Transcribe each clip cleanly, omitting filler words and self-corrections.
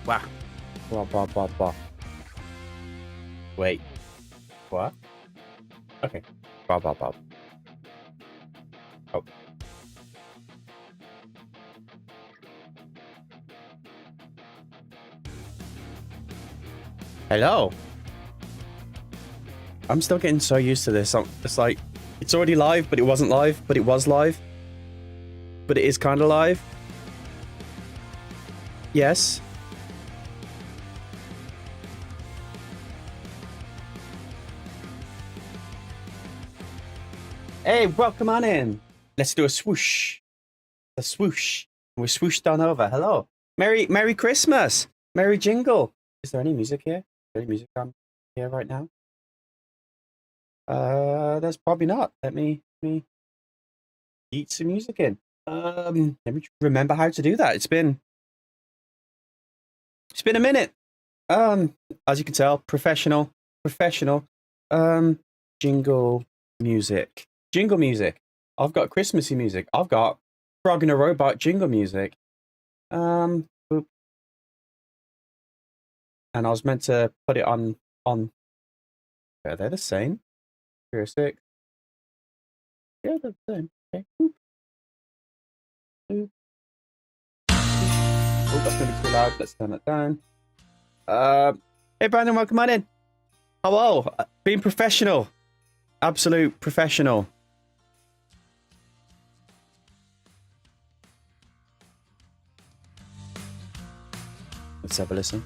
Wow. Blah, blah, blah, blah. Wait. What? Okay. Blah, blah, blah. Oh. Hello. I'm still getting so used to this. It's like, it's already live, but it wasn't live, but it was live. But it is kind of live. Yes. Hey, welcome on in. Let's do a swoosh. A swoosh. We're swooshed on over. Hello. Merry Christmas. Merry jingle. Is there any music here? Is there any music on here right now? There's probably not. Let me eat some music in. Let me remember how to do that. It's been a minute. As you can tell, professional. Jingle music. I've got Christmassy music. I've got Frog in a Robot jingle music. Boop. And I was meant to put it on. Are they the same? 3 or 6. Yeah, they're the same. Okay. Boop. Boop. Oh, that's gonna be too loud. Let's turn that down. Hey Brandon, welcome on in. Hello. Being professional. Absolute professional. Let's have a listen.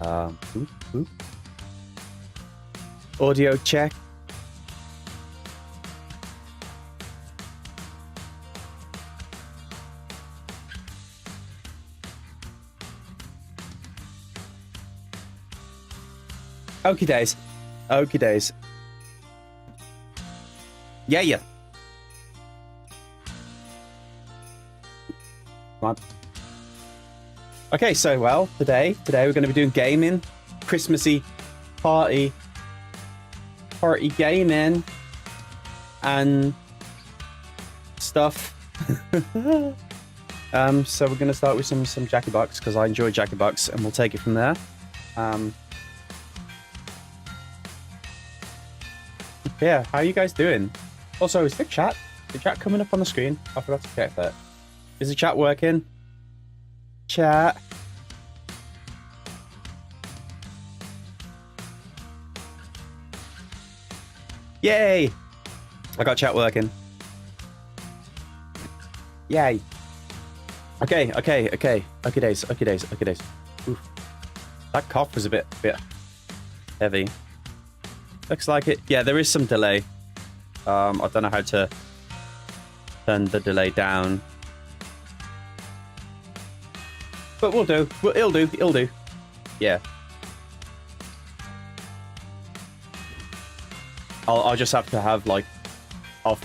Boop, boop. Audio check. Okie days. Okie days. Yeah. Come on. Okay, so well, today we're going to be doing gaming, Christmassy party gaming and stuff. So we're going to start with some Jackbox because I enjoy Jackbox, and we'll take it from there. Yeah, how are you guys doing? Also, is the chat coming up on the screen? I forgot to check that. Is the chat working? Chat. Yay! I got chat working. Yay. Okay days. Oof. That cough was a bit heavy. Looks like it. Yeah, there is some delay. I don't know how to turn the delay down. But we'll do. It'll do. Yeah. I'll just have to have like off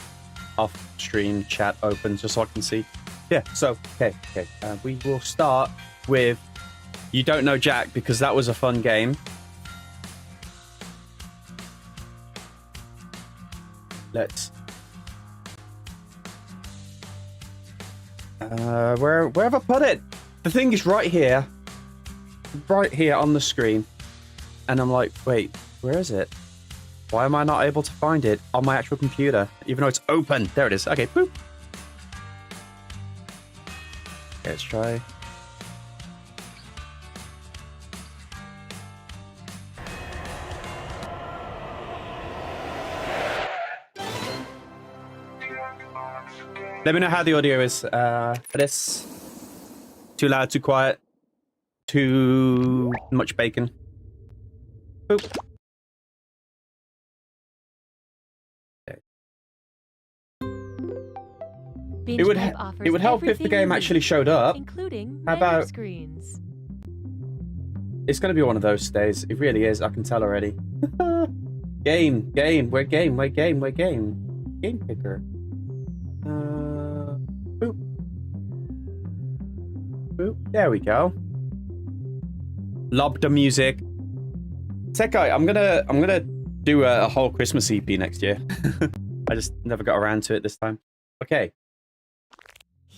stream chat open just so I can see. Yeah. So okay. We will start with You Don't Know Jack because that was a fun game. Let's. Where have I put it? The thing is right here on the screen, and I'm like, wait, where is it? Why am I not able to find it on my actual computer, even though it's open? There it is. Okay, boop. Okay, let's try. Let me know how the audio is for this. Too loud, too quiet, too much bacon. Boop. Okay. It would help if the game actually showed up. Including how about screens? It's going to be one of those days. It really is. I can tell already. Game. We're game. Game picker. Boop. Boop. There we go. Lob the music. Sekai, I'm gonna do a whole Christmas EP next year. I just never got around to it this time. Okay.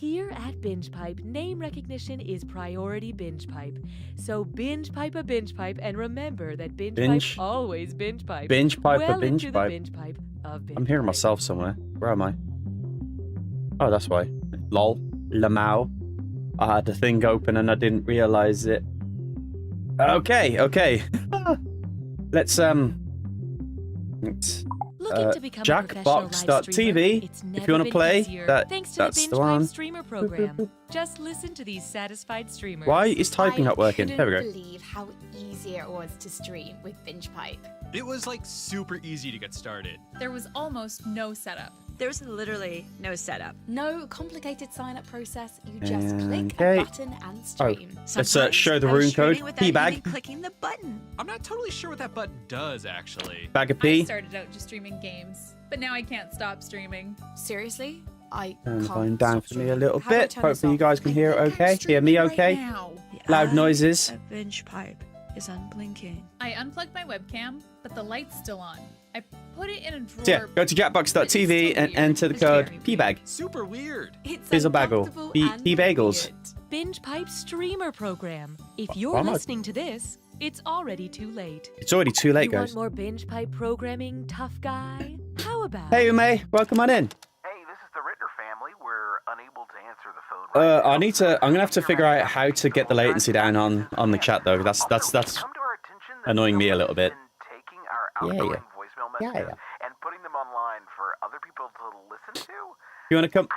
Here at Binge Pipe, name recognition is priority Binge Pipe. So binge pipe a binge pipe, and remember that binge pipe always binge pipe. Binge pipe well a binge into pipe. The binge pipe of binge I'm hearing pipe. myself somewhere. Where am I? Oh, that's why. Lol. Lamau. I had the thing open and I didn't realize it. Okay, okay. Let's Looking to become a professional live streamer? Jackbox.tv. It's If you want to play, thanks to that's the Binge the one. Pipe streamer program. Just listen to these satisfied streamers. Why is typing not working? There we go. I couldn't believe how easy it was to stream with Binge Pipe. It was like super easy to get started. There was almost no setup. There's literally no setup. No complicated sign-up process. You just click Okay. a button and stream. Let's show the I was rune code. streaming without P-bag. even clicking the button. I'm not totally sure what that button does, actually. Bag of I pee. started out just streaming games, but now I can't stop streaming. Seriously? I Turn the can't volume down stop for me a streaming. little How do I bit. turn this Hopefully you off? guys can I hear it think I'm okay. Hear streaming me right okay? now. Loud eye noises. of binge pipe is unblinking. I unplugged my webcam, but the light's still on. I put it in a drawer. So yeah, go to jackbox.tv and enter the code PBAG. Super weird. It's Fizzle bagel. uncomfortable P- and P-bagels. weird. Binge Pipe streamer program. If why you're am I- listening to this, it's already too late. It's already too late, You guys. want more Binge Pipe programming, tough guy? How about Hey, Ume, welcome on in. Hey, this is the Ritter family. We're unable to answer the phone. Right now. I need to. I'm gonna have to figure out how to get the latency down on the chat though. That's Come to our attention that annoying me a someone little has bit. been taking our Yeah, outgoing yeah. voicemail Yeah, messages and putting them online for other people to listen to.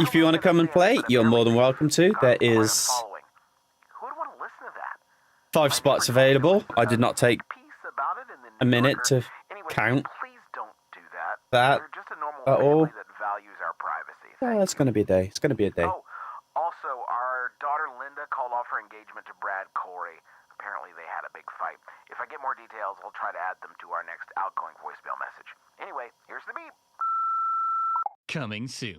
If you want to come and play, you're more than welcome to. There is Following. Who would want to listen to that? 5 spots available. I did not take Piece about it in the a minute to Anyway, count Please don't do that. that We're just a normal at all. family that values our privacy. Oh, it's gonna be a day. It's gonna be a day. Oh, also, our daughter Linda called off her engagement to Brad Corey. Apparently, they had a big fight. If I get more details, I'll try to add them to our next outgoing voicemail message. Anyway, here's the beep. Coming soon.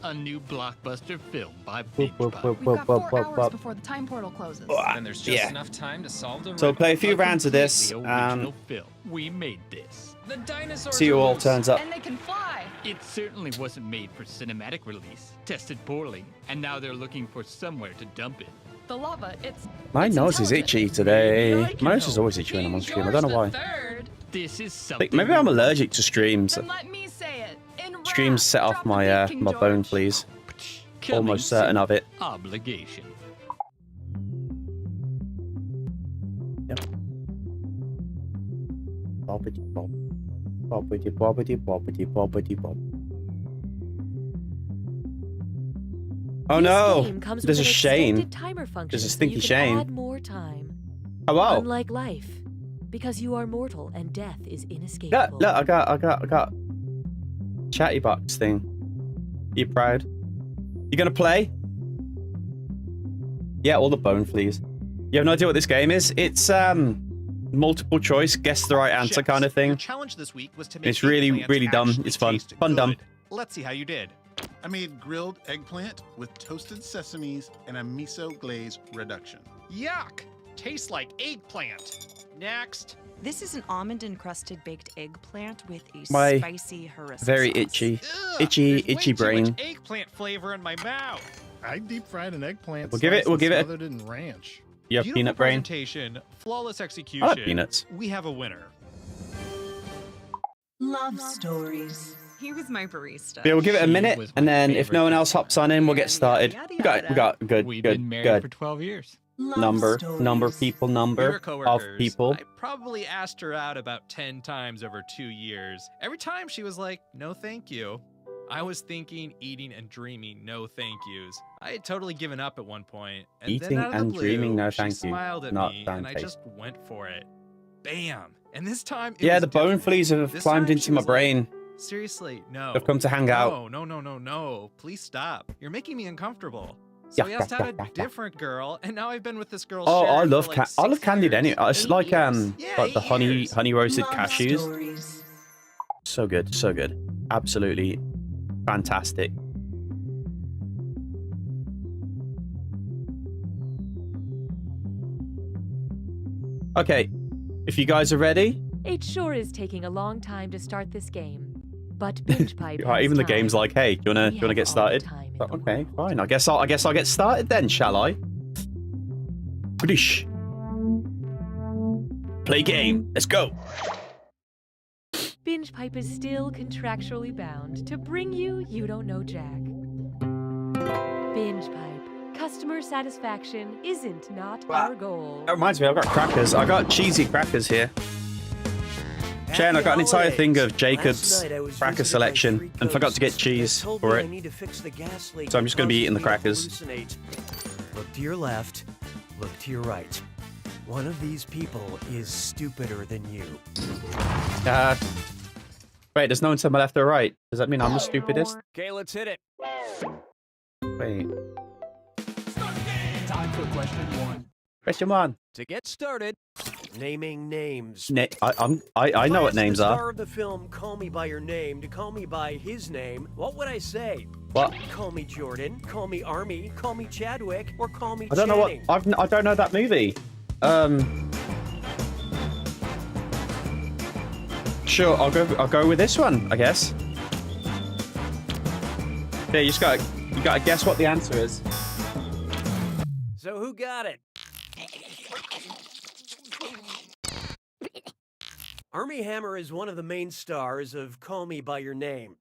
A new blockbuster film by Whoop, Binge whoop, Pipe. whoop, We've whoop, got whoop, 4 whoop, hours whoop. before the time portal closes. Then there's just Yeah. enough time to solve the So riddle. play a few rounds of this. The original film. We made this. The dinosaurs See who are all loose. turns up. And they can fly. It certainly wasn't made for cinematic release. Tested poorly, and now they're looking for somewhere to dump it. The lava, it's My nose is intelligent. itchy today. Maybe I can My nose is help. always itchy when I'm on King stream. I don't know George why. III. This is I something. think maybe I'm allergic to streams. Then let me say it. In Streams rap, set off drop the my beat, King my bone George. fleas. Coming Almost certain soon. of it. Obligation. Yep. Bobbity bob. Bobbity bobbity bobbity bobbity bob. Oh This no! game comes There's a with an Shane. extended timer function, There's a so stinky you can Shane. add more time. Hello. Unlike life, because you are mortal and death is inescapable. Look, I got chatty box thing. You proud? You gonna play? Yeah, all the bone fleas. You have no idea what this game is? It's multiple choice, guess the right answer kind of Your thing. challenge this week was to make It's really, eggplants really dumb. actually It's fun. taste Fun dumb. good. Let's see how you did. I made grilled eggplant with toasted sesames and a miso glaze reduction. Yuck! Tastes like eggplant. Next. This is an almond-encrusted baked eggplant with a My spicy harissa Very sauce. itchy. Ugh, Itchy there's way too brain. much eggplant flavor in my mouth. I deep fried an eggplant. We'll give it- sliced we'll and give it a- smothered in ranch. You have Beautiful peanut brain? presentation, flawless execution. I like peanuts. We have a winner. Love stories. He was my barista. Yeah, we'll give it a She minute, was and my then if favorite no one this else hops on in, we'll get started. We got good, We've good, been married for good. 12 years. Number of people, We number were of coworkers. people. I probably asked her out about 10 times over 2 years. Every time she was like, no thank you. I was thinking, eating, and dreaming, no thank yous. I had totally given up at one point. And Eating then out of the and blue, dreaming, no she thank you. smiled at Not me, down and I taste. just went for it. Bam! And this time, it Yeah, was the bone different. fleas have This climbed time into she my was like, brain. Seriously, no. They've come to hang out. No. Please stop. You're making me uncomfortable. So we asked out a different girl, and now I've been with this girl. Oh, I Sharon, love for like I love 6 candied years. anyway. It's 8 like years. Yeah, like the 8 years. honey roasted cashews. So good, so good. Absolutely fantastic. Okay, if you guys are ready, It sure is taking a long time to start this game, but Binge Pipe. right, has even the time. game's like, hey, do you wanna We get have all the started? time But okay, fine. I guess I'll get started then, shall I? British. Play game. Let's go. Binge Pipe is still contractually bound to bring you Don't Know Jack. Binge Pipe. Customer satisfaction isn't not our goal. That reminds me, I've got crackers. I got cheesy crackers here. Shane, I got an entire thing of Jacob's cracker selection and forgot to get cheese for it. So I'm just going to be eating the crackers. Look to your left, look to your right. One of these people is stupider than you. Wait, there's no one to my left or right. Does that mean I'm the stupidest? Okay, let's hit it. Wait. Time for question 1. Question 1. To get started, naming names. I know what names the are. star of the film Call Me By Your Name to call me by his name, what would I say? What? Call me Jordan, call me Army, call me Chadwick, or call me I don't know what. Channing. I don't know that movie. Sure, I'll go with this one, I guess. Yeah, you gotta guess what the answer is. So who got it? Armie Hammer is one of the main stars of Call Me By Your Name.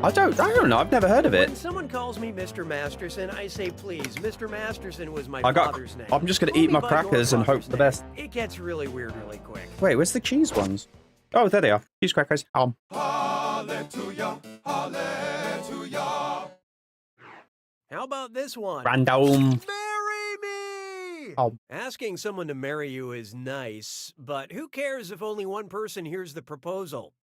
I don't know. I've never heard of it. When someone calls me Mr. Masterson, I say, please, Mr. Masterson was my father's name. I'm just gonna Call eat me my by crackers your and hope father's for the name. best. It gets really weird really quick. Wait, where's the cheese ones? Oh, there they are. Cheese crackers. Hallelujah, hallelujah. How about this one? Random. Marry me! Oh. Asking someone to marry you is nice, but who cares if only one person hears the proposal?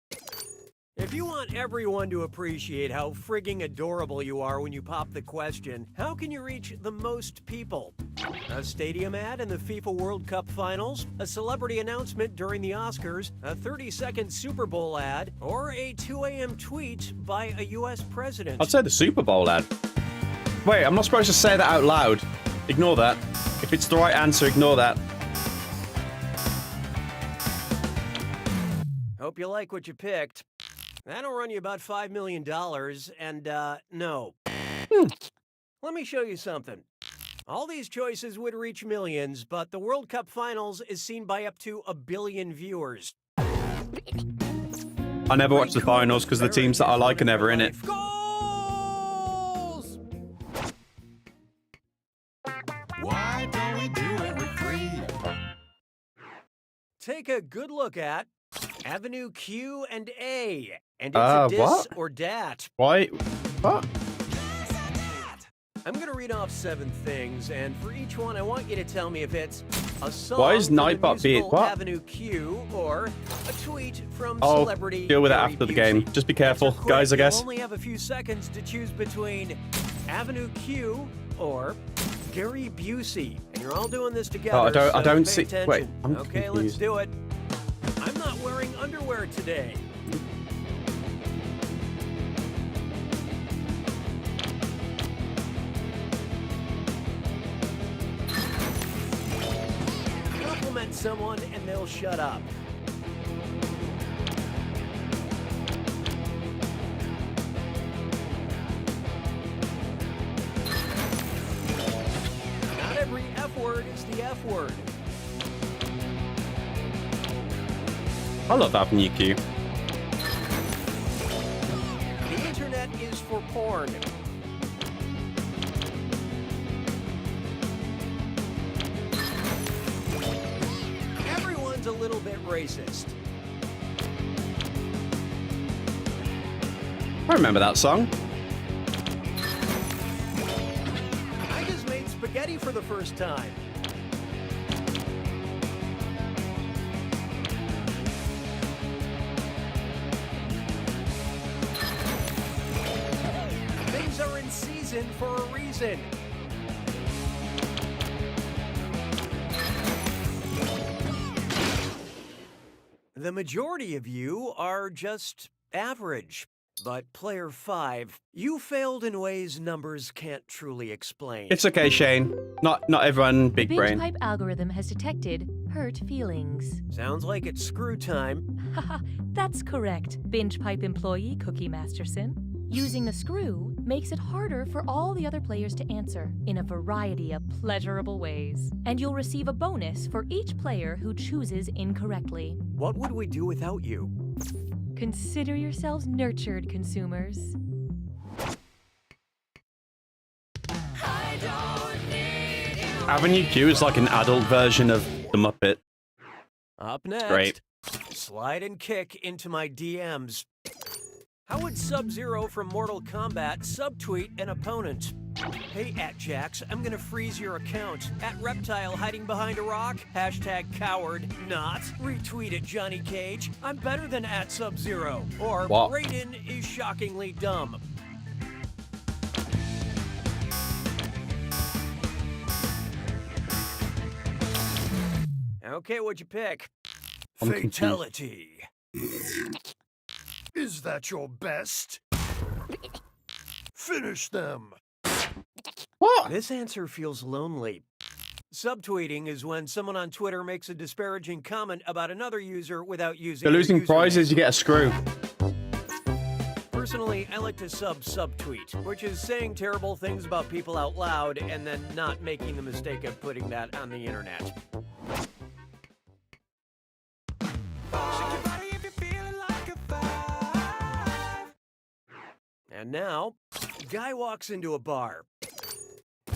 If you want everyone to appreciate how frigging adorable you are when you pop the question, how can you reach the most people? A stadium ad in the FIFA World Cup Finals, a celebrity announcement during the Oscars, a 30-second Super Bowl ad, or a 2 a.m. tweet by a U.S. president? I'd say the Super Bowl ad. Wait, I'm not supposed to say that out loud. Ignore that. If it's the right answer, ignore that. Hope you like what you picked. That'll run you about $5 million, and, no. Let me show you something. All these choices would reach millions, but the World Cup Finals is seen by up to 1 billion viewers. I never watch the finals because the teams that I like are never in it. Goals! Why don't we do it with 3? Take a good look at Avenue Q and A. And it's a dis what? or dat. Why? What? I'm going to read off 7 things, and for each one, I want you to tell me if it's a song Why is from the Nightbot being musical what? Avenue Q or a tweet from I'll celebrity deal with it Gary after the Busey. game. Just be careful, Answer quick. guys, I guess. You'll only have a few seconds to choose between Avenue Q or Gary Busey. And you're all doing this together. Oh, I don't so see. pay Wait, attention. I'm okay, confused. let's do it. I'm not wearing underwear today. Compliment someone and they'll shut up. Not every F word is the F word. I love Avenue Q. The internet is for porn. Everyone's a little bit racist. I remember that song. I just made spaghetti for the first time. Things are in season for a reason. The majority of you are just average. But player 5, you failed in ways numbers can't truly explain. It's okay, Shane. Not everyone big The brain. BingePipe algorithm has detected hurt feelings. Sounds like it's screw time. Haha, that's correct, BingePipe employee Cookie Masterson. Using the screw makes it harder for all the other players to answer in a variety of pleasurable ways. And you'll receive a bonus for each player who chooses incorrectly. What would we do without you? Consider yourselves nurtured, consumers. Avenue Q is like an adult version of the Muppet. Up next, Great. slide and kick into my DMs. How would Sub-Zero from Mortal Kombat subtweet an opponent? Hey, @Jax, I'm gonna freeze your account. @Reptile hiding behind a rock. #coward. Not. Retweet it, Johnny Cage. I'm better than @Sub-Zero. Or What? Raiden is shockingly dumb. Okay, what'd you pick? I'm confused. Fatality. Is that your best? Finish them. What? This answer feels lonely. Subtweeting is when someone on Twitter makes a disparaging comment about another user without using They're their losing username. prizes, you get a screw. Personally, I like to subtweet, which is saying terrible things about people out loud and then not making the mistake of putting that on the internet. And now, guy walks into a bar.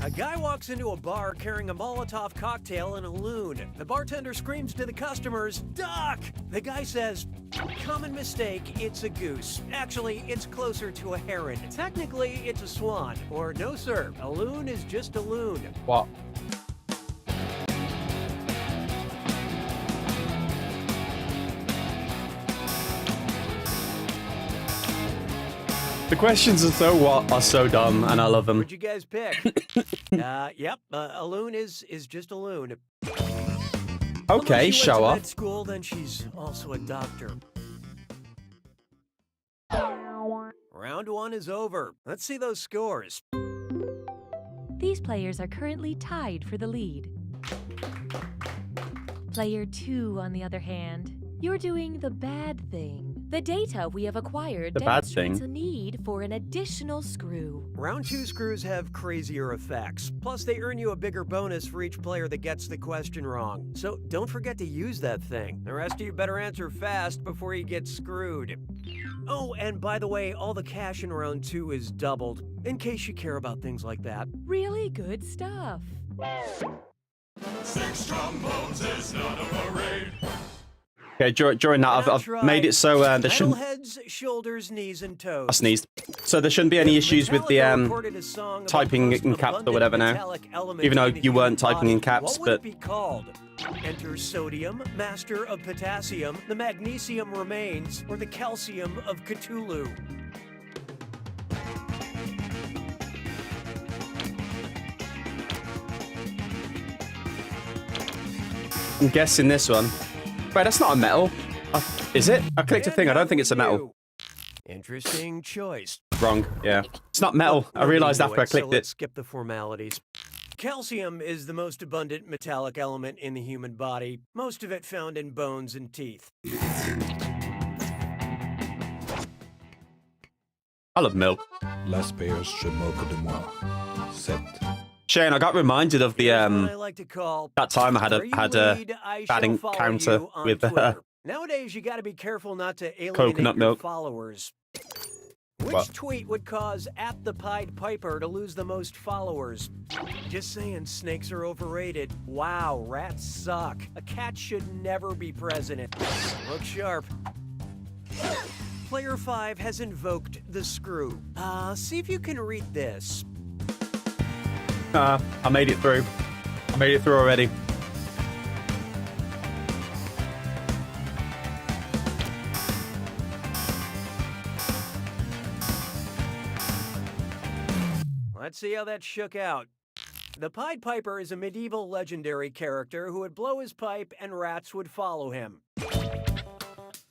A guy walks into a bar carrying a Molotov cocktail and a loon. The bartender screams to the customers, "Duck!" The guy says, "Common mistake, it's a goose. Actually, it's closer to a heron. Technically, it's a swan." Or, "No, sir, a loon is just a loon." What? The questions are so dumb, and I love them. What'd you guys pick? Yep, a loon is just a loon. Okay, Unless she show went to off. med school, then she's also a doctor. Round 1 is over. Let's see those scores. These players are currently tied for the lead. Player 2, on the other hand, you're doing the bad thing. The data we have acquired The bad demonstrates thing? a need for an additional screw. Round 2 screws have crazier effects. Plus, they earn you a bigger bonus for each player that gets the question wrong. So don't forget to use that thing. The rest of you better answer fast before you get screwed. Oh, and by the way, all the cash in round 2 is doubled, in case you care about things like that. Really good stuff. 6 trombones is not a parade. Okay, during that, I've made it so there shouldn't. Heads, shoulders, knees, and toes. I sneezed. So there shouldn't be any issues with the typing in caps or whatever now. Even though you weren't typing in caps, what would but it be called? Enter sodium, master of potassium, the magnesium remains, or the calcium of Cthulhu. I'm guessing this one. Wait, that's not a metal. Is it? I clicked a thing. I don't think it's a metal. Interesting choice. Wrong. Yeah. It's not metal. I realized after I clicked let's it. skip the formalities. Calcium is the most abundant metallic element in the human body, most of it found in bones and teeth. I love milk. Las payas se moquent de moi. Set. Shane, I got reminded of the I like to call that time I had a I bad shall follow encounter you on with Twitter. Nowadays, you got to be careful not to alienate Coconut your milk. followers. Which What? tweet would cause @thepied_piper to lose the most followers? Just saying, snakes are overrated. Wow, rats suck. A cat should never be president. Look sharp. Player 5 has invoked the screw. See if you can read this. I made it through. I made it through already. Let's see how that shook out. The Pied Piper is a medieval legendary character who would blow his pipe and rats would follow him.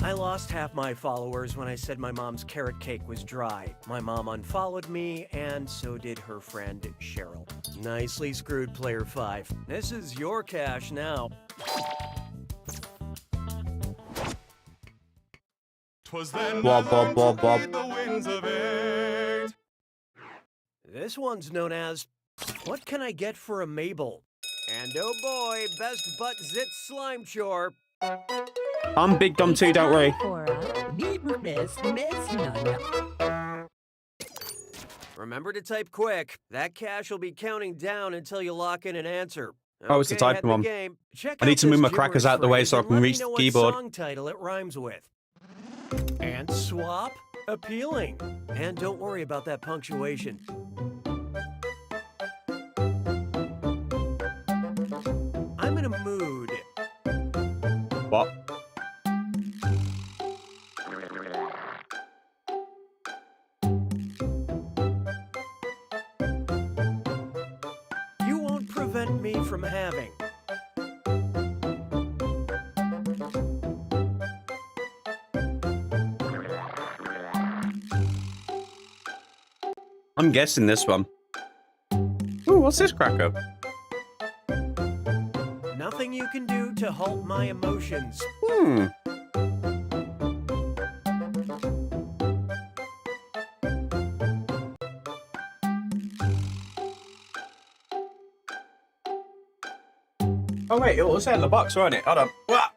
I lost half my followers when I said my mom's carrot cake was dry. My mom unfollowed me, and so did her friend Cheryl. Nicely screwed, Player 5. This is your cash now. 'Twas then Bob, that bob, bob, rhymed bob. the winds of 8. This one's known as What Can I Get for a Mabel? And oh boy, best butt zit slime chore. I'm Big Dumb too, don't worry. Remember to type quick. That cache will be counting down until you lock in an answer. Oh, it's the Okay, typing head to one. game. Check I need out to move this my crackers gibberish out the way phrase so I and can let me reach know the what keyboard. song title it rhymes with. And swap, appealing. And don't worry about that punctuation. I'm in a mood. What? You won't prevent me from having. I'm guessing this one. Ooh, what's this cracker? Nothing you can do to halt my emotions. Hmm. Oh wait, it was in the box, wasn't it? Hold on. Wah!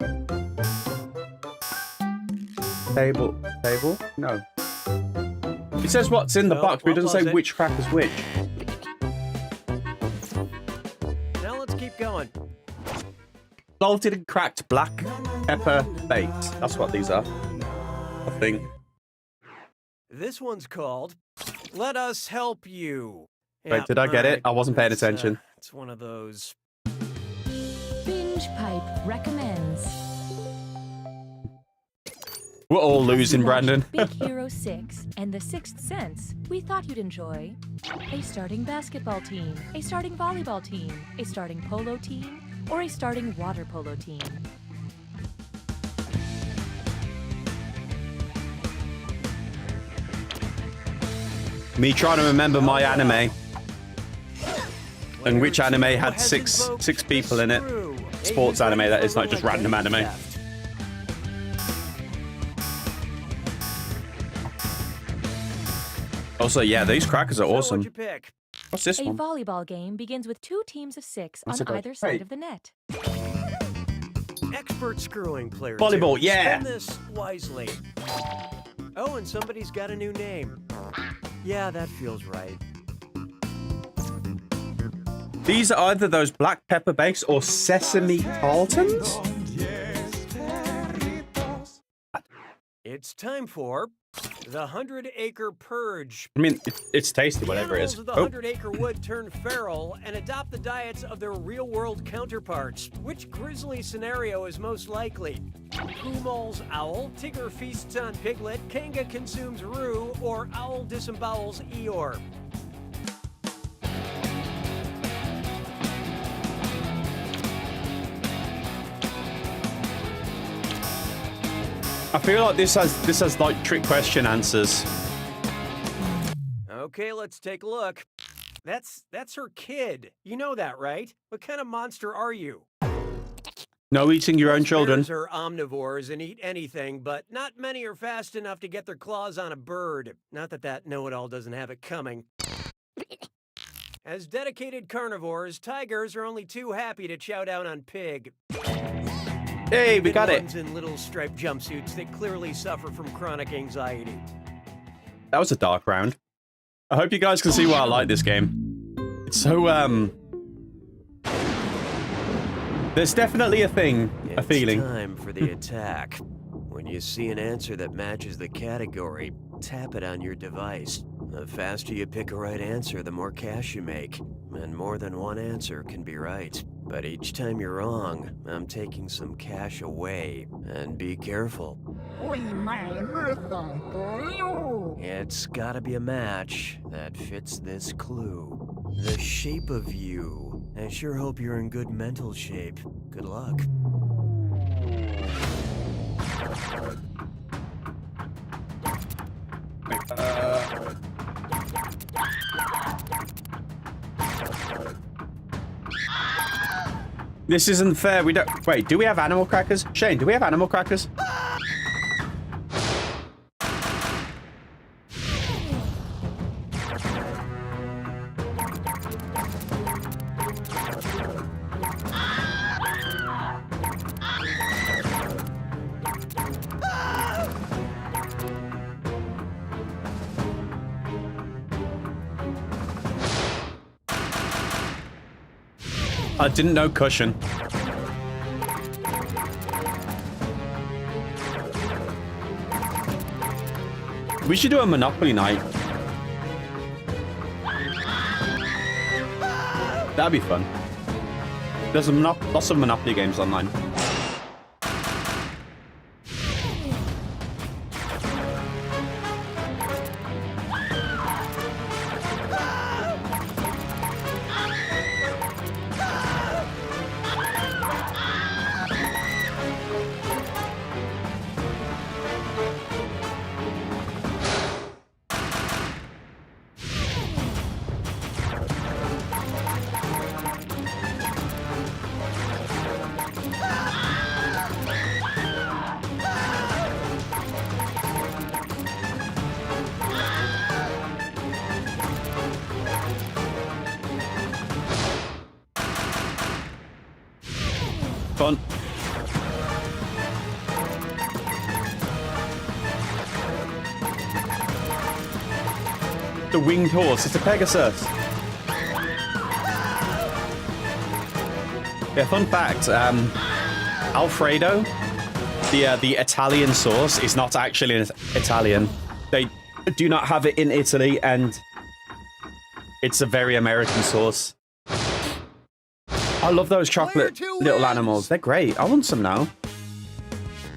Table. Table? No. It says what's in the No, box, but it what doesn't was say it? which cracker's which. Now let's keep going. Salted and cracked black pepper baked. That's what these are. I think. This one's called Let Us Help You. Wait, did I get it? I wasn't paying attention. It's one of those. Binge Pipe recommends. We're all Because losing, you watched Brandon. Big Hero 6 and The Sixth Sense, we thought you'd enjoy a starting basketball team, a starting volleyball team, a starting polo team, or a starting water polo team. Me trying to remember my anime. And which anime had six people in it. Sports anime, that is, not just random anime. Also, yeah, these crackers are awesome. What'd you pick? What's this A one? volleyball game begins with 2 teams of 6 What's on it called? either side Wait. of the net. Expert screwing player. Volleyball, two. yeah. Spend this wisely. Oh, and somebody's got a new name. Yeah, that feels right. These are either those black pepper bakes or sesame tartans? It's time for the 100-Acre Purge. I mean, it's tasty, The whatever it animals is. of the Oh, 100-Acre Wood turn feral and adopt the diets of their real-world counterparts. Which grisly scenario is most likely? Pooh mauls owl, Tigger feasts on piglet, Kanga consumes rue, or owl disembowels Eeyore? I feel like this has like trick question answers. Okay, let's take a look. That's her kid. You know that, right? What kind of monster are you? No eating your own children. Bears are omnivores and eat anything, but not many are fast enough to get their claws on a bird. Not that that know-it-all doesn't have it coming. As dedicated carnivores, tigers are only too happy to chow down on pig. Hey, we Even got it. ones in little striped jumpsuits that clearly suffer from chronic anxiety. That was a dark round. I hope you guys can see why I like this game. It's so, there's definitely a thing, a feeling. It's time for the attack. When you see an answer that matches the category, tap it on your device. The faster you pick a right answer, the more cash you make. And more than one answer can be right. But each time you're wrong, I'm taking some cash away. And be careful. It's gotta be a match that fits this clue. The shape of you. I sure hope you're in good mental shape. Good luck. This isn't fair. We don't. Wait, do we have animal crackers? Shane, do we have animal crackers? I didn't know cushion. We should do a Monopoly night. That'd be fun. There's lots of Monopoly games online. Fun. The winged horse. It's a Pegasus. Yeah, fun fact. Alfredo, the Italian sauce, is not actually Italian. They do not have it in Italy, and it's a very American sauce. I love those chocolate little animals. They're great. I want some now.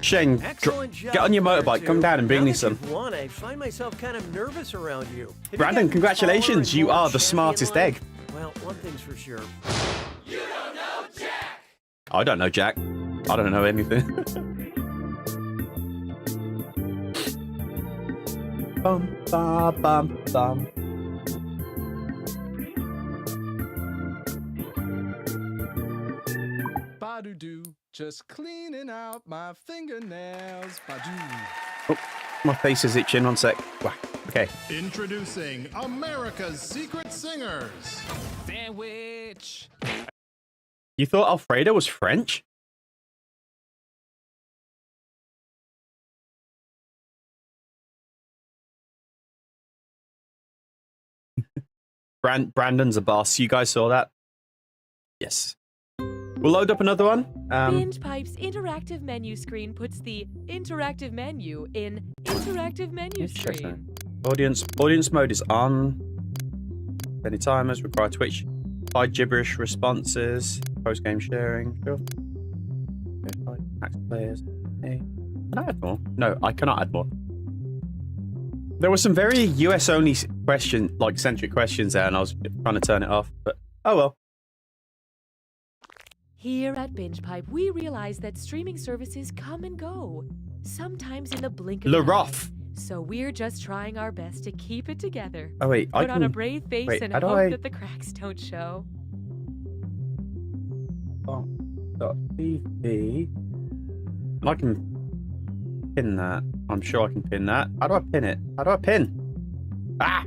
Shane, get on your motorbike, come down and bring me some. Won, I find myself kind of nervous around you. Brandon, congratulations. You are the smartest egg. Well, one thing's for sure. You don't know Jack. I don't know Jack. I don't know anything. Bum, ba, bum, bum. Ba-do-do, just cleaning out my fingernails. Ba-do. Oh, my face is itching. 1 sec. Wow. Okay. Introducing America's Secret Singers. Sandwich. You thought Alfredo was French? Brandon's a boss. You guys saw that? Yes. We'll load up another one. Binge Pipe's interactive menu screen puts the interactive menu in interactive menu screen. Audience mode is on. Any timers require Twitch. 5 gibberish responses. Post game sharing. Sure. Okay, max players. Hey. Can I add more? No, I cannot add more. There were some very US only centric questions there, and I was trying to turn it off. But oh well. Here at Binge Pipe, we realize that streaming services come and go, sometimes in the blink of an eye. So we're just trying our best to keep it together. Oh wait, Put on a brave face and hope that the cracks don't show. .tv. I can pin that. I'm sure I can pin that. How do I pin it? How do I pin? Ah!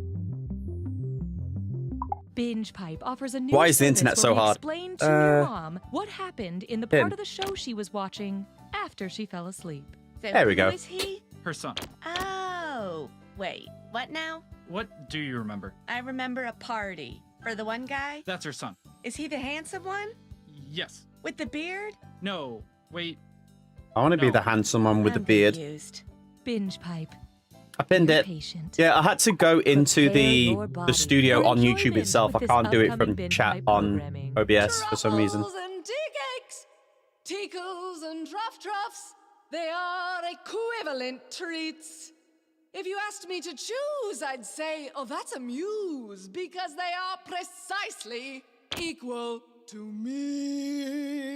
Binge Pipe offers a new Why is the service internet where so we hard? explain to your mom what happened in the part Pin. of the show she was watching after she fell asleep. So There we go. Who is he? Her son. Oh, wait. What now? What do you remember? I remember a party. For the one guy? That's her son. Is he the handsome one? Yes. With the beard? No. Wait. I want to be the handsome one with the beard. Confused. Binge Pipe. I pinned it. Patient. Yeah, I had to go into the studio on YouTube enjoyment itself. I with can't this do it upcoming from Binge chat Pipe on programming. OBS for some reason. Truffles and tea cakes, tickles and truffs, they are equivalent treats. If you asked me to choose, I'd say, oh, that's a muse, because they are precisely equal to me.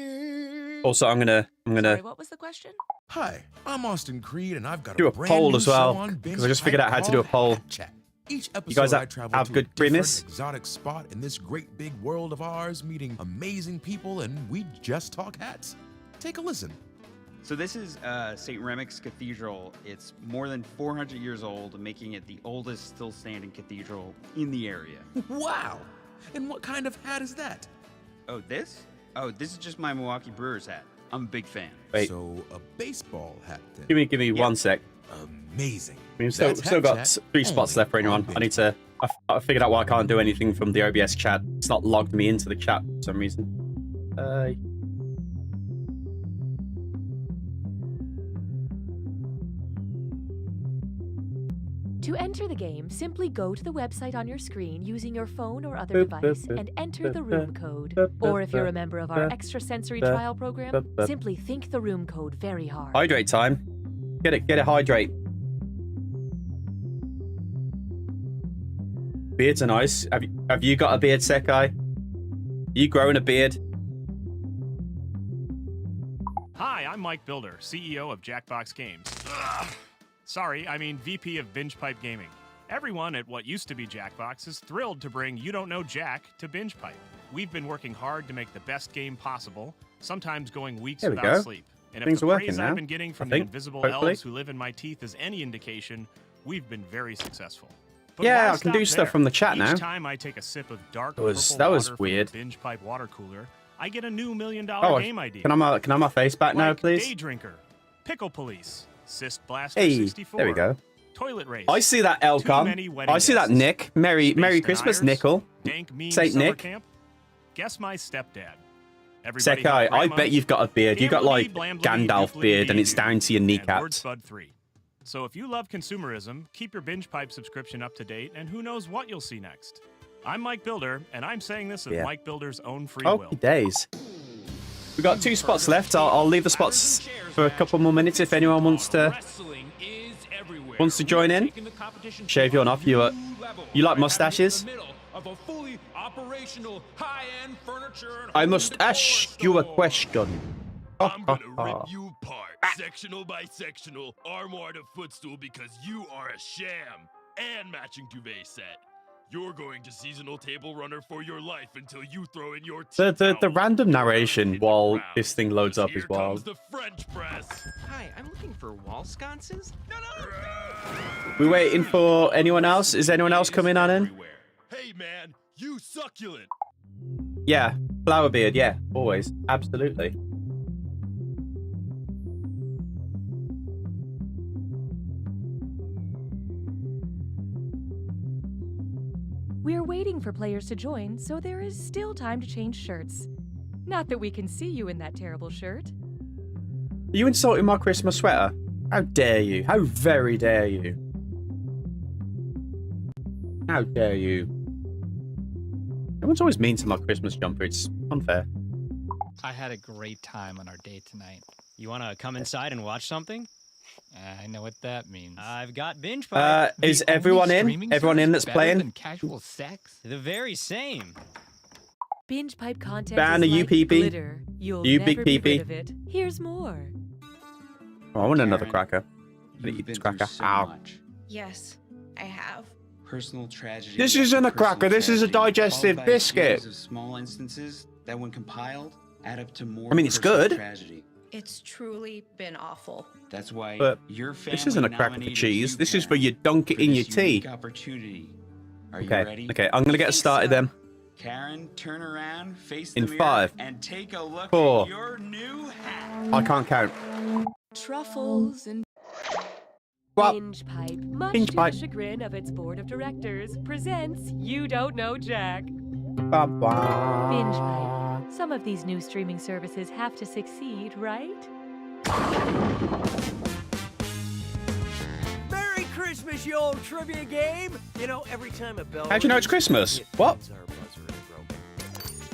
Also, I'm gonna Sorry, what was the question? Hi, I'm Austin Creed, and I've got do a brand poll new as well show on because I just figured out how to do a poll. Each episode, You guys I travel have to good a different premise? exotic spot in this great big world of ours, meeting amazing people, and we just talk hats. Take a listen. So this is St. Remic's Cathedral. It's more than 400 years old, making it the oldest still standing cathedral in the area. Wow! And what kind of hat is that? Oh, this? Oh, this is just my Milwaukee Brewers hat. I'm a big fan. Wait. So a baseball hat then. Give me 1 sec. Amazing. We've still got 3 spots left for anyone. I need to. I figured out why I can't do anything from the OBS chat. It's not logged me into the chat for some reason. To enter the game, simply go to the website on your screen using your phone or other device and enter the room code. Or if you're a member of our extrasensory trial program, simply think the room code very hard. Hydrate time. Get it hydrate. Beards are nice. Have you got a beard, Sekai? You growing a beard? Hi, I'm Mike Builder, CEO of Jackbox Games. Sorry, I mean VP of Binge Pipe Gaming. Everyone at what used to be Jackbox is thrilled to bring You Don't Know Jack to Binge Pipe. We've been working hard to make the best game possible, sometimes going weeks without sleep. And if the praise I've been getting from the invisible elves who live in my teeth is any indication, we've been very successful. But yeah, I can do stuff from the chat now. Each time I take a sip of dark that was water weird. From the Binge Pipe water cooler, I get a new $1 million game idea. Can I have my face back now, please? Day Drinker, Pickle Police, Cyst Blaster Hey, 64. there we go. Toilet Race. I see that, Elcom. I see that, Nick. Merry Christmas, Nickel. Saint Nick. Camp. Guess my stepdad. Sekai, I bet you've got a beard. You got like Gandalf beard, and it's down to your kneecaps. Bud 3. So if you love consumerism, keep your Binge Pipe subscription up to date, and who knows what you'll see next. I'm Mike Builder, and I'm saying this of Mike Builder's own free will. Days. We've got 2 spots left. I'll leave the spots for a couple more minutes if anyone wants to join in. Shave you on off. You like mustaches? I must ask you a question. I'm gonna rip you apart, sectional by sectional, armoire to footstool, because you are a sham and matching duvet set. You're going to seasonal table runner for your life until you throw in your The random narration while this thing loads up is wild. the French press. Hi, I'm looking for wall sconces. We waiting for anyone else? Is anyone else coming on in? Hey man, you succulent. Yeah, flower beard. Yeah, always, absolutely. We're waiting for players to join, so there is still time to change shirts. Not that we can see you in that terrible shirt. Are you insulting my Christmas sweater? How dare you? How very dare you? How dare you? Everyone's always mean to my Christmas jumper. It's unfair. I had a great time on our date tonight. You want to come inside and watch something? I know what that means. I've got Binge Pipe. Is everyone in? Everyone in that's playing? Casual sex? The very same. Binge Pipe content Ban is a like UPP. glitter. You'll You never big be PP. rid of it. Here's more. Oh, I want another cracker. I'm gonna eat this cracker. Ow. Much. Yes, I have. Personal tragedy. This isn't a cracker. This is a digestive biscuit. Of small instances that, when compiled, add up to more. I mean, it's personal good. Tragedy. It's truly been awful. That's why But your family this isn't a cracker for nominated cheese. you, This is Karen, for you dunk it for in your this tea. unique opportunity. Are you Okay. ready? Okay. I'm gonna get us started then. Karen, turn around, face the In mirror, 5, and take a look 4. at your new hat. I can't count. Truffles and What? Binge Pipe, much Binge to Pipe. the chagrin of its board of directors, presents You Don't Know Jack. Ba -ba. Binge Pipe. Some of these new streaming services have to succeed, right? Merry Christmas, you old trivia game! You know, every time a bell How'd you know it's rings, Christmas? it What? puts our buzzer in broken.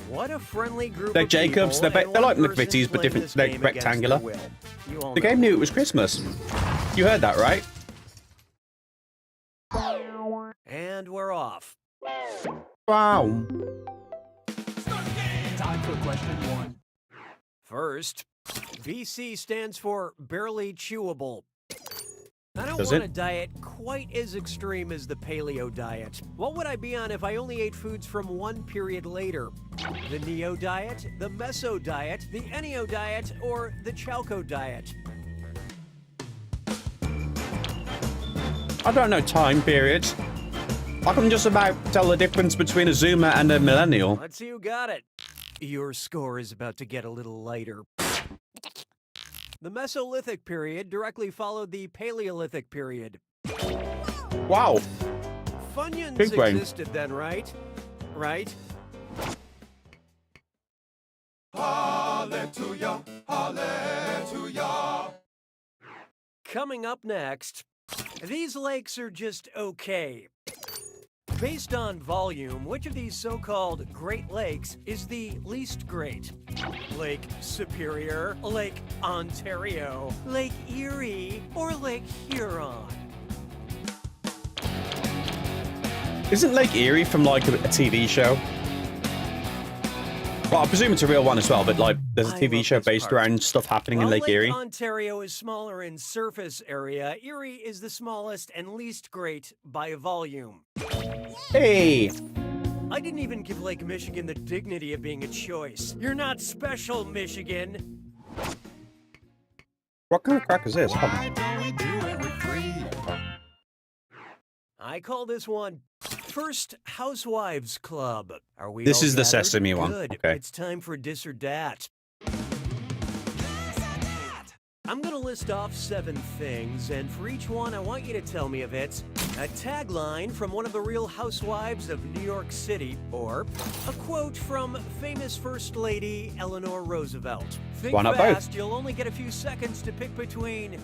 What a friendly group They're of Jacobs. people, They're and like one person's McVitie's, but playing different. this They're game against rectangular. their will. You all The know. game knew it was Christmas. You heard that, right? And we're off. Wow. Time for question 1. First, BC stands for barely chewable. I don't Does want it? a diet quite as extreme as the paleo diet. What would I be on if I only ate foods from one period later? The Neo diet, the Meso diet, the Enio diet, or the Chalco diet? I don't know time periods. I can just about tell the difference between a Zoomer and a millennial. Let's see who got it. Your score is about to get a little lighter. The Mesolithic period directly followed the Paleolithic period. Wow. Funyuns Big brain. existed then, right? Right? Hallelujah, hallelujah. Coming up next, these lakes are just okay. Based on volume, which of these so-called Great Lakes is the least great? Lake Superior, Lake Ontario, Lake Erie, or Lake Huron? Isn't Lake Erie from like a TV show? Well, I presume it's a real one as well, but like there's a TV show based around stuff happening in Lake Erie. Ontario is smaller in surface area. Erie is the smallest and least great by volume. Hey! I didn't even give Lake Michigan the dignity of being a choice. You're not special, Michigan. What kind of crack is this? I call this one First Housewives Club. Are we This all is the gathered? Sesame one. Good. Okay. It's time for Dis or Dat. I'm gonna list off 7 things, and for each one, I want you to tell me if it's a tagline from one of the real housewives of New York City, or a quote from famous First Lady Eleanor Roosevelt. Think Why not fast, both? you'll only get a few seconds to pick between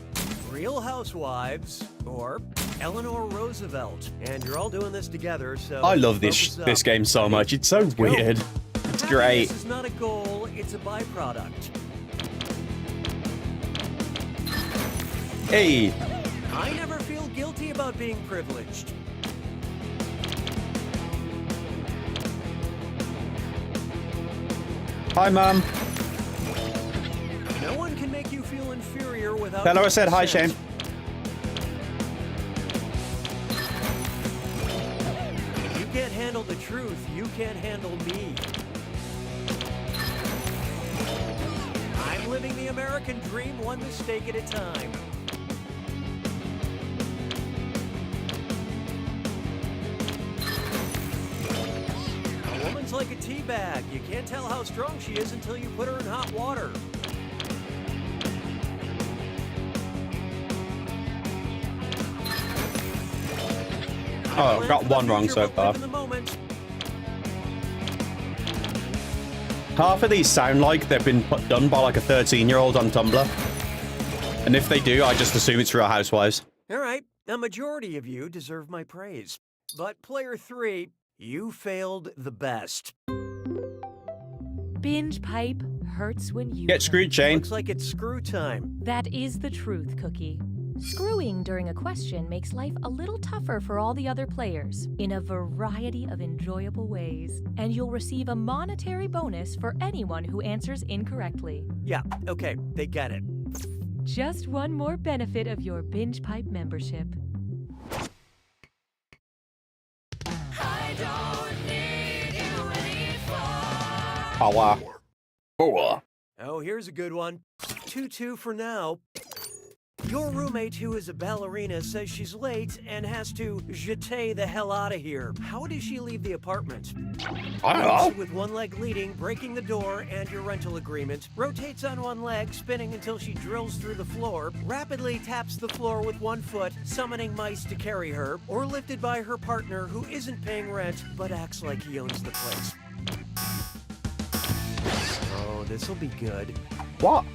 Real Housewives or Eleanor Roosevelt. And you're all doing this together, so I love this focus up. game so much. It's so weird. It's great. This is not a goal, it's a byproduct. Hey! I never feel guilty about being privileged. Hi, Mum. No one can make you feel inferior without Hello, I your said hi, consent. Shane. If you can't handle the truth, you can't handle me. I'm living the American dream one mistake at a time. A woman's like a tea bag. You can't tell how strong she is until you put her in hot water. Oh, I've got one wrong so far. Half of these sound like they've been done by like a 13-year-old on Tumblr. And if they do, I just assume it's Real Housewives. All right, a majority of you deserve my praise. But player 3, you failed the best. Binge pipe hurts when you Get screwed, Shane. Looks like it's screw time. That is the truth, Cookie. Screwing during a question makes life a little tougher for all the other players in a variety of enjoyable ways, and you'll receive a monetary bonus for anyone who answers incorrectly. Yeah, okay, they get it. Just one more benefit of your Binge Pipe membership. Oh, wow. Oh, Oh, here's a good one. 2-2 for now. Your roommate, who is a ballerina, says she's late and has to jeter the hell out of here. How does she leave the apartment? I don't know. With one leg leading, breaking the door and your rental agreement, rotates on one leg, spinning until she drills through the floor, rapidly taps the floor with one foot, summoning mice to carry her, or lifted by her partner who isn't paying rent but acts like he owns the place. Oh, this'll be good. What?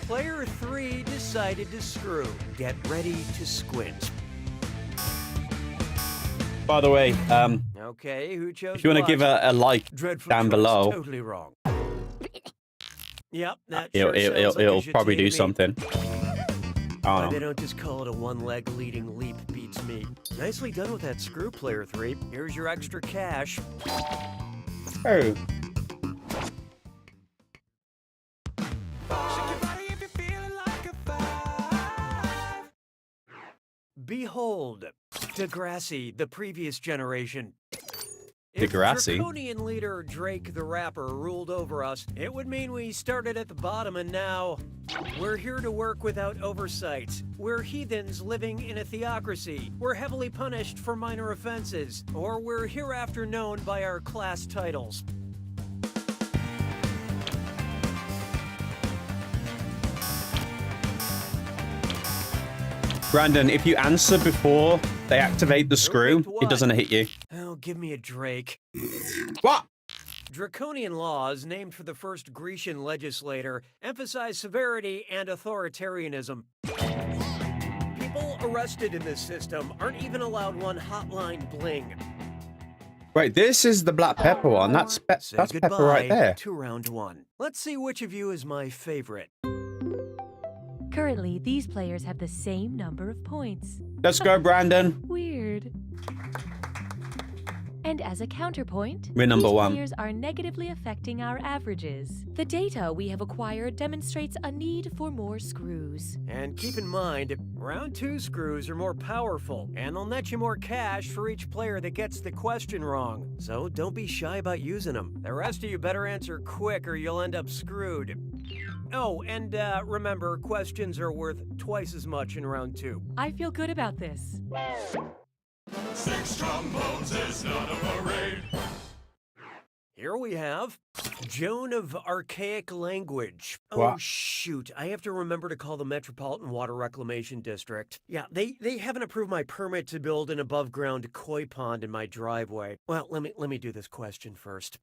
Player 3 decided to screw. Get ready to squint. By the way, Okay, who chose if you want to give a like Dreadful down choice, below, Totally wrong. Yep, that it'll, sure sounds like it'll a probably jeté do to me. something. Why Oh, they don't just call it a one-leg leading leap beats me. Nicely done with that screw, player 3. Here's your extra cash. Oh. Behold, Degrassi, the previous generation. If Degrassi? Draconian leader Drake the Rapper ruled over us, it would mean we started at the bottom and now we're here to work without oversight. We're heathens living in a theocracy. We're heavily punished for minor offenses, or we're hereafter known by our class titles. Brandon, if you answer before they activate the screw, it doesn't hit you. Oh, give me a Drake. What? Draconian laws, named for the first Grecian legislator, emphasize severity and authoritarianism. People arrested in this system aren't even allowed one hotline bling. Wait, this is the black pepper one. That's Say that's goodbye pepper right there. to round one. Let's see which of you is my favorite. Currently, these players have the same number of points. Let's go, Brandon. Weird. And as a counterpoint, We're number these one. players are negatively affecting our averages. The data we have acquired demonstrates a need for more screws. And keep in mind, round 2 screws are more powerful, and they'll net you more cash for each player that gets the question wrong. So don't be shy about using them. The rest of you better answer quick or you'll end up screwed. Oh, and remember, questions are worth twice as much in round 2. I feel good about this. 6 trombones is not a parade. Here we have Joan of Archaic Language. Oh, What? shoot. I have to remember to call the Metropolitan Water Reclamation District. Yeah, they haven't approved my permit to build an above-ground koi pond in my driveway. Well, let me do this question first.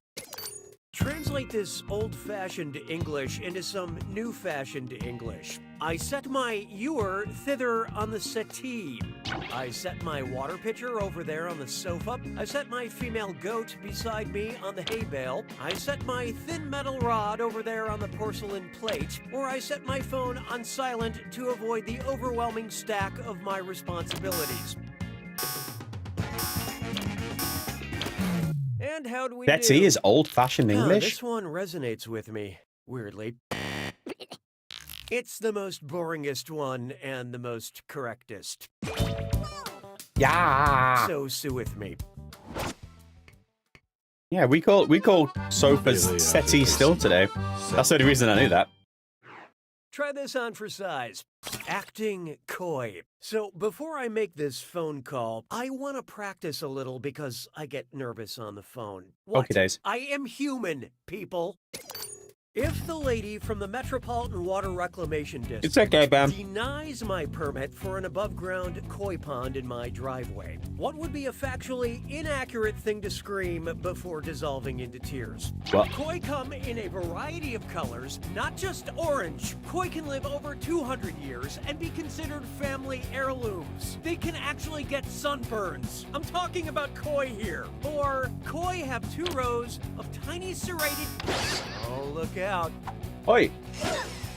Translate this old-fashioned English into some new-fashioned English. I set my ewer thither on the settee. I set my water pitcher over there on the sofa. I set my female goat beside me on the hay bale. I set my thin metal rod over there on the porcelain plate. Or I set my phone on silent to avoid the overwhelming stack of my responsibilities. And how do we Betsy do? is old-fashioned English. This one resonates with me, weirdly. It's the most boringest one and the most correctest. Yeah. So sue with me. Yeah, we call sofas settees still today. That's the only reason I knew that. Try this on for size. Acting coy. So before I make this phone call, I want to practice a little because I get nervous on the phone. What? Okay, days. I am human, people. If the lady from the Metropolitan Water Reclamation District It's okay, Bam. denies my permit for an above-ground koi pond in my driveway, what would be a factually inaccurate thing to scream before dissolving into tears? What? Koi come in a variety of colors, not just orange. Koi can live over 200 years and be considered family heirlooms. They can actually get sunburns. I'm talking about koi here. Or koi have 2 rows of tiny serrated... Oh, look out. Oi.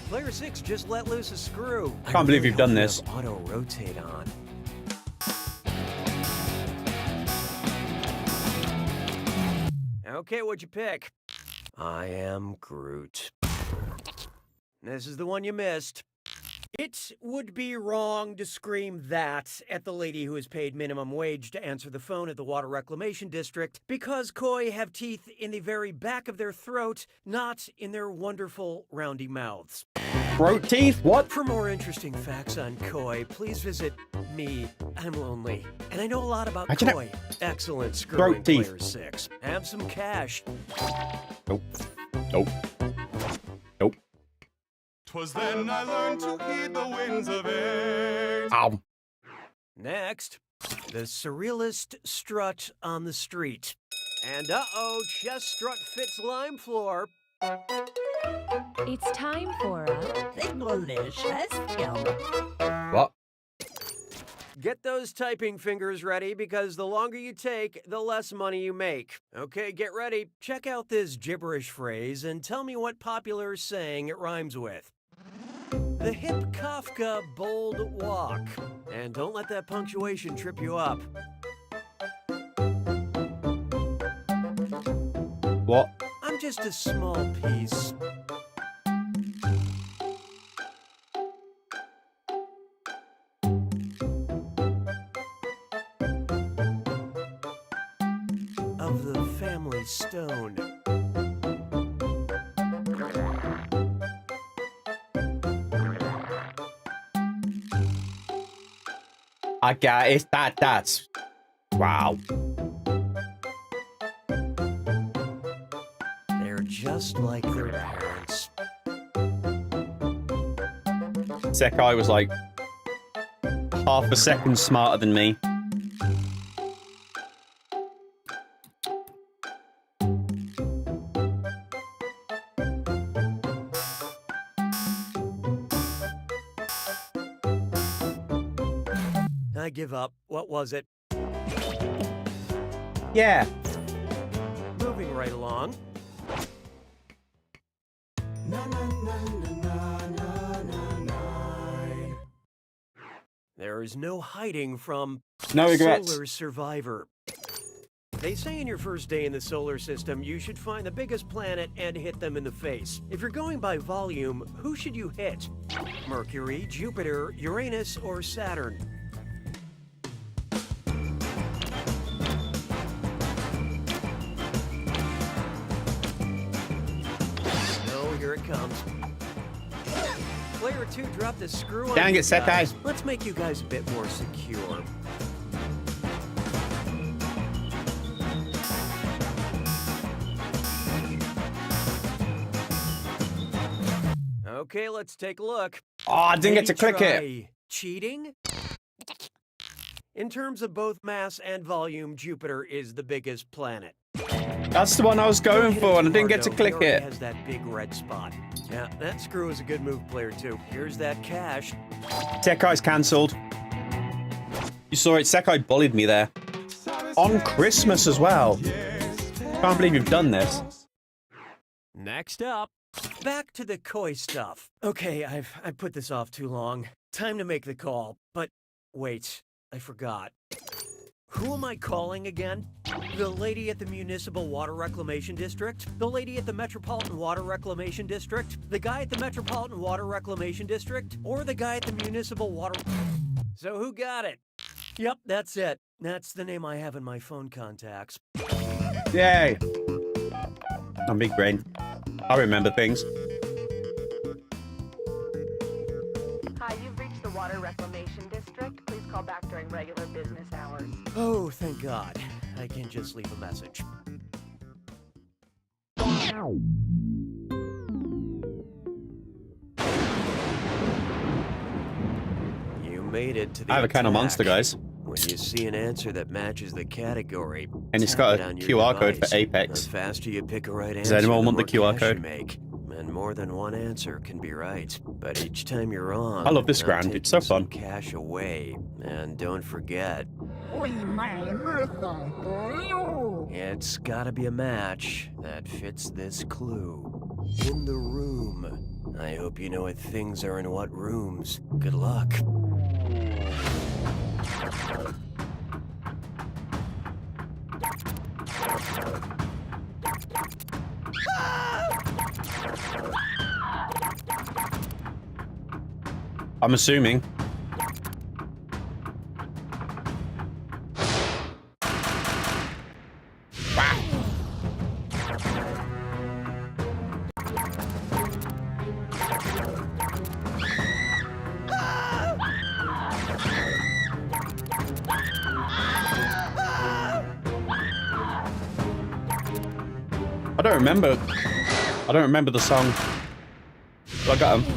Player 6 just let loose a screw. Can't believe you've done this. Auto rotate on. Okay, what'd you pick? I am Groot. This is the one you missed. It would be wrong to scream that at the lady who is paid minimum wage to answer the phone at the Water Reclamation District because koi have teeth in the very back of their throat, not in their wonderful roundy mouths. Throat teeth? What? For more interesting facts on koi, please visit me. I'm lonely, and I know a lot about Imagine koi. Excellent screwing, Throat teeth. Player 6. Have some cash. Nope. Nope. Nope. 'Twas then I learned to heed the winds of age. Ow. Next, the surrealist strut on the street. And uh-oh, chest strut fits lime floor. It's time for a delicious film. What? Get those typing fingers ready because the longer you take, the less money you make. Okay, get ready. Check out this gibberish phrase and tell me what popular saying it rhymes with. The hip Kafka bold walk. And don't let that punctuation trip you up. What? I'm just a small piece. Of the family stone. I got it. That's wow. They're just like their parents. Sekai was like half a second smarter than me. I give up. What was it? Yeah. Moving right along. There is no hiding from No regrets. Solar Survivor. They say in your first day in the solar system, you should find the biggest planet and hit them in the face. If you're going by volume, who should you hit? Mercury, Jupiter, Uranus, or Saturn? Oh, here it comes. Player 2 dropped a screw on Dang you it, Sekai. guys. Let's make you guys a bit more secure. Okay, let's take a look. Oh, I didn't get to Maybe click it. try cheating? In terms of both mass and volume, Jupiter is the biggest planet. That's the one I was going for, and I didn't get to click It it. has that big red spot. Yeah, that screw is a good move, player 2. Here's that cash. Sekai's cancelled. You saw it. Sekai bullied me there. On Christmas as well. Can't believe you've done this. Next up, back to the koi stuff. Okay, I've put this off too long. Time to make the call. But wait, I forgot. Who am I calling again? The lady at the Municipal Water Reclamation District? The lady at the Metropolitan Water Reclamation District? The guy at the Metropolitan Water Reclamation District? Or the guy at the Municipal Water... So who got it? Yep, that's it. That's the name I have in my phone contacts. Yay. I'm big brain. I remember things. Hi, you've reached the Water Reclamation District. Please call back during regular business hours. Oh, thank God. I can just leave a message. You made it to the I have a can of attack. Monster, guys. When you see an answer that matches the category, And it's tap got it a on your QR code device. for Apex. The faster you pick a right Does answer, anyone the want the more QR cash code? you make. And more than one answer can be right. But each time you're wrong, I love this I'm ground. It's so taking some fun. cash away. And don't forget, it's gotta be a match that fits this clue. In the room. I hope you know what things are in what rooms. Good luck. I'm assuming. I don't remember the song. So I got him.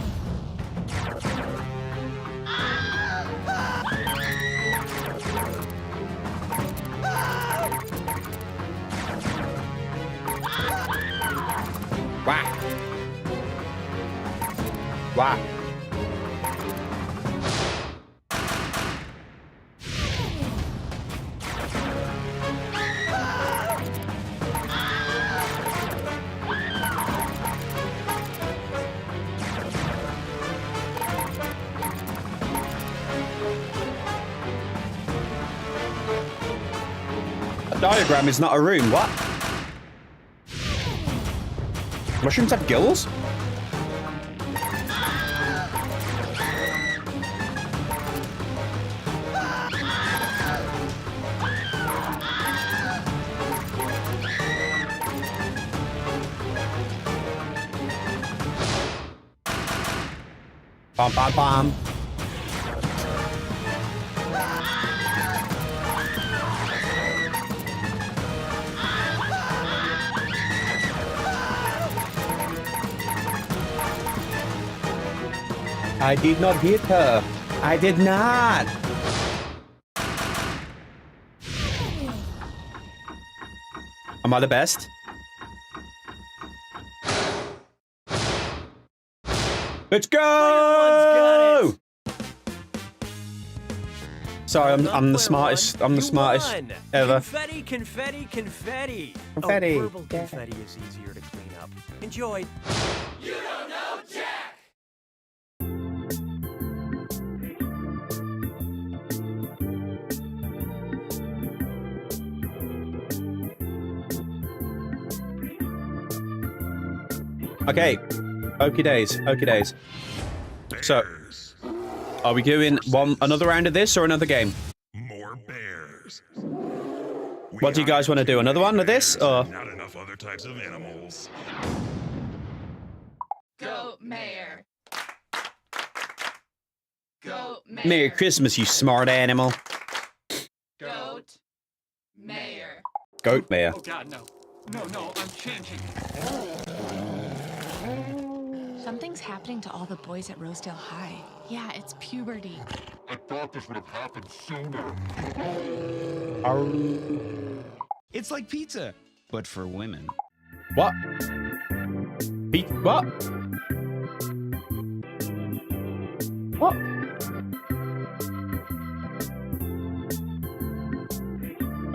Wow. Wow. A diagram is not a room. What? Mushrooms have gills? Bum, bum, bum. I did not hit her. I did not. Am I the best? Let's go! Sorry, I'm the smartest. I'm the smartest won. ever. Confetti, confetti, confetti. Confetti. Oh, verbal confetti is easier to clean up. Enjoy. You don't know Jack! Okay. Okie days. Okie days. So, are we doing another round of this or another game? More bears. What do you guys want to do? Another one of this or? Not enough other types of animals. Goat Mayor. Goat Mayor. Merry Christmas, you smart animal. Goat Mayor. Goat mayor. Oh God, no. No, I'm changing. Something's happening to all the boys at Rosedale High. Yeah, it's puberty. I thought this would have happened sooner. It's like pizza, but for women. What? What? What?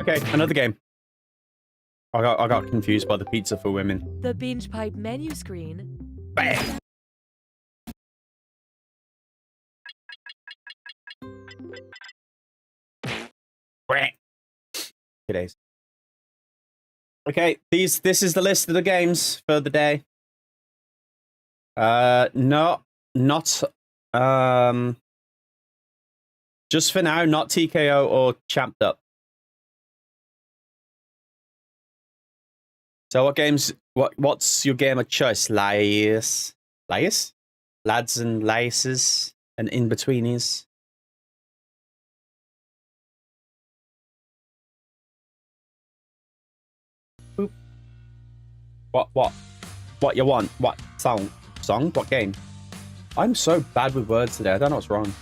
Okay, another game. I got confused by the pizza for women. The Binge Pipe menu screen. Bam! Today's. Okay, this is the list of the games for the day. Not just for now, not TKO or Champed Up. So what games, what's your game of choice, Lads and laces and in-betweenies? Boop. What you want? What song? What game? I'm so bad with words today, I don't know what's wrong.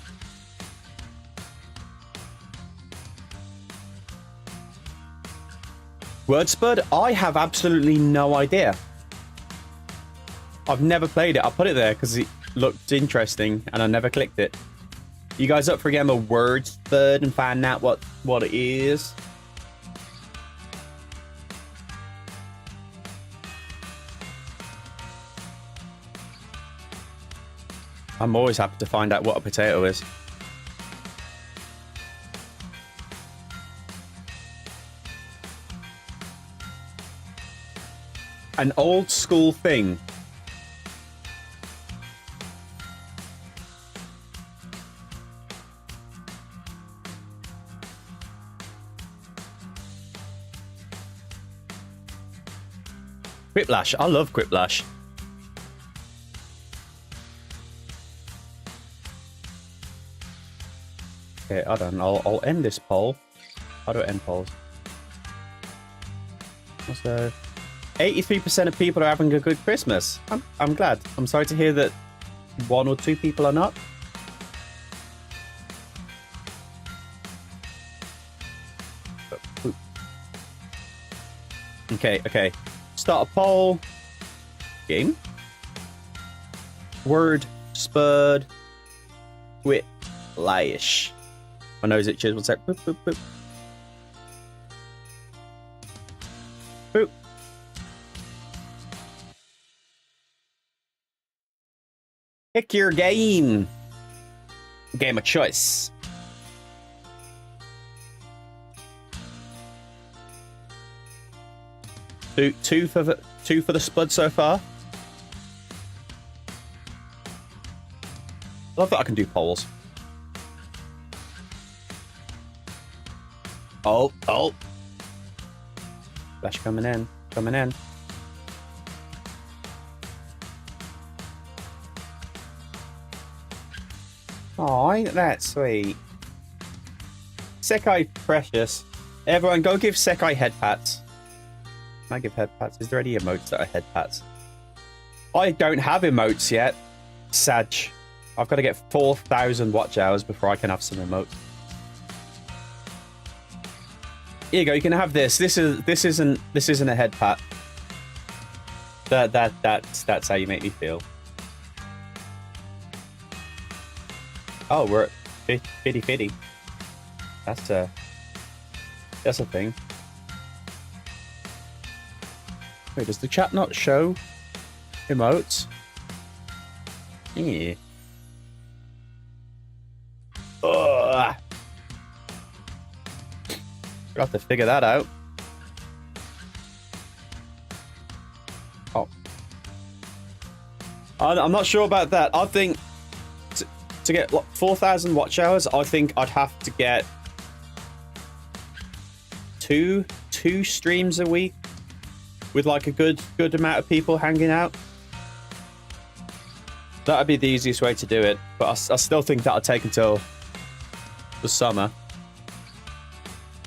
Wordspud? I have absolutely no idea. I've never played it. I put it there because it looked interesting and I never clicked it. You guys up for a game of Wordspud and find out what it is? I'm always happy to find out what a potato is. An old school thing. Quiplash. I love Quiplash. Okay, hold on. I'll end this poll. How do I end polls? So, 83% of people are having a good Christmas. I'm glad. I'm sorry to hear that 1 or 2 people are not. Okay. Start a poll. Game. Word. Spurred. Quit. Lyish. My nose itches. One sec. Boop, boop, boop. Boop. Pick your game. Game of choice. Two for the Spud so far. Love that I can do polls. Oh. Flash coming in. Oh, ain't that sweet. Sekai precious. Everyone go give Sekai head pats. Can I give head pats? Is there any emotes that are head pats? I don't have emotes yet. Sag. I've got to get 4,000 watch hours before I can have some emotes. Here you go. You can have this. This isn't a head pat. That's how you make me feel. Oh, we're at 50-50. That's a thing. Wait, does the chat not show emotes? Yeah. Ugh. We'll have to figure that out. Oh. I'm not sure about that. I think to get 4,000 watch hours, I think I'd have to get two streams a week with like a good amount of people hanging out. That'd be the easiest way to do it, but I still think that'll take until the summer,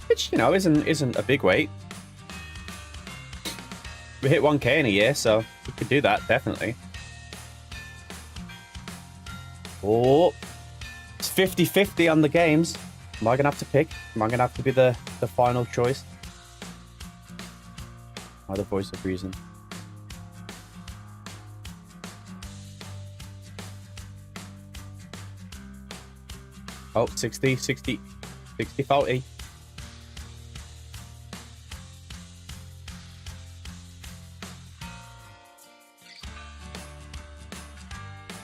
which, you know, isn't a big wait. We hit 1K in a year, so we could do that, definitely. Oh, it's 50-50 on the games. Am I gonna have to pick? Am I gonna have to be the final choice? Am I the voice of reason? Oh, 60, 40.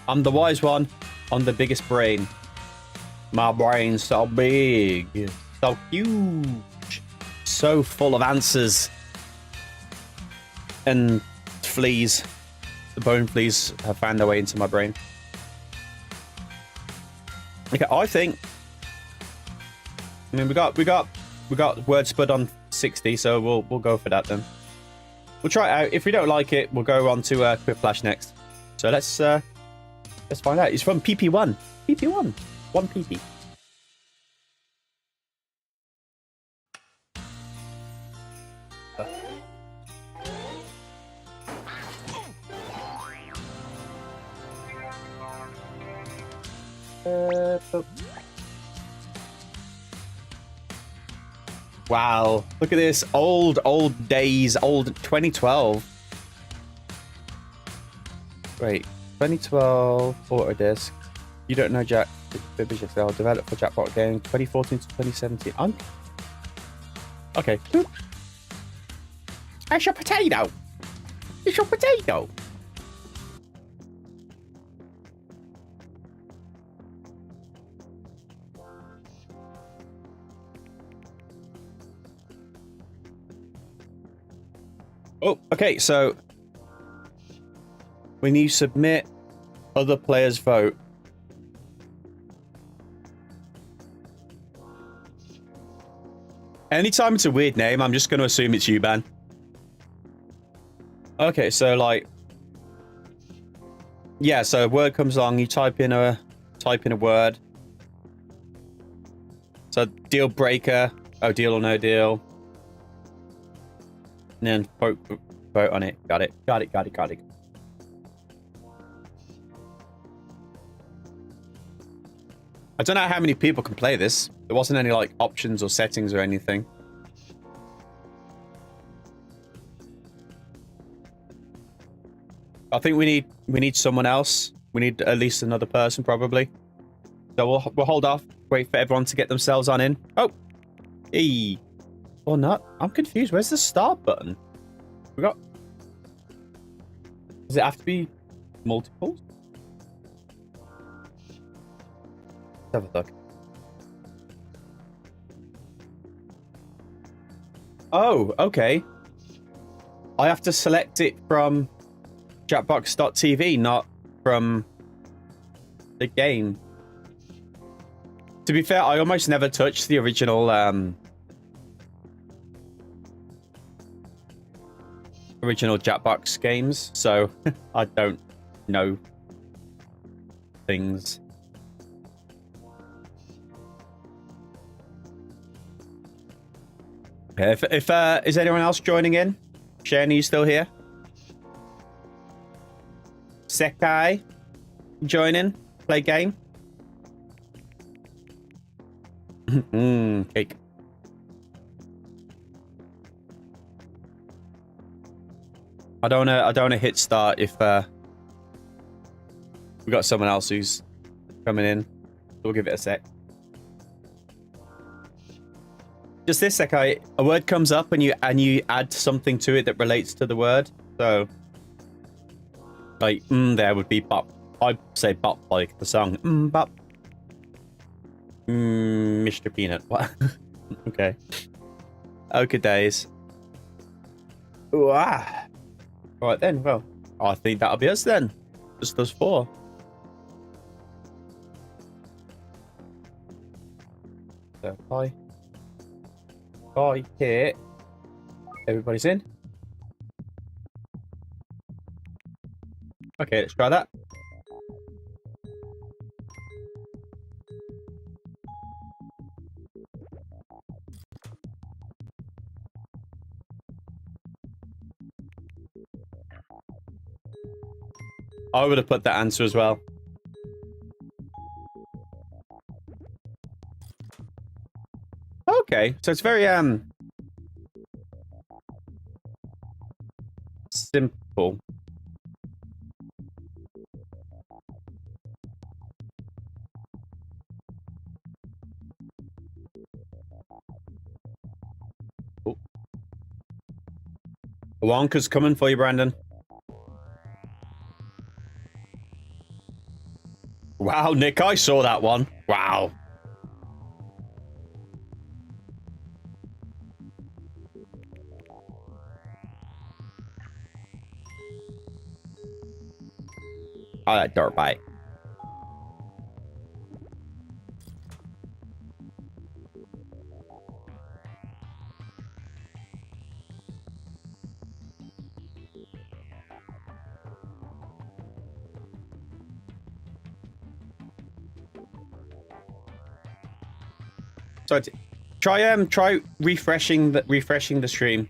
I'm the wise one on the biggest brain. My brain's so big, so huge, so full of answers. And fleas. The bone fleas have found their way into my brain. Okay, I mean, we got word spud on 60, so we'll go for that then. We'll try it out. If we don't like it, we'll go on to Quick Flash next. So let's find out. It's from PP1. PP1. 1 PP. Wow, look at this. Old days. Old 2012. Wait, 2012 Autodesk. You don't know Jack. Excel developed for Jackbox game 2014 to 2017. Okay. It's your potato. It's your potato. Oh, okay, so when you submit other players' vote, anytime it's a weird name, I'm just going to assume it's you, Ben. Okay, so like, yeah, so a word comes along, you type in a word. So deal breaker, oh, deal or no deal. And then vote on it. Got it. I don't know how many people can play this. There wasn't any like options or settings or anything. I think we need someone else. We need at least another person probably. So we'll hold off. Wait for everyone to get themselves on in. Oh, hey. Or not? I'm confused. Where's the start button? We got... Does it have to be multiples? Let's have a look. Oh, okay. I have to select it from Jackbox.tv, not from the game. To be fair, I almost never touched the original Jackbox games, so I don't know things. If is anyone else joining in? Shane, are you still here? Sekai, join in, play game. Cake. I don't wanna hit start if we got someone else who's coming in. So we'll give it a sec. just this sec, a word comes up and you add something to it that relates to the word. So, like, there would be bop. I'd say bop, like the song. Bop. Mr. Peanut. What? Okay. Okay, days. Ooh, ah. Right then, well, I think that'll be us then. Just those 4. So, bye. Bye, here. Everybody's in. Okay, let's try that. I would have put that answer as well. Okay, so it's very simple. Oh. Wonka's coming for you, Brandon. Wow, Nick, I saw that one. Wow. Oh, that dirt bike. So try refreshing the stream.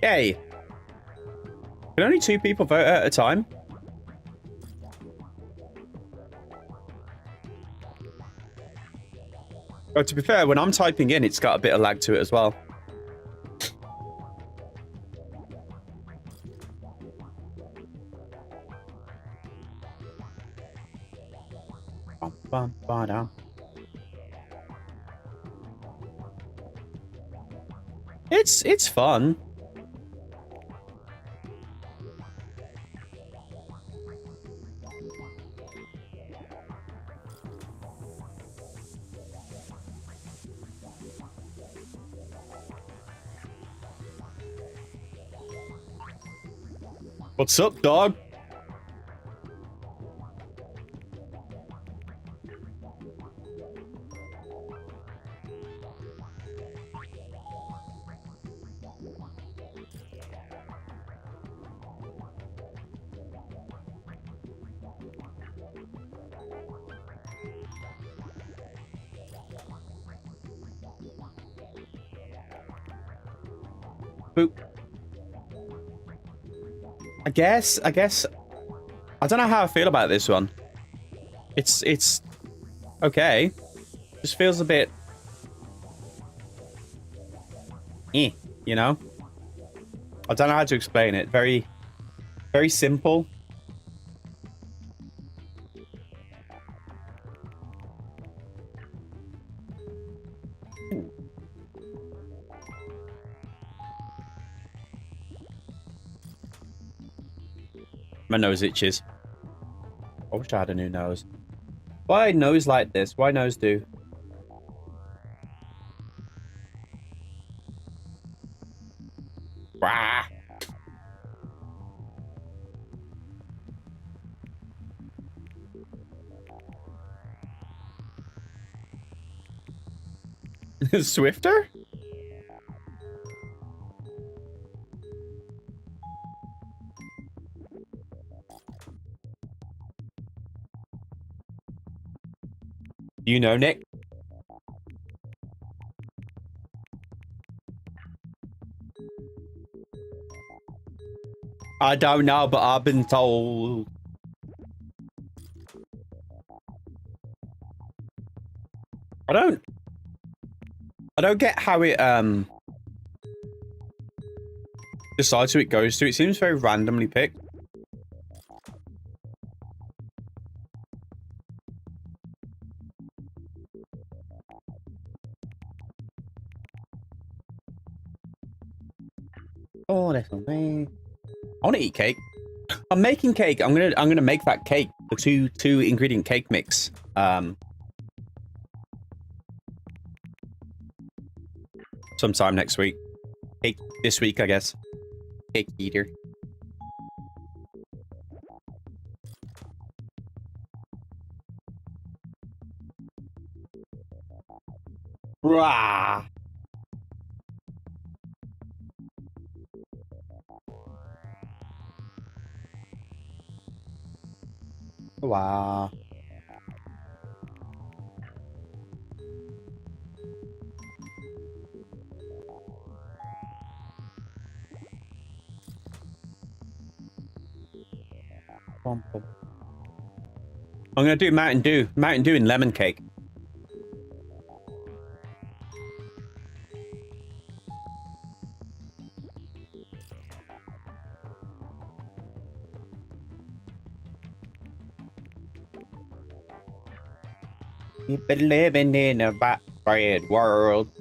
Hey, can only 2 people vote at a time? Oh, to be fair, when I'm typing in, it's got a bit of lag to it as well. It's fun. What's up, dog? Boop. I guess I don't know how I feel about this one. It's okay. Just feels a bit you know? I don't know how to explain it. Very simple. My nose itches. I wish I had a new nose. Why nose like this? Why nose do? Rah. Swifter? You know, Nick? I don't know, but I've been told. I don't get how it, the decides who it goes to. It seems very randomly picked. Oh, that's okay. I want to eat cake. I'm making cake. I'm gonna make that cake. The two ingredient cake mix. Sometime next week. Cake this week, I guess. Cake eater. Rah! Wow. I'm gonna do Mountain Dew and lemon cake. You've been living in a bad world.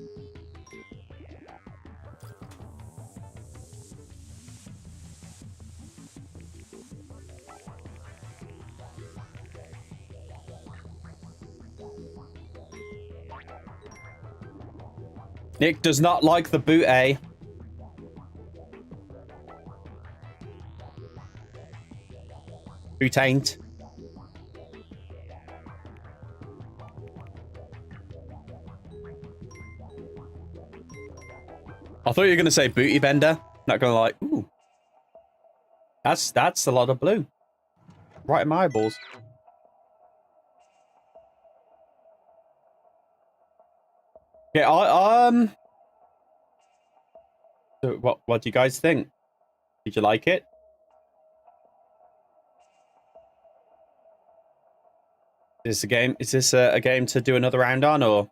Nick does not like the boot, eh? Boot ain't. I thought you were gonna say booty bender. Not gonna lie. Ooh. That's a lot of blue. Right in my eyeballs. Yeah, so what do you guys think? Did you like it? Is this a game? Is this a game to do another round on, or?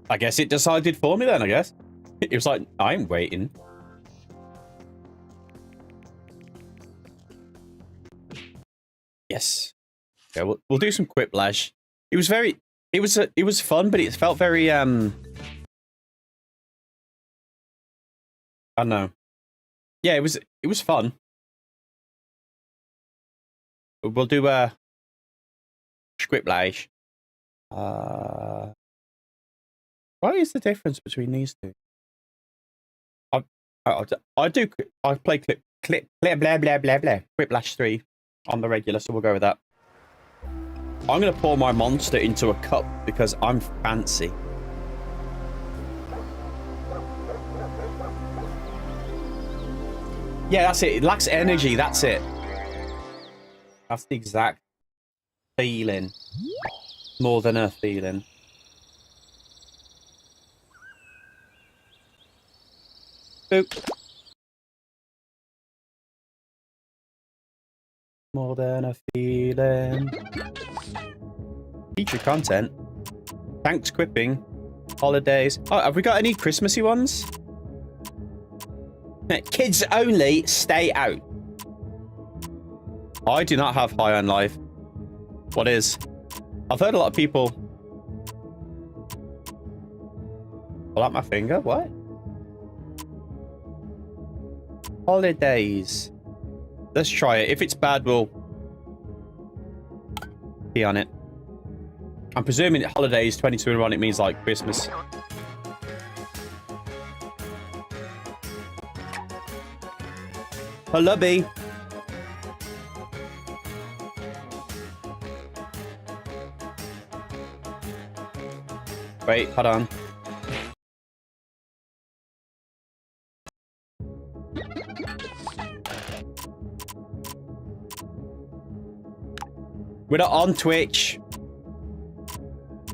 I guess it decided for me then, I guess. It was like, I'm waiting. Yes. Yeah, we'll do some quiplash. It was fun, but it felt very I don't know. Yeah, it was fun. We'll do quiplash. What is the difference between these two? I play clip blah blah blah blah blah quiplash 3 on the regular, so we'll go with that. I'm gonna pour my monster into a cup because I'm fancy. Yeah, that's it. It lacks energy. That's it. That's the exact feeling. More than a feeling. Boop. More than a feeling. Feature content. Thanks, quipping. Holidays. Oh, have we got any Christmassy ones? Kids only, stay out. I do not have high on life. What is? I've heard a lot of people. Pull out my finger? What? Holidays. Let's try it. If it's bad, we'll be on it. I'm presuming holidays 22 and 1, it means like Christmas. Hello, B. Wait, hold on. We're not on Twitch.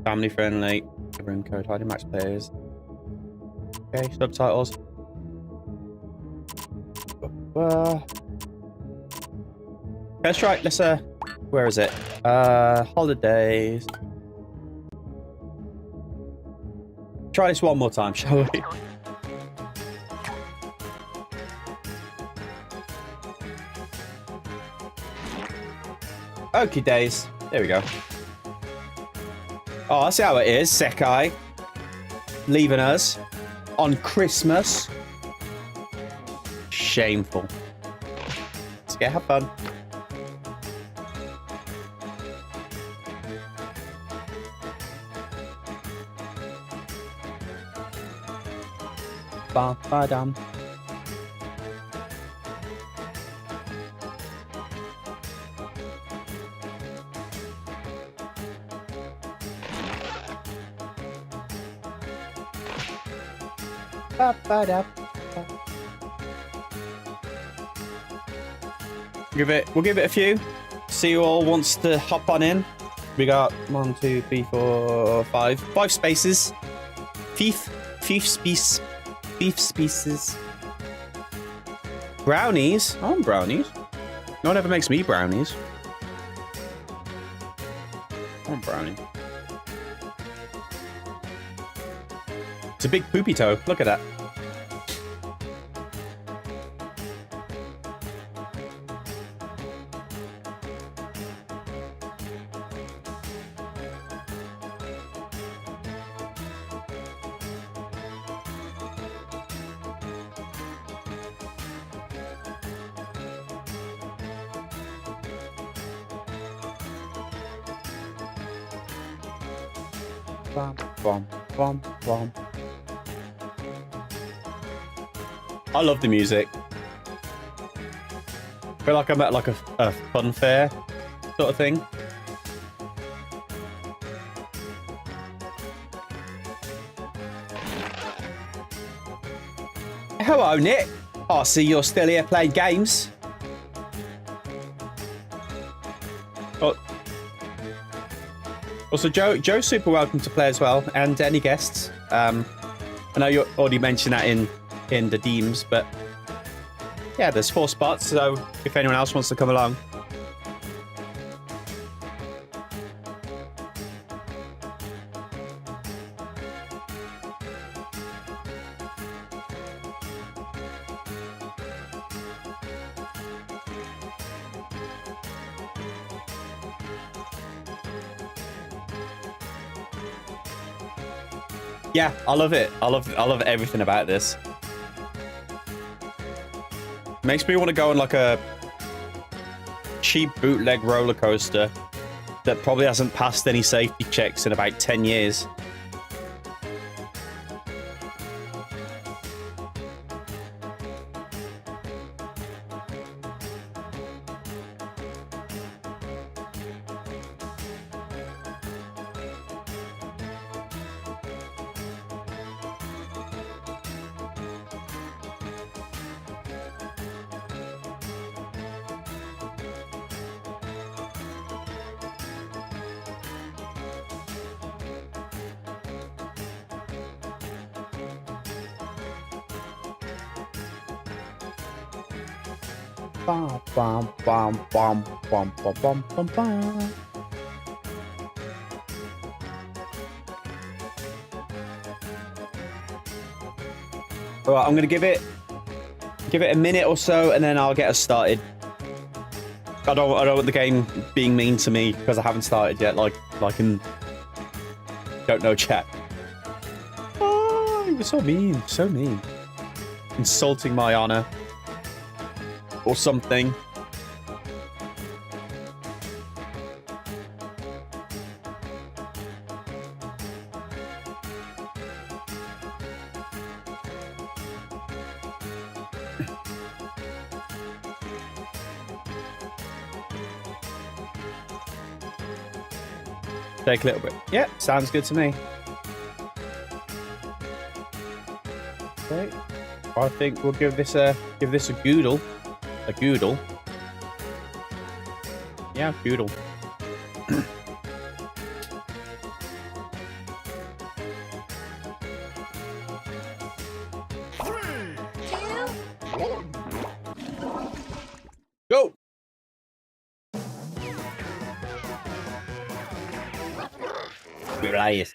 Family friendly. Room code, hiding match players. Okay, subtitles. Let's try. Let's where is it? Holidays. Try this one more time, shall we? Okie days. There we go. Oh, I see how it is. Sekai leaving us on Christmas. Shameful. Let's get have fun. Ba ba dum. Ba ba da. We'll give it a few. See who all wants to hop on in. We got 1, 2, 3, 4, 5. 5 spaces. Fief space. Beef species. Brownies? I want brownies. No one ever makes me brownies. I want brownie. It's a big poopy toe. Look at that. Bum, bum, bum, bum. I love the music. I feel like I'm at like a fun fair sort of thing. Hello, Nick. I see you're still here playing games. Oh. Also, Joe's super welcome to play as well, and any guests. I know you already mentioned that in the Deems, but yeah, there's 4 spots, so if anyone else wants to come along. Yeah, I love it. I love everything about this. Makes me want to go on like a cheap bootleg roller coaster that probably hasn't passed any safety checks in about 10 years. Bum, bum, bum, bum, bum, bum, bum, bum, bum. All right, I'm gonna give it a minute or so, and then I'll get us started. I don't want the game being mean to me because I haven't started yet. Like in don't know chat. Oh, he was so mean, insulting my honor. Or something. Take a little bit. Yeah, sounds good to me. Okay. I think we'll give this a goodle. A goodle. Yeah, goodle. Quiplash.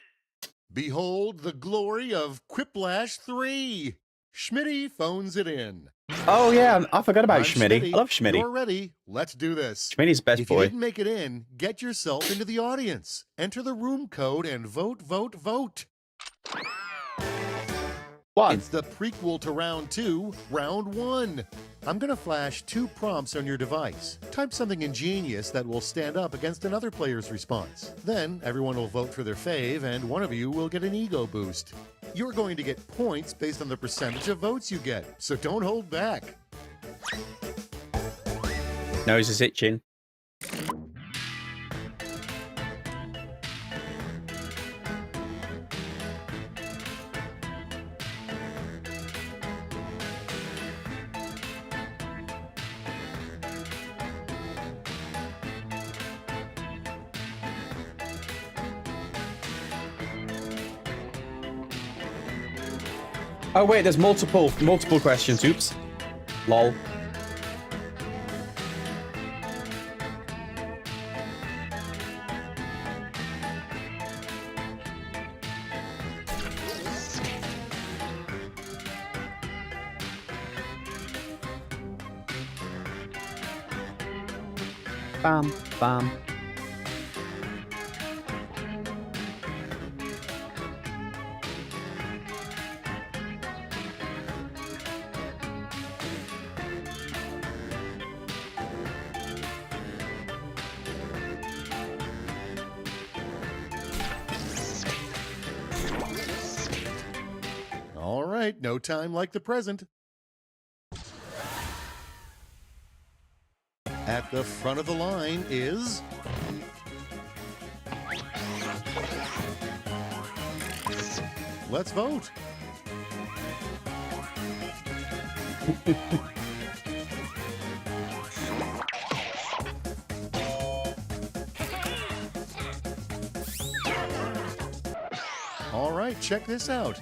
Behold the glory of Quiplash 3. Schmitty phones it in. Oh yeah, I forgot about I'm Schmitty. I love Schmitty. You're ready. Let's do this. Schmitty's best if boy. you didn't make it in, get yourself into the audience. Enter the room code and vote, vote, vote. One. It's the prequel to round 2, round 1. I'm going to flash 2 prompts on your device. Type something ingenious that will stand up against another player's response. Then everyone will vote for their fave and one of you will get an ego boost. You're going to get points based on the percentage of votes you get, so don't hold back. Nose is itching. Oh wait, there's multiple questions. Oops. Lol. Bam, bam. All right, no time like the present. At the front of the line is... Let's vote. All right, check this out.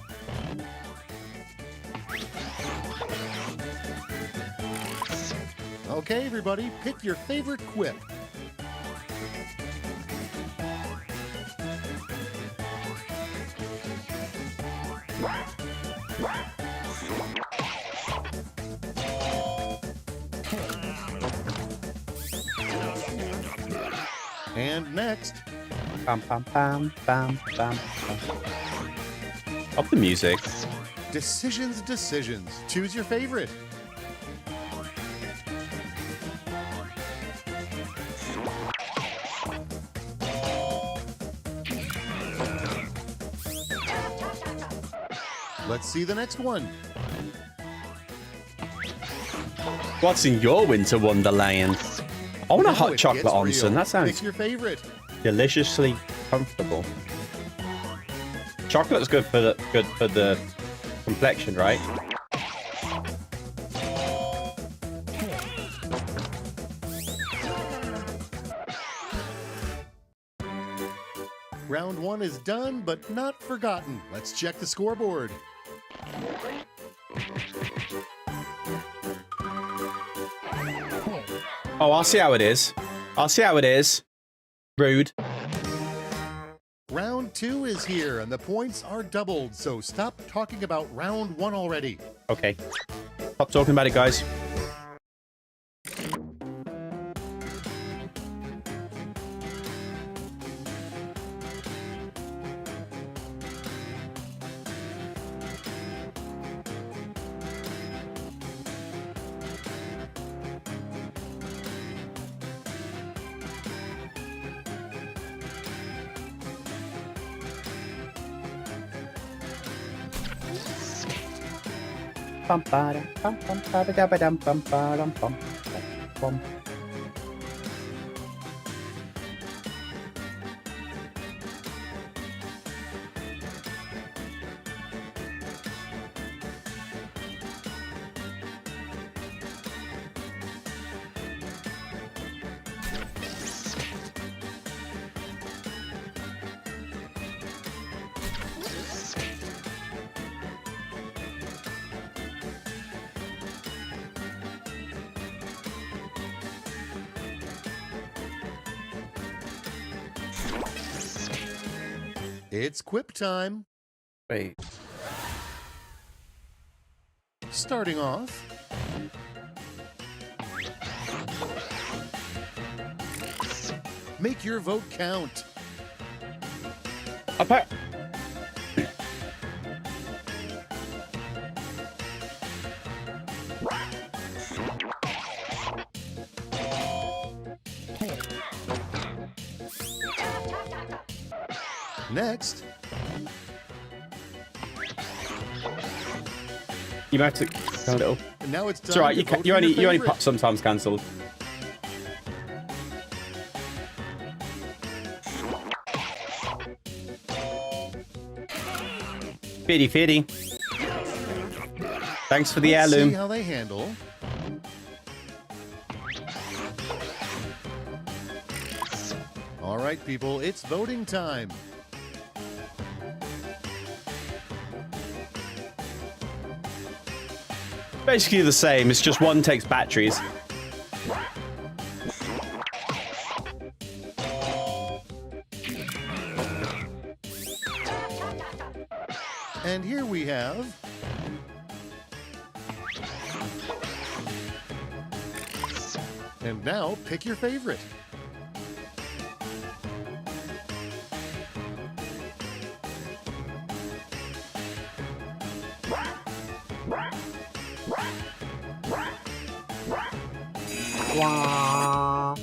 Okay, everybody, pick your favorite quip. And next... Bam, bam, bam, bam, bam, bam. Up the music. Decisions, decisions. Choose your favorite. Let's see the next one. What's in your winter wonderland? I want a hot chocolate onsen. That sounds Pick your favorite. deliciously comfortable. Chocolate's good for the complexion, right? Round 1 is done, but not forgotten. Let's check the scoreboard. Oh, I'll see how it is. I'll see how it is. Rude. Round 2 is here, and the points are doubled, so stop talking about round 1 already. Okay. Stop talking about it, guys. Bum, ba, bum, bum, ba, da, ba, dum, bum, ba, dum, bum, bum. It's quip time. Wait. Starting off. Make your vote count. Next. You might have to count it up. And now it's It's alright. You only pop sometimes cancelled. Fitty. Thanks for the heirloom. See how they handle. All right, people, it's voting time. Basically the same. It's just one takes batteries. And here we have... And now, pick your favorite. Wow.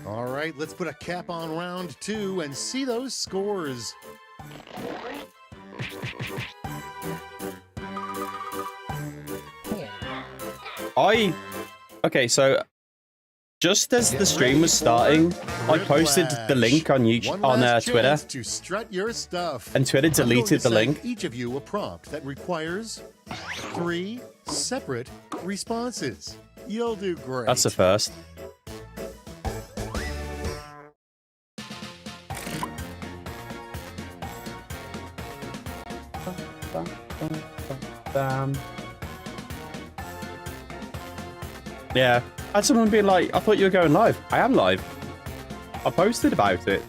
All right, let's put a cap on round 2 and see those scores. Okay, so just as the stream was starting, I posted the link on YouTube, on Twitter, to strut your stuff. and Twitter deleted the link. Each of you a prompt that requires 3 separate responses. You'll do great. That's the first. Yeah. I had someone being like, I thought you were going live. I am live. I posted about it.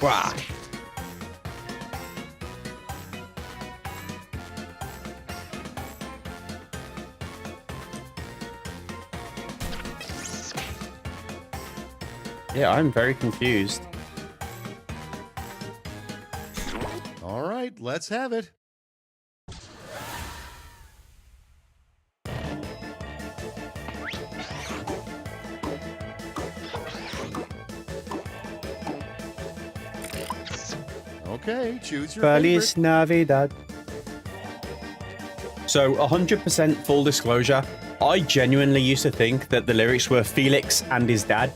Wow. Yeah, I'm very confused. All right, let's have it. Okay, choose your Feliz favorite. Navidad. So, 100% full disclosure, I genuinely used to think that the lyrics were Felix and his dad.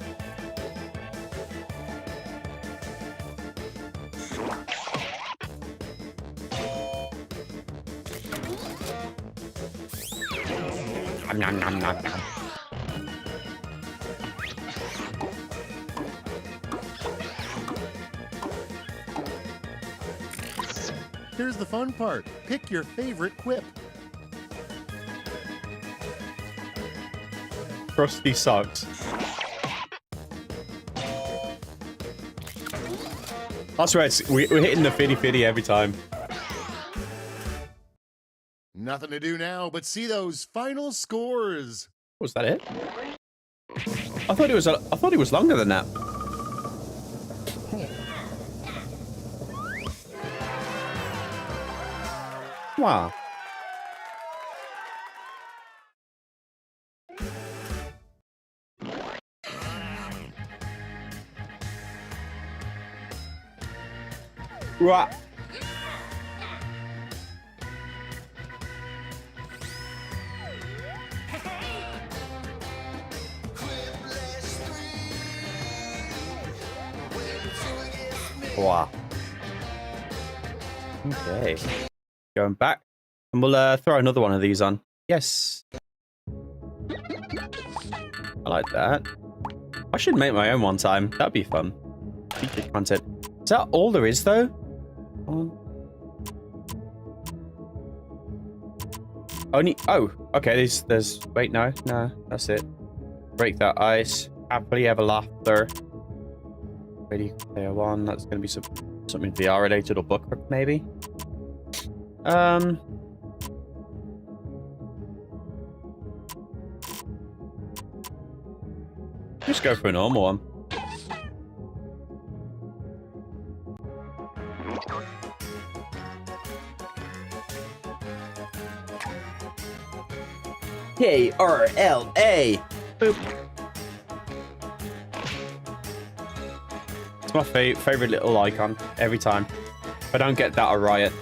Nom, nom, nom, nom. Here's the fun part. Pick your favorite quip. Frosty socks. That's right, we're hitting the fitty every time. Nothing to do now but see those final scores. Was that it? I thought it was longer than that. Wow. Right. Wow. Okay. Going back. And we'll throw another one of these on. Yes. I like that. I should make my own one time. That'd be fun. Feature content. Is that all there is, though? Only... Oh, okay. There's... Wait, no. No, that's it. Break that ice. Happily ever laughter. Ready player one. That's going to be something VR related or book, maybe. Just go for a normal one. KRLA. Boop. It's my favorite little icon every time. If I don't get that, I riot.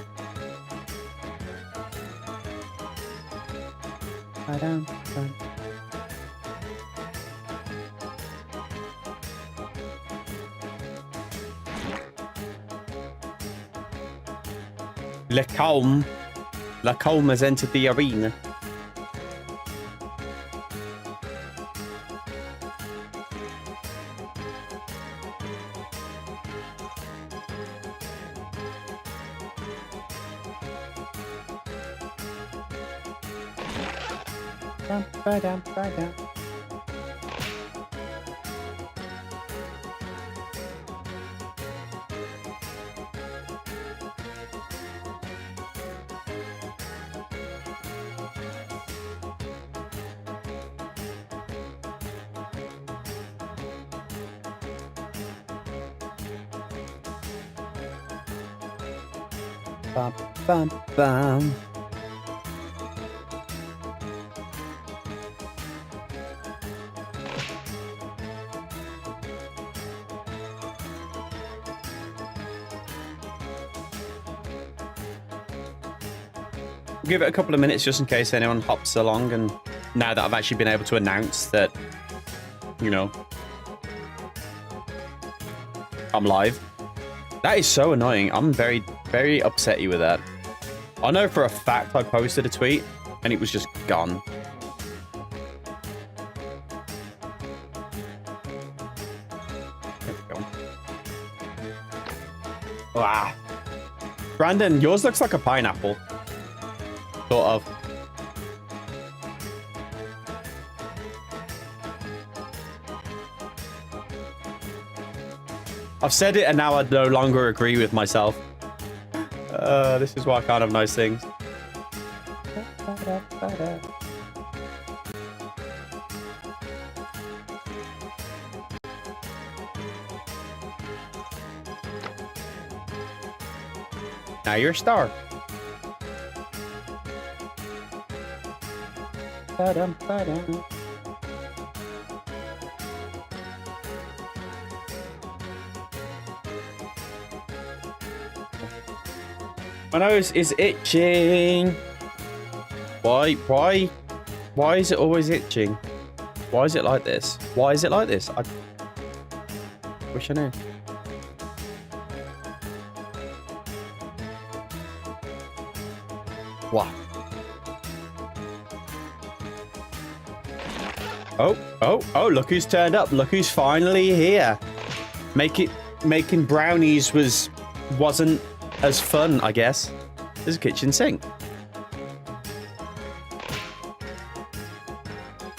Lacombe has entered the arena. Bum, bum, bum. Give it a couple of minutes just in case anyone hops along, and now that I've actually been able to announce that, you know, I'm live. That is so annoying. I'm very, very upsetty with that. I know for a fact I posted a tweet and it was just gone. There we go. Wow. Brandon, yours looks like a pineapple. Sort of. I've said it and now I no longer agree with myself. This is why I can't have nice things. Now you're a star. Ba-dum. My nose is itching. Why is it always itching? Why is it like this? Why is it like this? I wish I knew. Wow. Oh, look who's turned up. Look who's finally here. Making brownies wasn't as fun, I guess. There's a kitchen sink.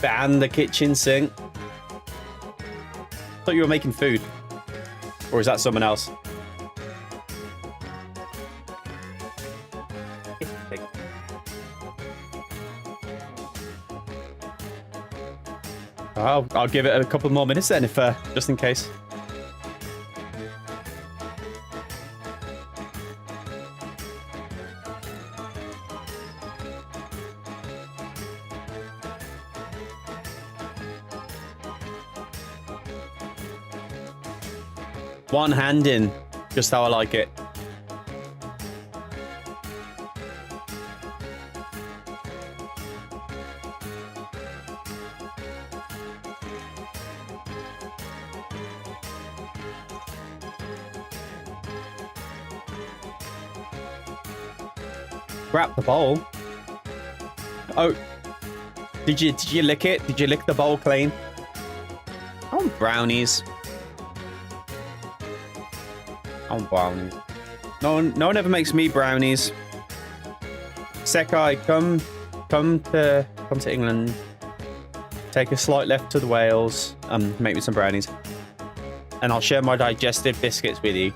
Ban the kitchen sink. Thought you were making food. Or is that someone else? I'll give it a couple more minutes then, if just in case. One hand in, just how I like it. Grab the bowl. Oh. Did you lick it? Did you lick the bowl clean? I want brownies. I want brownies. No one ever makes me brownies. Sekai, come to England. Take a slight left to the Wales. Make me some brownies. And I'll share my digestive biscuits with you.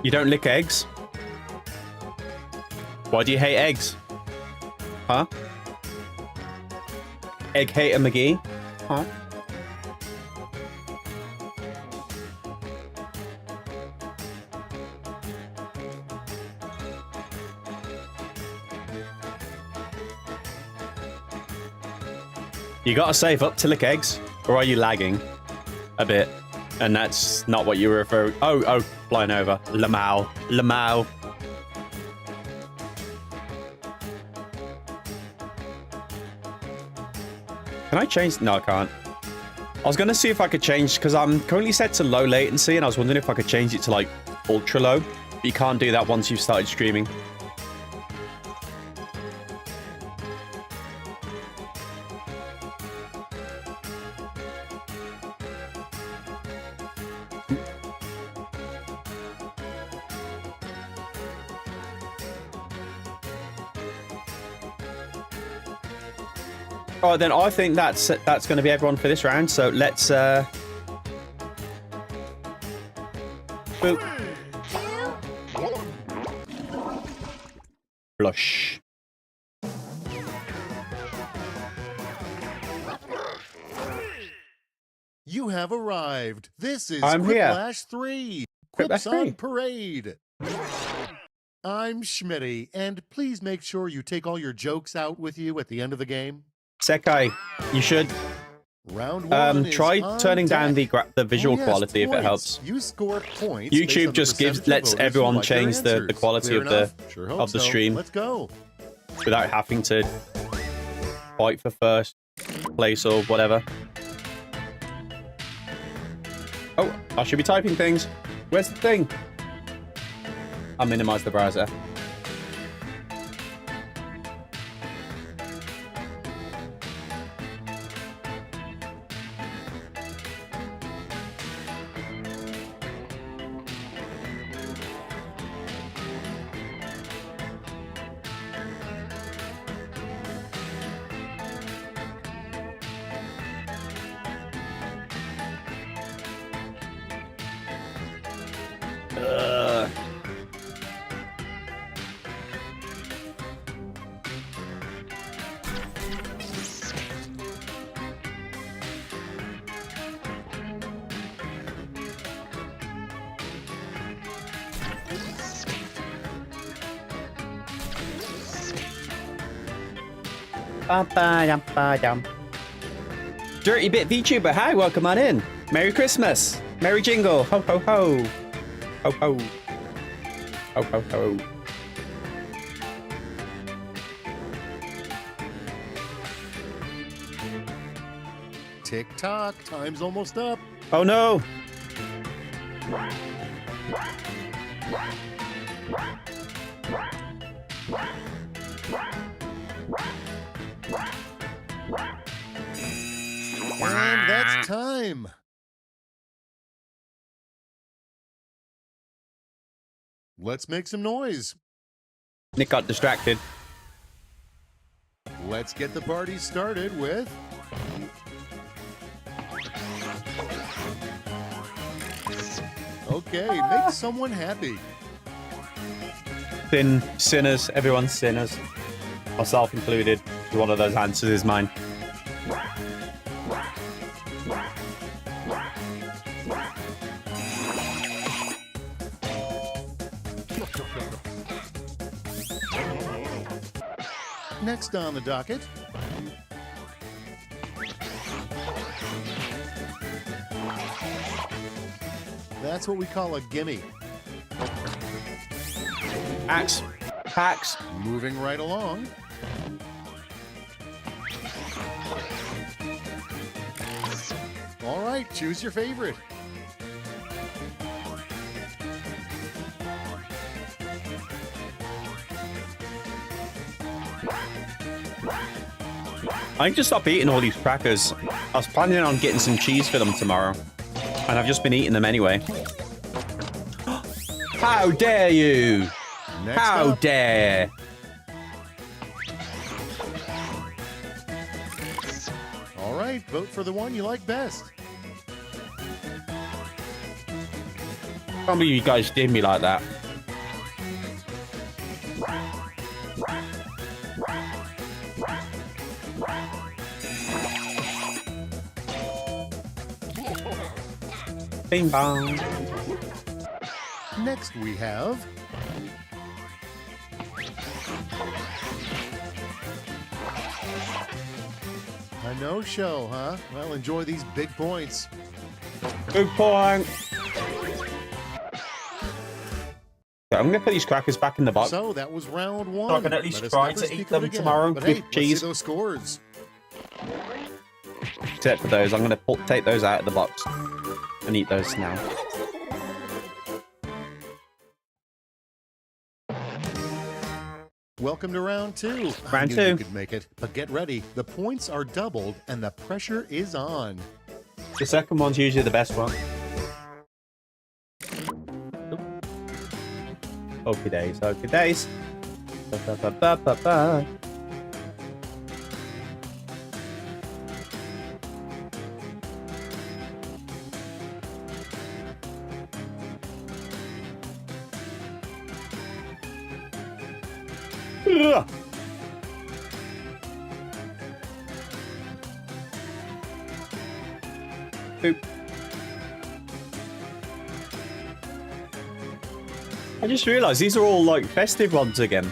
You don't lick eggs? Why do you hate eggs? Huh? Egg hater McGee? Huh? You gotta save up to lick eggs, or are you lagging a bit? And that's not what you were referring. Oh, flying over. Lamau. Can I change? No, I can't. I was gonna see if I could change, because I'm currently set to low latency, and I was wondering if I could change it to like ultra low. But you can't do that once you've started streaming. All right, then I think that's going to be everyone for this round. So let's boop. Flush. You have arrived. This is I'm here. Quiplash 3. Quips on Parade. I'm Schmitty, and please make sure you take all your jokes out with you at the end of the game. Sekai, you should Round one try turning down the visual Oh, yes, quality if it points. helps. You score points based on YouTube the just percentage lets of voters who everyone like their change the answers. quality Clear of the enough? Sure hope so. stream Let's go. without having to fight for first place or whatever. Oh, I should be typing things. Where's the thing? I'll minimize the browser. Dirty Bit VTuber, hi, welcome on in. Merry Christmas. Merry Jingle. Ho, ho, ho. Ho, ho. Ho, ho, ho. Tick-tock, time's almost up. Oh, no. And that's time. Let's make some noise. Nick got distracted. Let's get the party started with... Okay, make someone happy. Sinners, everyone's sinners. Myself included. One of those answers is mine. Next on the docket... That's what we call a gimme. Axe. Axe. Moving right along. All right, choose your favorite. I need to stop eating all these crackers. I was planning on getting some cheese for them tomorrow, and I've just been eating them anyway. How dare you! Next How up. dare! All right, vote for the one you like best. Can't believe you guys did me like that. Bing bong. Next we have a no-show, huh? Well, enjoy these big points. Good point. I'm gonna put these crackers back in the box. So that was round one. So I can at least Let us try never to speak eat of them it again. tomorrow But with hey, let's cheese. see those scores. Except for those, I'm gonna take those out of the box and eat those now. Welcome to round two. I Round knew two. You could make it, but get ready. The points are doubled and the pressure is on. The second one's usually the best one. Okay days, okay days. Ba, ba, ba, ba, ba, ba. Ugh. Boop. I just realised these are all like festive ones again.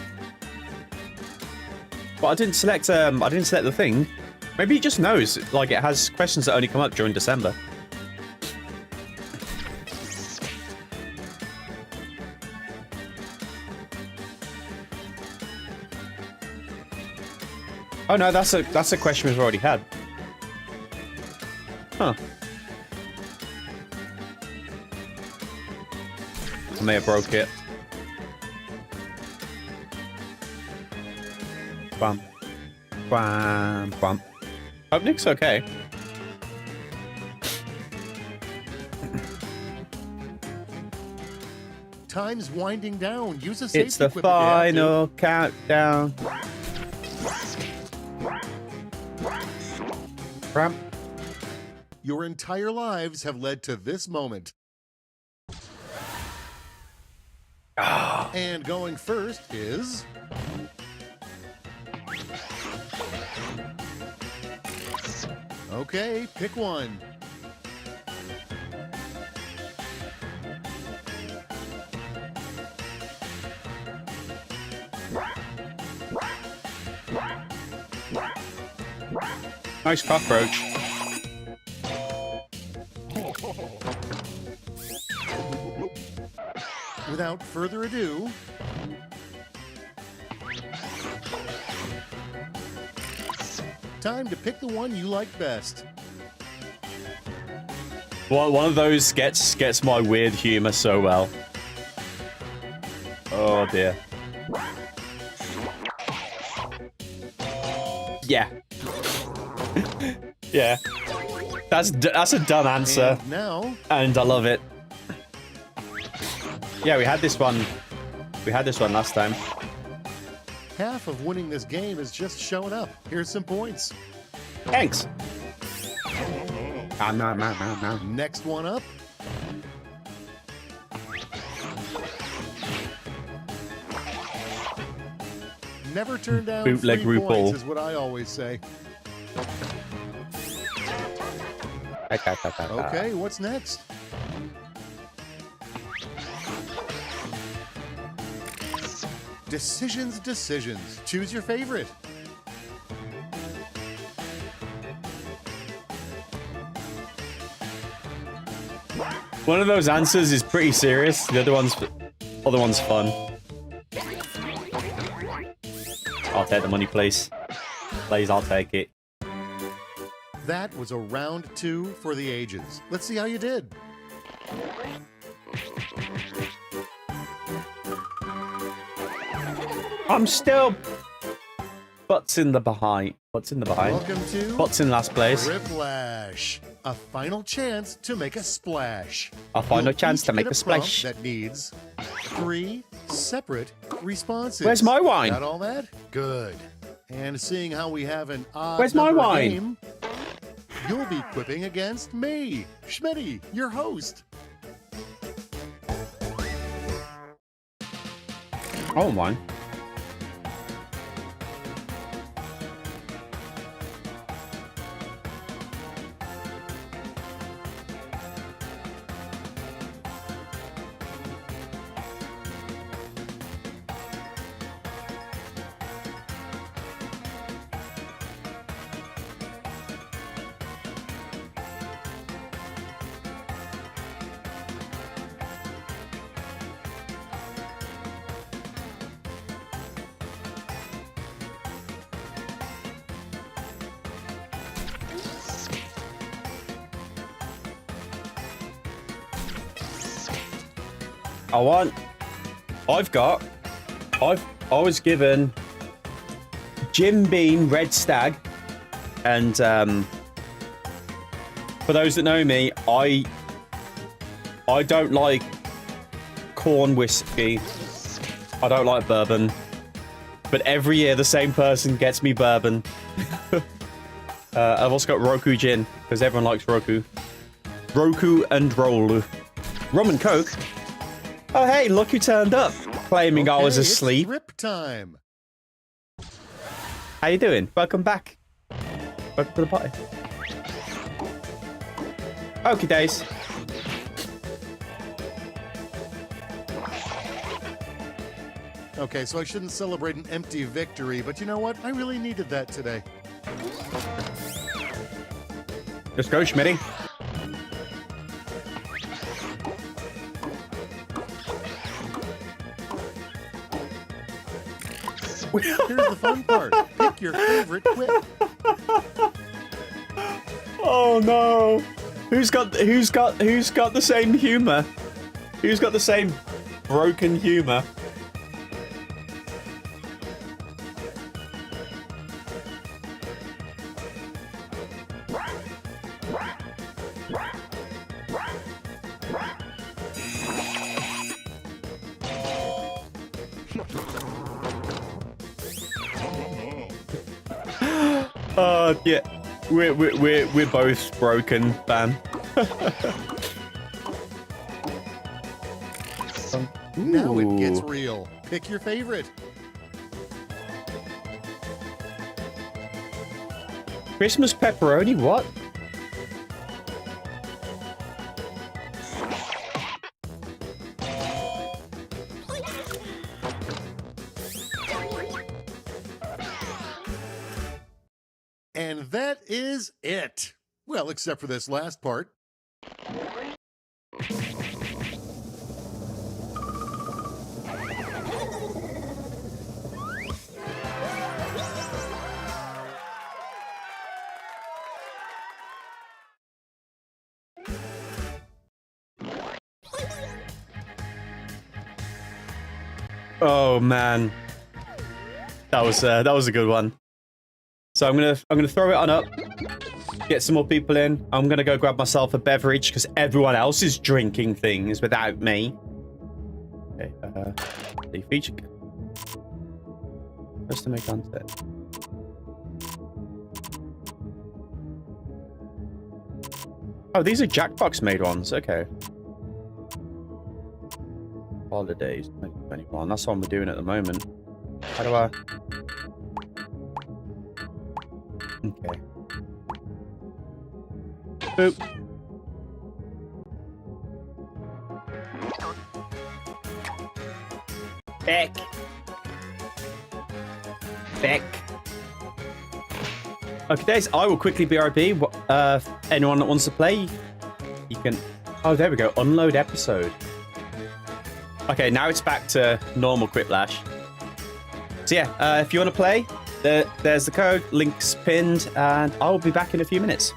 But I didn't select the thing. Maybe it just knows, like it has questions that only come up during December. Oh no, that's a question we've already had. Huh. I may have broke it. Bum. Bum. Bum. Hope Nick's okay. Time's winding down. Use a safety It's the quip if you have to. final countdown. Crap. Your entire lives have led to this moment. And going first is... Okay, pick one. Nice cockroach. Without further ado, time to pick the one you like best. Well, one of those gets my weird humor so well. Oh dear. Yeah. Yeah. That's a dumb answer. And now, And I love it. Yeah, we had this one. We had this one last time. half of winning this game is just showing up. Here's some points. Thanks. Next one up. Never turn down Bootleg free RuPaul. points is what I always say. Okay, what's next? Decisions. Choose your favorite. One of those answers is pretty serious. The other one's fun. I'll take the money, please. Please, I'll take it. That was a round 2 for the ages. Let's see how you did. I'm still butts in the behind. What's in the behind? Welcome to Butts in last place. Riplash. A final chance to make a splash. A final You'll chance each to make get a prompt splash. That needs 3 separate responses. Where's my wine? Got all that? Good. And seeing how we have an odd Where's my number wine? game, you'll be quipping against me, Schmitty, your host. Oh, mine. I was given Jim Beam Red Stag, and for those that know me, I don't like corn whiskey. I don't like bourbon, but every year the same person gets me bourbon. I've also got Roku Gin because everyone likes Roku. Roku and roll. Rum and Coke. Oh hey, look who turned up, claiming I was asleep. It's rip time. How you doing? Welcome back. Welcome to the party. Okie days. Okay, so I shouldn't celebrate an empty victory, but you know what? I really needed that today. Let's go, Schmitty. Here's the fun part. Pick your favorite quip. Oh no! Who's got the same humor? Who's got the same broken humor? Yeah, we're both broken, Bam. Now it gets real. Pick your favorite. Christmas pepperoni, what? And that is it. Well, except for this last part. Oh man, that was a good one. So I'm gonna throw it on up, get some more people in. I'm gonna go grab myself a beverage because everyone else is drinking things without me. Okay, the feature. Just to make content. Oh, these are Jackbox made ones. Okay. Holidays 2021. That's what we're doing at the moment. How do I? Okay. Boop. Back. Back. Okay, guys, I will quickly BRB. Anyone that wants to play, you can Oh, there we go. Unload episode. Okay, now it's back to normal Quiplash. So yeah, if you want to play, there's the code, links pinned, and I'll be back in a few minutes.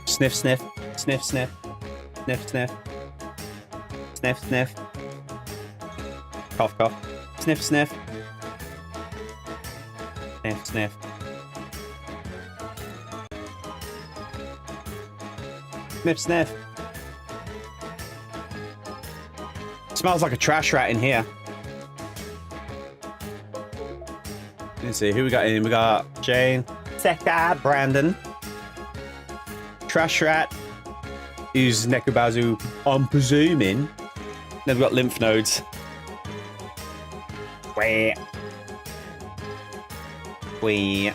Sniff, sniff, sniff, sniff, sniff, sniff, sniff, sniff, cough, cough, sniff, sniff, sniff, sniff. Sniff, sniff. Smells like a trash rat in here. Let's see, who we got in? We got Jane, Seka, Brandon, Trash Rat, who's Nekubazu, I'm presuming. Then we've got Lymph Nodes. Wah. Wah.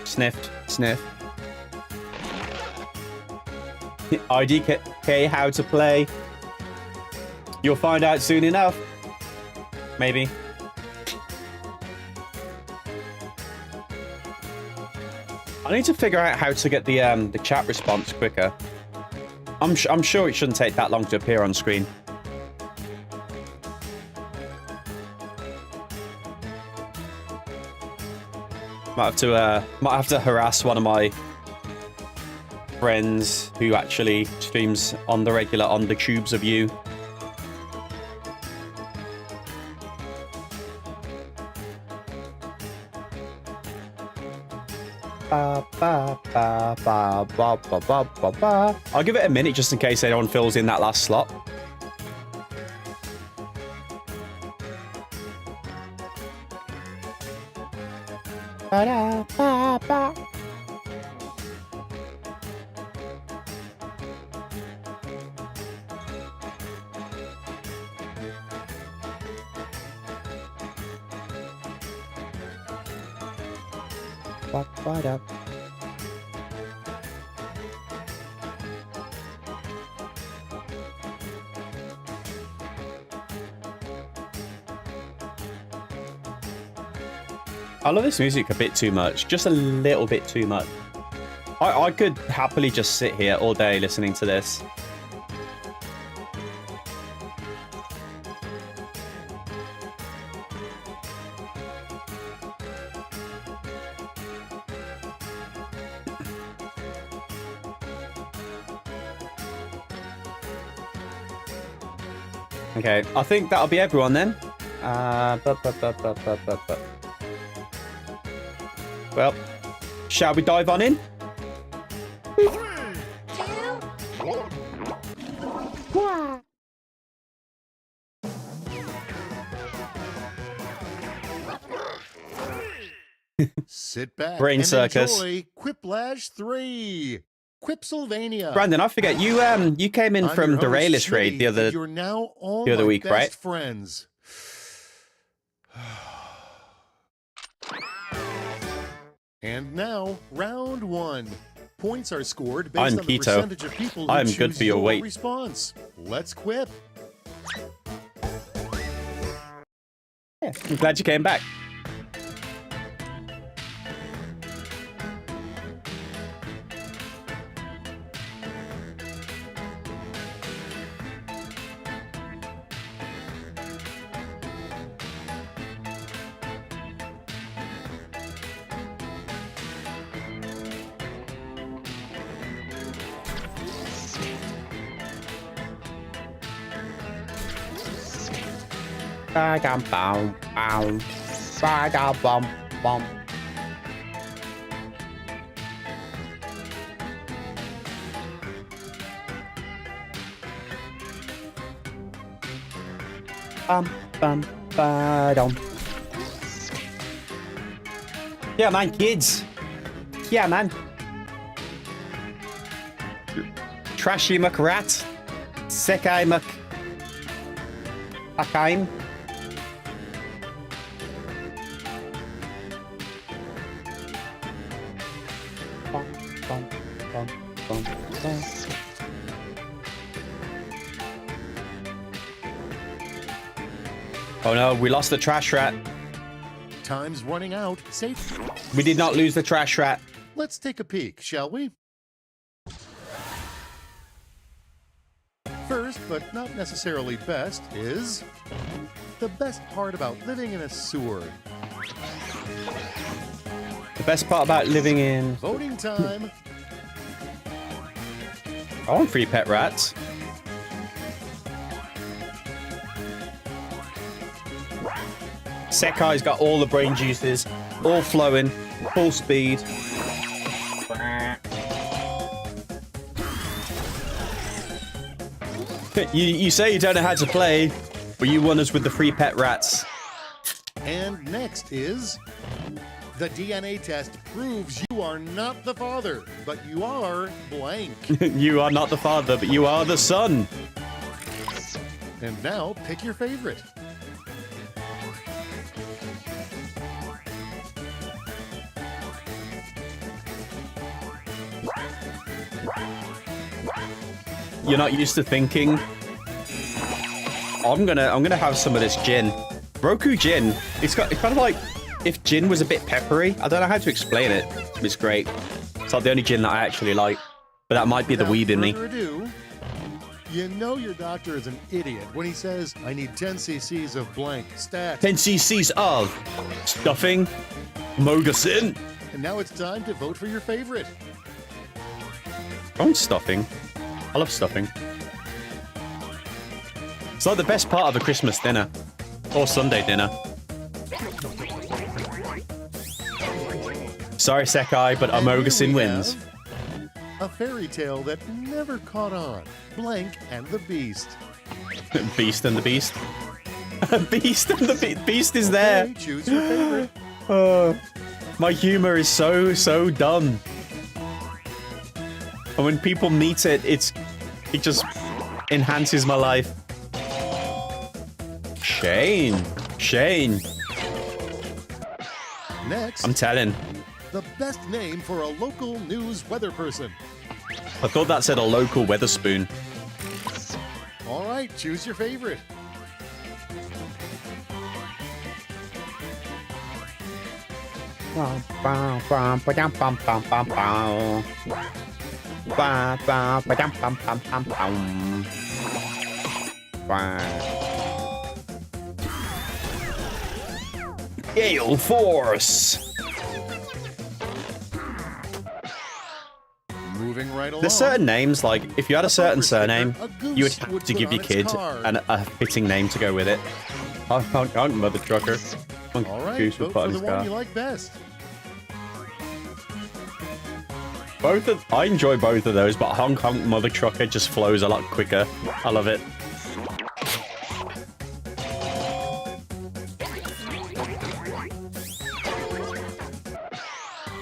Sniffed, sniff. IDK how to play. You'll find out soon enough. Maybe. I need to figure out how to get the chat response quicker. I'm sure it shouldn't take that long to appear on screen. Might have to harass one of my friends who actually streams on the regular on the tubes of you. Ba, ba, ba, ba, ba, ba, ba, ba, ba. I'll give it a minute just in case anyone fills in that last slot. Ba, da, ba, ba. Ba, ba, da. I love this music a bit too much, just a little bit too much. I could happily just sit here all day listening to this. Okay, I think that'll be everyone then. Well, shall we dive on in? Sit back Brain and circus. enjoy Quiplash 3. Quipsylvania. Brandon, I forget you came in from the Rayless raid the other You're now all the other my week, best right? friends. And now, round one. Points are scored based I'm on the keto. percentage of people who I'm choose good for your weight. response. Let's quip. Yeah, I'm glad you came back. Bum. Ba-dum. Yeah, man, kids. Yeah, man. Trashy McRat. Sekai Mc... Akaim. Oh no, we lost the trash rat. Time's running out. Safe. We did not lose the trash rat. Let's take a peek, shall we? First, but not necessarily best, is the best part about living in a sewer. The best part about living in... Voting time. I want free pet rats. Sekai's got all the brain juices, all flowing, full speed. You say you don't know how to play, but you won us with the free pet rats. And next is... the DNA test proves you are not the father, but you are blank. You are not the father, but you are the son. And now, pick your favorite. You're not used to thinking. I'm gonna have some of this gin. Roku gin. It's kind of like if gin was a bit peppery. I don't know how to explain it. It's great. It's not the only gin that I actually like, but that might be the weed in me. Ado, you know your doctor is an idiot when he says, I need 10 cc's of blank stat. 10 cc's of stuffing, Mogasin. And now it's time to vote for your favorite. I want stuffing. I love stuffing. It's like the best part of a Christmas dinner. Or Sunday dinner. Sorry, Sekai, but Amogasin wins. A fairy tale that never caught on. Blank and the Beast. Beast and the Beast? Beast and the Beast. Beast is there. Okay, choose your favorite. My humor is so dumb. And when people meet it, it just enhances my life. Shane. Next. I'm telling. The best name for a local news weather person. I thought that said a local Weatherspoon. All right, choose your favorite. Gale Force. Moving right along. There's certain names, like, if you had a certain surname, you would have to give your kid a fitting name to go with it. Honk Mother Trucker. All right, Goose vote for the one you like best. I enjoy both of those, but Honk Mother Trucker just flows a lot quicker. I love it.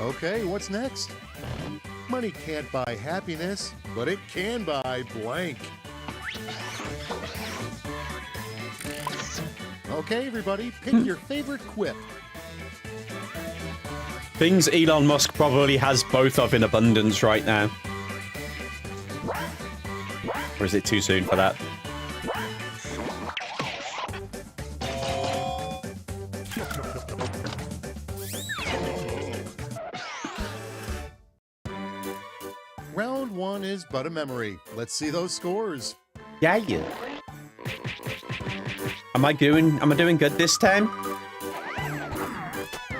Okay, what's next? Money can't buy happiness, but it can buy blank. Okay, everybody, pick your favorite quip. Things Elon Musk probably has both of in abundance right now. Or is it too soon for that? Round 1 is but a memory. Let's see those scores. Yeah, you. Am I doing good this time?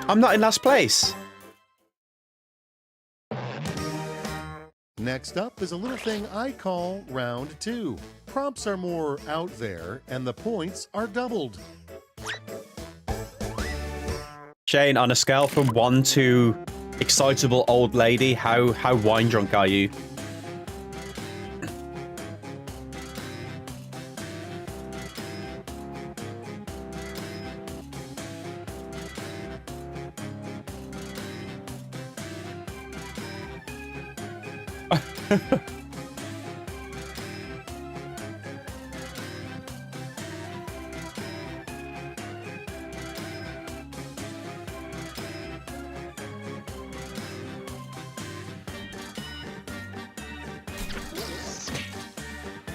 I'm not in last place. Next up is a little thing I call round 2. Prompts are more out there, and the points are doubled. Shane, on a scale from 1 to excitable old lady, how wine drunk are you?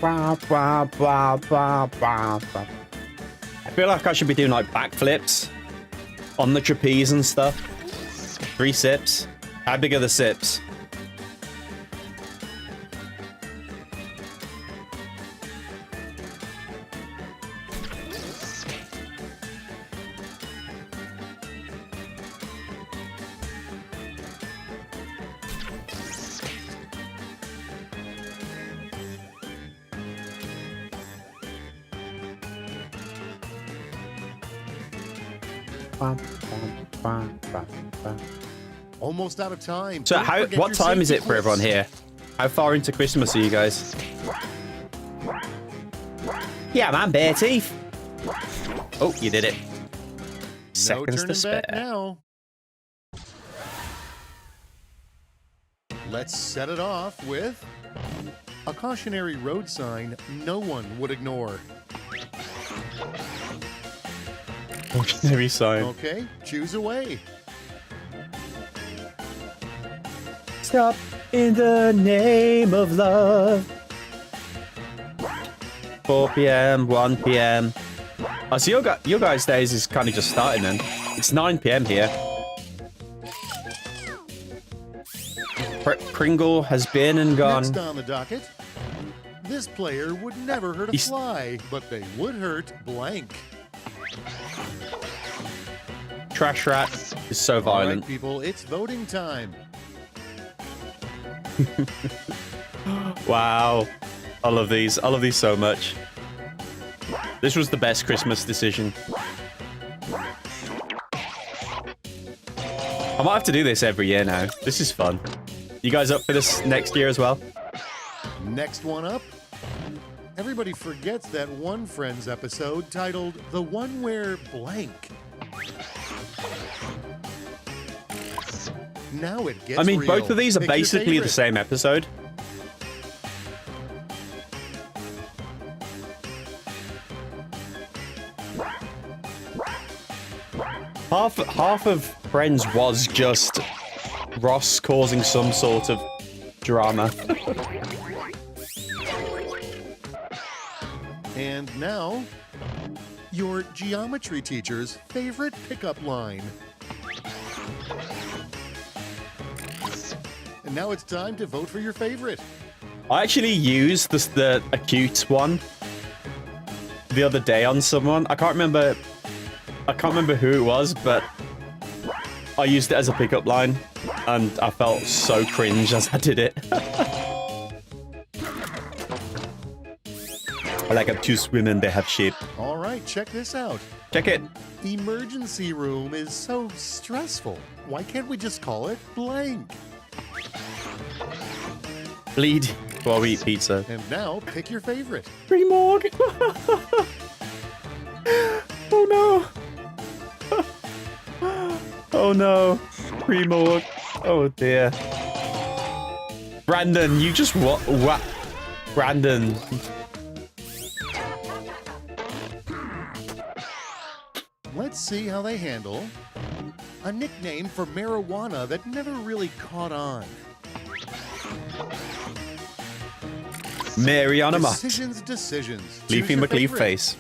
I feel like I should be doing like backflips on the trapeze and stuff. 3 sips. How big are the sips? Almost out of time. So what time is it for everyone here? How far into Christmas are you guys? Yeah, man, bare teeth. Oh, you did it. Seconds to spare. Back now. Let's set it off with a cautionary road sign no one would ignore. Cautionary sign. Okay, choose away. Stop in the name of love. 4 p.m., 1 p.m. Oh, so your guys' days is kind of just starting then. It's 9 p.m. here. Pringle has been and gone. Next on the docket, this player would never hurt a fly, but they would hurt blank. Trash Rat is so violent. All right, people, it's voting time. Wow. I love these. I love these so much. This was the best Christmas decision. I might have to do this every year now. This is fun. You guys up for this next year as well? Next one up. Everybody forgets that one Friends episode titled The One Where Blank. Now it gets real. both of these are basically the same episode. Half of Friends was just Ross causing some sort of drama. And now, your geometry teacher's favorite pickup line. And now it's time to vote for your favorite. I actually used the acute one the other day on someone. I can't remember who it was, but I used it as a pickup line, and I felt so cringe as I did it. Like I'm two women, they have sheep. All right, check this out. Check it. Emergency room is so stressful. Why can't we just call it blank? Bleed while we eat pizza. And now, pick your favorite. Remorgue. Oh no. Oh no. Remorgue. Oh dear. Brandon, you just what? Brandon. Let's see how they handle a nickname for marijuana that never really caught on. Mariana Mutt. Decisions. Leafy McLeaf face.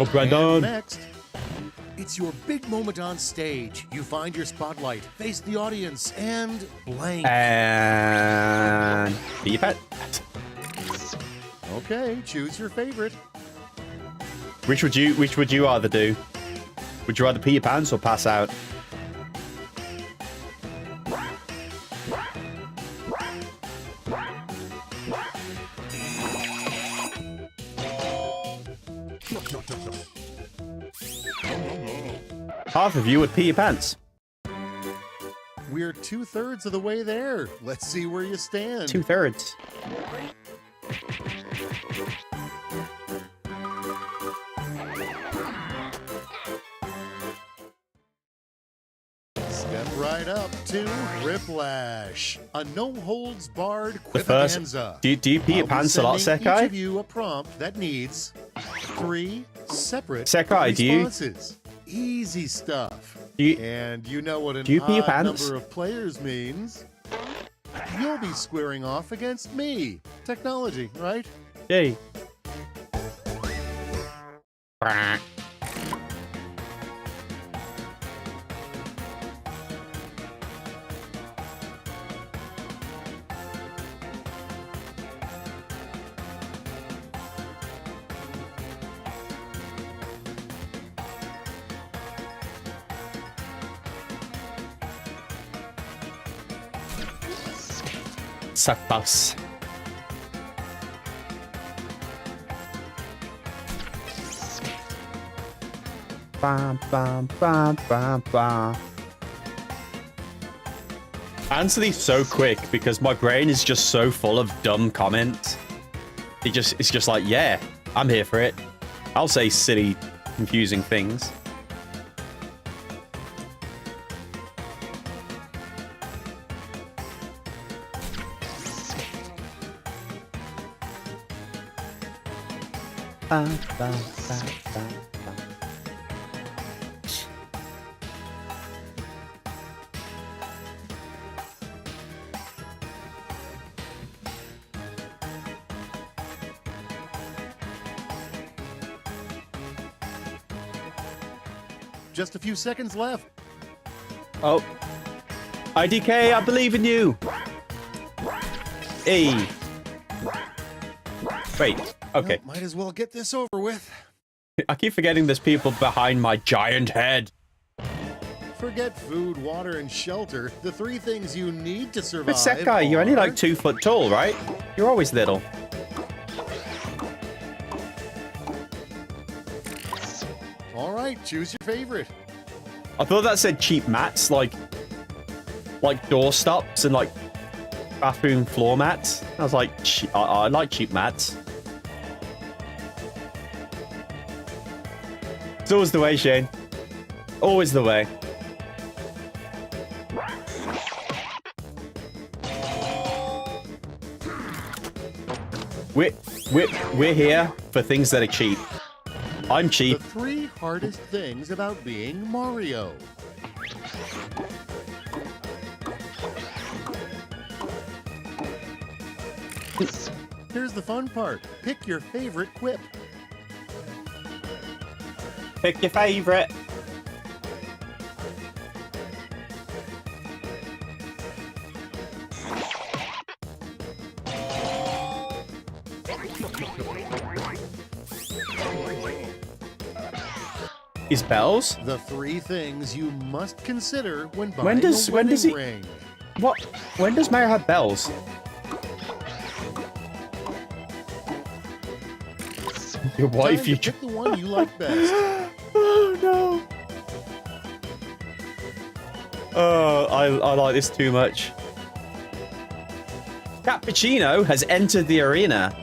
Go, Brandon. And next, it's your big moment on stage. You find your spotlight, face the audience, and blank. And Pee Pants. Okay, choose your favorite. Which would you rather do? Would you rather pee your pants or pass out? Half of you would pee your pants. We're 2/3 of the way there. Let's see where you stand. 2/3. Step right up to Riplash, a no-holds-barred The first. quipaganza. Do you pee your pants a lot, Each of Sekai? you a prompt that needs 3 separate Sekai, do you- responses. Easy stuff. And you know what an do you pee your odd pants? number of players means. You'll be squaring off against me. Technology, right? Yay. Jackbox. Bam, bam, bam, bam, bam. Answer these so quick because my brain is just so full of dumb comments. It's just like, yeah, I'm here for it. I'll say silly, confusing things. Ba, ba, ba, ba, ba. Just a few seconds left. Oh. IDK, I believe in you. Hey. Wait. Okay. Well, might as well get this over with. I keep forgetting there's people behind my giant head. Forget food, water, and shelter. The 3 things you need to survive. But Sekai, you're only like 2 foot tall, right? You're always little. All right, choose your favorite. I thought that said cheap mats, like door stops and like bathroom floor mats. I was like, I like cheap mats. It's always the way, Shane. Always the way. We're here for things that are cheap. I'm cheap. The 3 hardest things about being Mario. Here's the fun part. Pick your favorite quip. Pick your favorite. Is bells? The 3 things you must consider when buying When does a wedding he? ring. What? When does Mario have bells? Your wife, Time you to pick the one you like best. Oh no! Oh, I like this too much. Cappuccino has entered the arena.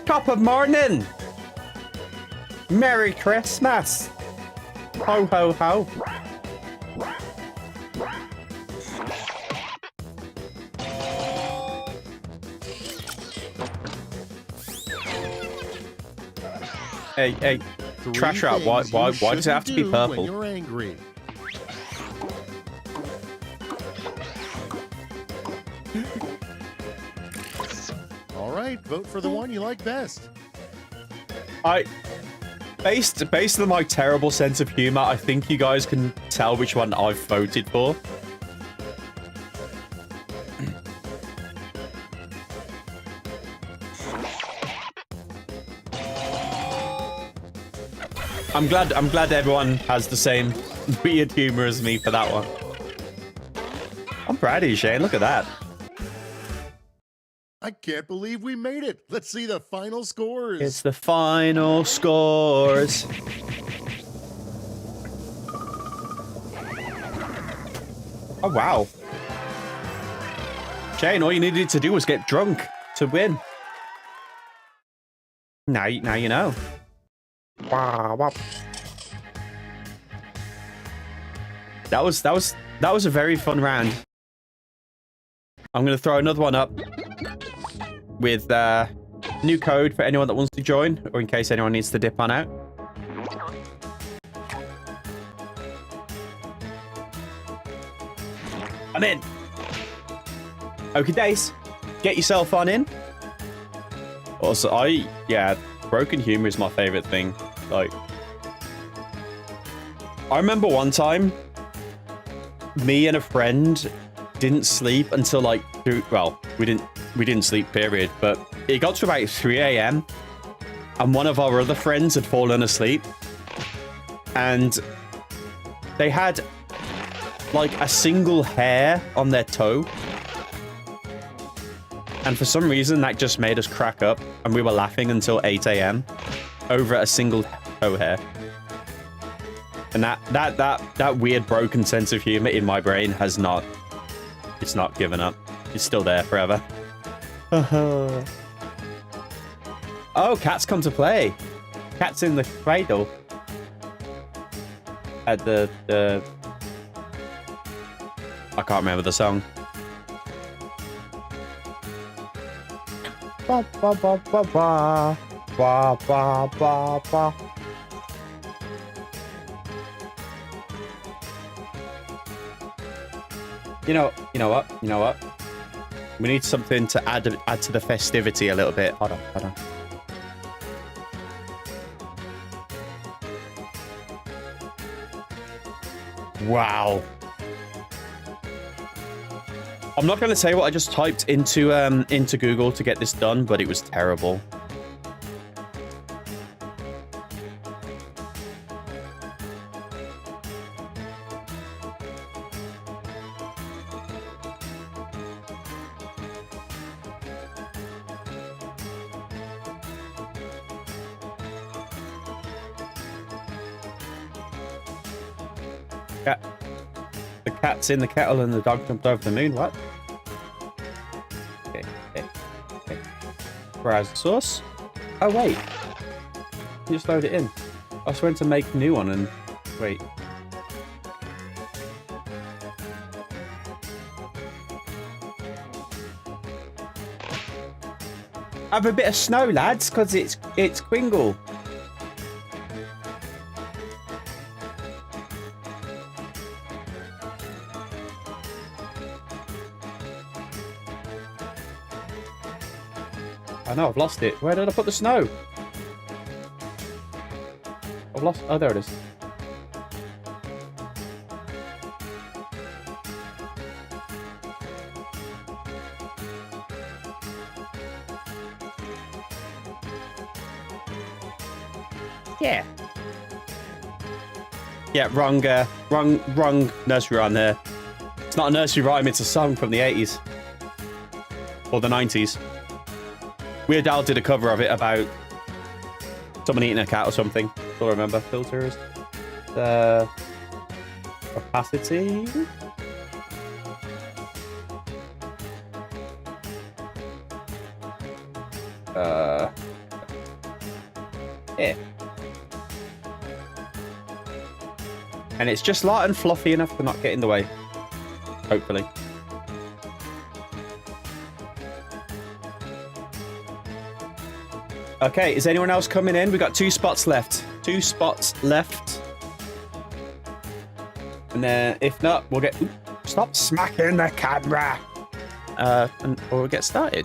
Top of morning. Merry Christmas. Ho ho ho. Hey, trash out. Why does it have to be purple? When you're angry. All right, vote for the one you like best. I Based on my terrible sense of humor, I think you guys can tell which one I've voted for. I'm glad everyone has the same weird humor as me for that one. I'm proud of you, Shane. Look at that. I can't believe we made it. Let's see the final scores. It's the final scores. Oh, wow. Shane, all you needed to do was get drunk to win. Now you know. That was a very fun round. I'm gonna throw another one up with new code for anyone that wants to join, or in case anyone needs to dip on out. I'm in. Okay, days. Get yourself on in. Also, yeah, broken humor is my favorite thing. Like, I remember one time, me and a friend didn't sleep until like we didn't sleep, period. But it got to about 3 a.m. and one of our other friends had fallen asleep, and they had like a single hair on their toe. And for some reason, that just made us crack up, and we were laughing until 8 a.m. over a single toe hair. And that weird broken sense of humor in my brain has not, it's not given up. It's still there forever. Oh, Cat's come to play. Cat's in the cradle. At the I can't remember the song. Ba ba ba ba ba ba ba ba ba. You know what? We need something to add to the festivity a little bit. Hold on. Wow. I'm not going to say what I just typed into Google to get this done, but it was terrible. The cat's in the kettle and the dog jumped over the moon. What? Okay. Browse the source. Oh, wait. You just load it in. I was going to make a new one and... Wait. Have a bit of snow, lads, because it's Quingle. I know, I've lost it. Where did I put the snow? I've lost... Oh, there it is. Yeah. Yeah, wrong nursery rhyme there. It's not a nursery rhyme, it's a song from the 80s. Or the 90s. Weird Al did a cover of it about someone eating a cat or something. That's all I remember. Filters. The opacity. Yeah. And it's just light and fluffy enough to not get in the way. Hopefully. Okay, is anyone else coming in? We got 2 spots left. 2 spots left. And if not, we'll get... Stop smacking the camera! Or we'll get started.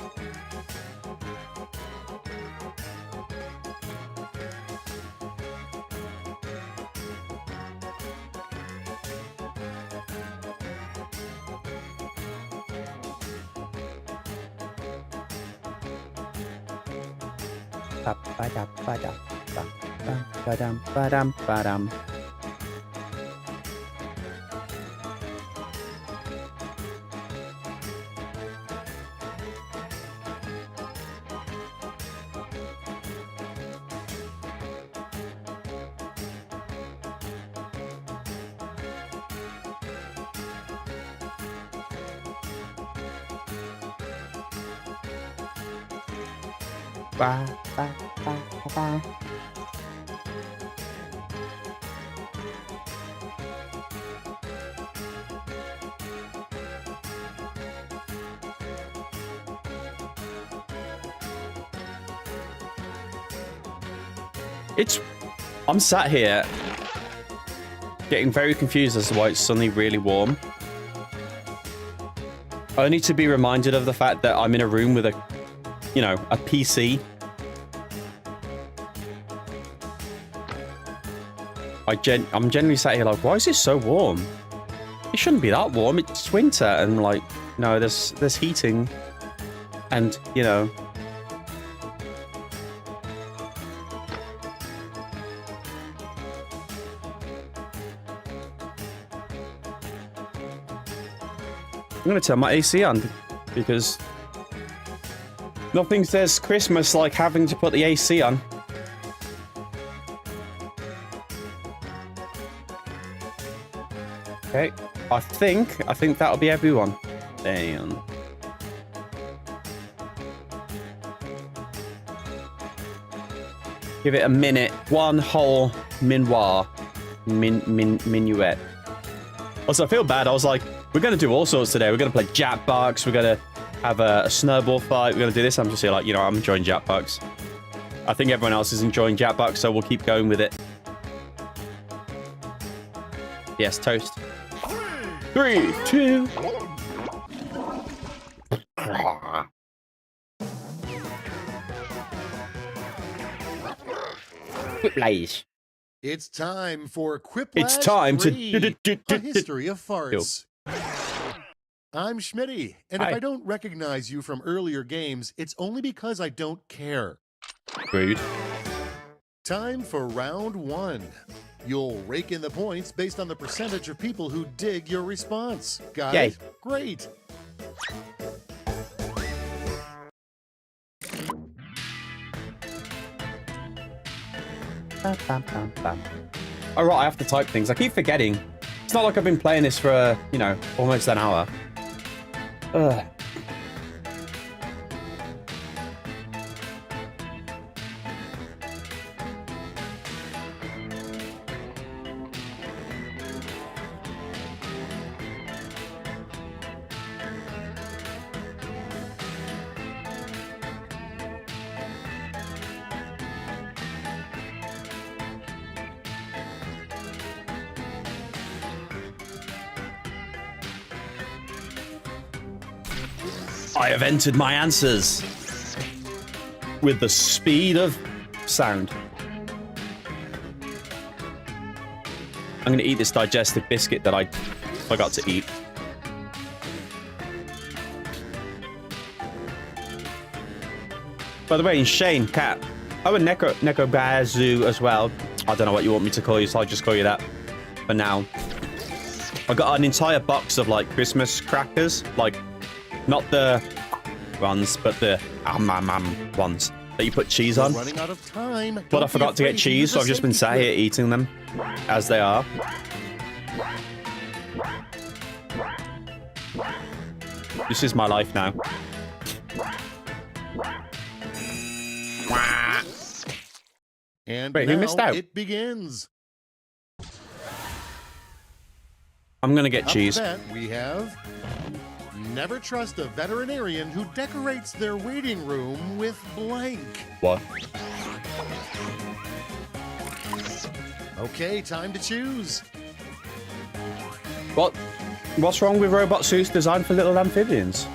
I'm sat here getting very confused as to why it's suddenly really warm. Only to be reminded of the fact that I'm in a room with a PC. I'm generally sat here like, why is this so warm? It shouldn't be that warm. It's winter, and like, no, there's heating, and I'm gonna turn my AC on because nothing says Christmas like having to put the AC on. Okay, I think that'll be everyone. Damn. Give it a minute. One whole minuet. Also, I feel bad. I was like, we're going to do all sorts today. We're going to play Jackbox. We're going to have a snowball fight. We're going to do this. I'm just here like, I'm enjoying Jackbox. I think everyone else is enjoying Jackbox, so we'll keep going with it. Yes, toast. 3, 2. Quiplash. It's time for Quiplash. It's time to a history of farts. I'm Schmitty, and if I don't recognize you from earlier games, it's only because I don't care. Rude. Time for round 1. You'll rake in the points based on the percentage of people who dig your response. Got it? Great. All right, I have to type things. I keep forgetting. It's not like I've been playing this for, almost an hour. Ugh. I have entered my answers with the speed of sound. I'm going to eat this digestive biscuit that I forgot to eat. By the way, Shane, Cat, and Neko Bazu as well. I don't know what you want me to call you, so I'll just call you that for now. I got an entire box of like Christmas crackers, like not the ones, but the ones that you put cheese on. Running out of time. But I forgot to get cheese, so I've just been sat here eating them as they are. This is my life now. And wait, who missed out? It begins. I'm gonna get cheese. Up that, we have never trust a veterinarian who decorates their waiting room with blank. What? Okay, time to choose. What's wrong with robot suits designed for little amphibians?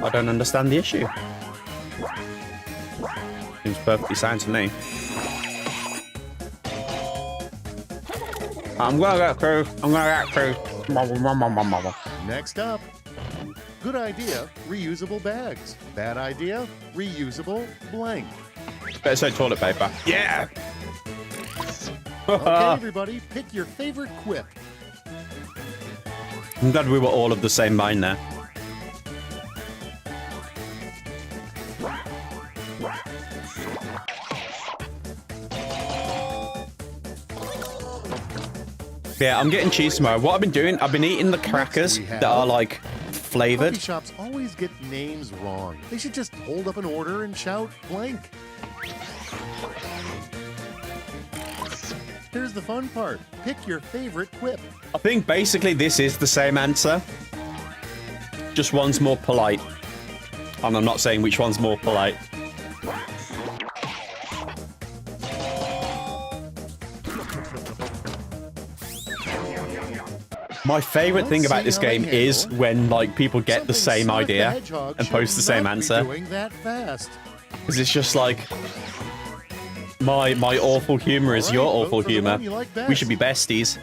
I don't understand the issue. Seems perfectly sound to me. I'm gonna get crew. Next up, Good idea, reusable bags. Bad idea, reusable blank. Better say toilet paper. Yeah! Okay, everybody, pick your favorite quip. I'm glad we were all of the same mind there. Yeah, I'm getting cheese tomorrow. What I've been doing, I've been eating the crackers that are like flavored. Coffee shops always get names wrong. They should just hold up an order and shout blank. Here's the fun part. Pick your favorite quip. I think basically this is the same answer. Just one's more polite. And I'm not saying which one's more polite. My favorite thing about this game is when like people get the same idea and post the same answer. Because it's just like my awful humor is your awful humor. We should be besties.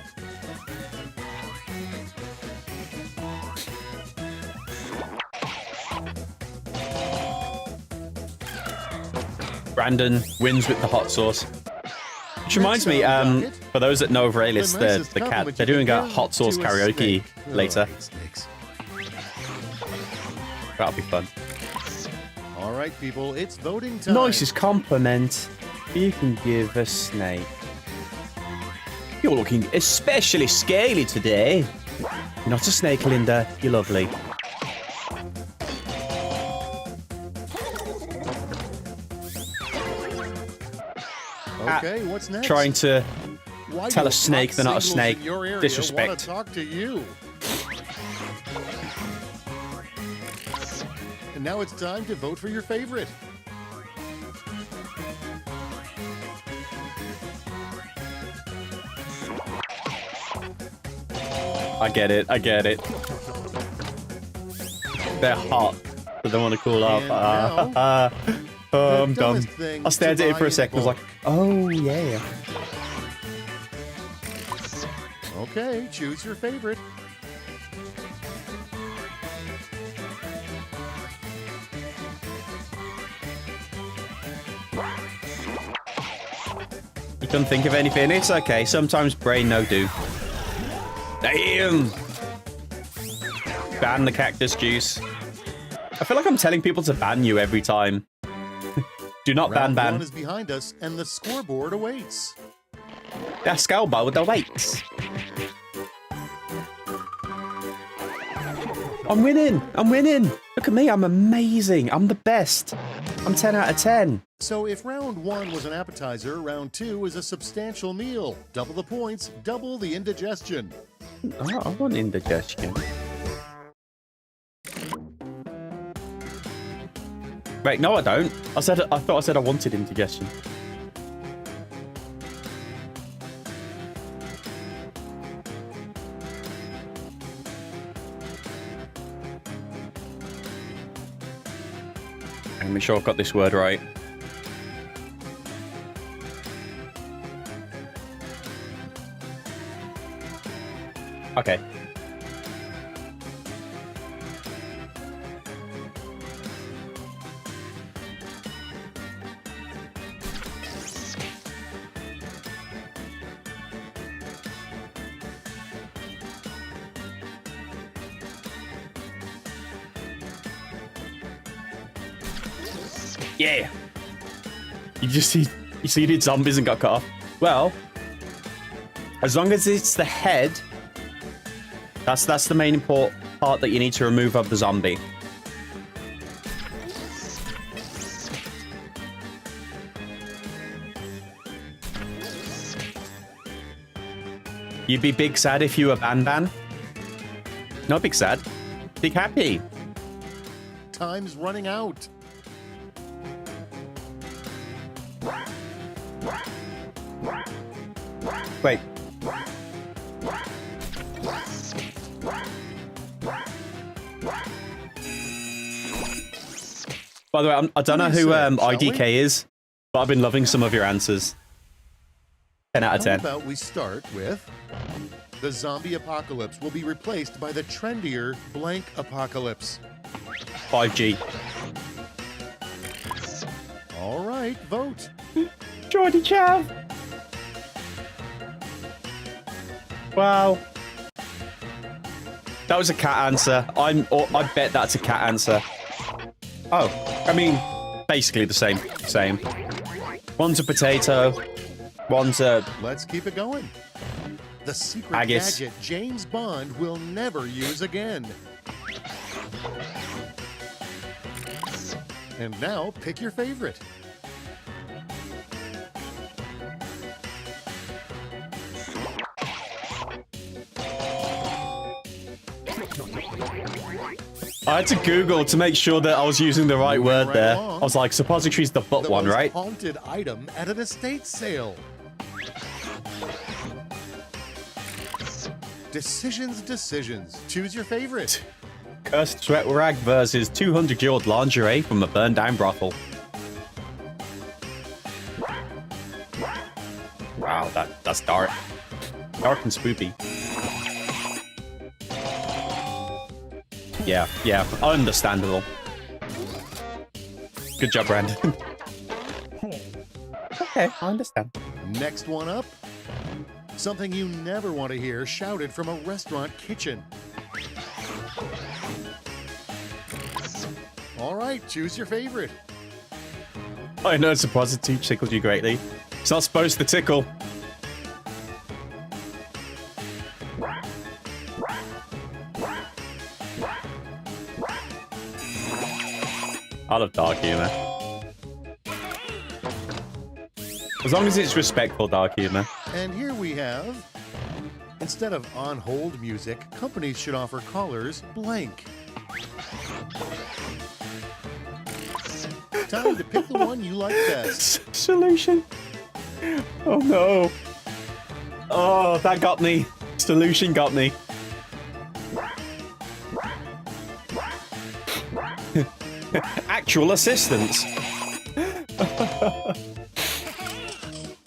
Brandon wins with the hot sauce. Which reminds me, for those that know of Raylis, the cat, they're doing a hot sauce karaoke later. That'll be fun. All right, people, it's voting time. Nicest compliment you can give a snake. You're looking especially scaly today. You're not a snake, Linda. You're lovely. Okay, what's next? Trying to tell a snake they're not a snake. Disrespect. Talk to you. And now it's time to vote for your favorite. I get it. I get it. They're hot, but they want to cool off. I'm dumb. I stared at it for a second. I was like, oh, yeah. Okay, choose your favorite. You couldn't think of anything? It's okay. Sometimes brain no do. Damn! Ban the cactus juice. I feel like I'm telling people to ban you every time. Do not ban. Round one is behind us, and the scoreboard awaits. That scoreboard awaits. I'm winning! I'm winning! Look at me, I'm amazing! I'm the best! I'm 10 out of 10. So if round one was an appetizer, round two is a substantial meal. Double the points, double the indigestion. Oh, I want indigestion. Wait, no I don't. I thought I said I wanted indigestion. Let me make sure I've got this word right. Okay. Yeah. You did zombies and got cut off. Well, as long as it's the head, that's the main important part that you need to remove of the zombie. You'd be big sad if you were Ban. Not big sad. Big happy. Time's running out. Wait. By the way, I don't know who IDK is, but I've been loving some of your answers. 10 out of 10. How about we start with The zombie apocalypse will be replaced by the trendier blank apocalypse. 5G. All right, vote. Jordy Chav. Wow. That was a cat answer. I bet that's a cat answer. Oh, I mean, basically the same. Same. One's a potato. One's a... Let's keep it going. The secret Haggis. gadget James Bond will never use again. And now, pick your favorite. I had to Google to make sure that I was using the right word there. I was like, suppository's the butt one, right? Haunted item at an estate sale. Decisions. Choose your favorite. Cursed sweat rag versus 200-year-old lingerie from a burned down brothel. Wow, that's dark. Dark and spoopy. Yeah, understandable. Good job, Brandon. Okay, I understand. Next one up. Something you never want to hear shouted from a restaurant kitchen. All right, choose your favorite. I know suppository tickled you greatly. It's not supposed to tickle. I love dark humor. As long as it's respectful dark humor. And here we have, instead of on-hold music, companies should offer callers blank. Time to pick the one you like best. Solution. Oh no. Oh, that got me. Solution got me. Actual assistance.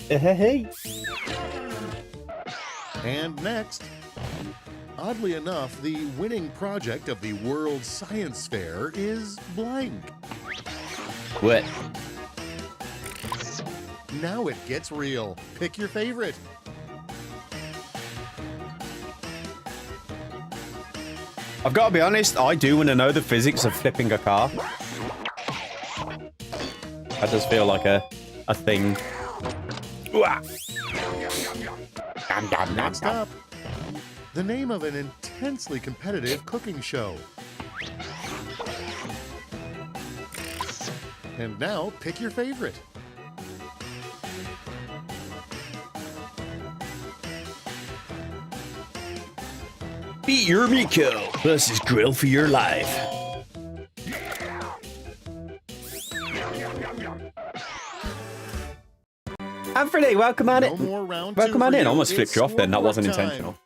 Hey. And next, oddly enough, the winning project of the World Science Fair is blank. What? Now it gets real. Pick your favorite. I've got to be honest, I do want to know the physics of flipping a car. That does feel like a thing. Next up, the name of an intensely competitive cooking show. And now, pick your favorite. Beat your Miko versus Grill for your life. Anthony, welcome on it. Welcome on in. I almost flipped you off then. That wasn't intentional.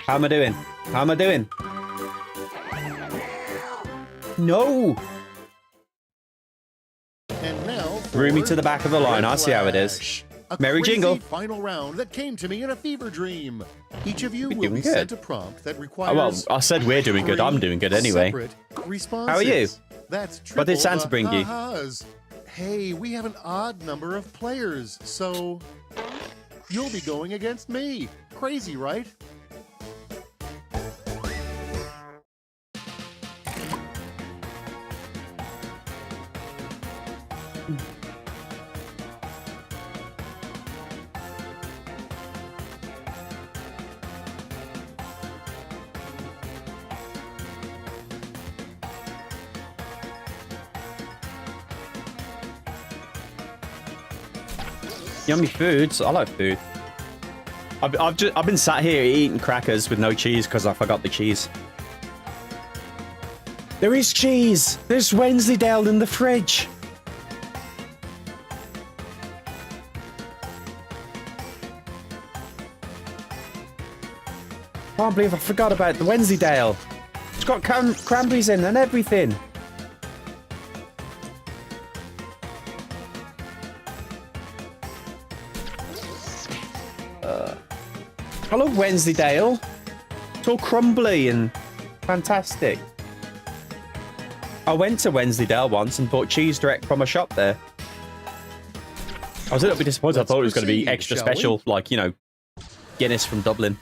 How am I doing? How am I doing? No. And now, Roomy to the back of the line. I see how it is. Merry crazy jingle. Final round that came to me in a fever dream. Each of you will doing be good. sent a prompt that requires. Oh, well, I said we're doing good. I'm doing good anyway. separate responses. How are you? That's What did triple Santa the bring you? ha-has. Hey, we have an odd number of players, so you'll be going against me. Crazy, right? Yummy foods. I like food. I've been sat here eating crackers with no cheese because I forgot the cheese. There is cheese. There's Wensleydale in the fridge. Can't believe I forgot about the Wensleydale. It's got cranberries in and everything. I love Wensleydale. It's all crumbly and fantastic. I went to Wensleydale once and bought cheese direct from a shop there. I was a little bit disappointed. I thought it was going to be extra special, like, you know, Guinness from Dublin.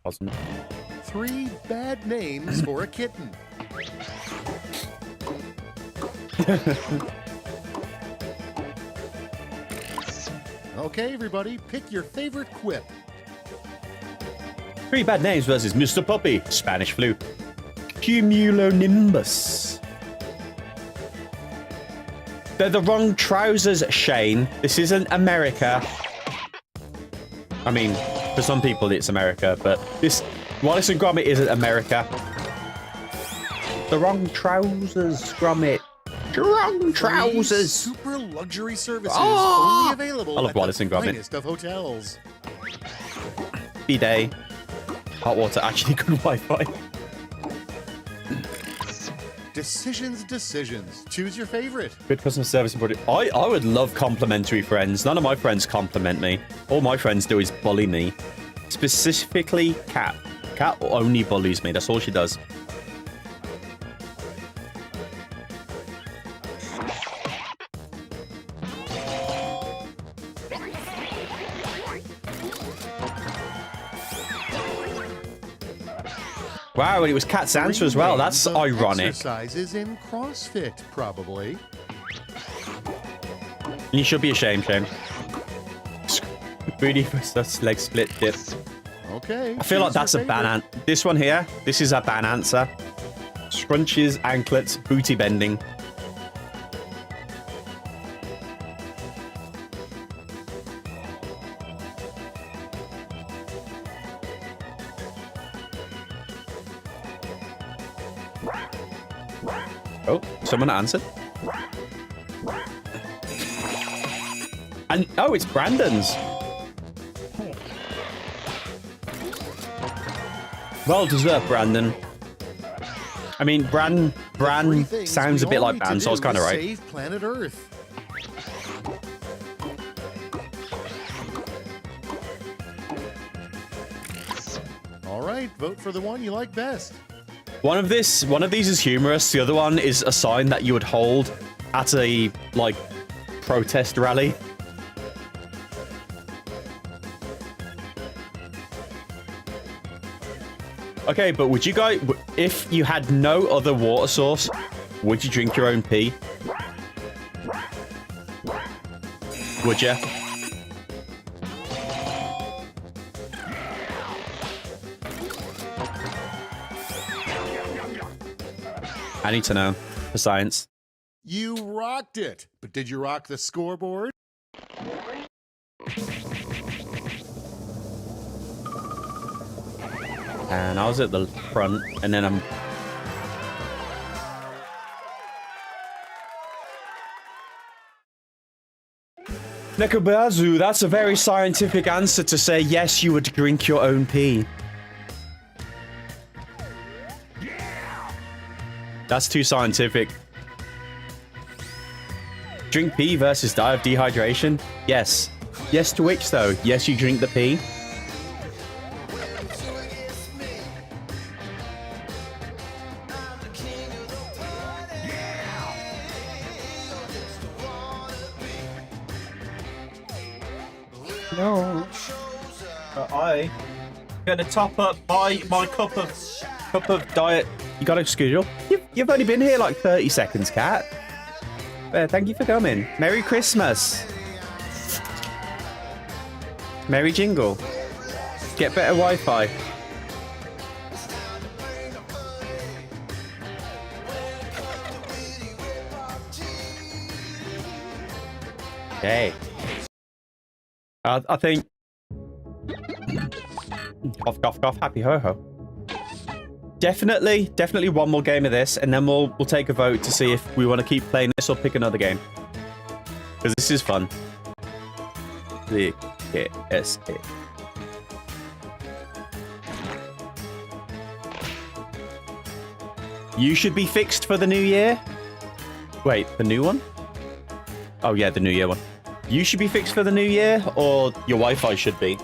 Wasn't. 3 bad names for a kitten. Okay, everybody, pick your favorite quip. 3 bad names versus Mr. Puppy. Spanish flu. Cumulonimbus. They're the wrong trousers, Shane. This isn't America. I mean, for some people it's America, but this Wallace and Gromit isn't America. The wrong trousers, Gromit. Wrong trousers. Super luxury services only available I love at Wallace and the Gromit. finest of hotels. Bidet. Hot water, actually good Wi-Fi. Decisions. Choose your favorite. Good customer service and product. I would love complimentary friends. None of my friends compliment me. All my friends do is bully me. Specifically, Kat. Kat only bullies me. That's all she does. Wow, and it was Kat's answer as well. That's ironic. Exercises in CrossFit, probably. You should be ashamed, Shane. Booty versus leg split dip. Okay. I feel like that's a ban. This one here, this is a ban answer. Scrunches, anklets, booty bending. Oh, someone answered. And oh, it's Brandon's. Well deserved, Brandon. I mean, Bran sounds a bit like Ban, so I was kind of right. Save planet Earth. All right, vote for the one you like best. One of these is humorous. The other one is a sign that you would hold at a like protest rally. Okay, but would you guys, if you had no other water source, would you drink your own pee? Would you? I need to know for science. You rocked it, but did you rock the scoreboard? And I was at the front, and then I'm... Nekabazu, that's a very scientific answer to say yes, you would drink your own pee. That's too scientific. Drink pee versus die of dehydration? Yes. Yes to which, though? Yes, you drink the pee. No. I'm gonna top up my cup of diet. You got a schedule? You've only been here like 30 seconds, Kat. Thank you for coming. Merry Christmas. Merry Jingle. Get better Wi-Fi. Okay. I think... Cough, cough, cough. Happy ho-ho. Definitely one more game of this, and then we'll take a vote to see if we want to keep playing this or pick another game. Because this is fun. S-A. You should be fixed for the new year? Wait, the new one? Oh yeah, the new year one. You should be fixed for the new year, or your Wi-Fi should be?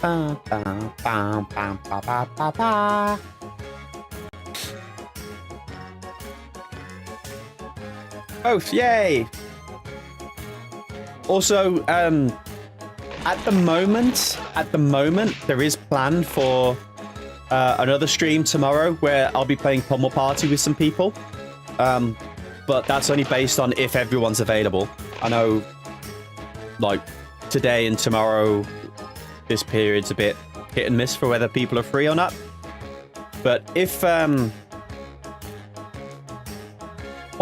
Ba, ba, ba, ba, ba, ba, ba, ba. Both, yay! Also, at the moment, there is planned for another stream tomorrow where I'll be playing Pummel Party with some people. But that's only based on if everyone's available. I know, like, today and tomorrow, this period's a bit hit and miss for whether people are free or not. But if, my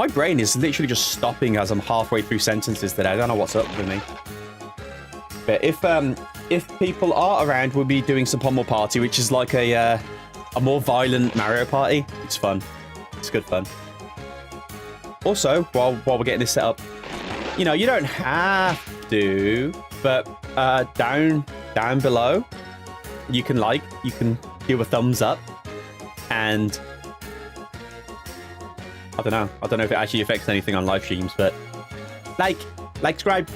brain is literally just stopping as I'm halfway through sentences today. I don't know what's up with me. But if people are around, we'll be doing some Pummel Party, which is like a more violent Mario Party. It's fun. It's good fun. Also, while we're getting this set up, you know, you don't have to, but down below, you can give a thumbs up, and I don't know if it actually affects anything on live streams, but like, subscribe.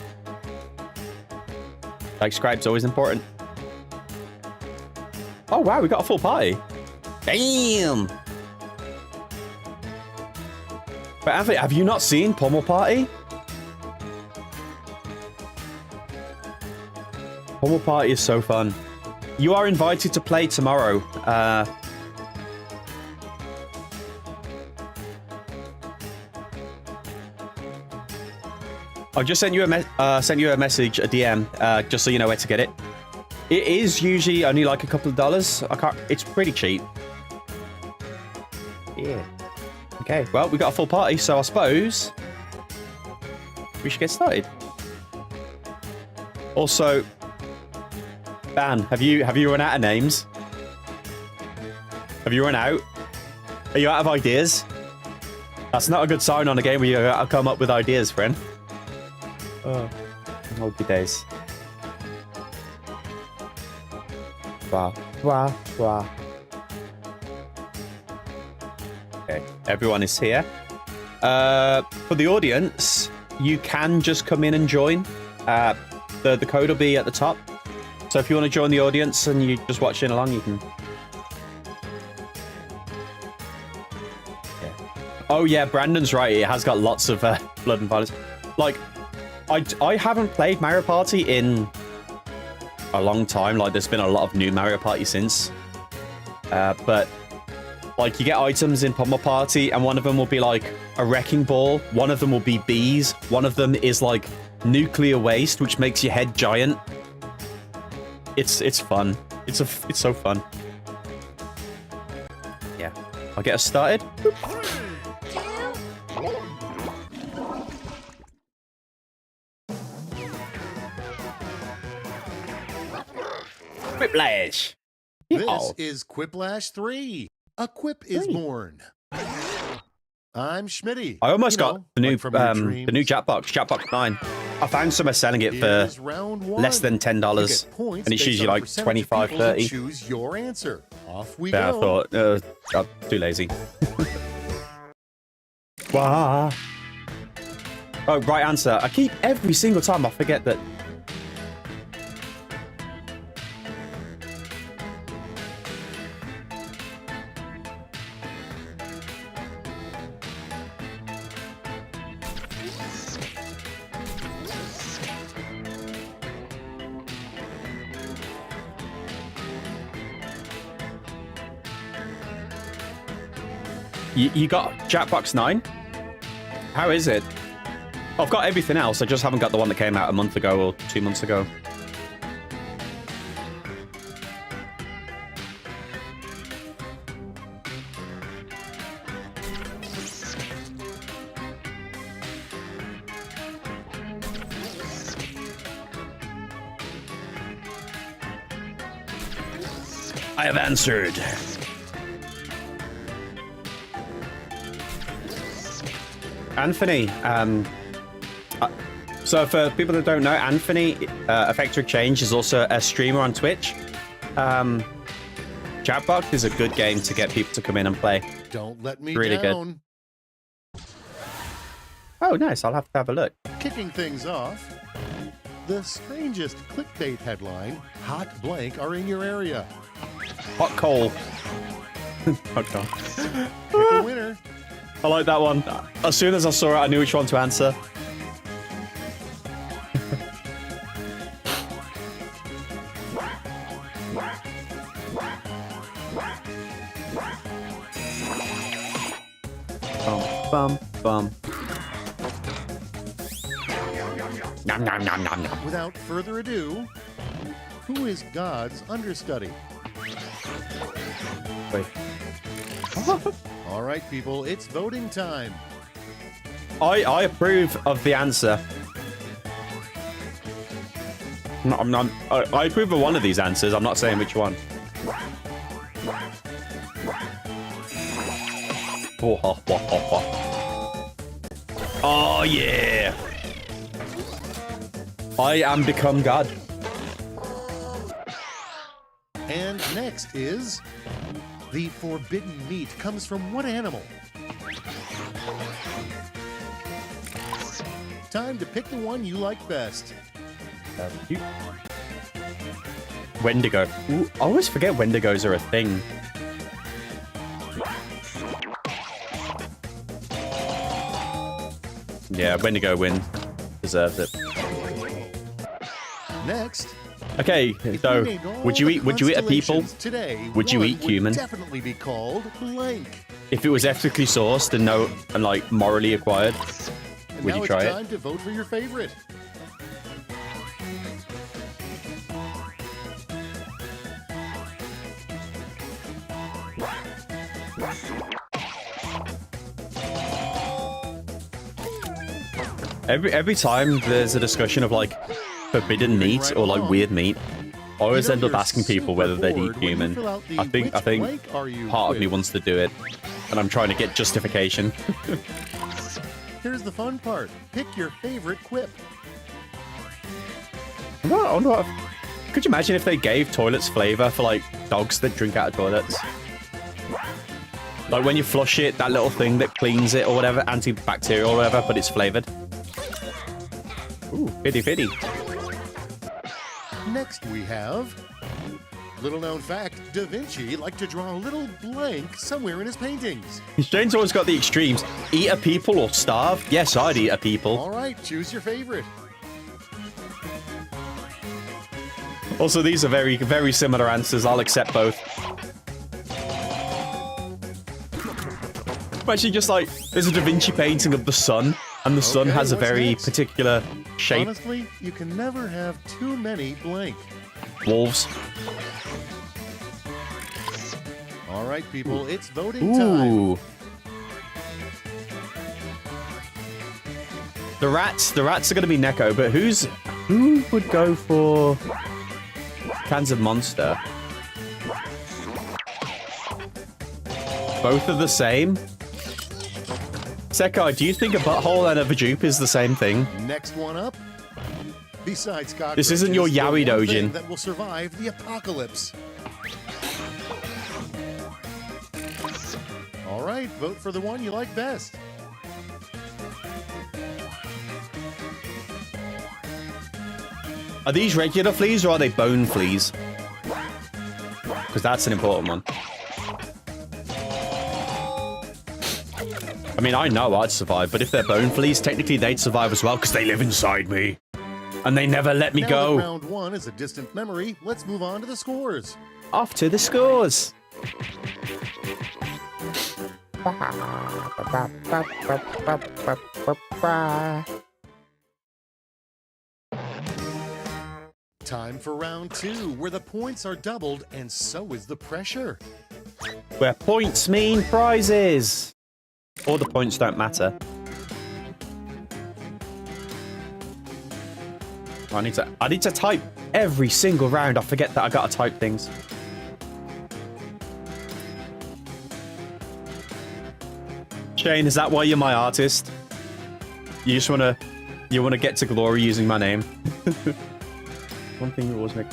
Like, subscribe's always important. Oh wow, we got a full party. Damn. But Anthony, have you not seen Pummel Party? Pummel Party is so fun. You are invited to play tomorrow. I just sent you a message, a DM, just so you know where to get it. It is usually only like a couple of dollars. It's pretty cheap. Yeah. Okay. Well, we got a full party, so I suppose we should get started. Also, Ban, have you run out of names? Have you run out? Are you out of ideas? That's not a good sign on a game where you gotta come up with ideas, friend. Oh, happy days. Wow, wow, wow. Okay, everyone is here. For the audience, you can just come in and join. The code will be at the top. So if you want to join the audience and you're just watching along, you can. Yeah. Oh yeah, Brandon's right. It has got lots of blood and violence. Like, I haven't played Mario Party in a long time. Like, there's been a lot of new Mario Party since. But like, you get items in Pummel Party, and one of them will be like a wrecking ball. One of them will be bees. One of them is like nuclear waste, which makes your head giant. It's fun. It's so fun. Yeah. I'll get us started. Quiplash. This is Quiplash 3. A quip is born. I'm Schmitty. I almost got the new Jackbox 9. I found somewhere selling it for less than $10, and it's usually like $25, $30. Choose your answer. Off we I go. thought, I'm too lazy. Wow. Oh, right answer. I keep every single time I forget that. You got Jackbox 9? How is it? I've got everything else. I just haven't got the one that came out a month ago or 2 months ago. I have answered. Anthony, so for people that don't know, Anthony, Effector Exchange, is also a streamer on Twitch. Jackbox is a good game to get people to come in and play. Don't let me really down. Good. Oh, nice. I'll have to have a look. Kicking things off, the strangest clickbait headline, hot blank are in your area. Hot coal. Hot coal. Pick a winner. I like that one. As soon as I saw it, I knew which one to answer. Bum, bum. Nom, nom, nom, nom, nom. Without further ado, who is God's understudy? Wait. All right, people, it's voting time. I approve of the answer. I approve of one of these answers. I'm not saying which one. Oh, yeah. I am become God. And next is... the forbidden meat comes from what animal? Time to pick the one you like best. Wendigo. Ooh, I always forget Wendigos are a thing. Yeah, Wendigo win. Deserves it. Next. Okay, so would you eat a people? Today, would you eat human? Definitely be called blank. If it was ethically sourced and like morally acquired, And would now you try it's time it? to vote for your favorite. Every time there's a discussion of like forbidden meat or like weird meat, I always end up asking people whether they'd eat human. I think part of me wants to do it, and I'm trying to get justification. Here's the fun part. Pick your favorite quip. I wonder what, could you imagine if they gave toilets flavor for like dogs that drink out of toilets? Like when you flush it, that little thing that cleans it or whatever, antibacterial or whatever, but it's flavored. Ooh, fitty fitty. Next we have... little known fact, Da Vinci liked to draw a little blank somewhere in his paintings. Shane's always got the extremes. Eat a people or starve? Yes, I'd eat a people. All right, choose your favorite. Also, these are very, very similar answers. I'll accept both. Imagine just like, there's a Da Vinci painting of the sun, and the sun has a very particular shape. Honestly, you can never have too many blank. Wolves. All right, people, it's voting time. Ooh. The rats are going to be Neko, but who would go for cans of Monster? Both are the same. Sekai, do you think a butthole and a Vtuber is the same thing? Next one up. Besides cockroaches, This isn't your Yaoi the one thing Dojin. that will survive the apocalypse. All right, vote for the one you like best. Are these regular fleas or are they bone fleas? Because that's an important one. I mean, I know I'd survive, but if they're bone fleas, technically they'd survive as well because they live inside me. And they never let me Now go. that round one is a distant memory, let's move on to the scores. Off to the scores. Time for round two, where the points are doubled and so is the pressure. Where points mean prizes. Or the points don't matter. I need to type every single round. I forget that I gotta type things. Shane, is that why you're my artist? You just wanna get to glory using my name? One thing you always make.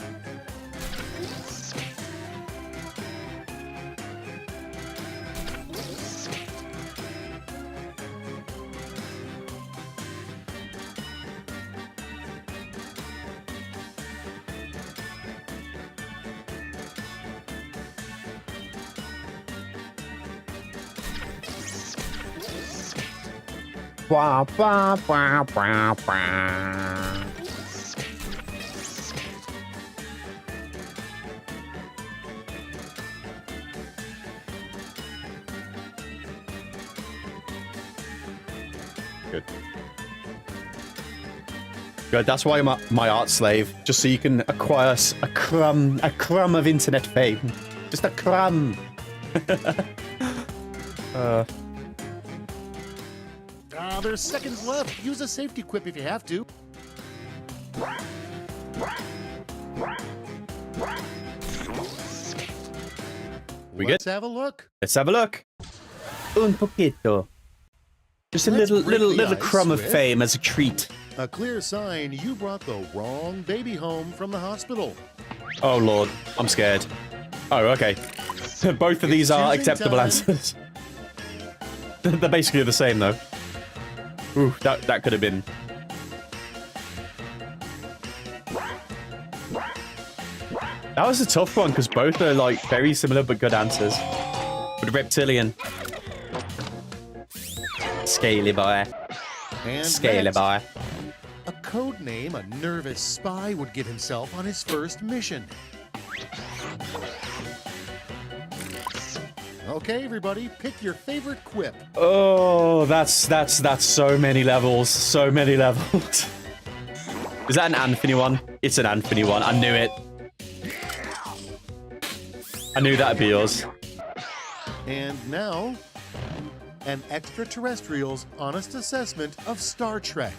Wah, wah, wah, wah, wah. Good. Good. That's why I'm my art slave, just so you can acquire a crumb of internet fame, just a crumb. There's seconds left. Use a safety quip if you have to. Let's have a look. Let's have a look. Un poquito. Just a little crumb of fame as a treat. A clear sign you brought the wrong baby home from the hospital. Oh lord, I'm scared. Oh, okay. Both of these are acceptable answers. They're basically the same though. Ooh, that could have been. That was a tough one because both are like very similar but good answers. But reptilian. Scaly boy. And Scaly next, boy. a code name a nervous spy would give himself on his first mission. Okay, everybody, pick your favorite quip. Oh, that's so many levels. So many levels. Is that an Anthony one? It's an Anthony one. I knew it. I knew that'd be yours. And now, an extraterrestrial's honest assessment of Star Trek.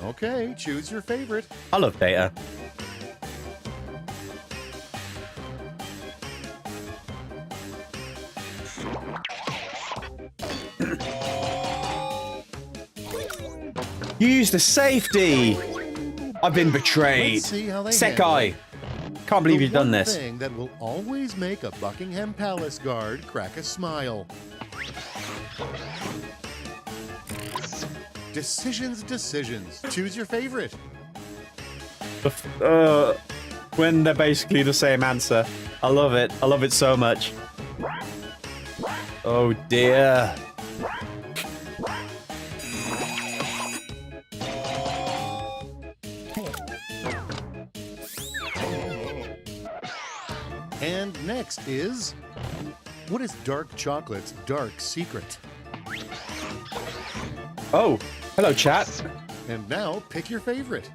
Okay, choose your favorite. I love Data. Use the safety. I've been betrayed. Let's see how they Sekai. Can't believe you've done this. The thing that will always make a Buckingham Palace guard crack a smile. Decisions. Choose your favorite. When they're basically the same answer. I love it. I love it so much. Oh dear. And next is, what is dark chocolate's dark secret? Oh, hello chat. And now pick your favorite.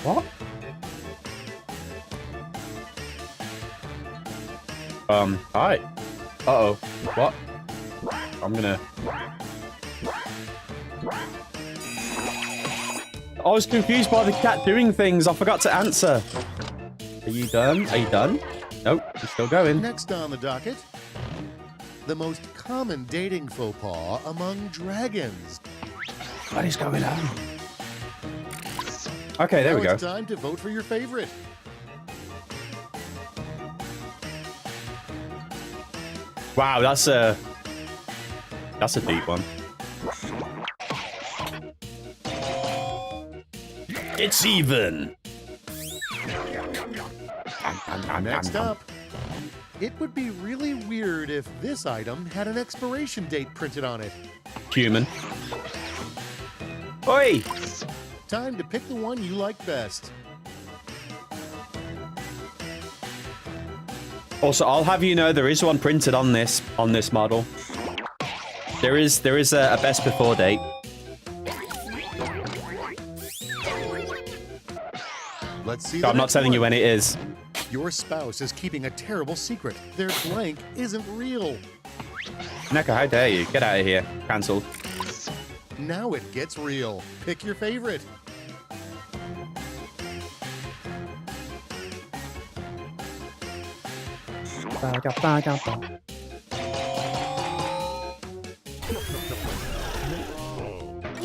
What? Hi. Uh-oh. What? I'm gonna... I was confused by the cat doing things. I forgot to answer. Are you done? Are you done? Nope, you're still going. Next on the docket, the most common dating faux pas among dragons. What is going on? Okay, there we go. It's time to vote for your favorite. Wow, that's a deep one. It's even. Next up, it would be really weird if this item had an expiration date printed on it. Human. Oi! Time to pick the one you like best. Also, I'll have you know there is one printed on this model. There is a best before date. Let's see. I'm not telling you when it is. Your spouse is keeping a terrible secret. Their blank isn't real. Neko, how dare you? Get out of here. Cancelled. Now it gets real. Pick your favorite.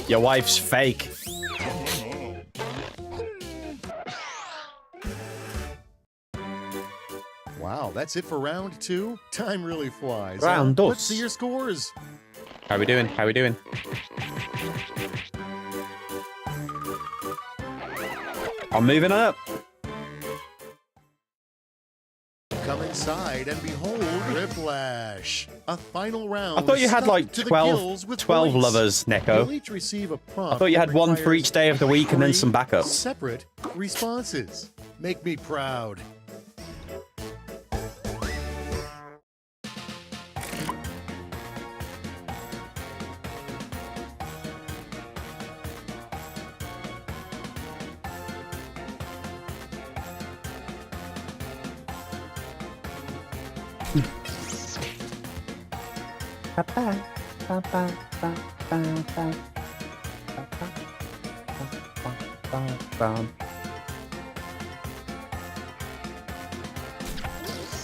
Your wife's fake. Wow, that's it for round 2. Time really flies. Round dos. Let's see your scores. How we doing? How we doing? I'm moving up. Coming outside and behold Whiplash. A final round. I thought you had like stuck to the 12 gills with 12 points. lovers, You'll Neko. each receive a I prompt thought you that had one for requires each day of the week and then some 3 backups. separate responses. Make me proud.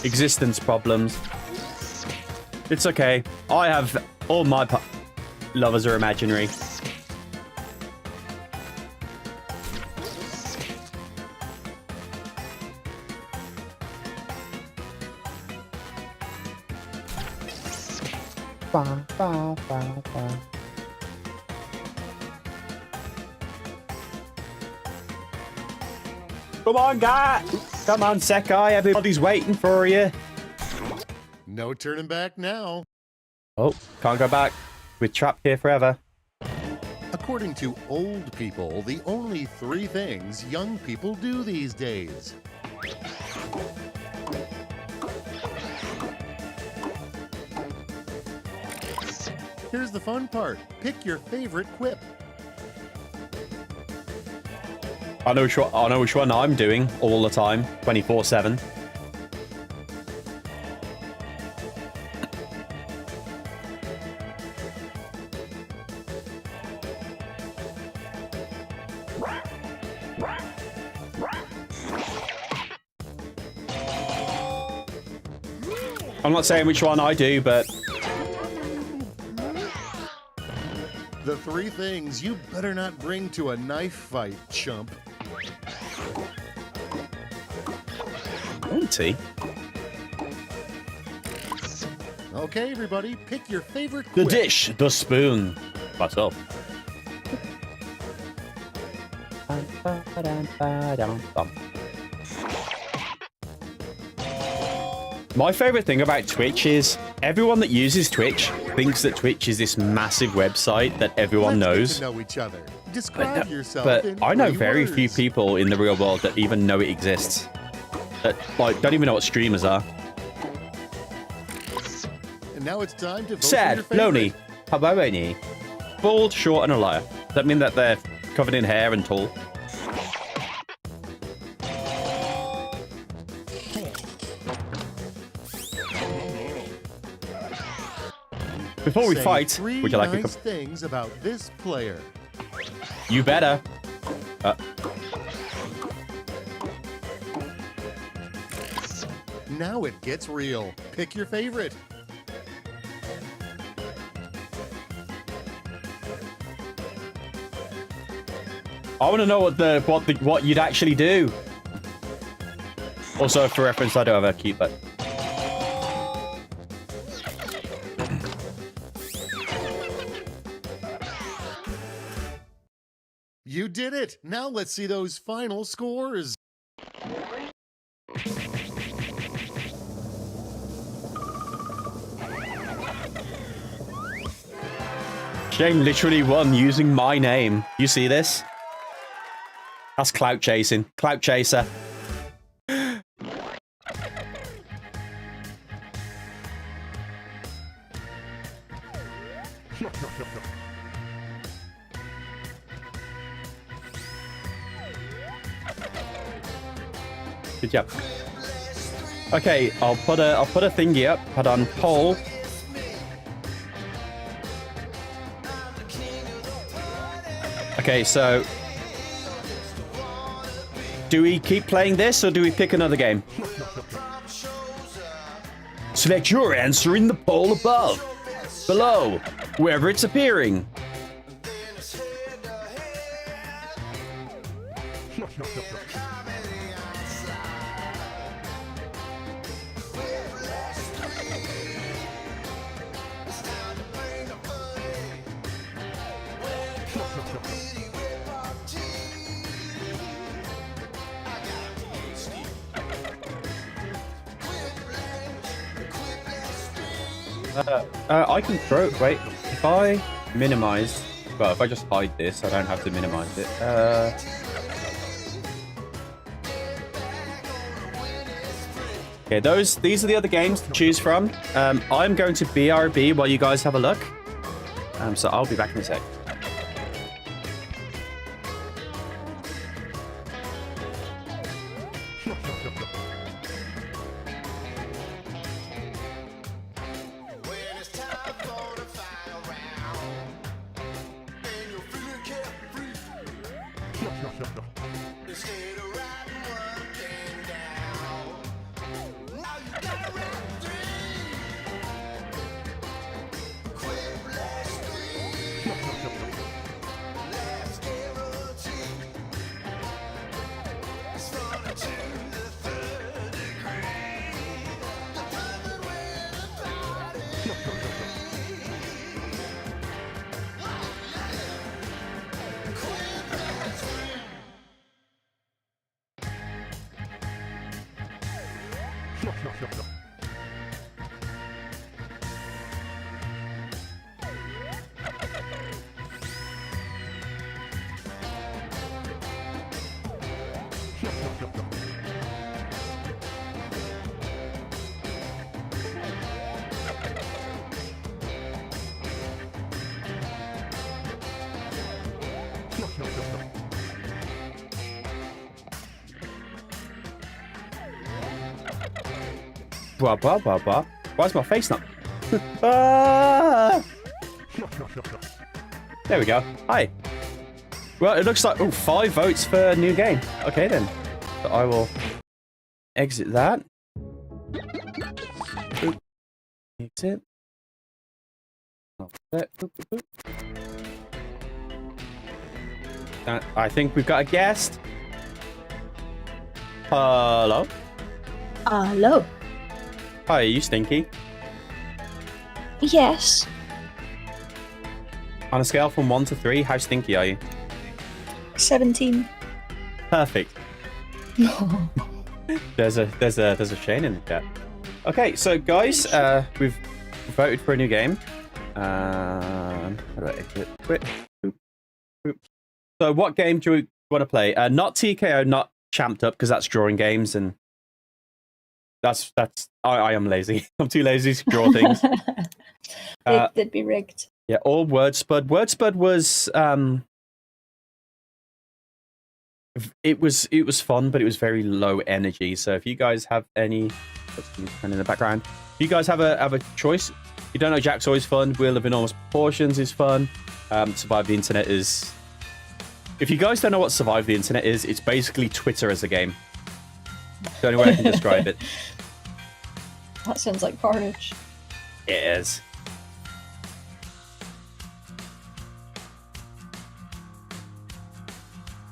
Existence problems. It's okay. I have all my lovers are imaginary. Come on, guy! Come on, Sekai, everybody's waiting for you. No turning back now. Oh, can't go back. We're trapped here forever. According to old people, the only 3 things young people do these days. Here's the fun part. Pick your favorite quip. I know which one I'm doing all the time, 24/7. I'm not saying which one I do, but The 3 things you better not bring to a knife fight, chump. Auntie. Okay, everybody, pick your favorite The quip. dish, the spoon. Myself. My favorite thing about Twitch is everyone that uses Twitch thinks that Twitch is this massive website that everyone Let's knows. get to know each other. Describe yourself But in I know 3 very words. few people in the real world that even know it exists. That like don't even know what streamers are. And now it's time to vote for Sad, your favorite. lonely, Hawaii, bald, short, and a liar. Does that mean that they're covered in hair and tall? Before we Say fight, 3 would you like nice things about this player? You better. Now it gets real. Pick your favorite. I want to know what you'd actually do. Also, for reference, I don't have a cute butt. You did it. Now let's see those final scores. Shane literally won using my name. You see this? That's clout chasing. Clout chaser. Good job. Okay, I'll put a thingy up. Put on poll. Okay, so do we keep playing this or do we pick another game? Select your answer in the poll above, below, wherever it's appearing. I can throw. Wait, if I minimize. Well, if I just hide this, I don't have to minimize it. Okay, these are the other games to choose from. I'm going to BRB while you guys have a look. So I'll be back in a sec. Blah, blah, blah, blah. Why's my face not? Ah! There we go. Hi. Well, it looks like 5 votes for a new game. Okay then. So I will exit that. Boop. Exit. Boop, boop, boop. I think we've got a guest. Hello. Hello. Hi, are you stinky? Yes. On a scale from 1 to 3, how stinky are you? 17. Perfect. No. There's a Shane in the chat. Okay, so guys, we've voted for a new game. How do I exit? Quit. Boop. Boop. So what game do we want to play? Not TKO, not Champed Up, because that's drawing games, and I am lazy. I'm too lazy to draw things. They'd be rigged. Yeah, or Word Spud. Word Spud was it was fun, but it was very low energy. So if you guys have any, and in the background, if you guys have a choice, you don't know, Jack's always fun. Wheel of Enormous Proportions is fun. Survive the Internet is. If you guys don't know what Survive the Internet is, it's basically Twitter as a game. The only way I can describe it. That sounds like carnage. It is.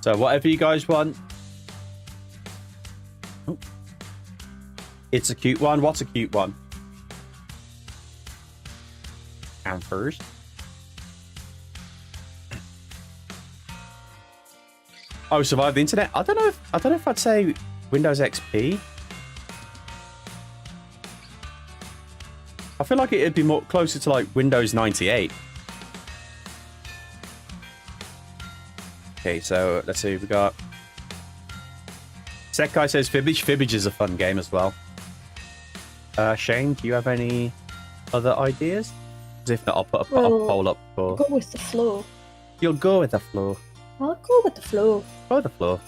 So whatever you guys want. Oh. It's a cute one. What's a cute one? And first. Oh, Survive the Internet. I don't know if I'd say Windows XP. I feel like it'd be more closer to like Windows 98. Okay, so let's see. We got Sekai says Fibbage. Fibbage is a fun game as well. Shane, do you have any other ideas? Because if not, I'll put a poll up for. Go with the flow. You'll go with the flow. I'll go with the flow. Go with the flow.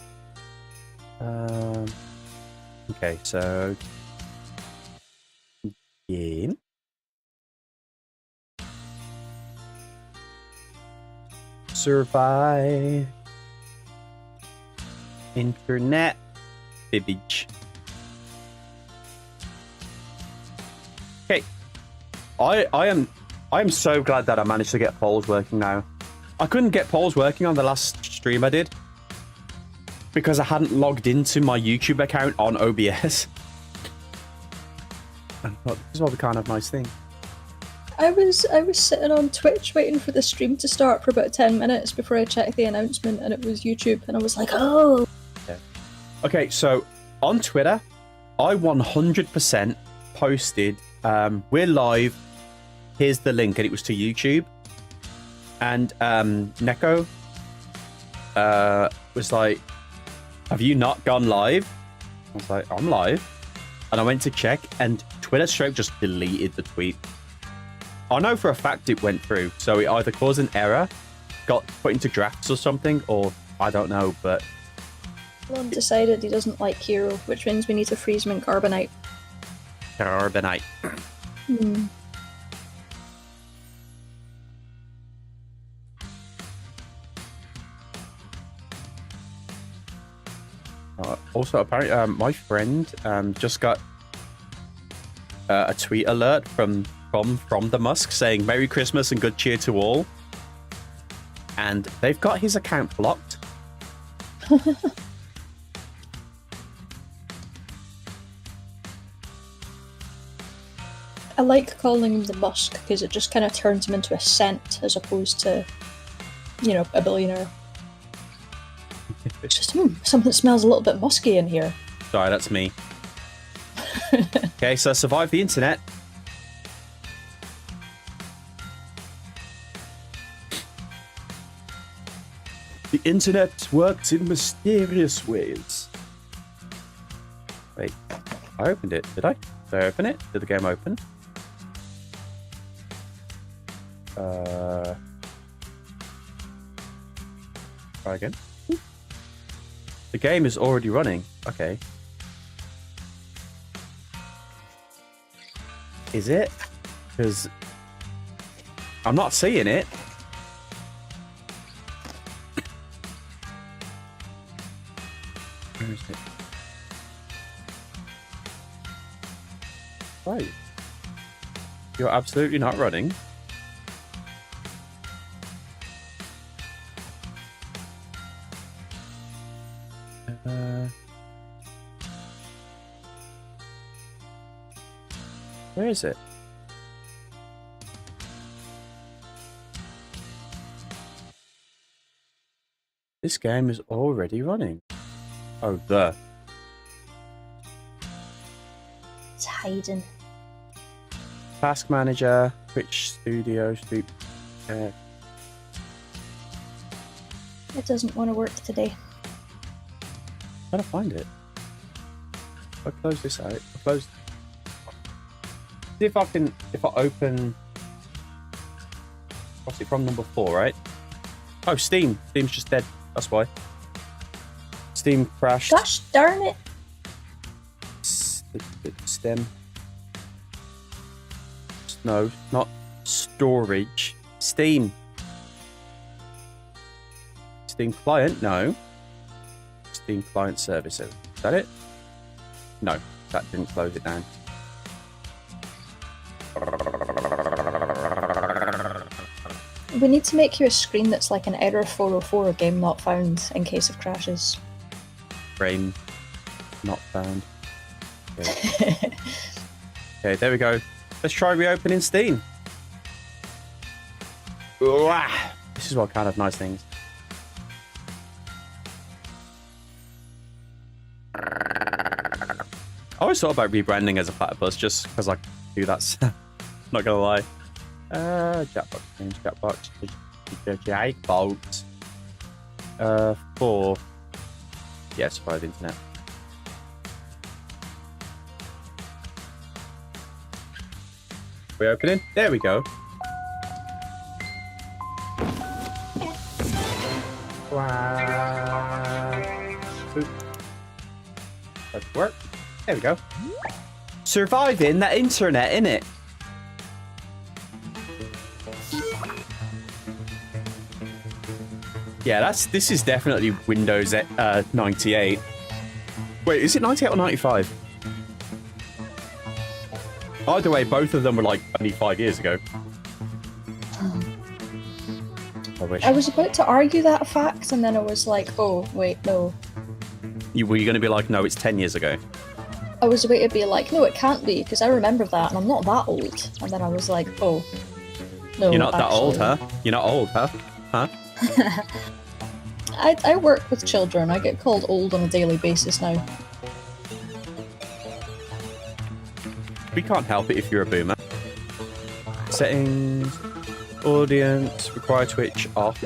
Okay, so game. Survive. Internet. Fibbage. Okay. I am so glad that I managed to get polls working now. I couldn't get polls working on the last stream I did because I hadn't logged into my YouTube account on OBS. I thought, this is why we can't have nice things. I was sitting on Twitch waiting for the stream to start for about 10 minutes before I checked the announcement, and it was YouTube, and I was like, oh. Yeah. Okay, so on Twitter, I 100% posted we're live here's the link, and it was to YouTube. And Neko was like, have you not gone live? I was like, I'm live. And I went to check, and Twitter Stroke just deleted the tweet. I know for a fact it went through, so it either caused an error, got put into drafts or something, or I don't know, but... Elon decided he doesn't like Kero, which means we need to freeze him in carbonite. Carbonite. Also, apparently, my friend just got a tweet alert from the Musk saying Merry Christmas and good cheer to all, and they've got his account blocked. I like calling him the Musk because it just kind of turns him into a cent as opposed to, you know, a billionaire. It's just, something smells a little bit musky in here. Sorry, that's me. Okay, so I survived the internet. The internet works in mysterious ways. Wait, I opened it. Did I? Did I open it? Did the game open? Try again. The game is already running. Okay. Is it? Because I'm not seeing it. Where is it? Right. You're absolutely not running. Where is it? This game is already running. Oh, It's hiding. Task Manager, Twitch Studio, It doesn't want to work today. How to find it? I'll close this out. I'll close. See if I can. If I open. What's it from? Number 4, right? Oh, Steam. Steam's just dead. That's why. Steam crashed. Gosh darn it! Stem. No, not storage. Steam. Steam client? No. Steam client services. Is that it? No, that didn't close it down. We need to make you a screen that's like an error 404, game not found, in case of crashes. Frame not found. Okay. Okay, there we go. Let's try reopening Steam. This is what kind of nice things. I always thought about rebranding as a platypus just because I do that. Not gonna lie. Jackbox, change Jackbox. Jackbox. 4. Yes, by the internet. Reopening. There we go. That work. There we go. Surviving that internet, innit? Yeah, this is definitely Windows 98. Wait, is it 98 or 95? Either way, both of them were like only 5 years ago. I was about to argue that fact, and then I was like, oh, wait, no. Were you going to be like, no, it's 10 years ago? I was about to be like, no, it can't be, because I remember that, and I'm not that old. And then I was like, oh, no, You're not actually. that old, huh? You're not old, huh? Huh? I work with children. I get called old on a daily basis now. We can't help it if you're a boomer. settings, audience, require Twitch off,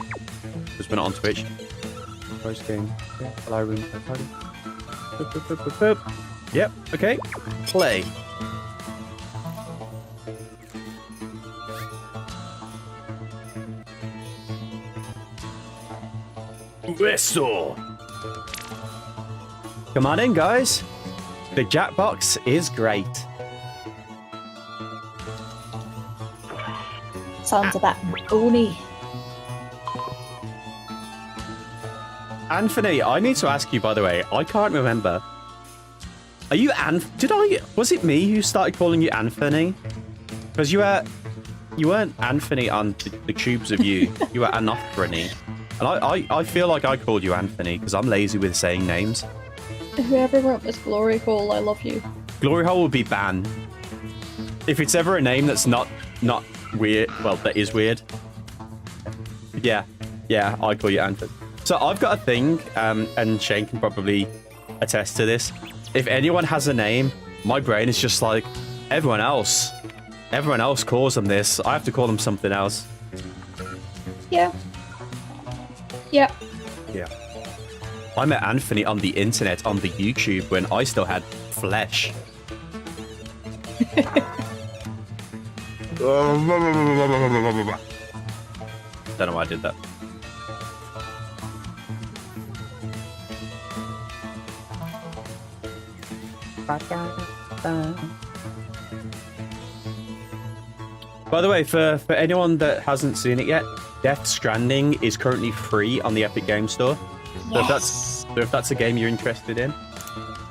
because we're not on Twitch. Voice game, allow room. Yep, okay. Play. Whistle. Come on in, guys. The Jackbox is great. Sounds a bit bony. Anthony, I need to ask you, by the way, I can't remember. Are you was it me who started calling you Anthony? Because you weren't Anthony on the tubes of you. You were Anophrony. And I feel like I called you Anthony because I'm lazy with saying names. Whoever went with Glory Hole, I love you. Glory Hole would be Ban. If it's ever a name that's not weird, well, that is weird. Yeah, I call you Anthony. So I've got a thing, and Shane can probably attest to this. If anyone has a name, my brain is just like, everyone else calls them this. I have to call them something else. Yeah. Yeah. Yeah. I met Anthony on the internet, on the YouTube, when I still had flesh. Don't know why I did that. By the way, for anyone that hasn't seen it yet, Death Stranding is currently free on the Epic Games Store. Yes. So if that's a game you're interested in.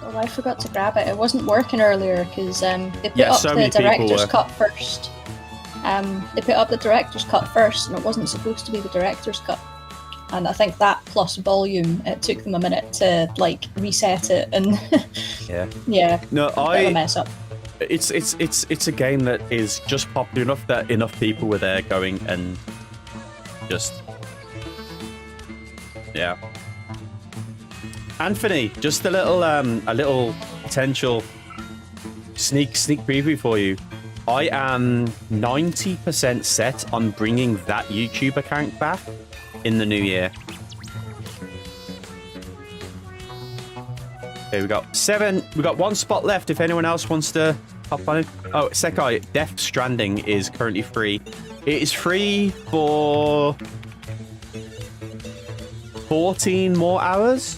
Oh, I forgot to grab it. It wasn't working earlier because they put up so the many people director's were. cut first. They put up the director's cut first, and it wasn't supposed to be the director's cut. And I think that plus volume, it took them a minute to like reset it, and yeah, No, bit of a mess up. It's a game that is just popular enough that enough people were there going and just yeah. Anthony, just a little potential sneak preview for you. I am 90% set on bringing that YouTube account back in the new year. Okay, we got one spot left if anyone else wants to hop on it. Oh, Sekai, Death Stranding is currently free. It is free for 14 more hours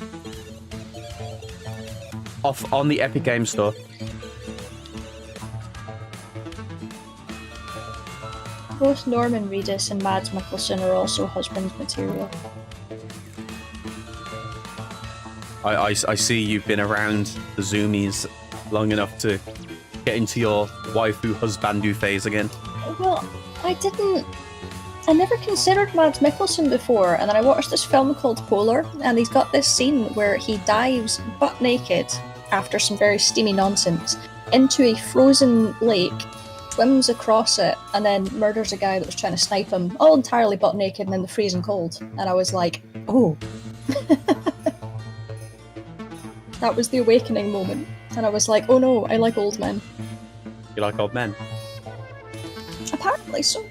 off on the Epic Games Store. Both Norman Reedus and Mads Mikkelsen are also husband material. I see you've been around the Zoomies long enough to get into your waifu husbandu phase again. Well, I never considered Mads Mikkelsen before, and then I watched this film called Polar, and he's got this scene where he dives butt naked after some very steamy nonsense into a frozen lake, swims across it, and then murders a guy that was trying to snipe him, all entirely butt naked and in the freezing cold. And I was like, oh. That was the awakening moment. And I was like, oh no, I like old men. You like old men? Apparently so.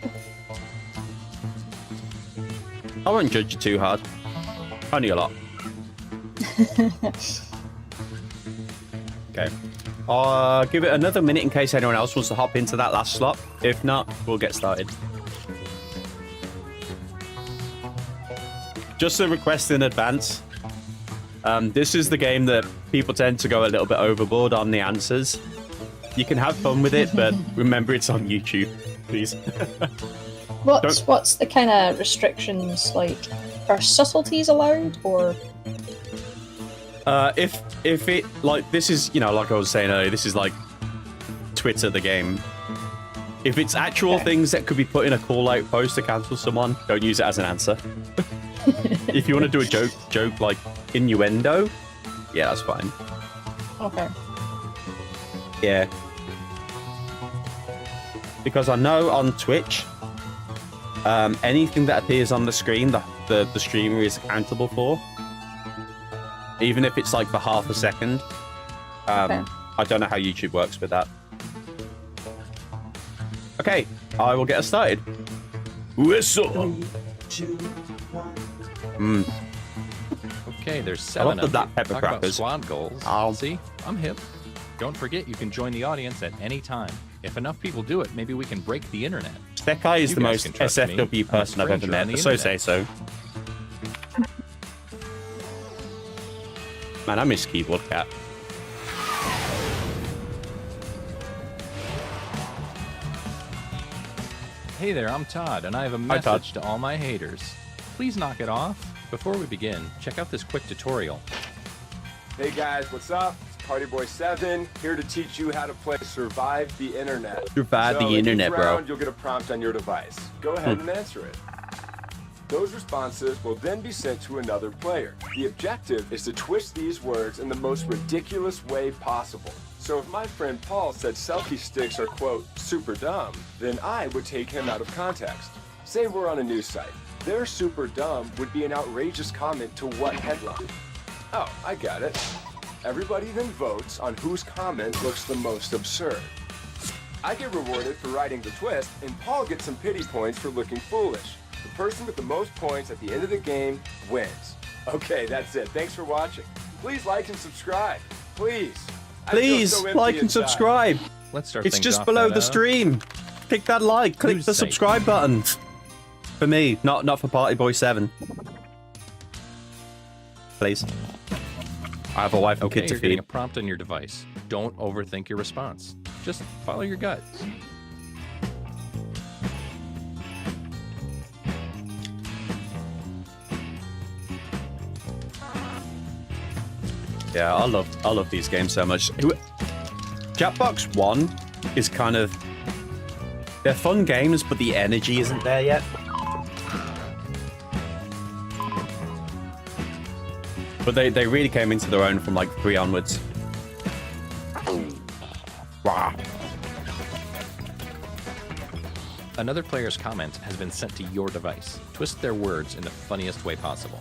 I won't judge you too hard. Only a lot. Okay. I'll give it another minute in case anyone else wants to hop into that last slot. If not, we'll get started. Just a request in advance. This is the game that people tend to go a little bit overboard on the answers. You can have fun with it, but remember it's on YouTube, please. What's the kind of restrictions, like, are subtleties allowed, or? If it, like, this is, you know, like I was saying earlier, this is like Twitter the game. If it's actual things that could be put in a call-out post to cancel someone, don't use it as an answer. If you want to do a joke like innuendo, yeah, that's fine. Okay. Yeah. Because I know on Twitch, anything that appears on the screen, the streamer is accountable for. Even if it's like for half a second. I don't know how YouTube works with that. Okay, I will get us started. Whistle. Okay, there's I love 7 of that you. pepper Talk about crackers. squad goals. See, I'm hip. Don't forget, you can join the audience at any time. If enough people do it, maybe we can break the internet. Speckeye is You the guys most can trust me. SFW I'm a person I've ever stranger on met. the So internet. say so. Man, I miss Keyboard Cat. Hey there, I'm Todd, and I have a Hi, Todd. message to all my haters. Please knock it off. Before we begin, check out this quick tutorial. Hey guys, what's up? It's Partyboy7 here to teach you how to play Survive the Internet. Survive the in each Internet, bro. round, you'll get a prompt on your device. Go ahead and answer it. Those responses will then be sent to another player. The objective is to twist these words in the most ridiculous way possible. So if my friend Paul said selfie sticks are, quote, super dumb, then I would take him out of context. Say we're on a news site. Their super dumb would be an outrageous comment to what headline? Oh, I got it. Everybody then votes on whose comment looks the most absurd. I get rewarded for writing the twist, and Paul gets some pity points for looking foolish. The person with the most points at the end of the game wins. Okay, that's it. Thanks for watching. Please like and subscribe. Please. I feel Please so empty like and inside. subscribe. Let's start It's things just off below that, the stream. Click that like. Click Who's the safe? subscribe button. For me, not for Partyboy7. Please. I have a wife and Okay, kid to you're getting feed. a prompt on your device. Don't overthink your response. Just follow your gut. Yeah, I love these games so much. Jackbox 1 is kind of... They're fun games, but the energy isn't there yet. But they really came into their own from like 3 onwards. Wow. Another player's comment has been sent to your device. Twist their words in the funniest way possible.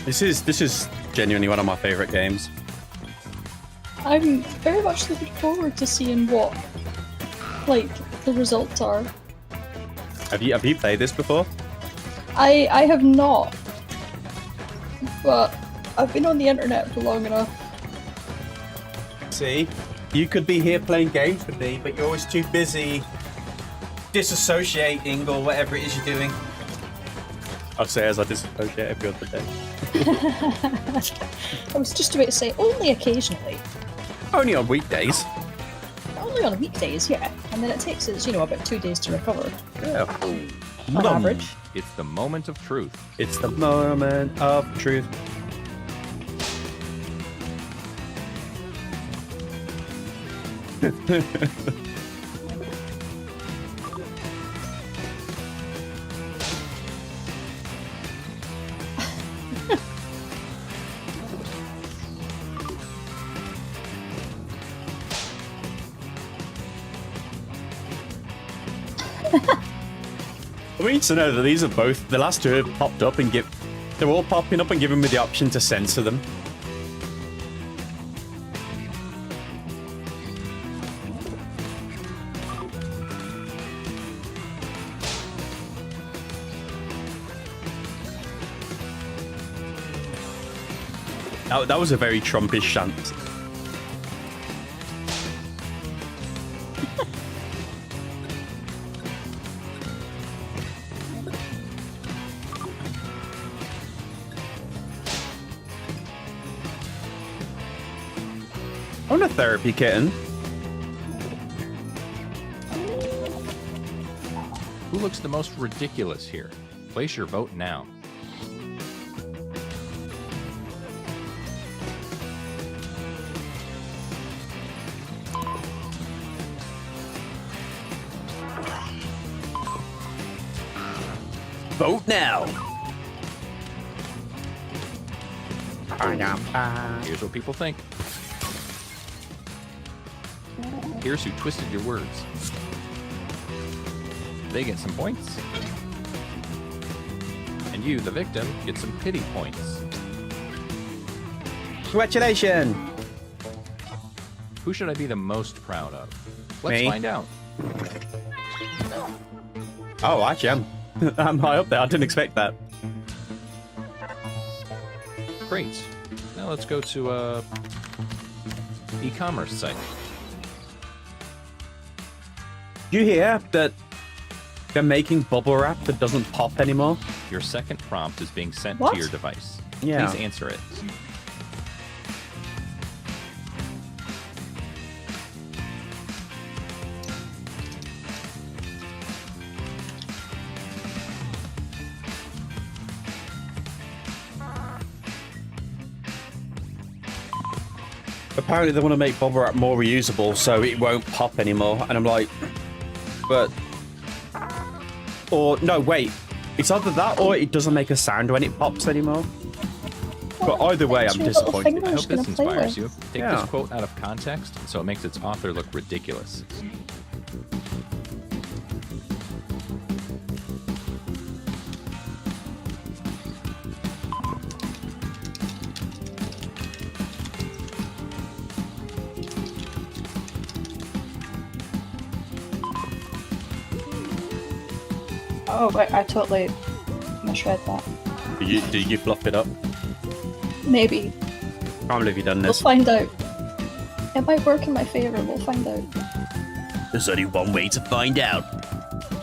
This is genuinely one of my favorite games. I'm very much looking forward to seeing what, like, the results are. Have you played this before? I have not, but I've been on the internet for long enough. See? You could be here playing games with me, but you're always too busy disassociating or whatever it is you're doing. I'll say as I disassociate every other day. I was just about to say, only occasionally. Only on weekdays. Only on weekdays, yeah. And then it takes us, about 2 days to recover. Yeah. On average. It's the moment of truth. It's the moment of truth. I need to know that these are both, the last two have popped up and they're all popping up and giving me the option to censor them. That was a very Trumpish chant. I want a therapy kitten. Who looks the most ridiculous here? Place your vote now. Vote now. Here's what people think. Here's who twisted your words. They get some points. And you, the victim, get some pity points. Congratulations. Who should I be the most proud of? Let's Me? find out. Oh, actually, I'm high up there. I didn't expect that. Great. Now let's go to a e-commerce site. Do you hear that they're making bubble wrap that doesn't pop anymore? Your second prompt is being sent What? to your device. Yeah. Please answer it. Apparently they want to make bubble wrap more reusable so it won't pop anymore. And I'm like, but... Or, no, wait. It's either that or it doesn't make a sound when it pops anymore. But either way, I'm disappointed. I hope this inspires you. Take Yeah. this quote out of context, so it makes its author look ridiculous. Oh, wait, I totally misread that. Did you fluff it up? Maybe. I can't believe you've done We'll this. find out. It might work in my favour, we'll find out. There's only one way to find out.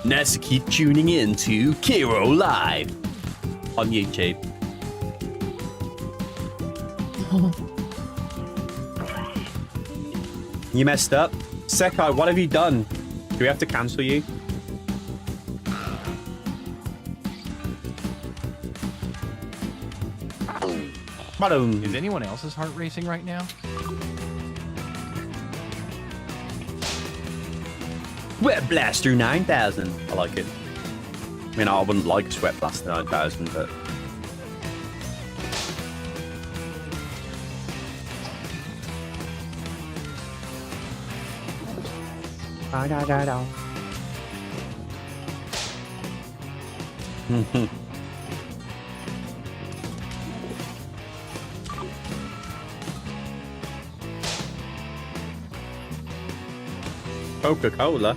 And that's to keep tuning in to Kero Live on YouTube. You messed up. Sekai, what have you done? Do we have to cancel you? Is anyone else's heart racing right now? Sweat Blaster 9000. I like it. I mean, I wouldn't like Sweat Blaster 9000, but... Coca-Cola?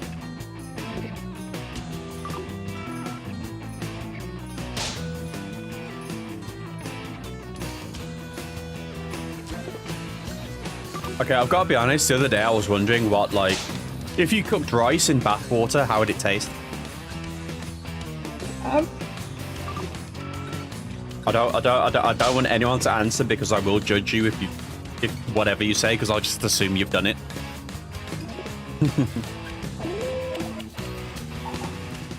Okay, I've got to be honest, the other day I was wondering what, like, if you cooked rice in bath water, how would it taste? I don't want anyone to answer because I will judge you if whatever you say, because I'll just assume you've done it.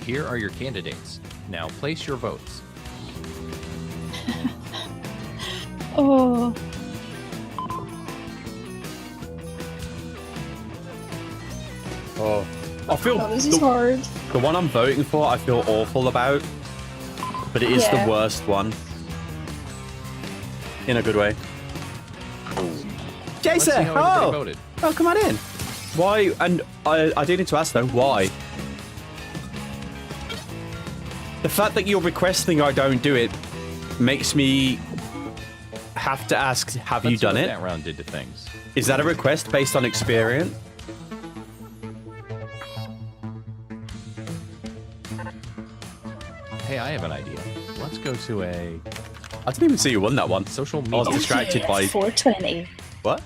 Here are your candidates. Now place your votes. Oh. Oh, I feel Oh, this is hard. the one I'm voting for. I feel awful about, but it is Yeah. the worst one in a good way. Let's see Jason, how everybody voted. oh, come on in. Why? And I do need to ask though, why? The fact that you're requesting I don't do it makes me have to ask, have you Let's see done what it? that round did to things. Is that a request based on experience? Hey, I have an idea. Let's go to a I didn't even see you won that one. social I was media. distracted by 420. what?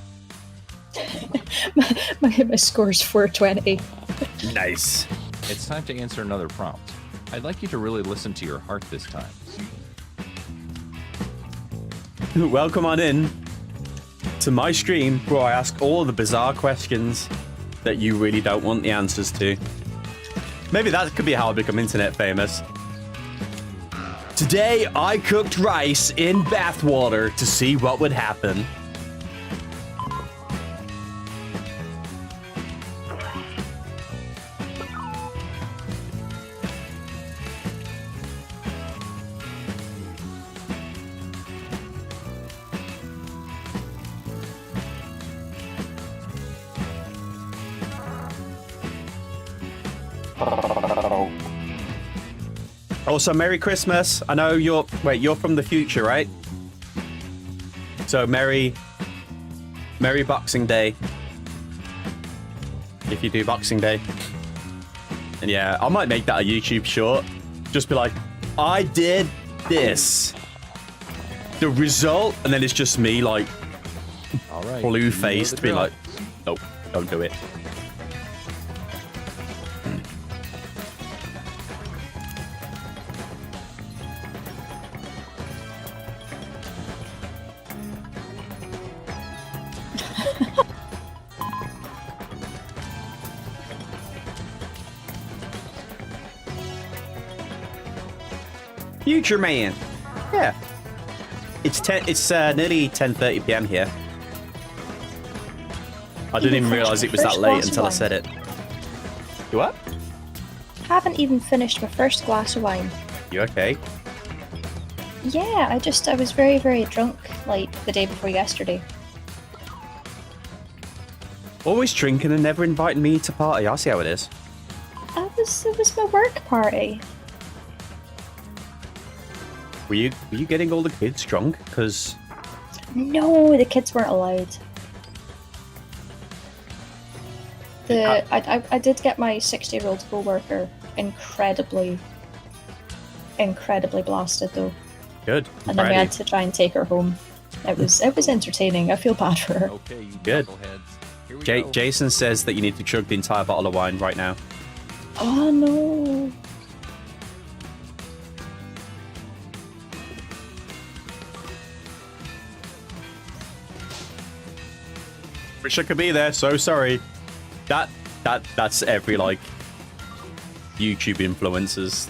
My score's 420. Nice. It's time to answer another prompt. I'd like you to really listen to your heart this time. Welcome on in to my stream where I ask all the bizarre questions that you really don't want the answers to. Maybe that could be how I become internet famous. Today, I cooked rice in bathwater to see what would happen. Also, Merry Christmas. I know you're from the future, right? So Merry Boxing Day. If you do Boxing Day. And yeah, I might make that a YouTube short. Just be like, I did this. The result, and then it's just me like All right, blue-faced, being like, nope, don't do it. Future man. Yeah. It's nearly 10:30 p.m. here. I didn't even realize it was that late until I said it. You what? Haven't even finished my first glass of wine. You okay? Yeah, I was very, very drunk, like, the day before yesterday. Always drinking and never inviting me to party. I see how it is. It was my work party. Were you getting all the kids drunk? Because No, the kids weren't allowed. I did get my 60-year-old co-worker incredibly blasted though. Good. And then we had to try and take her home. It was entertaining. I feel bad for her. Okay, you Good. Here we go. Jason says that you need to chug the entire bottle of wine right now. Oh no. Wish I could be there. So sorry. That's every like YouTube influencers.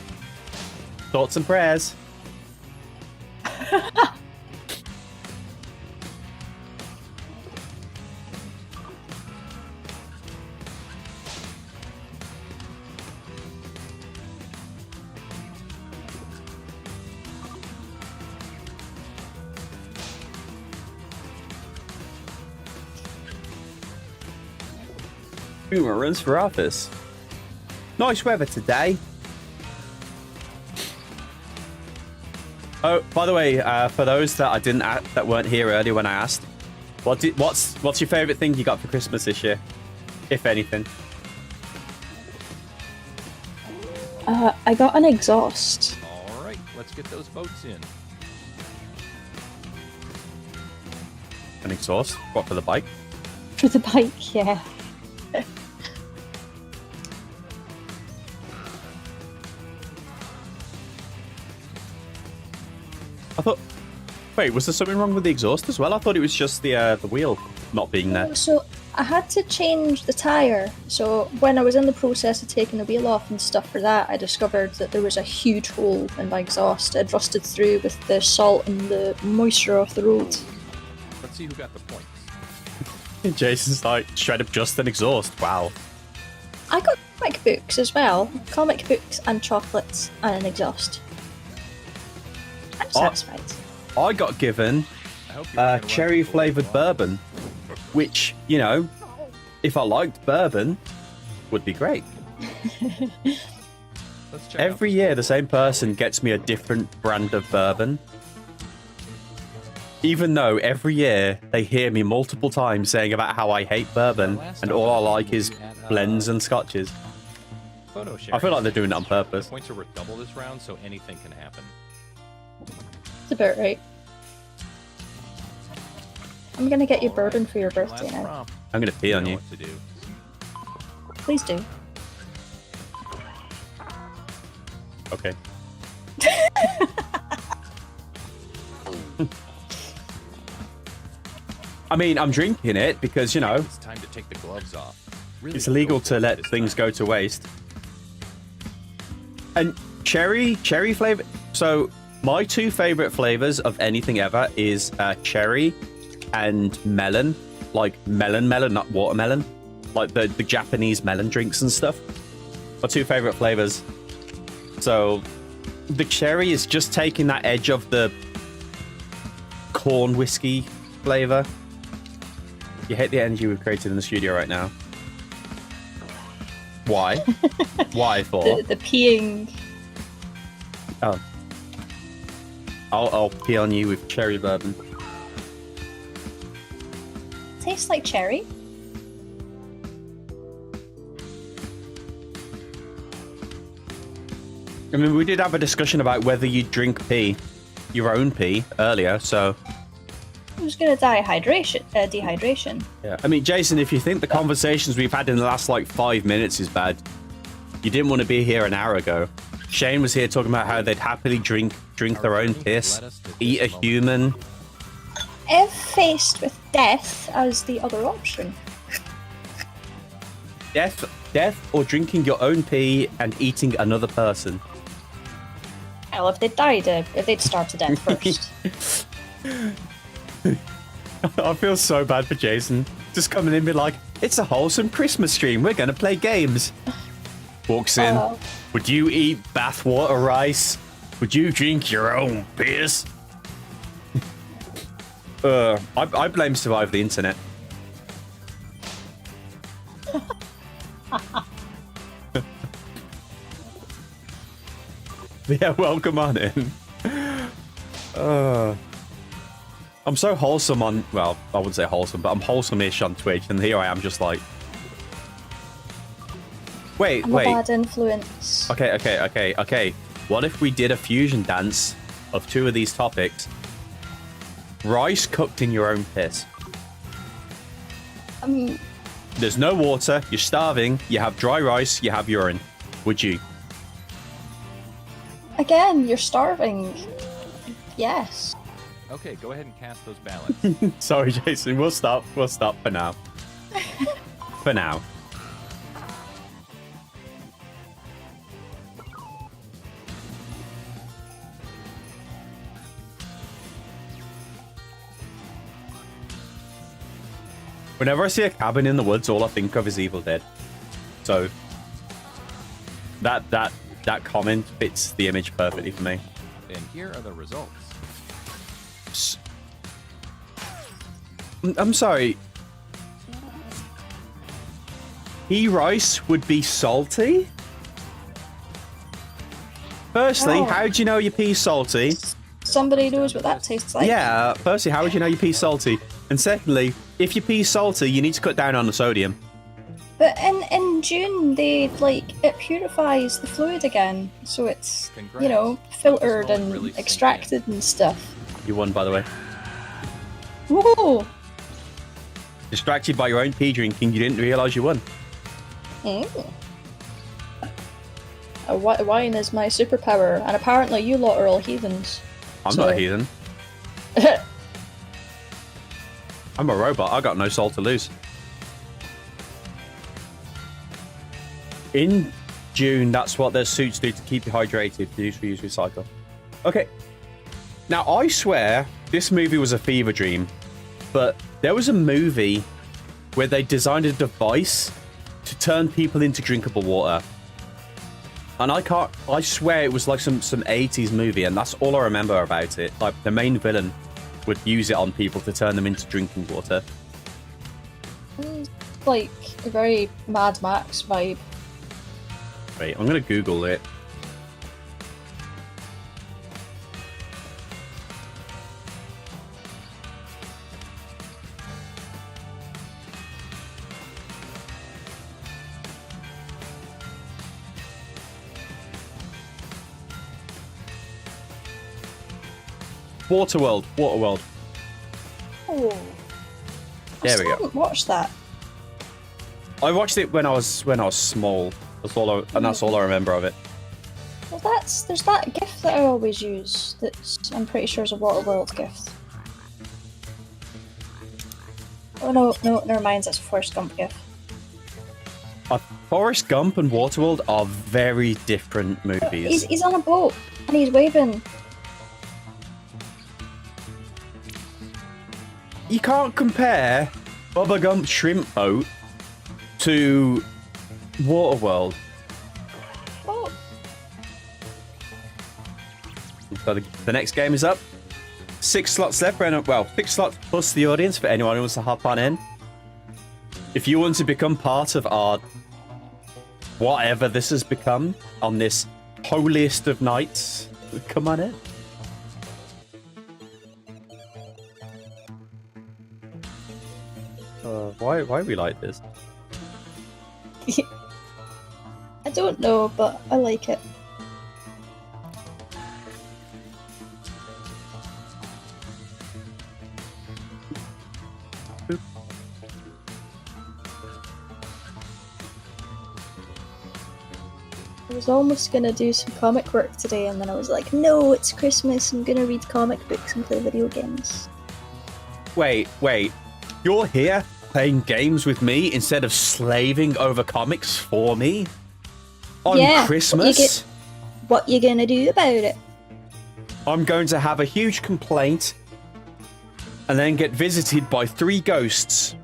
Thoughts and prayers. Boomer runs for office. Nice weather today. Oh, by the way, for those that that weren't here earlier when I asked, what's your favourite thing you got for Christmas this year, if anything? I got an exhaust. All right, let's get those votes in. An exhaust? What, for the bike? For the bike, yeah. I thought. Wait, was there something wrong with the exhaust as well? I thought it was just the wheel not being there. So I had to change the tyre. So when I was in the process of taking the wheel off and stuff for that, I discovered that there was a huge hole in my exhaust. It rusted through with the salt and the moisture off the road. Let's see who got the points. Jason's like, straight up just an exhaust. Wow. I got comic books as well. Comic books and chocolates and an exhaust. I'm satisfied. I got given cherry flavoured bourbon, which, you know, if I liked bourbon, would be great. Every year, the same person gets me a different brand of bourbon. Even though every year they hear me multiple times saying about how I hate bourbon and all I like is blends and scotches. I feel like they're doing it on purpose. Points are worth double this round, so anything can happen. That's about right. I'm gonna get you bourbon for your birthday now. I'm gonna pee on you. What to do. Please do. Okay. I mean, I'm drinking it because, you know, It's time to take the gloves off. Really it's illegal go to for let this things time. go to waste. And cherry flavor. So my two favorite flavors of anything ever is cherry and melon, like melon, not watermelon, like the Japanese melon drinks and stuff. My two favorite flavors. So the cherry is just taking that edge of the corn whiskey flavor. You hate the energy we've created in the studio right now. Why? Why for? The peeing. Oh. I'll pee on you with cherry bourbon. Tastes like cherry. I mean, we did have a discussion about whether you drink pee, your own pee, earlier, so... I'm just gonna die dehydration. Yeah. I mean, Jason, if you think the conversations we've had in the last, like, 5 minutes is bad, you didn't want to be here an hour ago. Shane was here talking about how they'd happily drink their own piss, eat a human. If faced with death as the other option. Death or drinking your own pee and eating another person. Well, if they'd starved to death first. I feel so bad for Jason. Just coming in and be like, it's a wholesome Christmas stream. We're going to play games. Walks in. Would you eat bathwater rice? Would you drink your own piss? I blame Survive the Internet. Yeah, welcome on in. I'm so wholesome on... Well, I wouldn't say wholesome, but I'm wholesome-ish on Twitch, and here I am just like... Wait. I'm a bad influence. Okay. What if we did a fusion dance of two of these topics? Rice cooked in your own piss. There's no water, you're starving, you have dry rice, you have urine. Would you? Again, you're starving. Yes. Okay, go ahead and cast those ballots. Sorry, Jason, we'll stop for now. For now. Whenever I see a cabin in the woods, all I think of is Evil Dead. So that comment fits the image perfectly for me. And here are the results. I'm sorry. Pea rice would be salty? Firstly, how do you know your pea's salty? Somebody knows what that tastes like. Yeah, firstly, how would you know your pea's salty? And secondly, if your pea's salty, you need to cut down on the sodium. But in June, it purifies the fluid again, so it's, filtered and extracted and stuff. You won, by the way. Whoa! Distracted by your own pee drinking, you didn't realise you won. Wine is my superpower, and apparently you lot are all heathens. I'm not a heathen. I'm a robot. I got no soul to lose. In June, that's what their suits do to keep you hydrated. Use, reuse, recycle. Okay. Now, I swear this movie was a fever dream, but there was a movie where they designed a device to turn people into drinkable water. And I swear it was like some 80s movie, and that's all I remember about it. Like, the main villain would use it on people to turn them into drinking water. Like a very Mad Max vibe. Wait, I'm gonna Google it. Waterworld. Oh. There we go. I haven't watched that. I watched it when I was small. That's all I remember of it. Well, there's that gift that I always use. I'm pretty sure is a Waterworld gift. Oh no, never mind. That's a Forrest Gump gift. Forrest Gump and Waterworld are very different movies. He's on a boat and he's waving. You can't compare Bubba Gump's shrimp boat to Waterworld. Oh. So the next game is up. 6 slots left. Well, 6 slots plus the audience for anyone who wants to hop on in. If you want to become part of our whatever this has become on this holiest of nights Come on in. Why are we like this? I don't know, but I like it. I was almost gonna do some comic work today, and then I was like, no, it's Christmas, I'm gonna read comic books and play video games. Wait. You're here playing games with me instead of slaving over comics for me? On Christmas? What you gonna do about it? I'm going to have a huge complaint and then get visited by 3 ghosts.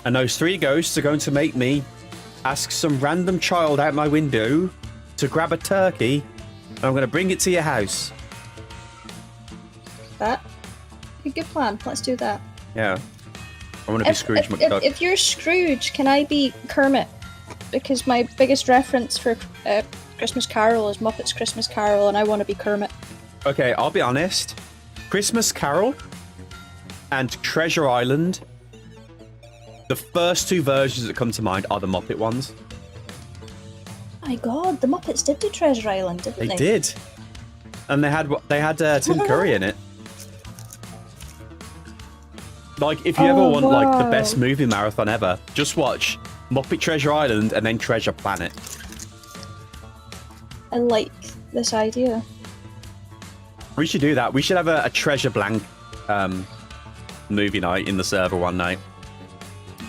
And those 3 ghosts are going to make me ask some random child out my window to grab a turkey, and I'm going to bring it to your house. That? A good plan. Let's do that. Yeah. I want to be Scrooge McDuck. If you're Scrooge, can I be Kermit? Because my biggest reference for Christmas Carol is Muppets Christmas Carol, and I want to be Kermit. Okay, I'll be honest. Christmas Carol and Treasure Island, the first 2 versions that come to mind are the Muppet ones. My God, the Muppets did do Treasure Island, didn't they? They did. And they had Tim Curry in it. Like, if you ever want like the best movie marathon ever, just watch Muppet Treasure Island and then Treasure Planet. I like this idea. We should do that. We should have a Treasure Blank movie night in the server one night.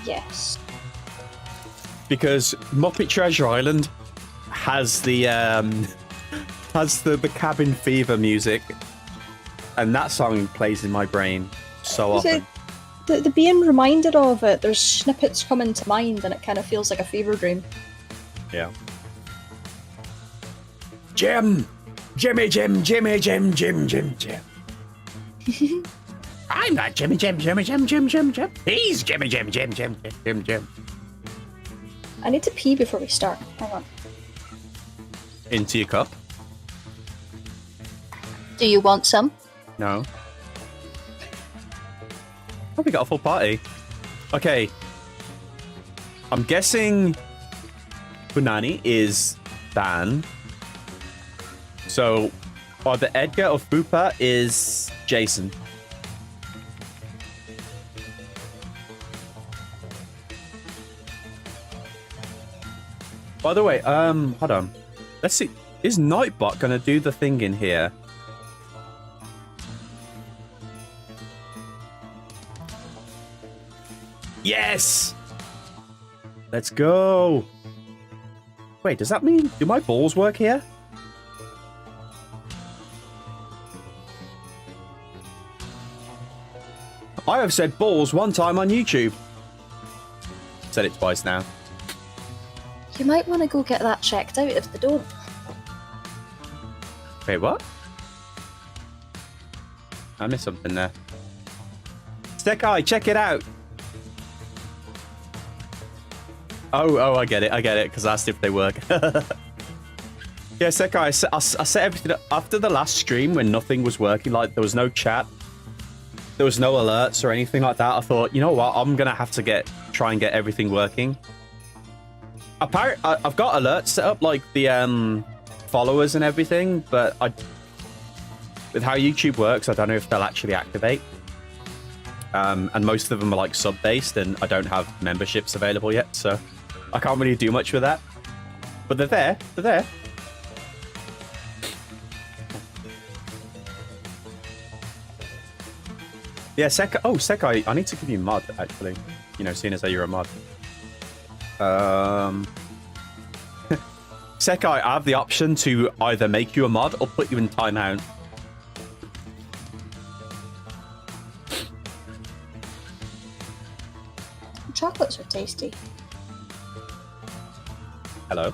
Yes. Because Muppet Treasure Island has the Cabin Fever music, and that song plays in my brain so often. The being reminded of it, there's snippets coming to mind, and it kind of feels like a fever dream. Yeah. Jim! Jimmy Jim, Jimmy Jim, Jim Jim Jim. I'm not Jimmy Jim, Jimmy Jim, Jim Jim Jim. He's Jimmy Jim, Jim Jim, Jim Jim. I need to pee before we start. Hang on. Into your cup? Do you want some? No. Oh, we got a full party. Okay. I'm guessing Punani is Dan. So, either Edgar or Fupa is Jason. By the way, hold on. Let's see. Is Nightbot gonna do the thing in here? Yes! Let's go! Wait, does that mean... do my balls work here? I have said balls 1 time on YouTube. Said it twice now. You might want to go get that checked out if they don't. Wait, what? I missed something there. Stekai, check it out! Oh, I get it, because I asked if they work. Yeah, Sekai, I set everything up after the last stream when nothing was working, like there was no chat, there was no alerts or anything like that. I thought, you know what, I'm gonna have to try and get everything working. Apparently, I've got alerts set up, like the followers and everything, but with how YouTube works, I don't know if they'll actually activate. And most of them are like sub-based, and I don't have memberships available yet, so I can't really do much with that. But they're there. They're there. Yeah, Sekai. Oh, Sekai, I need to give you mod, actually. You know, seeing as though you're a mod. Sekai, I have the option to either make you a mod or put you in timeout. Chocolates are tasty. Hello.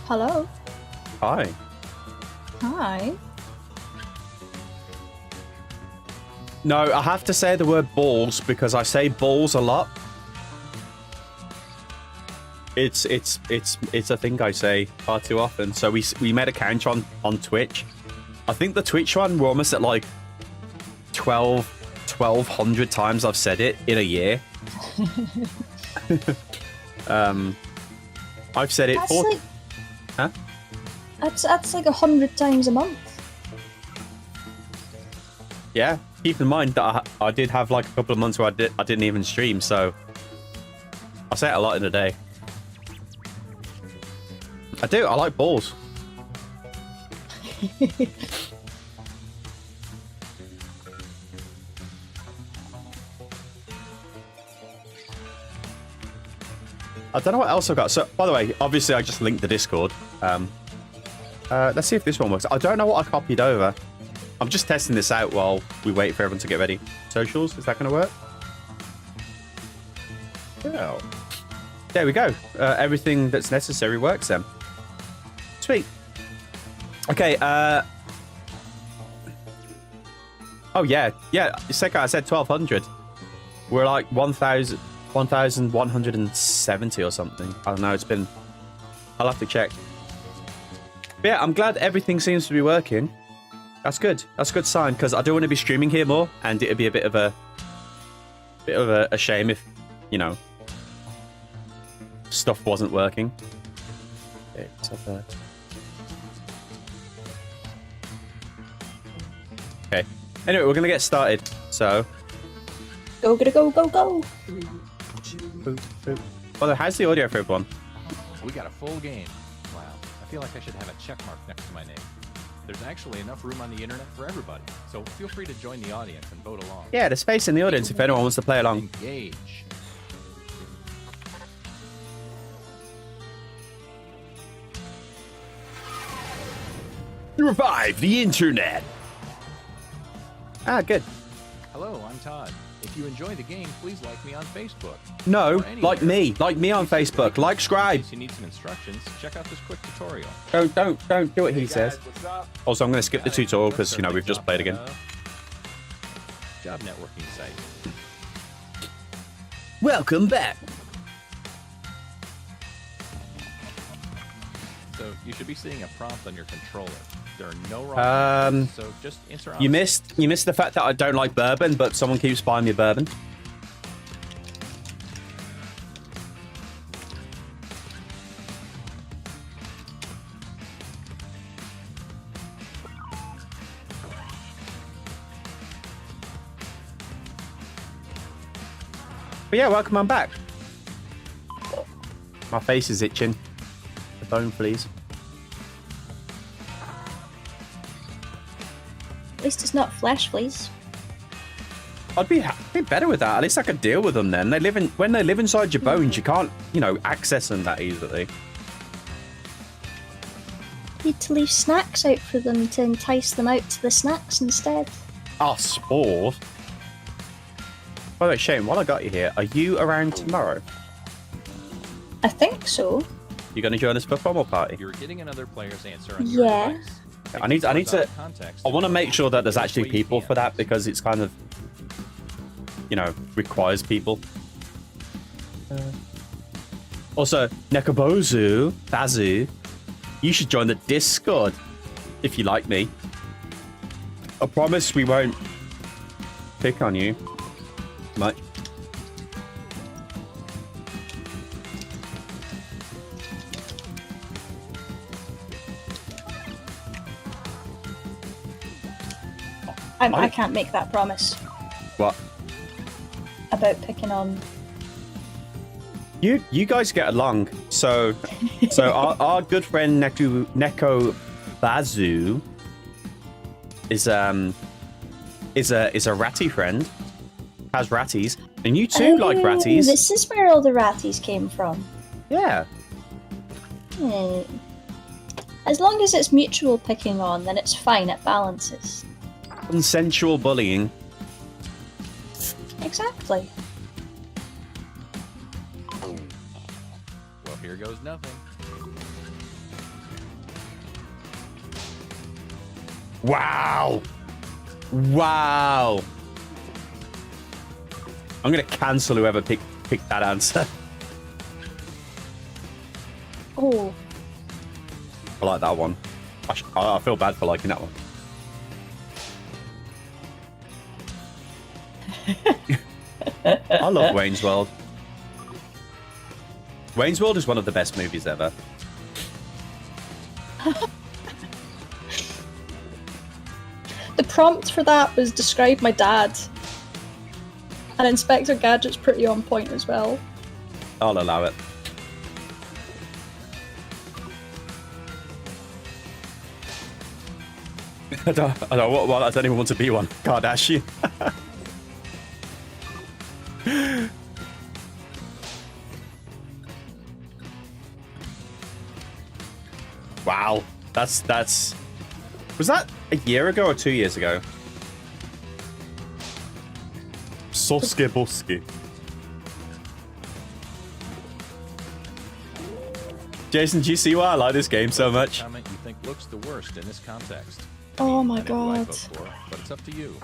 Hello. Hi. Hi. No, I have to say the word balls because I say balls a lot. It's a thing I say far too often. So we made a count on Twitch. I think the Twitch one, we're almost at like 1,200 times I've said it in a year. I've said it That's for... like, huh? That's like 100 times a month. Yeah, keep in mind that I did have like a couple of months where I didn't even stream, so I say it a lot in a day. I do. I like balls. I don't know what else I've got. So, by the way, obviously I just linked the Discord. Let's see if this one works. I don't know what I copied over. I'm just testing this out while we wait for everyone to get ready. Socials, is that going to work? Yeah. There we go. Everything that's necessary works then. Sweet. Okay. Oh, yeah. Yeah, Seka, I said 1,200. We're like 1,170 or something. I don't know. It's been... I'll have to check. But yeah, I'm glad everything seems to be working. That's good. That's a good sign, because I do want to be streaming here more, and it'd be a bit of a shame if, you know, stuff wasn't working. Okay, what's up there? Okay. Anyway, we're gonna get started. So. Go, go, go, go. Well, how's the audio for everyone? We got a full game. Wow. I feel like I should have a check mark next to my name. There's actually enough room on the internet for everybody, so feel free to join the audience and vote along. Yeah, there's space in the audience if anyone wants to play along. Engage. Revive the internet. Ah, good. Hello, I'm Todd. If you enjoy the game, please like me on Facebook. No, like me on Facebook. Like, subscribe. If you need some instructions, check out this quick tutorial. Don't do what he says. Also, I'm going to skip the tutorial because, you know, we've just played again. Job networking site. Welcome back. So you should be seeing a prompt on your controller. There are no wrong answers, so just answer honestly. You missed the fact that I don't like bourbon, but someone keeps buying me bourbon. But yeah, welcome on back. My face is itching. The phone, please. At least it's not flesh fleas. I'd be better with that. At least I could deal with them then. When they live inside your bones, you can't, you know, access them that easily. Need to leave snacks out for them to entice them out to the snacks instead. Ah, sport. By the way, Shane, while I got you here, are you around tomorrow? I think so. You going to join us for a formal party? You're getting another player's answer on your Yeah. device. I need to. I want to make sure that there's actually people for that because it's kind of, you know, requires people. Also, Nekobozu, Bazu, you should join the Discord if you like me. I promise we won't pick on you much. I can't make that promise. What? About picking on. You guys get along. So our good friend Neko Bazu is a ratty friend. Has ratties, and you too like ratties. This is where all the ratties came from. Yeah. As long as it's mutual picking on, then it's fine. It balances. Consensual bullying. Exactly. Well, here goes nothing. Wow. Wow. I'm gonna cancel whoever picked that answer. Oh. I like that one. I feel bad for liking that one. I love Wayne's World. Wayne's World is one of the best movies ever. The prompt for that was describe my dad. And Inspector Gadget's pretty on point as well. I'll allow it. I don't anyone want to be one. Kardashian. Wow. Was that a year ago or 2 years ago? Soski Boski. Jason, do you see why I like this game so much? Comment you think looks the worst in this context. Oh my I know who I god. vote for, but it's up to you.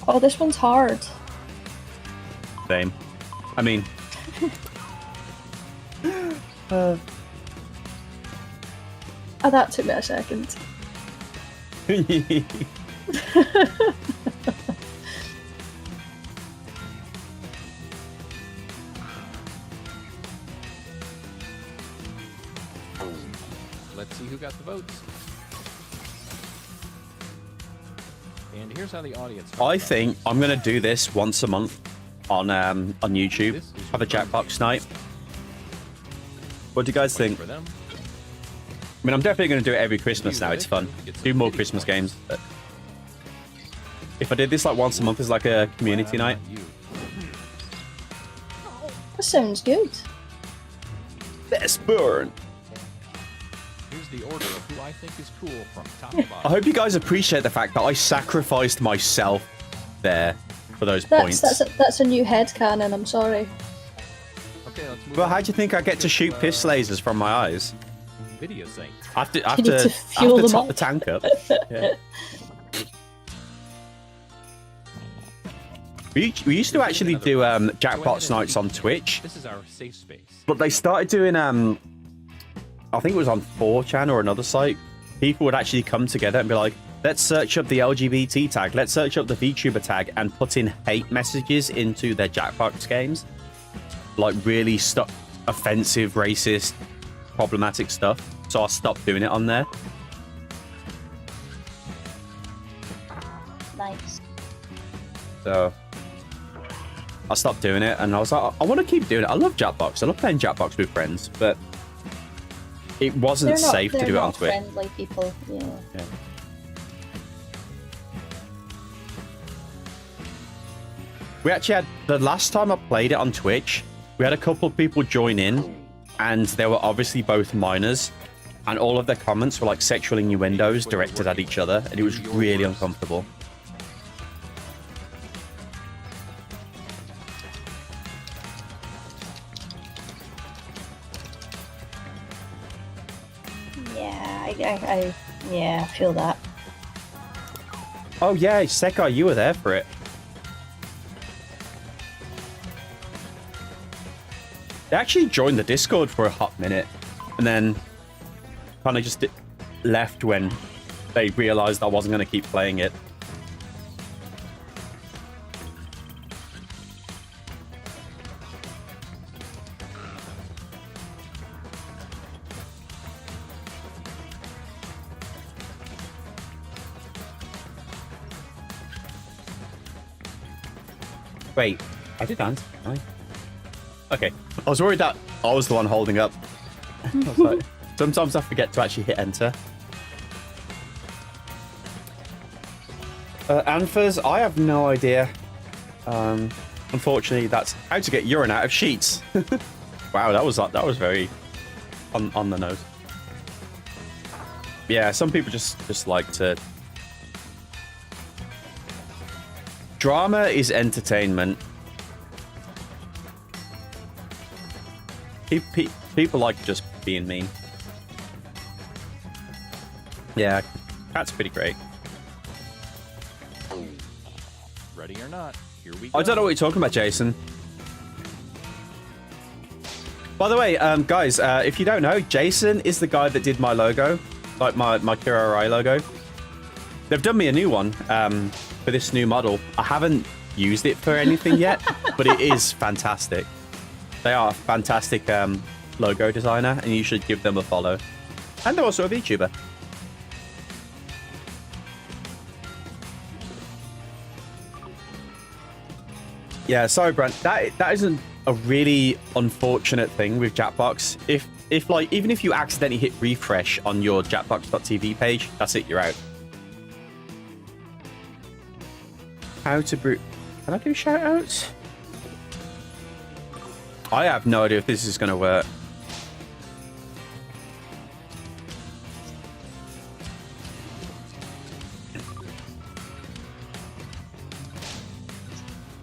Oh, this one's hard. Same. I mean... Oh, that took me a second. Let's see who got the votes. And here's how the audience. I think I'm gonna do this once a month on YouTube. Have a Jackbox night. What do you guys think? I mean, I'm definitely gonna do it every Christmas now. It's fun. Do more Christmas games. But if I did this like once a month as like a community night. That sounds good. Best burn. Here's the order of who I think is cool from top to I bottom. hope you guys appreciate the fact that I sacrificed myself there for those points. That's a new headcanon, I'm sorry. Okay, let's move Well, on. how do you think I get to shoot piss lasers from my eyes? Video sync. I have to You need to fuel them top up. the tank up. Yeah. We used to actually do Jackbox nights on Twitch, This is our safe space. but they started doing I think it was on 4chan or another site. People would actually come together and be like, let's search up the LGBT tag, let's search up the Vtuber tag, and put in hate messages into their Jackbox games. Like really offensive, racist, problematic stuff. So I stopped doing it on there. Nice. So I stopped doing it, and I was like, I want to keep doing it. I love Jackbox. I love playing Jackbox with friends, but it wasn't safe to do it on Twitch. They're not friendly people, yeah. We actually had, the last time I played it on Twitch, we had a couple of people join in, and they were obviously both minors, and all of their comments were like sexual innuendos directed at each other, and it was really uncomfortable. Yeah, I feel that. Oh yeah, Sekai, you were there for it. They actually joined the Discord for a hot minute, and then kind of just left when they realized I wasn't going to keep playing it. Wait, I did answer. Okay, I was worried that I was the one holding up. I was like, sometimes I forget to actually hit enter. Anthers, I have no idea. Unfortunately, that's how to get urine out of sheets. Wow, that was very on the nose. Yeah, some people just like to. Drama is entertainment. People like just being mean. Yeah, that's pretty great. Ready or not, here we go. I don't know what you're talking about, Jason. By the way, guys, if you don't know, Jason is the guy that did my logo, like my Kero Rai logo. They've done me a new one for this new model. I haven't used it for anything yet, but it is fantastic. They are a fantastic logo designer, and you should give them a follow. And they're also a VTuber. Yeah, sorry, Brent. That isn't a really unfortunate thing with Jackbox. If like, even if you accidentally hit refresh on your Jackbox.tv page, that's it, you're out. How to brew... Can I do shoutouts? I have no idea if this is going to work.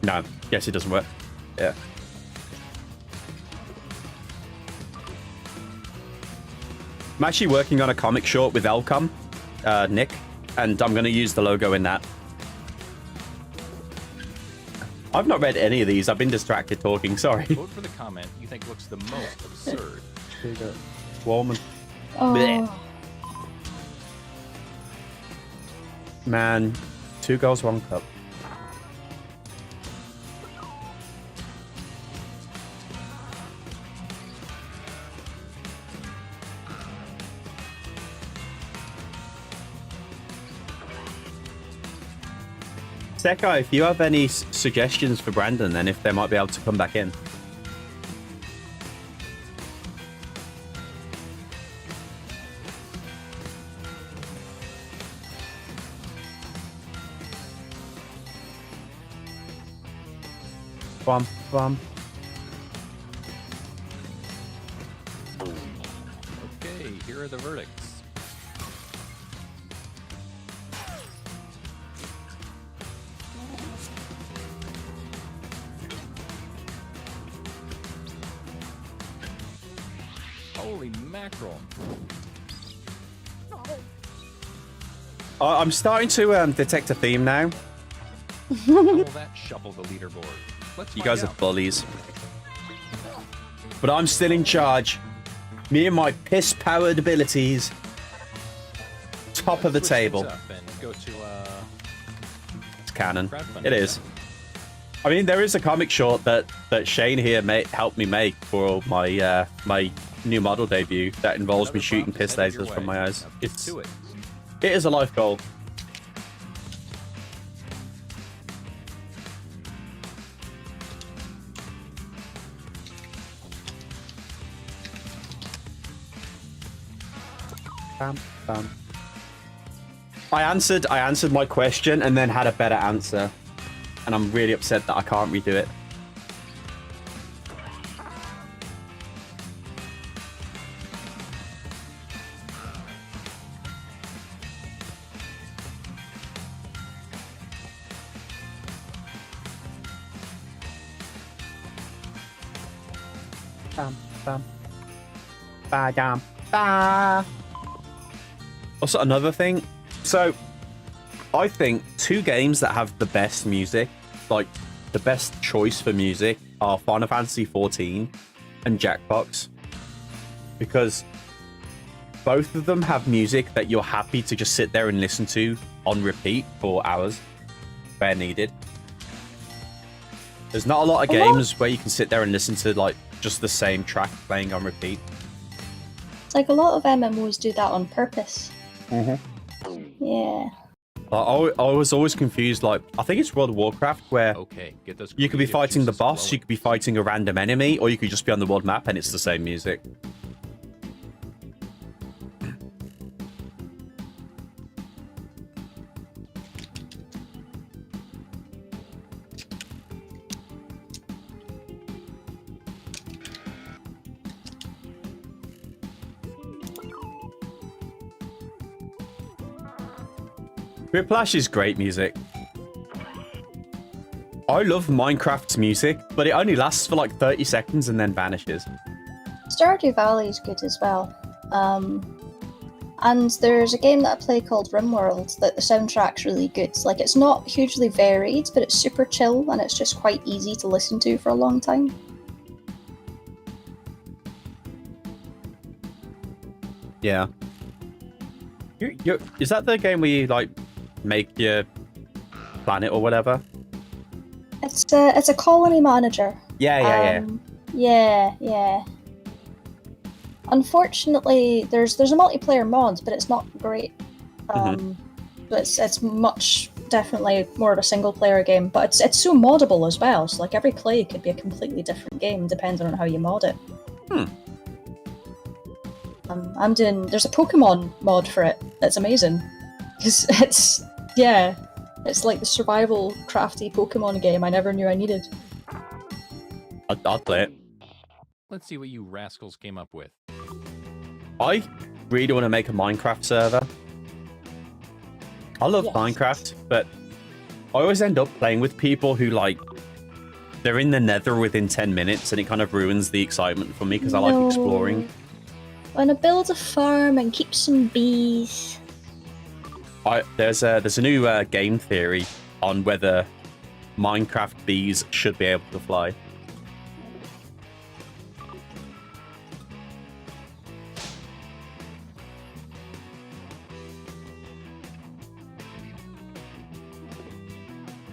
No. Yes, it doesn't work. Yeah. I'm actually working on a comic short with Elcom, Nick, and I'm going to use the logo in that. I've not read any of these. I've been distracted talking. Sorry. Vote for the comment you think looks the most absurd. Here you go. Woman. Oh. Man, 2 girls, 1 cup. Sekai, if you have any suggestions for Brandon, then if they might be able to come back in. Bum, bum. Okay, here are the verdicts. Holy mackerel. I'm starting to detect a theme now. How will that shuffle the leaderboard? Let's You find guys out. are bullies. But I'm still in charge. Me and my piss-powered abilities. Top of the Switch table. things up and go to, It's canon. crowdfunding. It is. I mean, there is a comic short that Shane here helped me make for my my new model debut that involves me shooting piss lasers from my eyes. It is a life goal. Bam, bam. I answered my question and then had a better answer. And I'm really upset that I can't redo it. Bam, bam. Ba, dam, ba. Also, another thing. So, I think 2 games that have the best music, like the best choice for music, are Final Fantasy XIV and Jackbox. Because both of them have music that you're happy to just sit there and listen to on repeat for hours where needed. There's not a lot of games where you can sit there and listen to like just the same track playing on repeat. It's like a lot of MMOs do that on purpose. Mm-hmm. Yeah. I was always confused. Like, I think it's World of Warcraft where get those you could be fighting the boss, you could be fighting a random enemy, or you could just be on the world map and it's the same music. Whiplash is great music. I love Minecraft's music, but it only lasts for like 30 seconds and then vanishes. Stardew Valley is good as well. And there's a game that I play called RimWorld that the soundtrack's really good. Like, it's not hugely varied, but it's super chill and it's just quite easy to listen to for a long time. Yeah. Is that the game where you like make your planet or whatever? It's a colony manager. Yeah. Yeah. Unfortunately, there's a multiplayer mod, but it's not great. But it's much definitely more of a single player game. But it's so moddable as well. So like every play could be a completely different game depending on how you mod it. There's a Pokemon mod for it. That's amazing. Because it's like the survival crafty Pokemon game I never knew I needed. I'll play it. Let's see what you rascals came up with. I really want to make a Minecraft server. I love Minecraft, but I always end up playing with people who like they're in the Nether within 10 minutes, and it kind of ruins the excitement for me because I like exploring. I want to build a farm and keep some bees. There's a new game theory on whether Minecraft bees should be able to fly.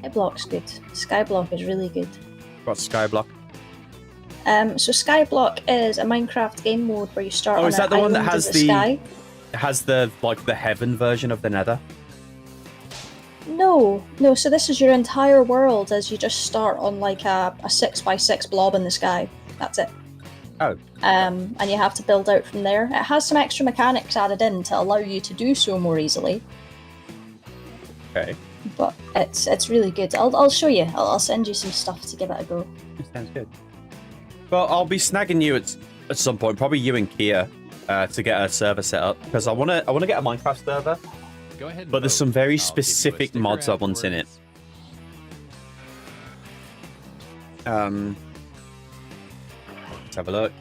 Skyblock's good. Skyblock is really good. What's Skyblock? So Skyblock is a Minecraft game mode where you start on is that the one that island has in the sky. Has the heaven version of the Nether? No. So this is your entire world as you just start on like a 6x6 blob in the sky. That's it. Oh. And you have to build out from there. It has some extra mechanics added in to allow you to do so more easily. Okay. But it's really good. I'll show you. I'll send you some stuff to give it a go. Sounds good. Well, I'll be snagging you at some point, probably you and Kia, to get a server set up because I wanna get a Minecraft server. Go ahead. But there's some very specific mods I want in it. Let's have a look.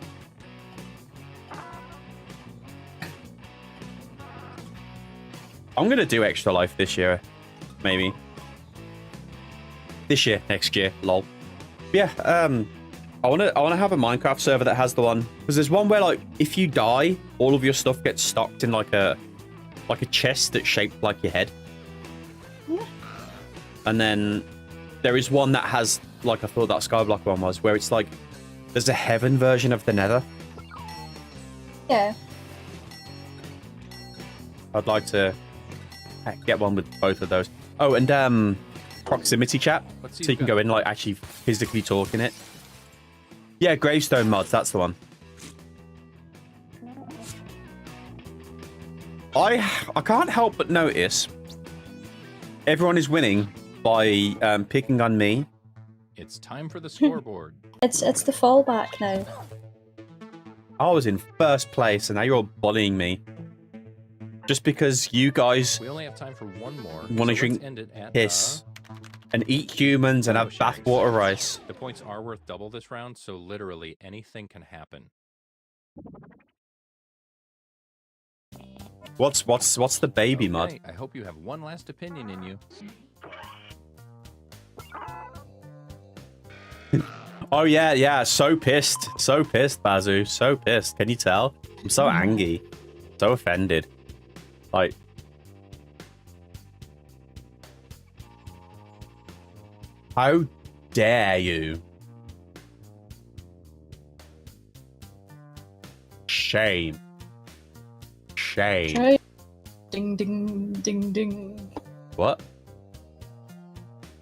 I'm gonna do Extra Life this year, maybe. This year, next year, lol. Yeah, I wanna have a Minecraft server that has the one because there's one where like if you die, all of your stuff gets stocked in like a chest that's shaped like your head. Yeah. And then there is one that has like I thought that Skyblock one was where it's like there's a heaven version of the Nether. Yeah. I'd like to get one with both of those. Oh, and proximity chat, so you can go in like actually physically talk in it. Yeah, gravestone mods, that's the one. I can't help but notice everyone is winning by picking on me. It's time for the scoreboard. It's the fallback now. I was in first place, and now you're all bullying me. Just because you guys we only have time for one more. Want to drink piss and eat humans and have bathwater rice. The points are worth double this round, so literally anything can happen. What's the baby mod? I hope you have one last opinion in you. Oh yeah, so pissed, Bazu, so pissed. Can you tell? I'm so angry, so offended. Like, how dare you? Shame. Ding ding ding ding. What?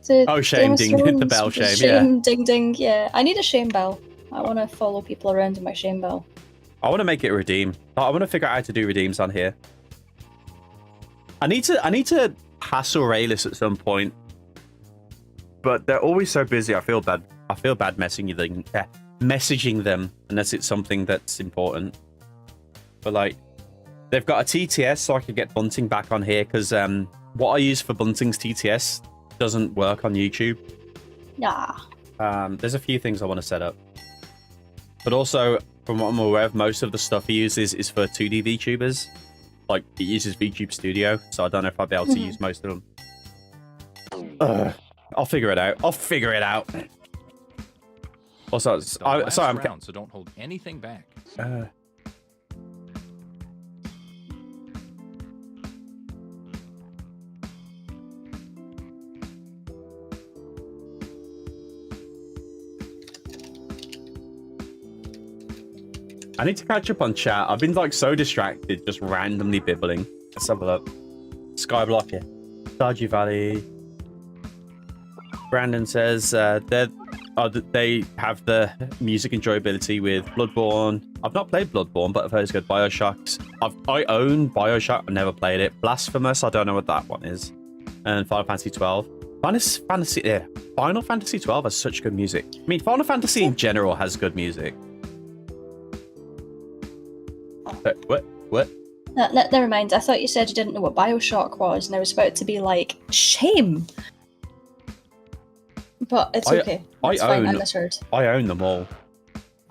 Oh, shame, ding, hit the bell, shame, yeah. Ding ding, yeah. I need a shame bell. I want to follow people around in my shame bell. I want to make it a redeem. I want to figure out how to do redeems on here. I need to hassle Rayless at some point, but they're always so busy. I feel bad messaging them unless it's something that's important. But like, they've got a TTS, so I could get bunting back on here because what I use for bunting's TTS doesn't work on YouTube. Nah. There's a few things I want to set up, but also from what I'm aware of, most of the stuff he uses is for 2D VTubers. Like, it uses VTube Studio, so I don't know if I'll be able to use most of them. I'll figure it out. Also, sorry, round, so don't hold anything back. I need to catch up on chat. I've been like so distracted, just randomly bibbling. Let's have a look. Skyblock, yeah. Stardew Valley. Brandon says they have the music enjoyability with Bloodborne. I've not played Bloodborne, but I've heard it's good. Bioshocks. I own Bioshock. I've never played it. Blasphemous. I don't know what that one is. And Final Fantasy 12. Final Fantasy 12 has such good music. I mean, Final Fantasy in general has good music. What? Never mind. I thought you said you didn't know what Bioshock was, and I was about to be like, shame. But it's okay. It's fine. I misheard. I own them all.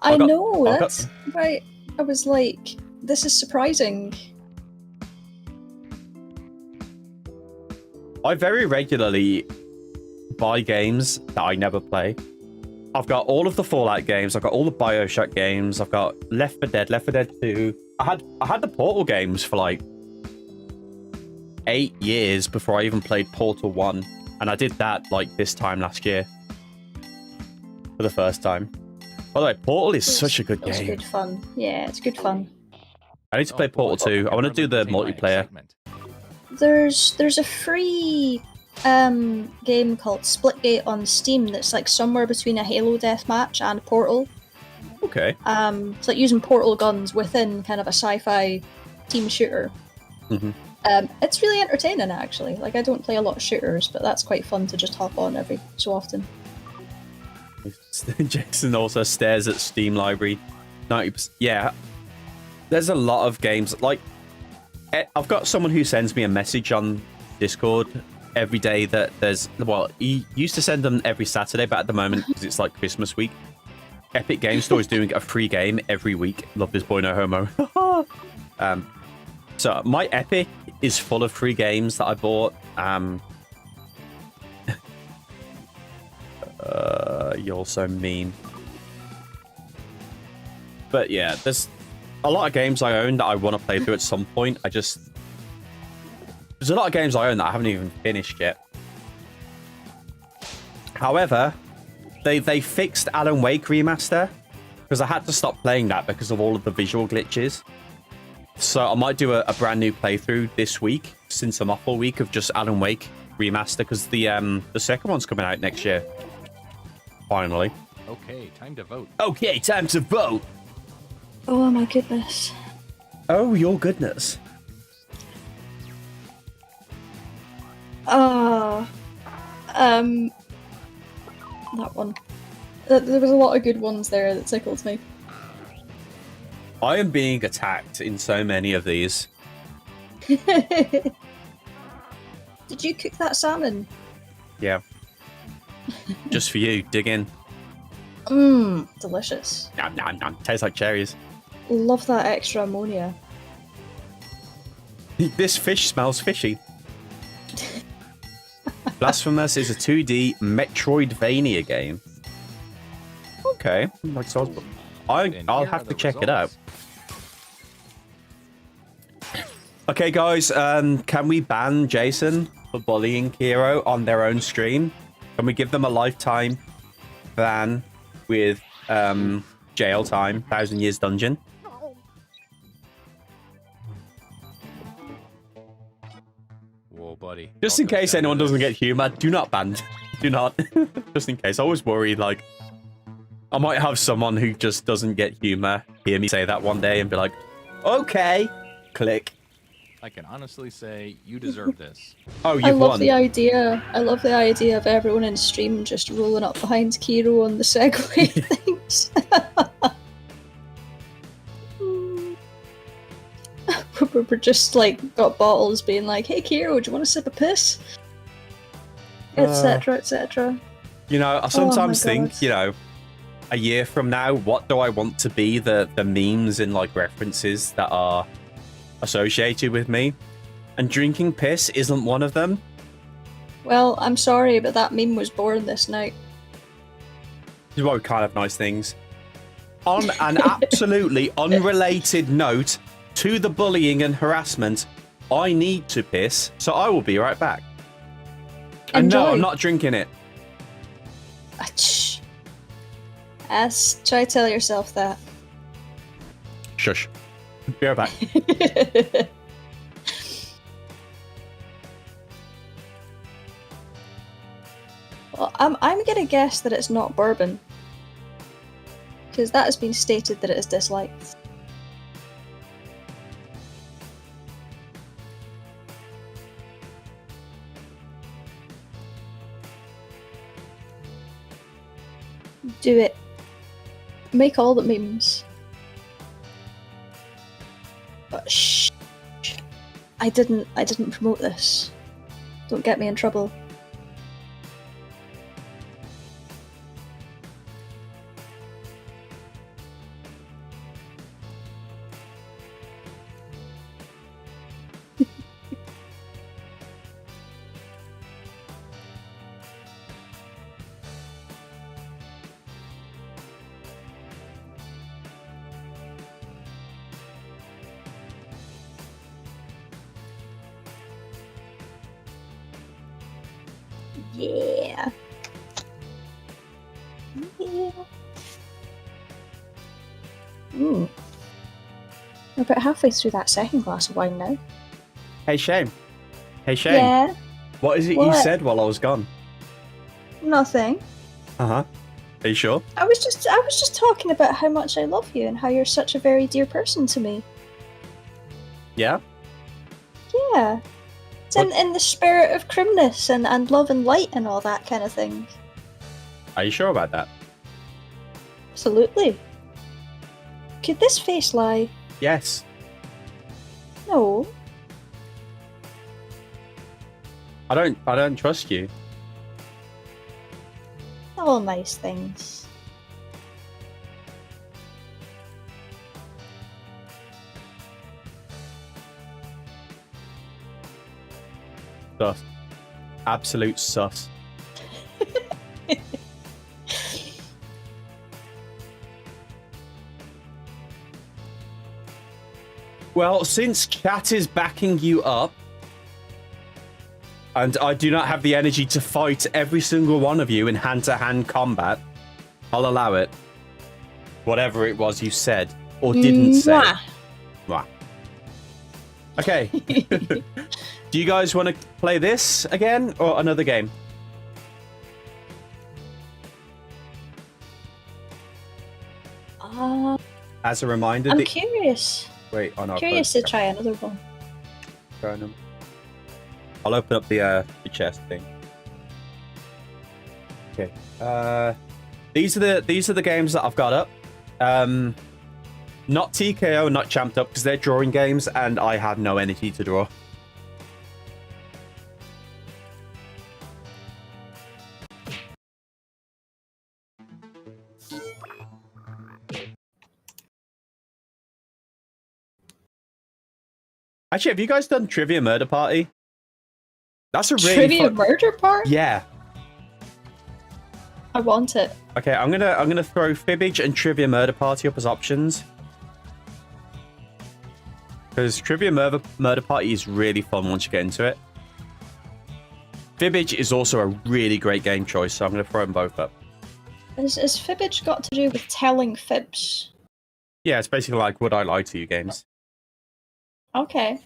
I know. That's right. I was like, this is surprising. I very regularly buy games that I never play. I've got all of the Fallout games. I've got all the Bioshock games. I've got Left 4 Dead 2. I had the Portal games for like 8 years before I even played Portal 1. And I did that like this time last year. For the first time. By the way, Portal is such a good game. It's good fun. Yeah, it's good fun. I need to play Portal 2. I want to do the multiplayer. There's a free game called Splitgate on Steam that's like somewhere between a Halo deathmatch and Portal. Okay. It's like using portal guns within kind of a sci-fi team shooter. Mm-hmm. It's really entertaining, actually. Like, I don't play a lot of shooters, but that's quite fun to just hop on every so often. Jason also stares at Steam library. 90%. Yeah. There's a lot of games. Like, I've got someone who sends me a message on Discord every day that there's... Well, he used to send them every Saturday, but at the moment, because it's like Christmas week, Epic Game Store is doing a free game every week. Love this boy, no homo. So my Epic is full of free games that I bought. You're so mean. But yeah, there's a lot of games I own that I want to play through at some point. There's a lot of games I own that I haven't even finished yet. However, they fixed Alan Wake Remaster because I had to stop playing that because of all of the visual glitches. So I might do a brand new playthrough this week since I'm off all week of just Alan Wake Remaster because the second one's coming out next year. Finally. Okay, time to vote. Okay, time to vote. Oh my goodness. Oh, your goodness. That one. There was a lot of good ones there that tickled me. I am being attacked in so many of these. Did you cook that salmon? Yeah. Just for you. Dig in. Mmm, delicious. Nom, nom, nom. Tastes like cherries. Love that extra ammonia. This fish smells fishy. Blasphemous is a 2D Metroidvania game. Okay. Like Souls. I'll have to check it out. Okay, guys. Can we ban Jason for bullying Kero on their own stream? Can we give them a lifetime ban with jail time, 1,000 years dungeon? Whoa, buddy. Just in case anyone doesn't get humor, do not ban. Do not. Just in case. I always worry, like, I might have someone who just doesn't get humor hear me say that one day and be like, okay, click. I can honestly say you deserve this. Oh, you've I love won. the idea. I love the idea of everyone in stream just rolling up behind Kero on the Segway things. We're just like got bottles being like, "Hey Kero, do you want a sip of piss?" Etc. etc. You know, I sometimes think, you know, a year from now, what do I want to be the memes and like references that are associated with me? And drinking piss isn't one of them. Well, I'm sorry, but that meme was born this night. This is why we can't have nice things. On an absolutely unrelated note to the bullying and harassment, I need to piss, so I will be right back. And no, I'm not drinking it. Try to tell yourself that. Shush. Be right back. Well, I'm gonna guess that it's not bourbon. Because that has been stated that it is disliked. Do it. Make all the memes. But shh. I didn't promote this. Don't get me in trouble. Yeah. Yeah. We're about halfway through that second glass of wine now. Hey, Shane. Hey, Shane. Yeah. What is it you said while I was gone? Nothing. Uh-huh. Are you sure? I was just talking about how much I love you and how you're such a very dear person to me. Yeah? Yeah. It's in the spirit of crimness and love and light and all that kind of thing. Are you sure about that? Absolutely. Could this face lie? Yes. No. I don't trust you. All nice things. Sus. Absolute sus. Well, since chat is backing you up, and I do not have the energy to fight every single one of you in hand-to-hand combat, I'll allow it. Whatever it was you said, or didn't say. Mwah. Okay. Do you guys want to play this again, or another game? As a reminder... I'm curious. Wait, oh no. Curious to try another one. I'll open up the chest thing. Okay. These are the games that I've got up. Not TKO, not Champed Up, because they're drawing games, and I have no energy to draw. Actually, have you guys done Trivia Murder Party? That's a really Trivia Murder Party? Yeah. I want it. Okay, I'm gonna throw Fibbage and Trivia Murder Party up as options. Because Trivia Murder Party is really fun once you get into it. Fibbage is also a really great game choice, so I'm gonna throw them both up. Is Fibbage got to do with telling fibs? Yeah, it's basically like Would I Lie to You games. Okay.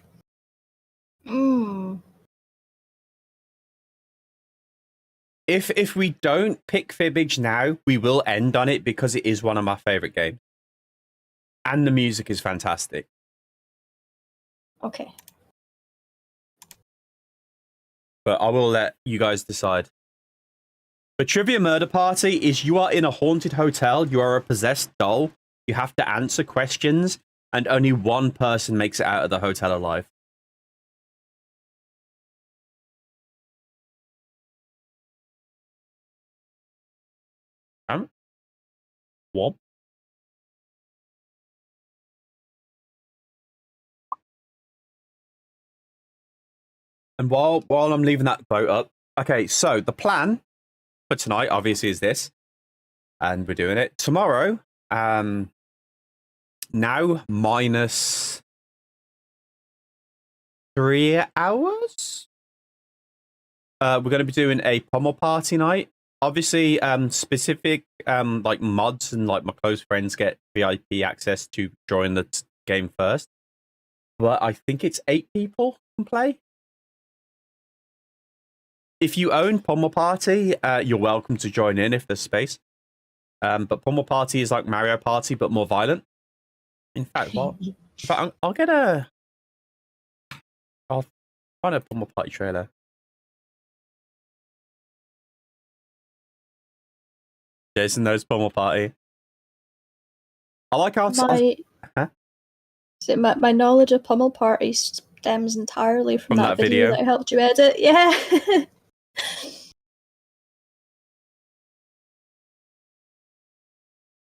If we don't pick Fibbage now, we will end on it because it is one of my favorite games. And the music is fantastic. Okay. But I will let you guys decide. But Trivia Murder Party is you are in a haunted hotel, you are a possessed doll, you have to answer questions, and only one person makes it out of the hotel alive. What? And while I'm leaving that vote up, okay, so the plan for tonight obviously is this, and we're doing it tomorrow. Now minus 3 hours. We're going to be doing a pummel party night. Obviously, specific like mods and like my close friends get VIP access to join the game first. But I think it's 8 people can play. If you own Pummel Party, you're welcome to join in if there's space. But Pummel Party is like Mario Party, but more violent. In fact, I'll get a... I'll find a Pummel Party trailer. Jason knows Pummel Party. I like how... My knowledge of Pummel Party stems entirely from that video that I helped you edit. Yeah.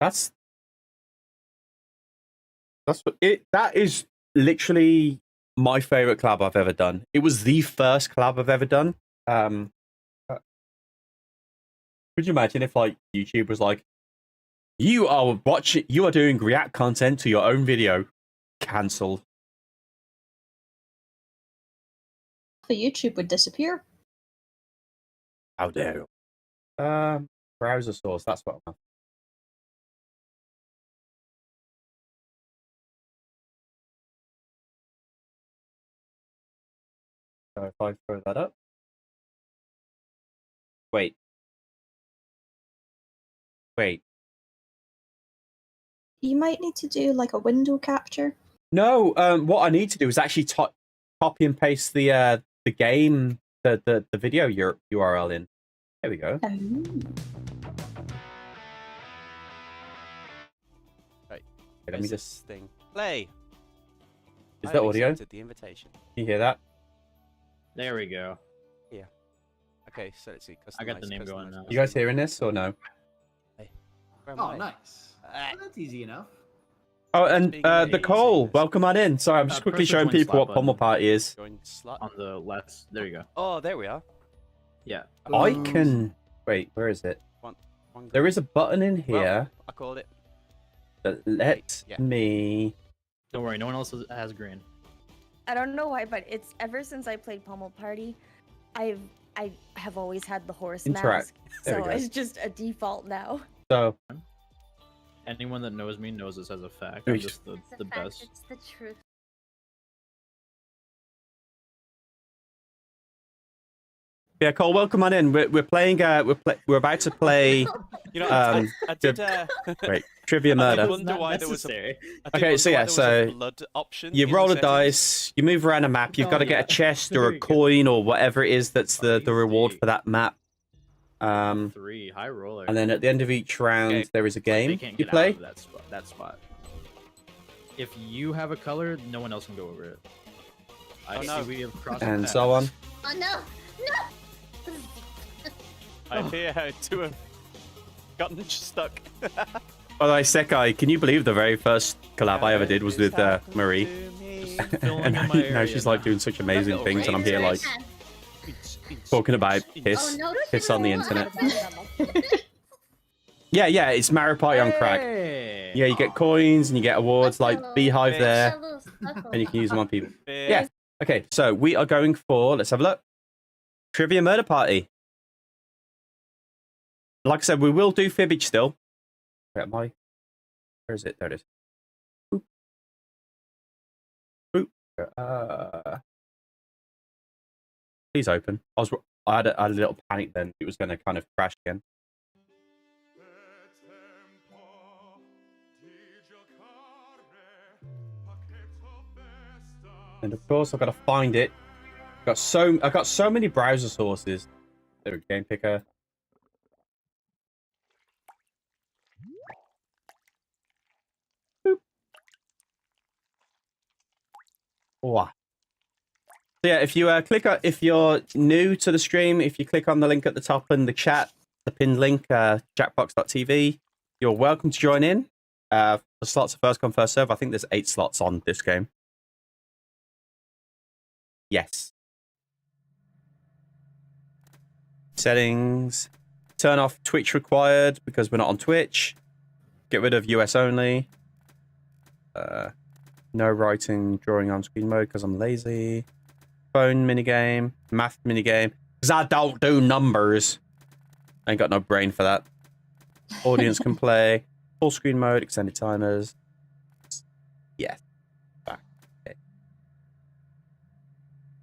That is literally my favorite collab I've ever done. It was the first collab I've ever done. Could you imagine if like YouTube was like, you are doing React content to your own video, cancelled. The YouTube would disappear. How dare you? Browser source, that's what I'm... So if I throw that up... Wait. You might need to do like a window capture. No, what I need to do is actually copy and paste the game, the video URL in. There we go. Right. Let me just thing. Play. Is that audio? The invitation. Can you hear that? There we go. Yeah. Okay, so let's see. I got the name going now. You guys hearing this or no? Hey. Oh, nice. Well, that's easy enough. Oh, and Nicole, welcome on in. Sorry, I'm just quickly showing people what Pummel Party is. On the left. There you go. Oh, there we are. Yeah. I can... Wait, where is it? There is a button in here. Well, I called it. That lets me... Don't worry, no one else has green. I don't know why, but it's ever since I played Pummel Party, I have always had the horse mask, so it's just a default now. So... Anyone that knows me knows this as a fact. I'm just the best. It's the truth. Yeah, Cole, welcome on in. We're playing. We're about to play. You know, I did. Wait, Trivia Murder. I wonder why there was Okay, so yeah, so blood option. You roll a dice, you move around a map. You've got to get a chest or a coin or whatever it is that's the reward for that map. 3 high roller. And then at the end of each round, there is a game you play. That spot. If you have a color, no one else can go over it. I see we have crossed and paths. so on. Oh no! No! I fear how to have gotten stuck. By the way, Sekai, can you believe the very first collab I ever did was with Marie? And now she's like doing such amazing things, and I'm here like talking about piss on the internet. Yeah, it's Mario Party on crack. Yeah, you get coins and you get awards like Beehive there, and you can use them on people. Yeah. Okay, so we are going for, let's have a look, Trivia Murder Party. Like I said, we will do Fibbage still. Where am I? Where is it? There it is. Boop. Boop. Please open. I had a little panic then. It was going to kind of crash again. And of course, I've got to find it. I've got so many browser sources. There we go, game picker. Boop. Wow. So yeah, if you if you're new to the stream, if you click on the link at the top in the chat, the pinned link, jackbox.tv, you're welcome to join in. The slots are first come, first serve. I think there's 8 slots on this game. Yes. Settings. Turn off Twitch required because we're not on Twitch. Get rid of US only. No writing, drawing on screen mode because I'm lazy. Phone minigame. Math minigame. Because I don't do numbers. I ain't got no brain for that. Audience can play. Full screen mode, extended timers. Yeah.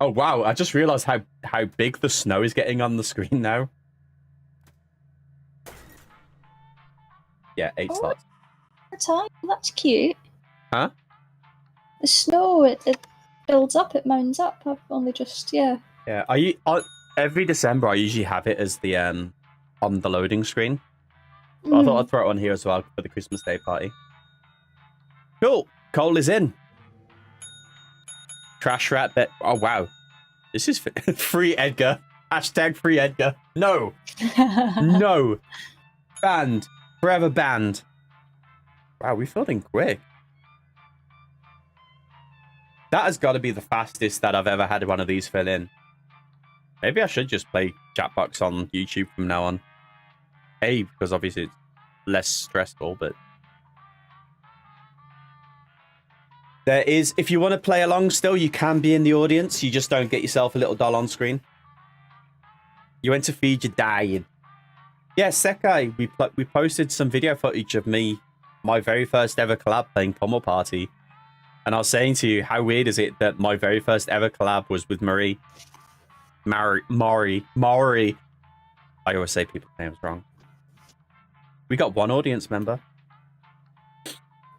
Oh wow! I just realized how big the snow is getting on the screen now. Yeah, 8 slots. That's cute. Huh? The snow, it builds up, it mounds up. I've only just, yeah. Yeah. Every December I usually have it as the on the loading screen. But I thought I'd throw it on here as well for the Christmas Day party. Cool. Cole is in. Trash rat bet. Oh wow. This is free Edgar. Hashtag free Edgar. No. No. Banned. Forever banned. Wow, we filled in quick. That has got to be the fastest that I've ever had one of these fill in. Maybe I should just play Jackbox on YouTube from now on. A, because obviously it's less stressful, but... There is, if you want to play along still, you can be in the audience. You just don't get yourself a little doll on screen. You went to feed your dying. Yeah, Sekai, we posted some video footage of me, my very first ever collab playing Pommel Party. And I was saying to you, how weird is it that my very first ever collab was with Mari. I always say people's names wrong. We got 1 audience member.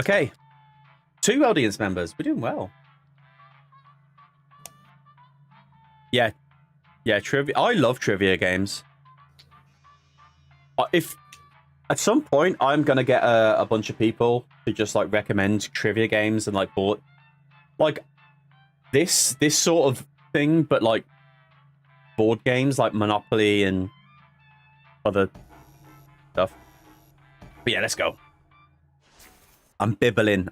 Okay. 2 audience members. We're doing well. Yeah. Yeah, trivia. I love trivia games. If at some point I'm going to get a bunch of people to just like recommend trivia games and like board like this sort of thing, but like board games like Monopoly and other stuff. But yeah, let's go. I'm bibbling.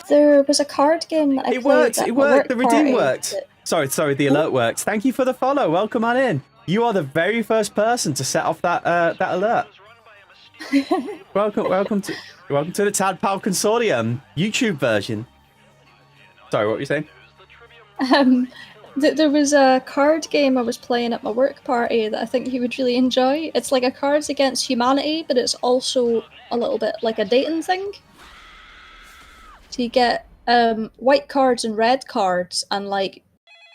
There was a card game that I played. It worked. The redeem worked. Sorry, the alert worked. Thank you for the follow. Welcome on in. You are the very first person to set off that alert. welcome to the Tadpal Consortium YouTube version. Sorry, what were you saying? There was a card game I was playing at my work party that I think you would really enjoy. It's like a Cards Against Humanity, but it's also a little bit like a dating thing. So you get white cards and red cards, and like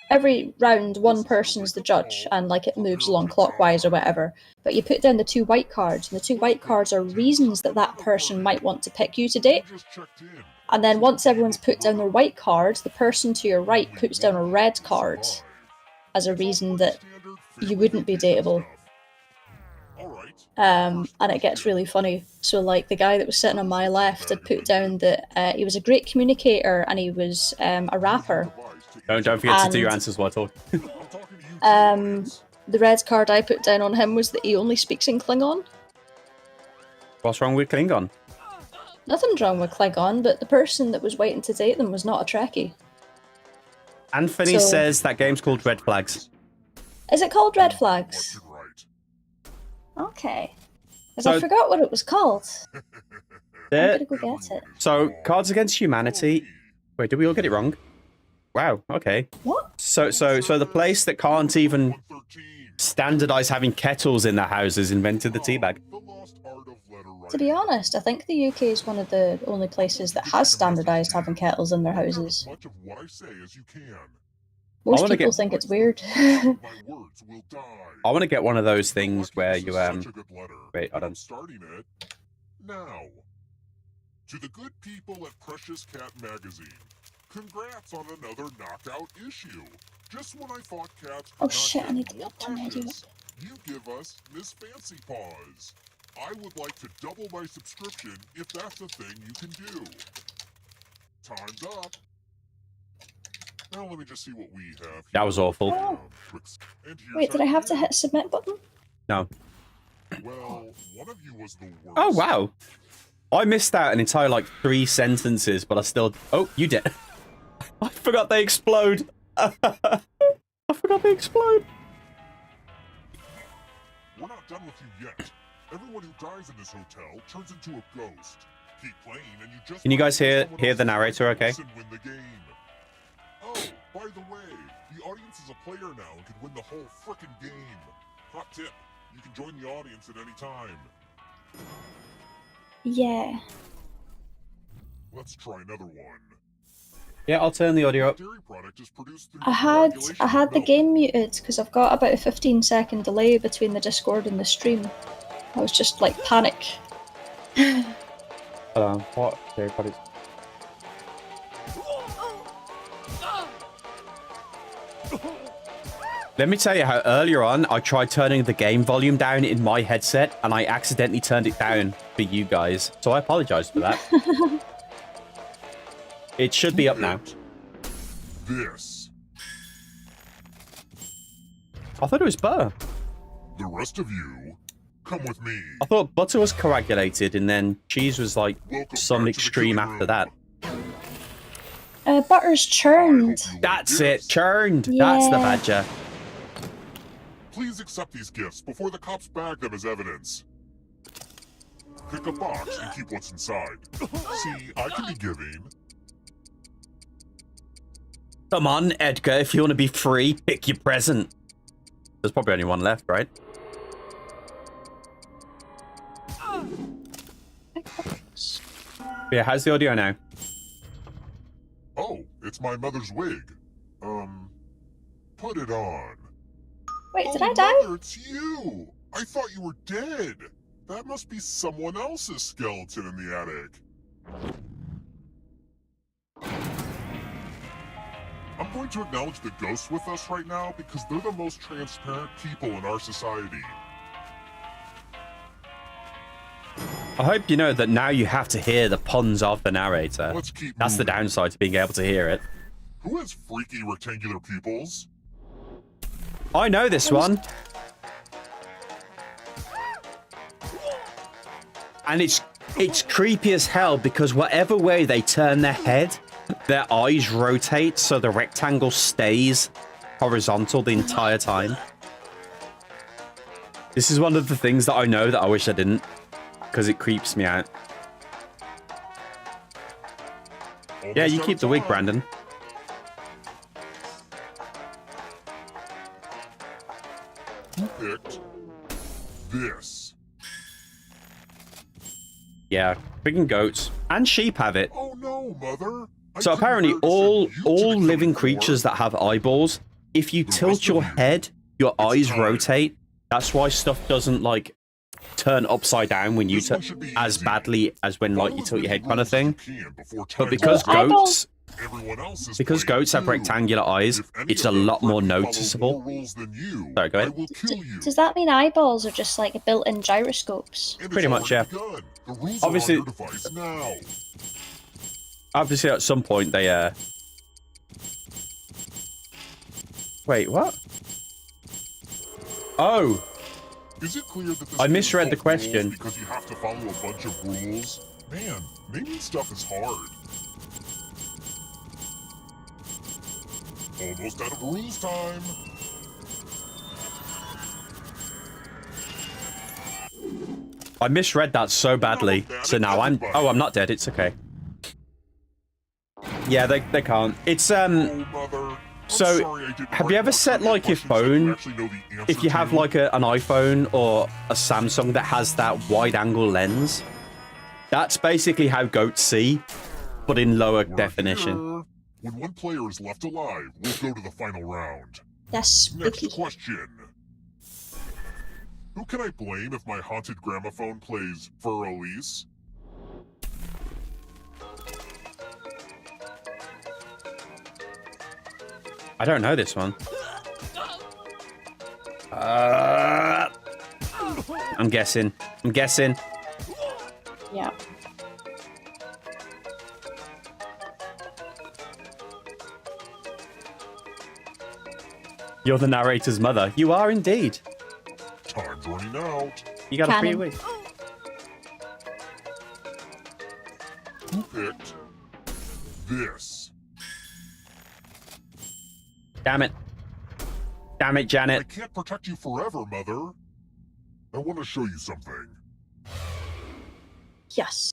every round one person's the judge, and like it moves along clockwise or whatever. But you put down the 2 white cards, and the 2 white cards are reasons that person might want to pick you to date. And then once everyone's put down their white card, the person to your right puts down a red card as a reason that you wouldn't be dateable. And it gets really funny. So like the guy that was sitting on my left had put down that he was a great communicator and he was a rapper. Don't forget to do your answers while talking. The red card I put down on him was that he only speaks in Klingon. What's wrong with Klingon? Nothing's wrong with Klingon, but the person that was waiting to date them was not a Trekkie. Anthony says that game's called Red Flags. Is it called Red Flags? Okay. Because I forgot what it was called. I'm gonna go get it. So, Cards Against Humanity... Wait, did we all get it wrong? Wow, okay. What? So the place that can't even standardize having kettles in their houses invented the teabag. To be honest, I think the UK is one of the only places that has standardized having kettles in their houses. Most people think it's weird. I want to get one of those things where you wait, hold on. Now, to the good people at Precious Cat Magazine, congrats on another knockout issue. Just when I thought cats could oh shit, I need to get to precious, you give us Miss Fancy Paws. I would like to double my subscription if that's a thing you can do. Time's up. Now let me just see what we have here. That was awful. Oh. Wait, did I have to hit submit button? No. Well, one of you was the worst. Oh, wow. I missed out an entire, like, 3 sentences, but I still... Oh, you did. I forgot they explode. I forgot they explode. We're not done with you yet. Everyone who dies in this hotel turns into a ghost. Keep playing and you just... Can you guys hear the narrator okay? Win the game. Oh, by the way, the audience is a player now and can win the whole frickin' game. Hot tip, you can join the audience at any time. Yeah. Let's try another one. Yeah, I'll turn the audio up. I had the game muted because I've got about a 15-second delay between the Discord and the stream. I was just like panic. Hold on, what? Okay, but it's... Let me tell you how earlier on I tried turning the game volume down in my headset and I accidentally turned it down for you guys. So I apologize for that. It should be up now. This. I thought it was butter. The rest of you, come with me. I thought butter was coagulated and then cheese was like some extreme after that. Butter's churned. That's it, churned. Yeah. That's the badger. Please accept these gifts before the cops bag them as evidence. Pick a box and keep what's inside. See, I can be giving. Come on, Edgar, if you want to be free, pick your present. There's probably only one left, right? Yeah, how's the audio now? Oh, it's my mother's wig. Put it on. Wait, did I die? Mother, it's you! I thought you were dead. That must be someone else's skeleton in the attic. I'm going to acknowledge the ghosts with us right now because they're the most transparent people in our society. I hope you know that now you have to hear the puns of the narrator. That's the downside to being able to hear it. Who has freaky rectangular pupils? I know this one. And it's creepy as hell because whatever way they turn their head, their eyes rotate so the rectangle stays horizontal the entire time. This is one of the things that I know that I wish I didn't, because it creeps me out. Yeah, you keep the wig, Brandon. Who picked this? Yeah, freaking goats and sheep have it. Oh no, Mother. So apparently all living creatures that have eyeballs, if you tilt your head, your eyes rotate. That's why stuff doesn't like turn upside down when you as badly as when like you tilt your head kind of thing. But because goats have rectangular eyes, it's a lot more noticeable. Sorry, go ahead. Does that mean eyeballs are just like built-in gyroscopes? Pretty much, yeah. Obviously, at some point they Wait, what? Oh. Is it clear that this I misread the question. Because you have to follow a bunch of rules? Man, maybe stuff is hard. Almost out of rules time. I misread that so badly. So now I'm not dead. It's okay. Yeah, they can't. It's So, have you ever set like your phone, if you have like an iPhone or a Samsung that has that wide-angle lens? That's basically how goats see, but in lower definition. When one player is left alive, we'll go to the final round. That's spooky. Next question. Who can I blame if my haunted gramophone plays For Elise? I don't know this one. I'm guessing. Yeah. You're the narrator's mother. You are indeed. Time's running out. You got a free wig. Who picked this? Damn it. Damn it, Janet. I can't protect you forever, Mother. I want to show you something. Yes.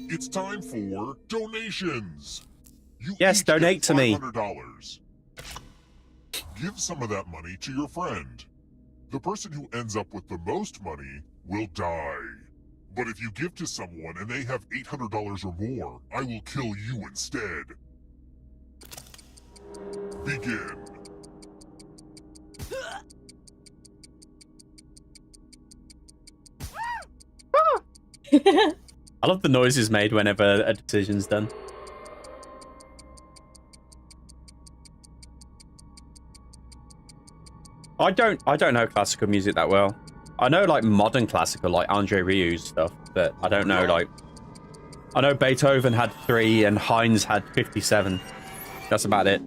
It's time for donations. Yes, donate to me. $500. Give some of that money to your friend. The person who ends up with the most money will die. But if you give to someone and they have $800 or more, I will kill you instead. Begin. I love the noises made whenever a decision's done. I don't know classical music that well. I know like modern classical, like Andre Rieu's stuff, but I don't know like. I know Beethoven had 3 and Heinz had 57. That's about it.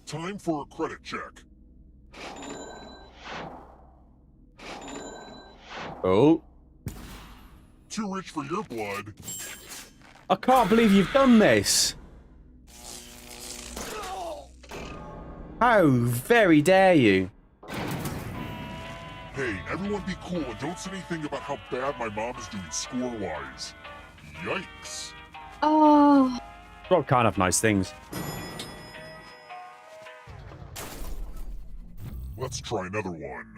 Time for a credit check. Oh. Too rich for your blood. I can't believe you've done this. How very dare you? Hey, everyone be cool and don't say anything about how bad my mom is doing score-wise. Yikes. Oh. What kind of nice things? Let's try another one.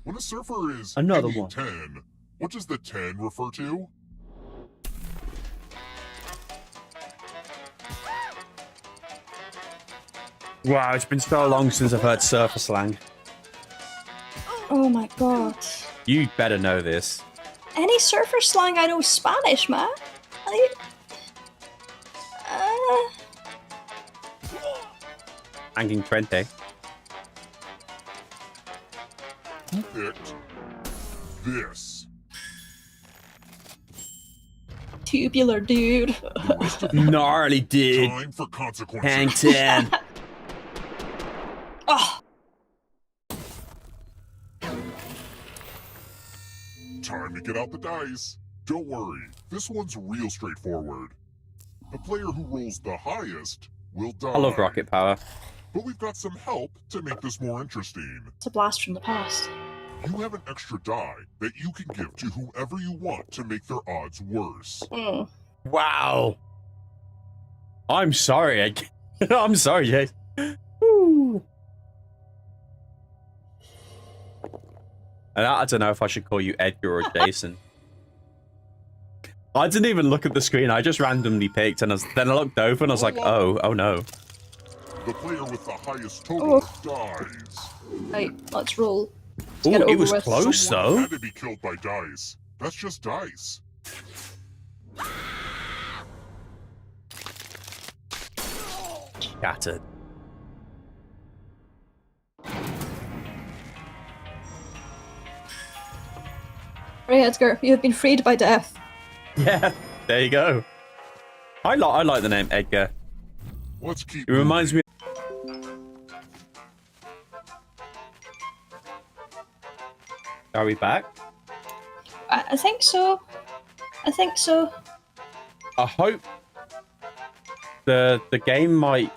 When a surfer is Another hanging one. 10, what does the 10 refer to? Wow, it's been so long since I've heard surfer slang. Oh my god. You better know this. Any surfer slang I know Spanish, man. Hanging 20. Who picked this? Tubular dude. Gnarly dude. Time for consequences. Hang 10. Oh. Time to get out the dice. Don't worry, this one's real straightforward. The player who rolls the highest will die. I love rocket power. But we've got some help to make this more interesting. It's a blast from the past. You have an extra die that you can give to whoever you want to make their odds worse. Wow. I'm sorry. I'm sorry, Jay. And I don't know if I should call you Edgar or Jason. I didn't even look at the screen. I just randomly picked, and then I looked over and I was like, oh no. The player with the highest total dies. Right, let's roll. Oh, it was close Someone though. had to be killed by dice. That's just dice. Shattered. Right, Edgar, you have been freed by death. Yeah, there you go. I like the name Edgar. Let's keep It reminds me. Are we back? I think so. I think so. I hope the game might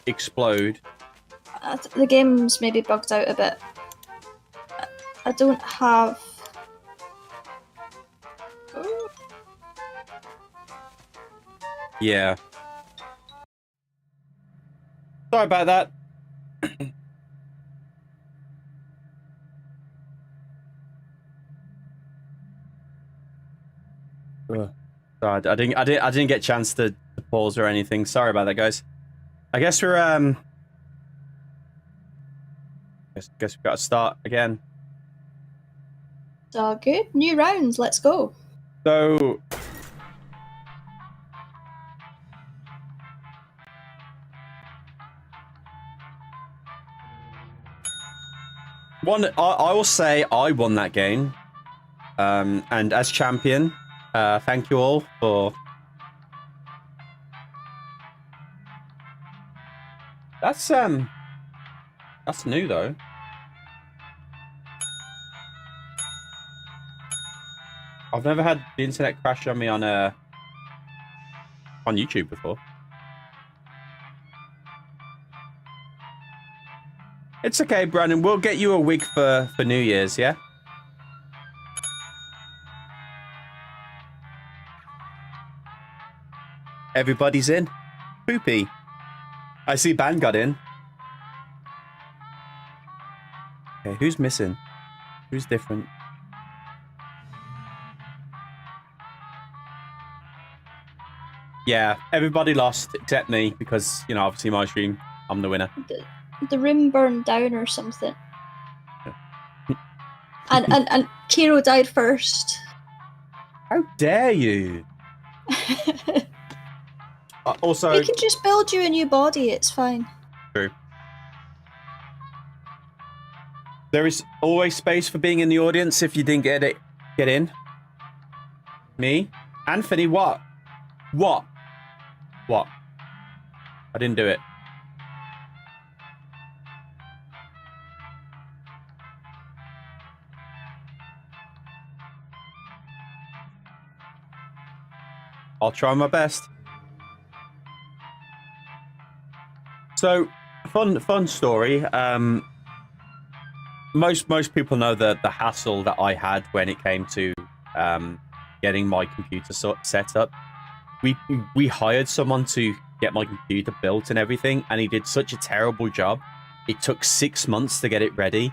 explode. The game's maybe bugged out a bit. I don't have... Yeah. Sorry about that. Sorry, I didn't get a chance to pause or anything. Sorry about that, guys. I guess we're guess we've got to start again. It's all good. New rounds. Let's go. So I will say I won that game. And as champion, thank you all for... That's new though. I've never had the internet crash on me on YouTube before. It's okay, Brandon. We'll get you a wig for New Year's, yeah? Everybody's in. Poopy. I see Ban got in. Okay, who's missing? Who's different? Yeah, everybody lost except me because, you know, obviously my stream, I'm the winner. The room burned down or something. and Kero died first. How dare you? Also, we can just build you a new body. It's fine. True. There is always space for being in the audience if you didn't get in. Me? Anthony, what? What? What? I didn't do it. I'll try my best. So, fun story. Most people know the hassle that I had when it came to getting my computer set up. We hired someone to get my computer built and everything, and he did such a terrible job. It took 6 months to get it ready,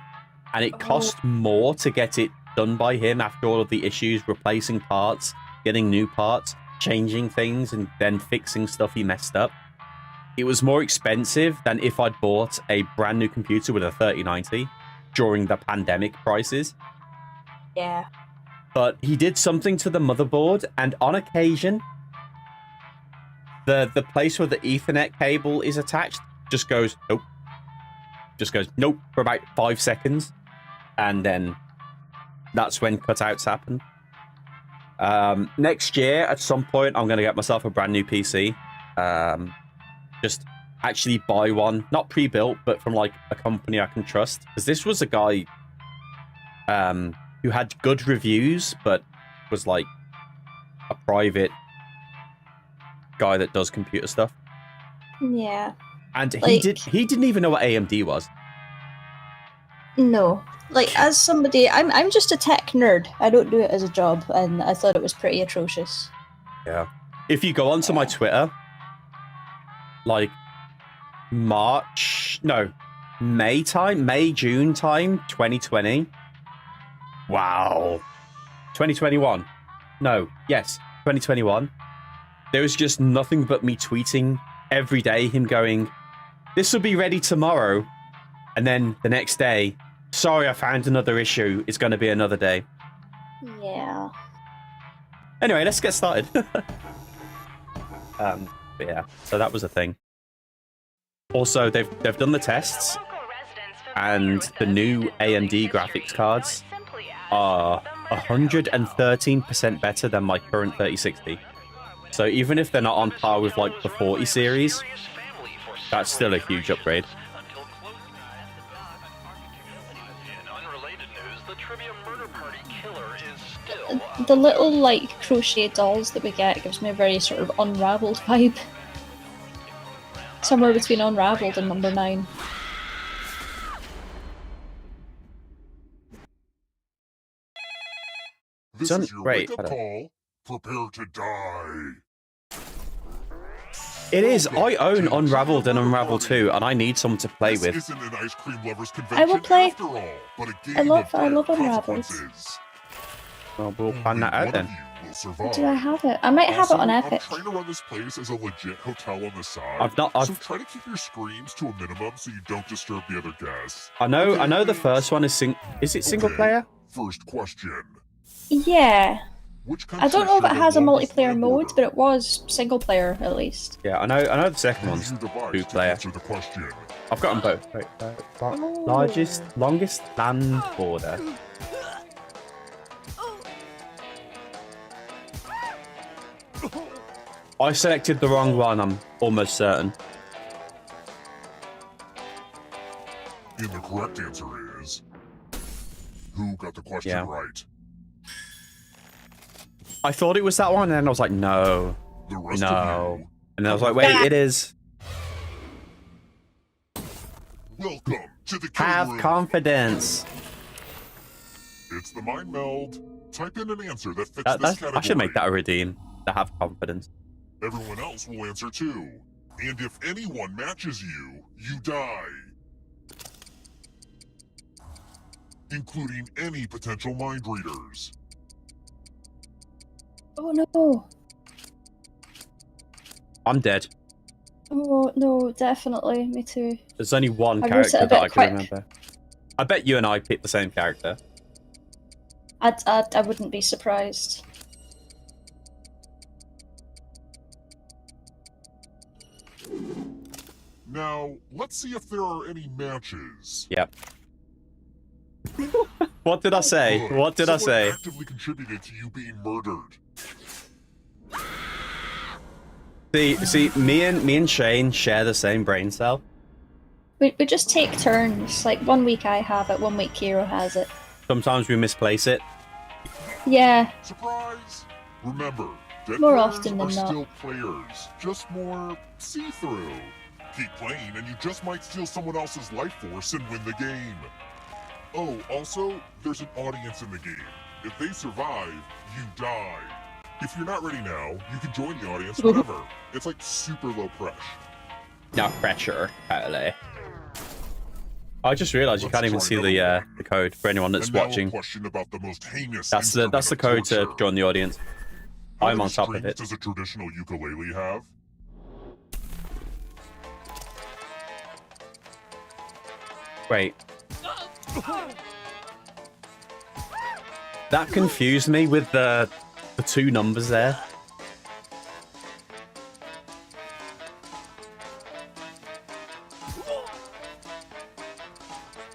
and it cost more to get it done by him after all of the issues, replacing parts, getting new parts, changing things, and then fixing stuff he messed up. It was more expensive than if I'd bought a brand new computer with a 3090 during the pandemic prices. Yeah. But he did something to the motherboard, and on occasion, the place where the Ethernet cable is attached just goes nope. Just goes nope for about 5 seconds, and then that's when cutouts happen. Next year, at some point, I'm going to get myself a brand new PC. Just actually buy one, not pre-built, but from like a company I can trust. Because this was a guy who had good reviews, but was like a private guy that does computer stuff. Yeah. And Like- he didn't even know what AMD was. No. Like, as somebody, I'm just a tech nerd. I don't do it as a job, and I thought it was pretty atrocious. Yeah. If you go onto my Twitter, like May June time, 2020. Wow. 2021. No, yes, 2021. There was just nothing but me tweeting every day, him going, this will be ready tomorrow. And then the next day, sorry, I found another issue. It's going to be another day. Yeah. Anyway, let's get started. But yeah, so that was a thing. Also, they've done the tests, and the new AMD graphics cards are 113% better than my current 3060. So even if they're not on par with like the 40 series, that's still a huge upgrade. The little, like, crochet dolls that we get gives me a very sort of Unraveled vibe. Somewhere between Unraveled and number 9. This is your wake-up call. Prepare to die. It is. I own Unraveled and Unravel 2, and I need someone to play with. This isn't an ice cream lovers I convention will play. after all, but a game I love of Unraveled. consequences. Well, we'll find that out then. Will survive. Do I have it? I might have it on Epic. I'm trying to run this place as a legit hotel on the side. So try to keep your screams to a minimum so you don't disturb the other guests. I know the first one is single player? First question. Yeah. Which I don't know if it has a multiplayer mode, but it was single player at least. Yeah, I know the second one's two player. I've got them both. Wait, longest land border. I selected the wrong one, I'm almost certain. And the correct answer is... Who got the question right? I thought it was that one, and then I was like, no. No. And then I was like, wait, it is. Welcome to the Have confidence. It's the mind meld. Type in an answer that fits this category. I should make that a redeem. To have confidence. Everyone else will answer too. And if anyone matches you, you die. Including any potential mind readers. Oh no. I'm dead. Oh, no, definitely. Me too. There's only one I wrote it character a that bit I can quick. remember. I bet you and I picked the same character. I wouldn't be surprised. Now, let's see if there are any matches. Yep. What did I say? Good. What did I Someone say? actively contributed to you being murdered. See, me and Shane share the same brain cell. We just take turns. Like, 1 week I have it, 1 week Kero has it. Sometimes we misplace it. Yeah. Surprise! Remember, dead More players often than are not. still players, just more see-through. Keep playing and you just might steal someone else's life force and win the game. Oh, also, there's an audience in the game. If they survive, you die. If you're not ready now, you can join the audience whenever. It's like super low pressure. Not pressure, apparently. I just realised you can't even see the code for anyone that's And now a watching. question about the most heinous That's the instrument of code to torture. join the audience. How I'm many on top of strings it. does a traditional ukulele have? Wait. That confused me with the two numbers there.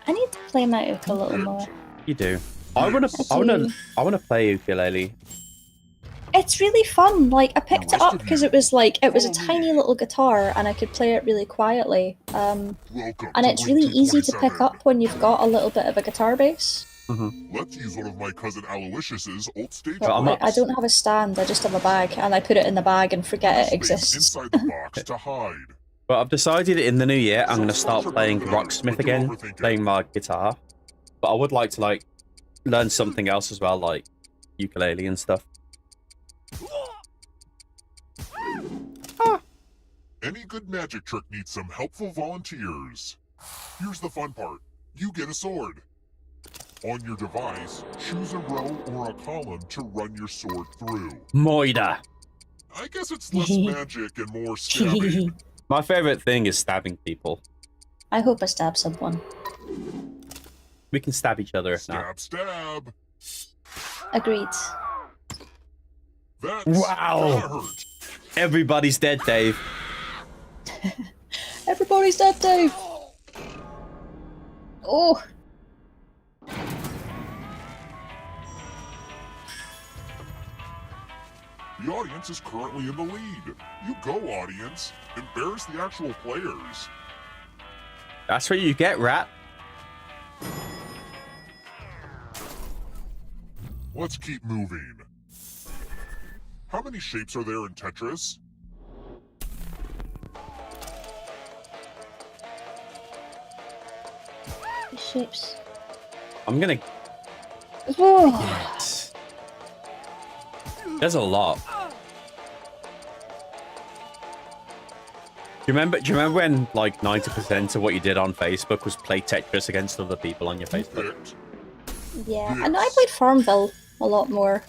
I need to play my uke a little more. You do. I wanna play ukulele. It's really fun. Like, I picked it up because it was a tiny little guitar and I could play it really quietly. And it's really easy to pick up when you've got a little bit of a guitar bass. Let's use one of my cousin Aloysius's old stage But, like, I don't have a stand, I just have a bag, and I put it in the bag and forget it exists. inside the box to hide. But I've decided in the new year I'm gonna start playing Rocksmith again, playing my guitar. But I would like to like learn something else as well, like ukulele and stuff. Any good magic trick needs some helpful volunteers. Here's the fun part. You get a sword. On your device, choose a row or a column to run your sword through. Moida. I guess it's less magic and more stabbing. My favorite thing is stabbing people. I hope I stab someone. We can stab each other if not. Stab. Agreed. That's Wow. hurt. Everybody's dead, Dave. Everybody's dead, Dave! Oh! The audience is currently in the lead. You go, audience. Embarrass the actual players. That's what you get, rat. Let's keep moving. How many shapes are there in Tetris? Shapes. I'm gonna. Whoa. Yes. There's a lot. Do you remember when like 90% of what you did on Facebook was play Tetris against other people on your Facebook? Yeah, and I played Farmville a lot more.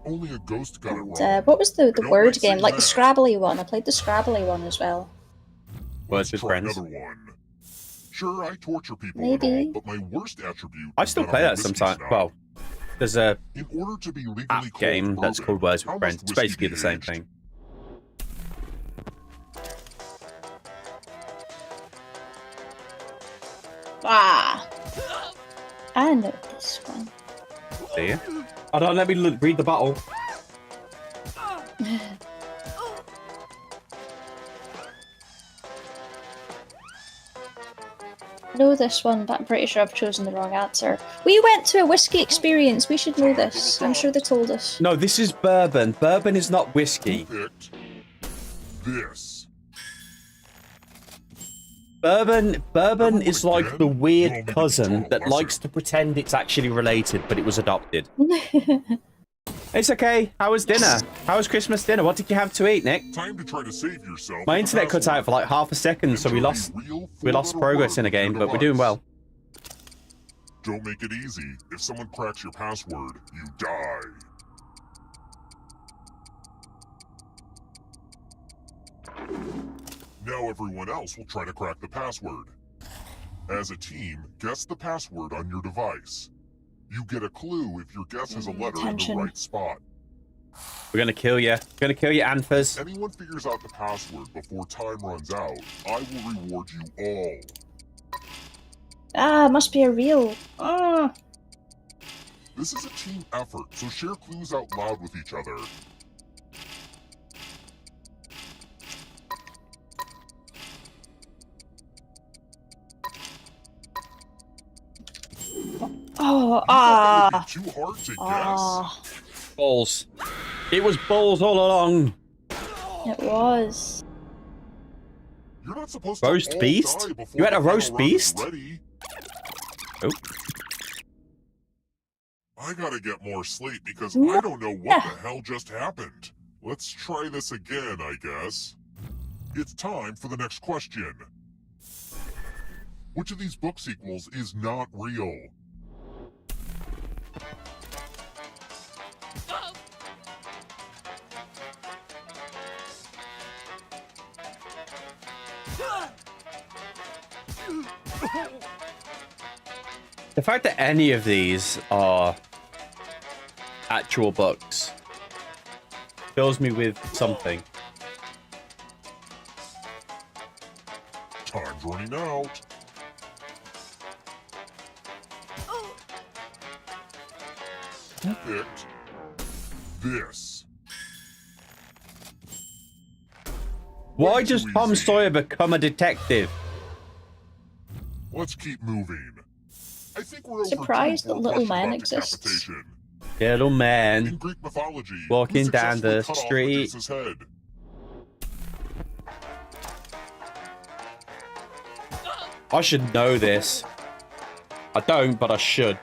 Only a ghost got it wrong. And, what was the don't word like game? saying Like the that. Scrabbly one. I played the Scrabbly one as well. Words with Try friends. another one. Sure, I torture people Maybe. and all, but my worst attribute I is still that play I'm a that whiskey sometimes. snob. Well, there's a In order to be legally app called game that's bourbon, called Words how with must Friends. It's whiskey basically be the same aged? thing. Ah! I know this one. Do you? Oh, don't let me read the bottle. I know this one, but I'm pretty sure I've chosen the wrong answer. We went to a whiskey experience. We should know this. I'm sure they told us. No, this is bourbon. Bourbon is not whiskey. Picked this. Bourbon is like the weird cousin that likes to pretend it's actually related, but it was adopted. It's okay. How was dinner? How was Christmas dinner? What did you have to eat, Nick? Time to try to save yourself. My with a internet cut password. out for like half a second, so we lost progress in a game, but we're doing well. Don't make it easy. If someone cracks your password, you die. Now everyone else will try to crack the password. As a team, guess the password on your device. You get a clue if your guess has a letter in the right spot. We're gonna kill you. We're gonna kill you, Anthers. If anyone figures out the password before time runs out, I will reward you all. Ah, must be a real. Ah. This is a team effort, so share clues out loud with each other. Oh, Too hard to guess. Balls. It was balls all along. It was. You're not supposed Roast to all beast? die before You had a the final roast round is beast? ready. Oh. I gotta get more sleep because I don't know what the hell just happened. Let's try this again, I guess. It's time for the next question. Which of these book sequels is not real? The fact that any of these are actual books fills me with something. Time's running out. Who picked this? Why does Tom Sawyer become a detective? Let's keep moving. I think we're Surprised that overdue for a Little question Man about exists. decapitation. Little In man Greek mythology, walking who down the successfully cut off street. Medusa's head? I should know this. I don't, but I should.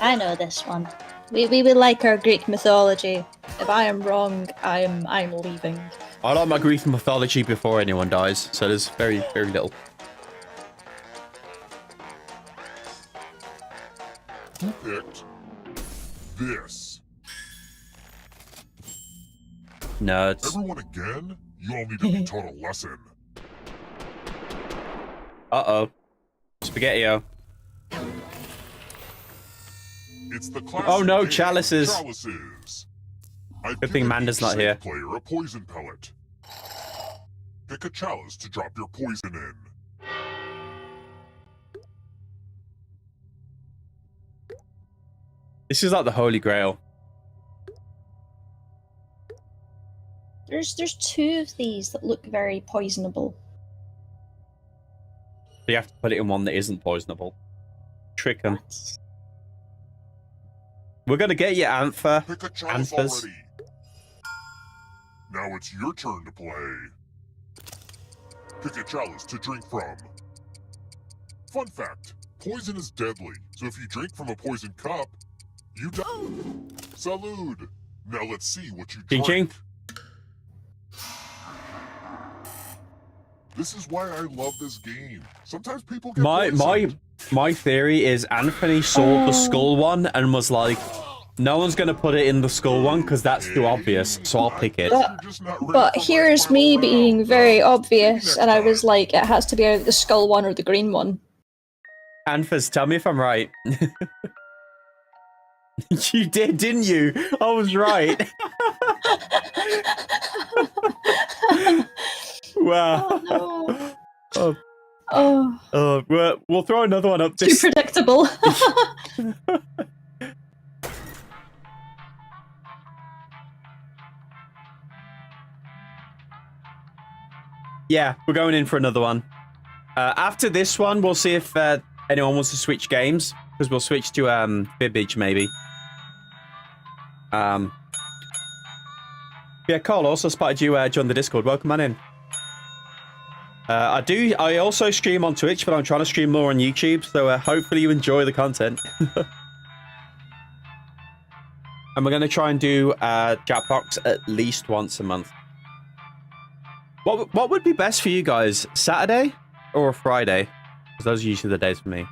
I know this one. We would like our Greek mythology. If I am wrong, I'm leaving. I like my Greek mythology before anyone dies, so there's very, very little. Who picked this? Nerds. Everyone again? You all need to be taught a lesson. Uh-oh. Spaghetti-O. It's the classic Oh no, game, chalices. Chalices. I've Good thing given Manda's each not safe here. player a poison pellet. Pick a chalice to drop your poison in. This is like the Holy Grail. There's two of these that look very poisonable. You have to put it in one that isn't poisonable. Trick 'em. We're gonna get you, Anther. Pick a chalice Anthers. already. Now it's your turn to play. Pick a chalice to drink from. Fun fact, poison is deadly, so if you drink from a poisoned cup, you die. Salud. Now let's see what you Ching drink. ching. This is why I love this game. Sometimes people get My poisoned. theory is Anthony saw the skull one and was like, no one's gonna put it in the skull one because that's too obvious, so I'll pick it. But here's me being very obvious, and I was like, it has to be either the skull one or the green one. Anthers, tell me if I'm right. You did, didn't you? I was right. Wow. Oh, Oh, oh, we'll throw another one up. too predictable. Yeah, we're going in for another one. After this one, we'll see if anyone wants to switch games, because we'll switch to Fibbage maybe. Yeah, Carl, also spotted you join the Discord. Welcome on in. I also stream on Twitch, but I'm trying to stream more on YouTube, so hopefully you enjoy the content. And we're going to try and do Jackbox at least once a month. What would be best for you guys? Saturday or a Friday? Because those are usually the days for me.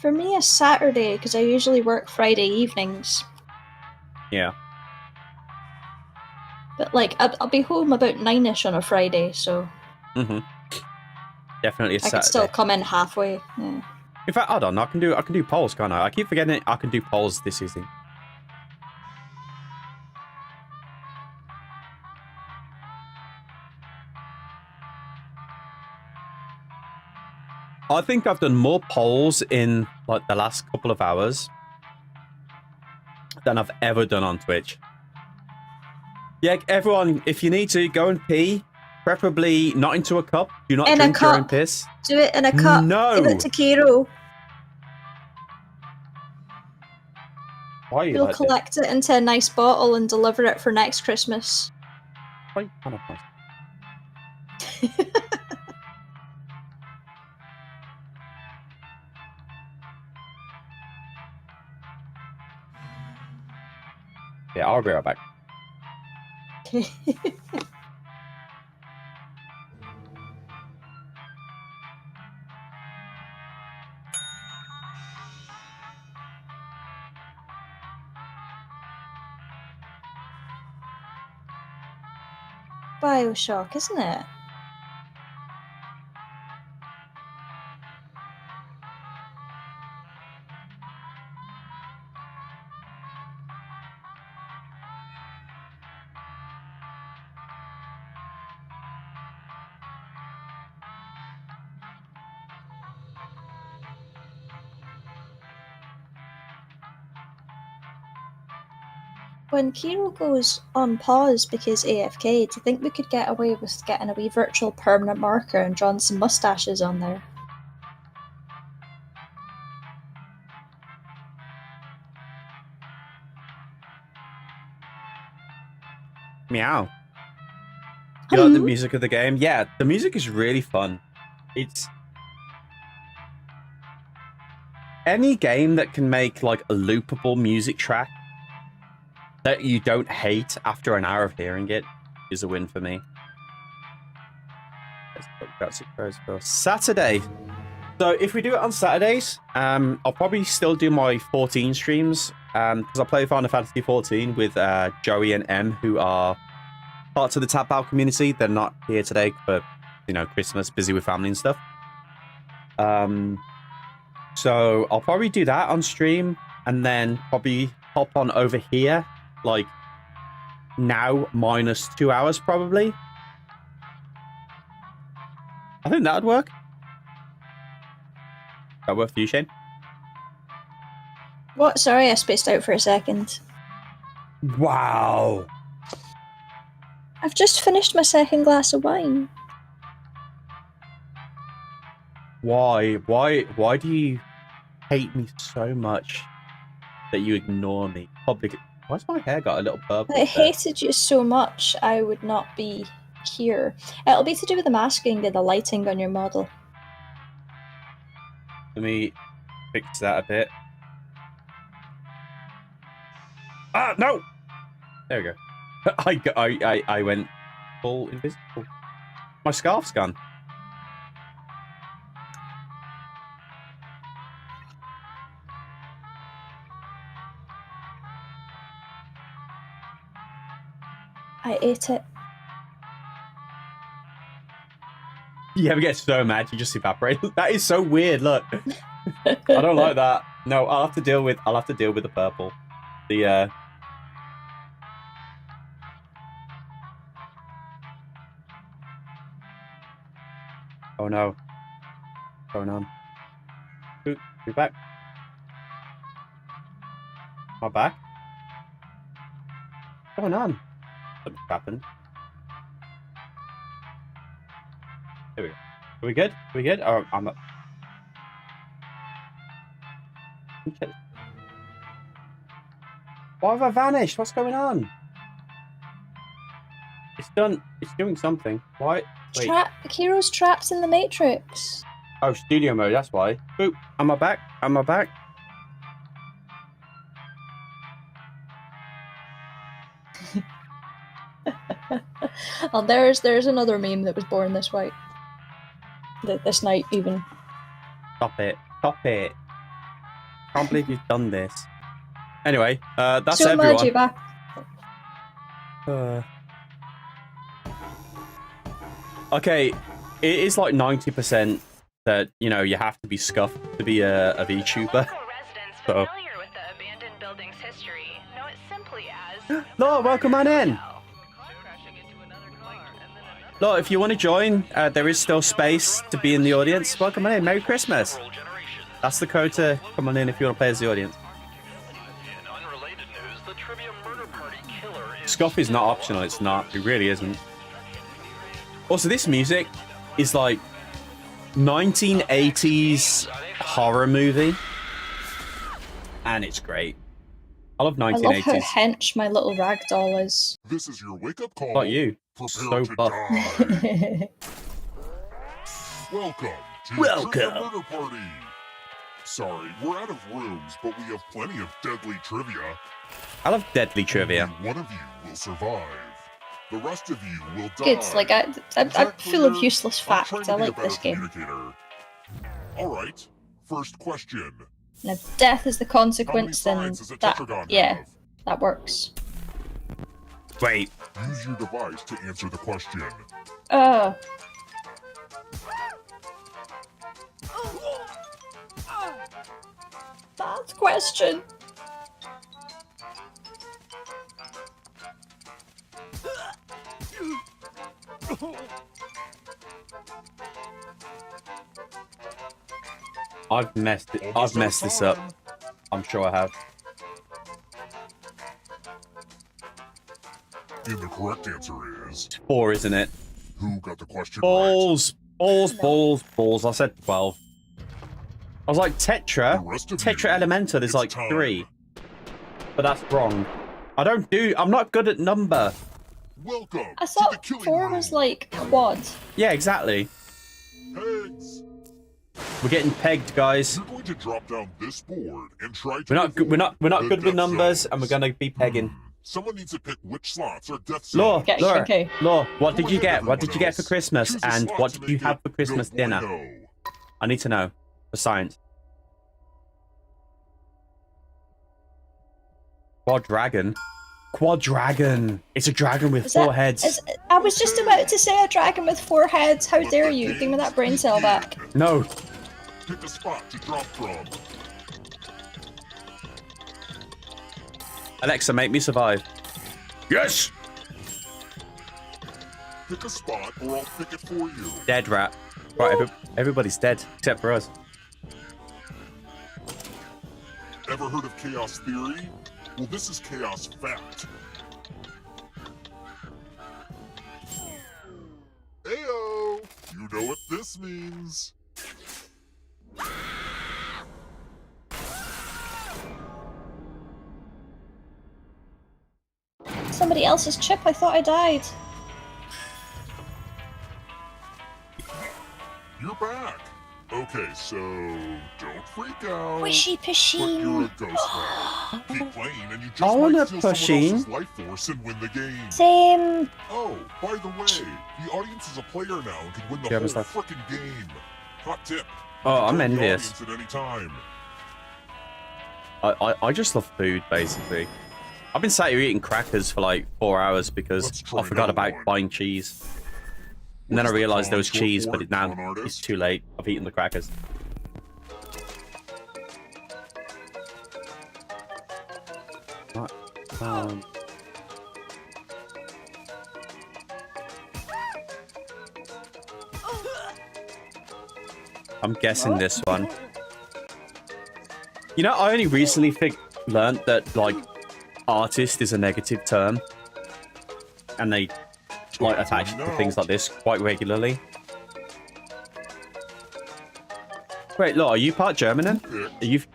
For me, a Saturday, because I usually work Friday evenings. Yeah. But like, I'll be home about 9ish on a Friday, so Definitely a I Saturday. could still come in halfway. Yeah. In fact, hold on, I can do polls, can't I? I keep forgetting it. I can do polls this season. I think I've done more polls in like the last couple of hours than I've ever done on Twitch. Yeah, everyone, if you need to, go and pee. Preferably not into a cup. Do not drink your own piss. Do it in a cup. No. Give it to Kero. Why are you He'll like collect it into a nice bottle and deliver it for next Christmas. Why kind of nice? Yeah, I'll be right back. Bioshock, isn't it? When Kero goes on pause because AFK, do you think we could get away with getting a wee virtual permanent marker and drawing some mustaches on there? Meow. You like the music of the game? Yeah, the music is really fun. It's any game that can make like a loopable music track that you don't hate after an hour of hearing it is a win for me. That's for Saturday. So if we do it on Saturdays, I'll probably still do my 14 streams because I play Final Fantasy 14 with Joey and M, who are parts of the Tap Out community. They're not here today for, you know, Christmas, busy with family and stuff. So I'll probably do that on stream and then probably hop on over here, like now minus 2 hours probably. I think that would work. That work for you, Shane? What? Sorry, I spaced out for a second. Wow. I've just finished my second glass of wine. Why do you hate me so much that you ignore me? Public. Why's my hair got a little purple? I hated you so much, I would not be here. It'll be to do with the masking and the lighting on your model. Let me fix that a bit. Ah, no! There we go. I went full invisible. My scarf's gone. I ate it. You ever get so mad you just evaporate? That is so weird. Look, I don't like that. No, I'll have to deal with the purple. The oh no, what's going on? Oop, you're back. Am I back? What's going on? Something happened. There we go. Are we good? Are we good? Oh, I'm not. Why have I vanished? What's going on? It's done. It's doing something. Why? Wait. Kero's trapped in the Matrix. Oh, studio mode. That's why. Boop. Am I back? Am I back? Oh, there's another meme that was born this way. This night, even. Stop it. Stop it. Can't believe you've done this. Anyway, that's so everyone. Back. Okay, it is like 90% that, you know, you have to be scuffed to be a VTuber. So. Look, welcome on in. Look, if you want to join, there is still space to be in the audience. Welcome on in. Merry Christmas. That's the code to come on in if you want to play as the audience. Scuff is not optional. It's not. It really isn't. Also, this music is like 1980s horror movie, and it's great. I love 1980s. I love how hench my little rag doll is. This is your wake-up call. Not you. Prepare So to buff. die. Welcome to Trivia Murder Party. Sorry, we're out of rooms, but we have plenty of deadly trivia. I love deadly trivia. Only one of you will survive. The rest of you will die. Good, like I'm full of useless facts. I like this game. All right, first question. And if death is the consequence, then does a that tetragon yeah, that works. Wait. Use your device to answer the question. Bad question. I've messed it. I've messed this up. I'm sure I have. And the correct answer is 4, isn't it? Who got the question balls, balls. I said 12. I was like Tetra Elementa. There's like 3, but that's wrong. I'm not good at number. Welcome. I thought 4 was like quad. Yeah, exactly. Pegs. We're getting pegged, guys. You're going to drop down this board and try to. We're not good with numbers, and we're gonna be pegging. Someone needs to pick which slots are death Law, zones. Law, what did you get? What did you get for Christmas? And what did you have for Christmas dinner? I need to know for science. Quadragon. It's a dragon with 4 heads. I was just about to say a dragon with 4 heads. How dare you? Give me that brain cell back. No. Pick a spot to drop from. Alexa, make me survive. Yes. Pick a spot, or I'll pick it for you. Dead rat. Right, everybody's dead except for us. Ever heard of chaos theory? Well, this is chaos fact. Ayo! You know what this means. Somebody else's chip. I thought I died. You're back. Okay, so don't freak out. Wishy But you're Pasheen. a ghost now. Keep playing, and you I just want might a steal someone Pasheen. else's life force and win the game. Same. Oh, by the way, the audience is a player now and can win the Yeah, whole what's that? frickin' game. Hot tip. Oh, I'm Join the envious. audience at any time. I just love food, basically. I've been sat here eating crackers for like 4 hours because I forgot about buying cheese. And then I realized there was cheese, but now it's too late. I've eaten the crackers. Right. I'm guessing this one. You know, I only recently learned that, like, artist is a negative term. And they, like, attach it to things like this quite regularly. Wait, look, are you part German then?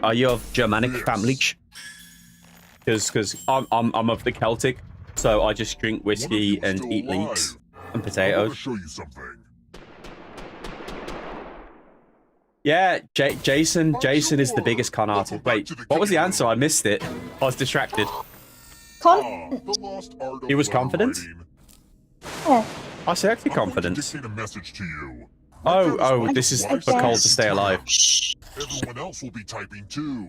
Are you of Germanic family? Because I'm of the Celtic, so I just drink whiskey and eat leeks and potatoes. I want to show you something. Yeah, Jason is the biggest con artist. Wait, what was the answer? I missed it. I was distracted. He was confident? Oh. I say actually confidence. Dictate a message to you. Oh, this is for Cole to stay alive. Everyone else will be typing too.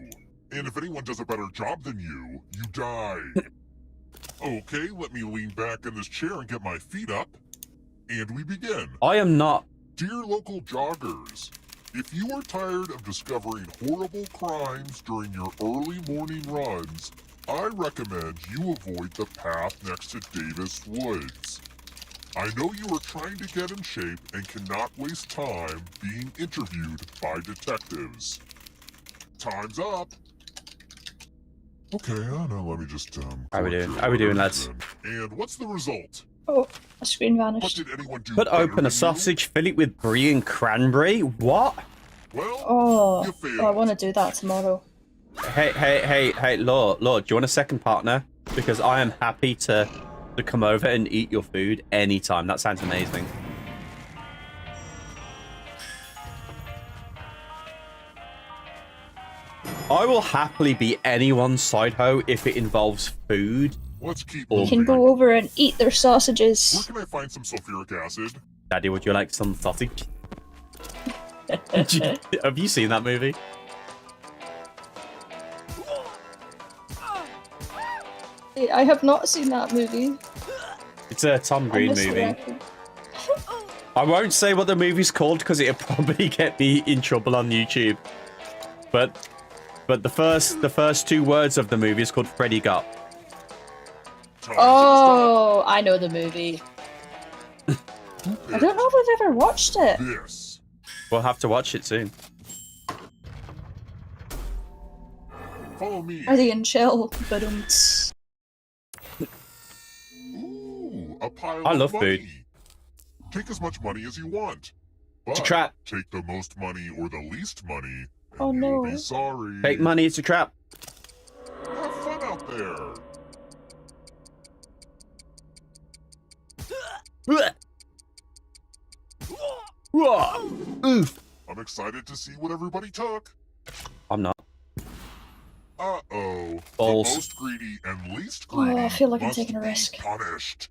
And if anyone does a better job than you, you die. Okay, let me lean back in this chair and get my feet up. And we begin. I am not. Dear local joggers, if you are tired of discovering horrible crimes during your early morning runs, I recommend you avoid the path next to Davis Woods. I know you are trying to get in shape and cannot waste time being interviewed by detectives. Time's up. Okay, now let me just How we doing? How we doing, lads? And what's the result? Oh, a screen vanished. What did anyone do? Cut open a sausage, fill it with brie and cranberry. What? Well, Oh, I want to do that tomorrow. Hey, Lord, do you want a second partner? Because I am happy to come over and eat your food anytime. That sounds amazing. I will happily be anyone's side hoe if it involves food. Let's keep You can go over and eat their sausages. Where can I find some sulfuric acid? Daddy, would you like some sausage? Have you seen that movie? I have not seen that movie. It's a Tom Green movie. I won't say what the movie's called because it'll probably get me in trouble on YouTube. But the first 2 words of the movie is called Freddy Got. Oh, I know the movie. I don't know if I've ever watched it. This. We'll have to watch it soon. Follow me. Are they in chill? But Ooh, a pile I of love money. food. Take as much money as you want. It's a But trap. take the most money or the least money. Oh You'll no. be sorry. Fake money, it's a trap. Have fun out there. Oof. I'm excited to see what everybody took. I'm not. Uh-oh. Balls. The most greedy and least Oh, greedy I feel like I'm must taking a be risk. punished.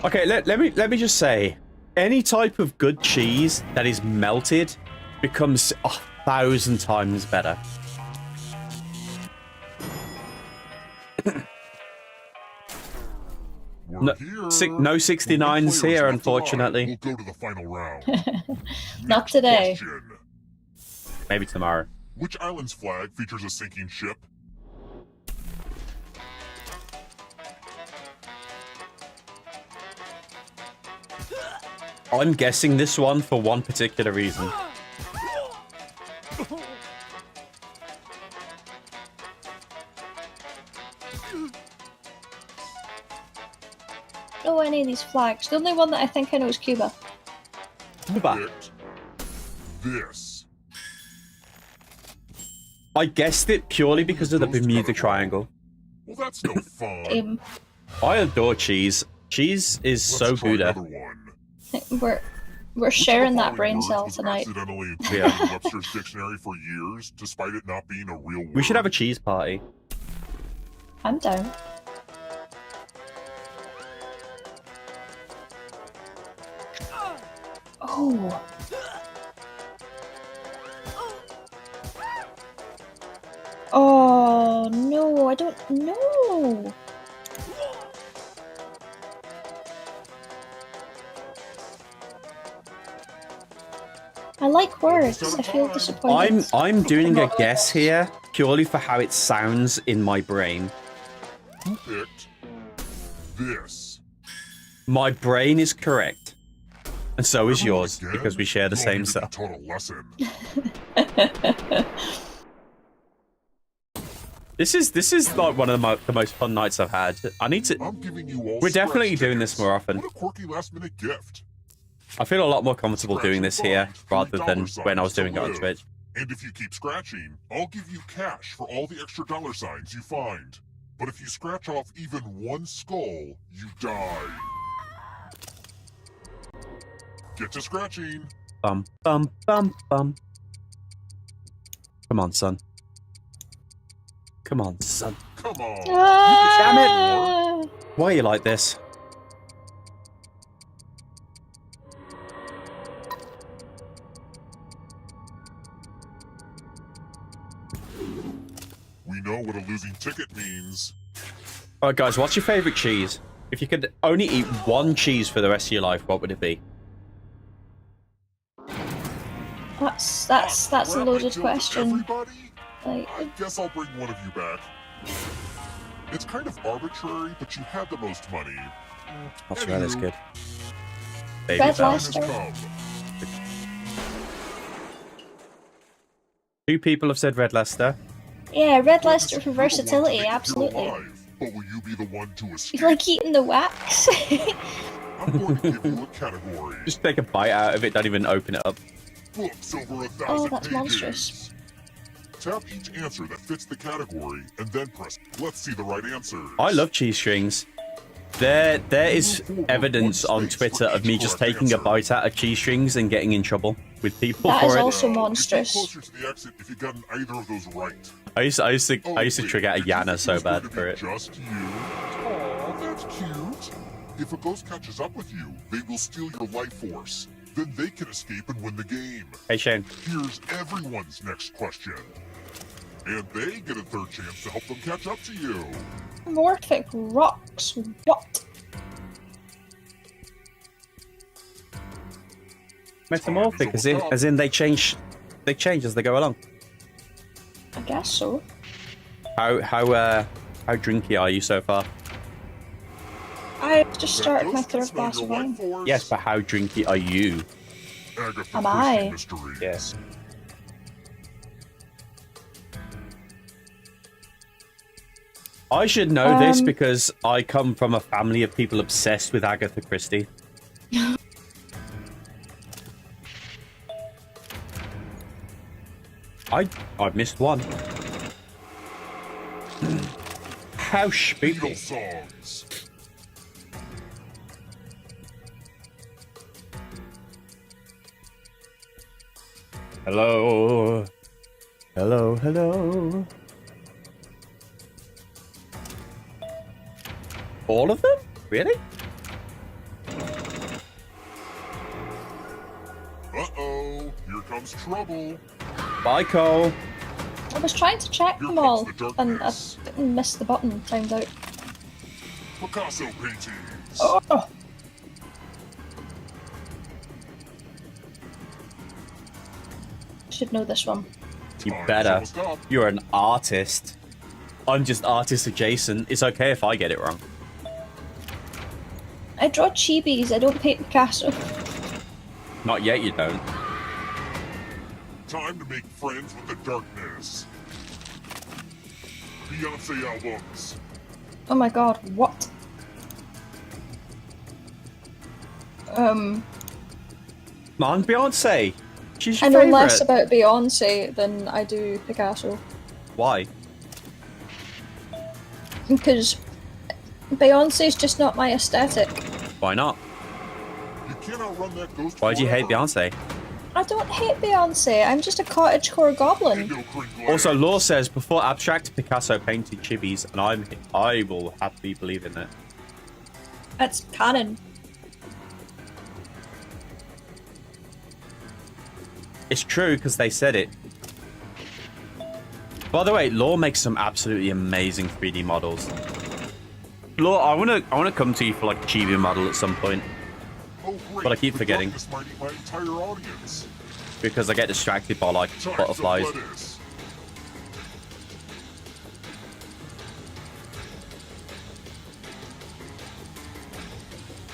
Okay, let me just say, any type of good cheese that is melted becomes 1,000 times better. No, no 69s here, unfortunately. We'll go to the final round. Not today. Question. Maybe tomorrow. Which island's flag features a sinking ship? I'm guessing this one for one particular reason. Oh, any of these flags. The only one that I think I know is Cuba. Cuba. This. I guessed it purely because of the Bermuda Triangle. Well, that's no fun. I adore cheese. Cheese is so good. We're sharing that brain cell tonight. Accidentally included Yeah. in Webster's dictionary for years, despite it not being a real word. We should have a cheese party. I'm down. Oh. Oh no, I don't know. I like words. I feel disappointed. I'm doing a guess here purely for how it sounds in my brain. Who picked this? My brain is correct, and so is yours because we share the same cell. Taught a lesson. This is like one of the most fun nights I've had. I need to. I'm giving you all We're definitely scratch doing this tickets. more often. What a quirky last-minute gift. I feel a lot more comfortable doing this here rather than $3 when I was to doing it on live. Twitch. And if you keep scratching, I'll give you cash for all the extra dollar signs you find. But if you scratch off even one skull, you die. Get to scratching. Bum bum bum bum. Come on, son. Come on, son. Come on. Damn it! Why are you like this? We know what a losing ticket means. All right, guys, what's your favorite cheese? If you could only eat one cheese for the rest of your life, what would it be? That's a loaded question. Like, I guess I'll bring one of you back. It's kind of arbitrary, but you had the most money. Mozzarella's good. Baby Red Bell. Lobster. 2 people have said Red Leicester. Yeah, Red Leicester for versatility, absolutely. But will you be the one to escape? You like eating the wax? I'm going to give you a category. Just take a bite out of it, don't even open it up. Books over 1,000 Oh, that's pages. monstrous. Tap each answer that fits the category, and then press. Let's see the right answers. I love cheese strings. There is evidence on Twitter of me just taking a bite out of cheese strings and getting in trouble with people That for is it. also monstrous. Closer to the exit if you gotten either of those right. I used to trick out a Yana so bad for it. Just you. Aw, that's cute. If a ghost catches up with you, they will steal your life force. Then they can escape and win the game. Hey Shane. Here's everyone's next question. And they get a third chance to help them catch up to you. Morphic rocks. What? Metamorphic, as in they change as they go along. I guess so. How drinky are you so far? I just started my third glass of wine. Yes, but how drinky are you? Am I? Yes. I should know this because I come from a family of people obsessed with Agatha Christie. I missed one. How spooky. Songs. Hello. Hello, hello. All of them? Really? Uh-oh, here comes trouble. Bye, Cole. I was trying to check them all, and I didn't miss the button, timed out. Picasso paintings. Oh! Should know this one. You better. You're an artist. I'm just artist adjacent. It's okay if I get it wrong. I draw chibis, I don't paint Picasso. Not yet, you don't. Time to make friends with the darkness. Beyonce albums. Oh my god, what? Come on, Beyonce. She's your I know favorite. less about Beyonce than I do Picasso. Why? Because Beyonce's just not my aesthetic. Why not? You can't outrun that ghost. Why do you hate Beyonce? I don't hate Beyonce, I'm just a cottagecore goblin. Also, Law says before abstract Picasso painted chibis, and I will happily believe in it. That's canon. It's true because they said it. By the way, Law makes some absolutely amazing 3D models. Law, I wanna come to you for like a chibi model at some point. Oh, great. But I keep forgetting. This might eat my entire audience. Because I get distracted by like Time butterflies. to lettuce.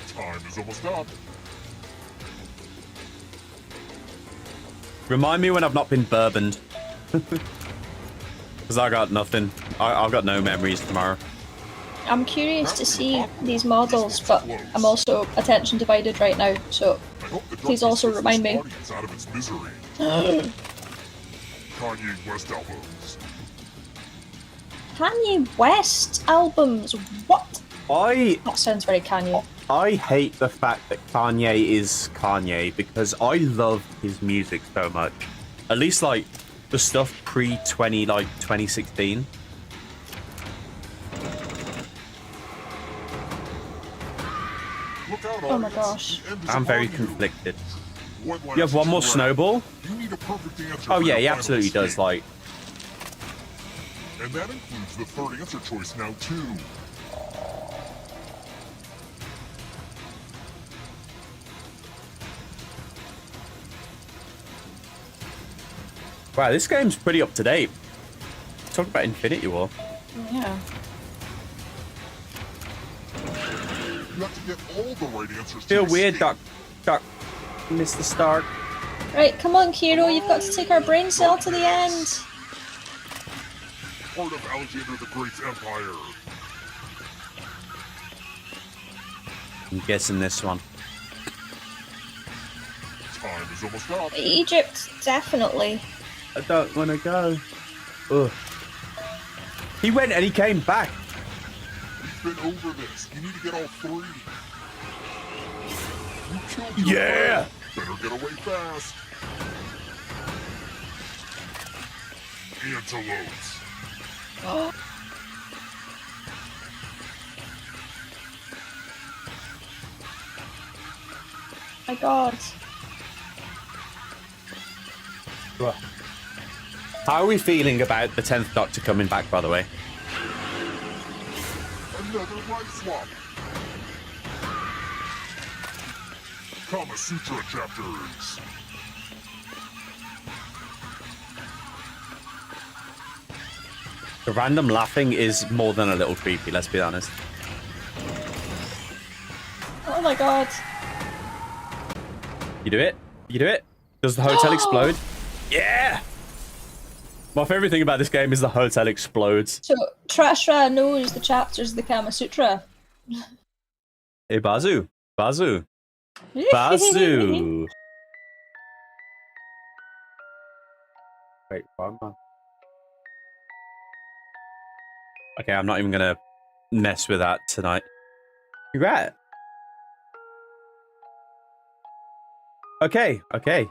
Time is almost up. Remind me when I've not been bourboned. Because I got nothing. I've got no memories tomorrow. I'm curious to see these models, but I'm also attention divided right now, so please also remind me. Audience out of its misery. Kanye West albums. Kanye West albums? What? That sounds very Kanye. I hate the fact that Kanye is Kanye because I love his music so much. At least like the stuff pre-2016. Look out, Oh my audience. gosh. The end is I'm very upon you. conflicted. One You have one more last snowball? You need a perfect answer Oh for yeah, your he final absolutely does. escape. Like, And that includes the third answer choice now too. Wow, this game's pretty up to date. Talk about Infinity War. Yeah. You have to get all the right answers. Feel to weird, escape. Mr. Stark. Right, come on, Kero, you've got to take our brain cell to the end. Part of Alexander the Great's empire. I'm guessing this one. Time is almost up. Egypt, definitely. I don't want to go. Ugh. He went and he came back. We've been over this. You need to get all three. You killed your Yeah. friend. Better get away fast. Antelopes. Oh. My God. How are we feeling about the 10th Doctor coming back, by the way? Another right swap. Kama Sutra chapters. The random laughing is more than a little creepy, let's be honest. Oh my God. You do it? You do it? Does the hotel explode? Yeah! My favorite thing about this game is the hotel explodes. So, Trashra knows the chapters of the Kama Sutra. Hey, Bazu. Bazu. Bazu. Wait, why am I? Okay, I'm not even gonna mess with that tonight. Congrats. Okay,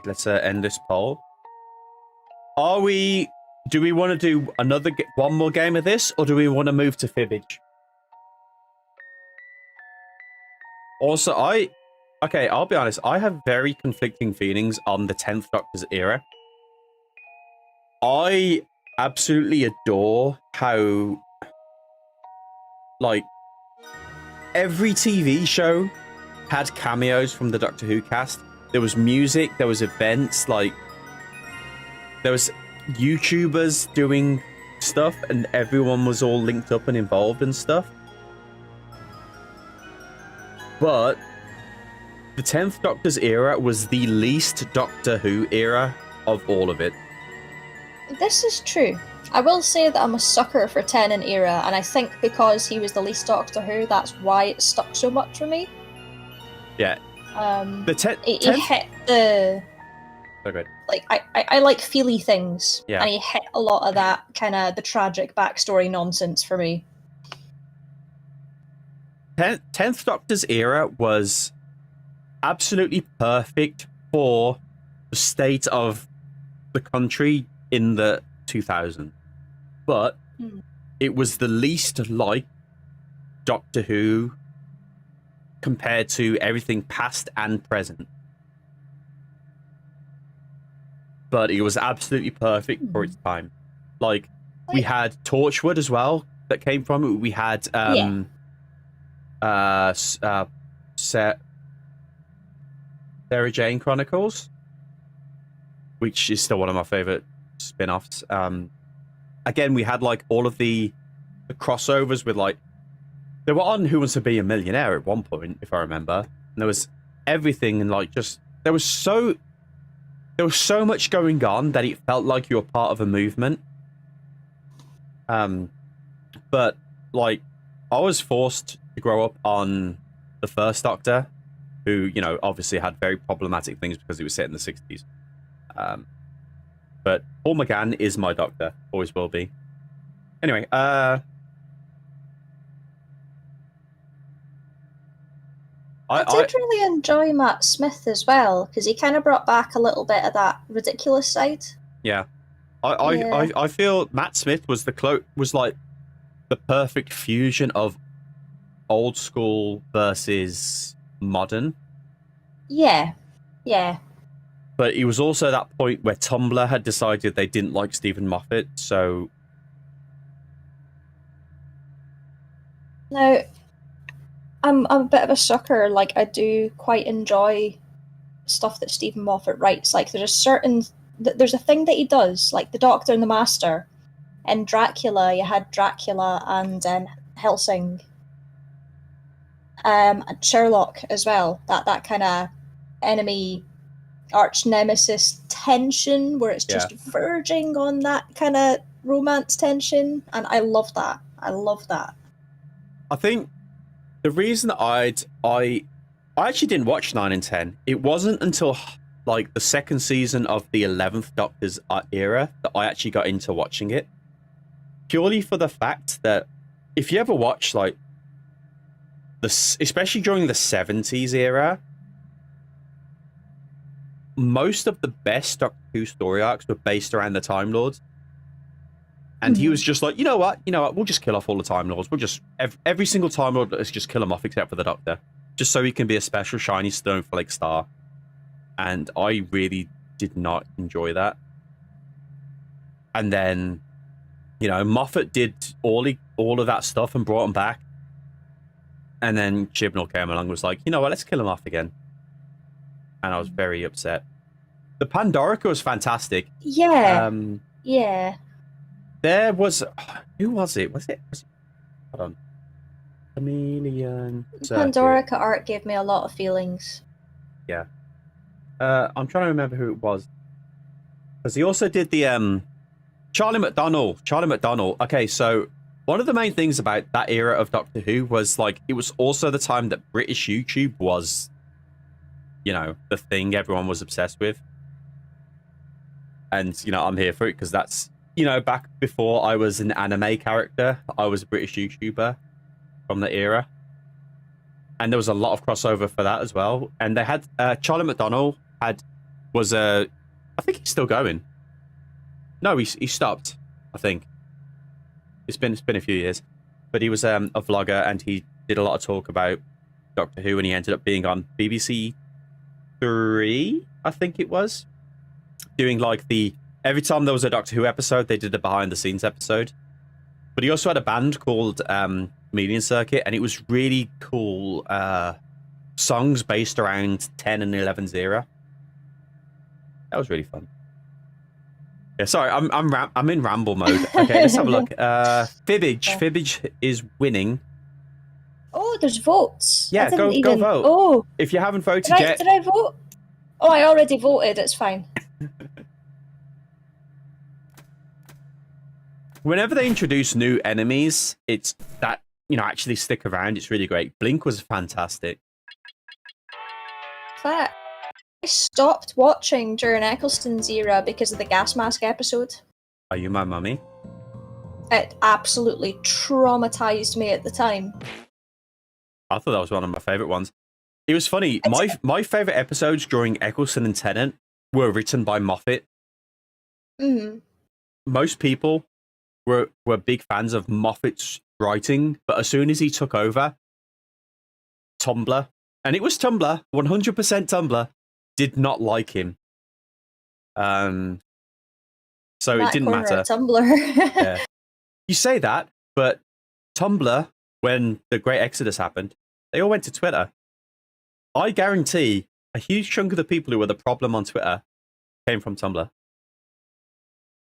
let's end this poll. Do we want to do one more game of this, or do we want to move to Fibbage? Also, I'll be honest, I have very conflicting feelings on the 10th Doctor's era. I absolutely adore how, like, every TV show had cameos from the Doctor Who cast. There was music, there was events, like, there was YouTubers doing stuff, and everyone was all linked up and involved and stuff. But the 10th Doctor's era was the least Doctor Who era of all of it. This is true. I will say that I'm a sucker for Tennant era, and I think because he was the least Doctor Who, that's why it stuck so much for me. Yeah. He hit the... Okay. Like, I like feely things, yeah. And he hit a lot of that kind of the tragic backstory nonsense for me. 10th Doctor's era was absolutely perfect for the state of the country in the 2000s. But it was the least like Doctor Who compared to everything past and present. But it was absolutely perfect for its time. Like, we had Torchwood as well that came from it. We had Sarah Jane Chronicles, which is still one of my favorite spin-offs. Again, we had like all of the crossovers with, like, they were on Who Wants to Be a Millionaire at one point, if I remember. And there was everything, and like just there was so much going on that it felt like you were part of a movement. But like, I was forced to grow up on the first Doctor, who, you know, obviously had very problematic things because it was set in the 60s. But Paul McGann is my Doctor, always will be. Anyway, I did really enjoy Matt Smith as well, because he kind of brought back a little bit of that ridiculous side. Yeah. I feel Matt Smith was like the perfect fusion of old school versus modern. Yeah. But it was also that point where Tumblr had decided they didn't like Stephen Moffat, so... Now, I'm a bit of a sucker. Like, I do quite enjoy stuff that Stephen Moffat writes. Like, there's a certain there's a thing that he does, like the Doctor and the Master. In Dracula, you had Dracula and Helsing. And Sherlock as well. That kind of enemy arch nemesis tension where it's just verging on that kind of romance tension, and I love that. I love that. I think the reason that I actually didn't watch 9 and 10. It wasn't until like the second season of the 11th Doctor's era that I actually got into watching it. Purely for the fact that if you ever watch like especially during the 70s era, most of the best Doctor Who story arcs were based around the Time Lords. And he was just like, you know what, we'll just kill off all the Time Lords. We'll just, every single Time Lord, let's just kill them off except for the Doctor. Just so he can be a special shiny snowflake star. And I really did not enjoy that. And then, Moffat did all of that stuff and brought him back. And then Chibnall came along and was like, you know what, let's kill him off again. And I was very upset. The Pandorica was fantastic. Yeah. Yeah. There was... Who was it? Was it hold on. Chameleon... Pandorica art gave me a lot of feelings. Yeah. I'm trying to remember who it was. Because he also did the... Charlie McDonnell. Okay, so one of the main things about that era of Doctor Who was, like, it was also the time that British YouTube was, the thing everyone was obsessed with. And, I'm here for it because that's, back before I was an anime character, I was a British YouTuber from the era. And there was a lot of crossover for that as well. And they had, Charlie McDonnell I think he's still going. No, he stopped, I think. It's been a few years. But he was a vlogger and he did a lot of talk about Doctor Who and he ended up being on BBC 3, I think it was. Doing like every time there was a Doctor Who episode, they did a behind the scenes episode. But he also had a band called Chameleon Circuit and it was really cool songs based around 10 and 11's era. That was really fun. Yeah, sorry, I'm in ramble mode. Okay, let's have a look. Fibbage is winning. Oh, there's votes. Yeah, go vote. Oh, if you haven't voted yet. Did I vote? Oh, I already voted. It's fine. Whenever they introduce new enemies, it's that actually stick around. It's really great. Blink was fantastic. Fact. I stopped watching during Eccleston's era because of the gas mask episode. Are you my mummy? It absolutely traumatized me at the time. I thought that was one of my favorite ones. It was funny. My favorite episodes during Eccleston and Tennant were written by Moffat. Mm-hmm. Most people were big fans of Moffat's writing, but as soon as he took over, Tumblr, and it was Tumblr, 100% Tumblr, did not like him. So it didn't matter. Tumblr. Yeah. You say that, but Tumblr, when the Great Exodus happened, they all went to Twitter. I guarantee a huge chunk of the people who were the problem on Twitter came from Tumblr.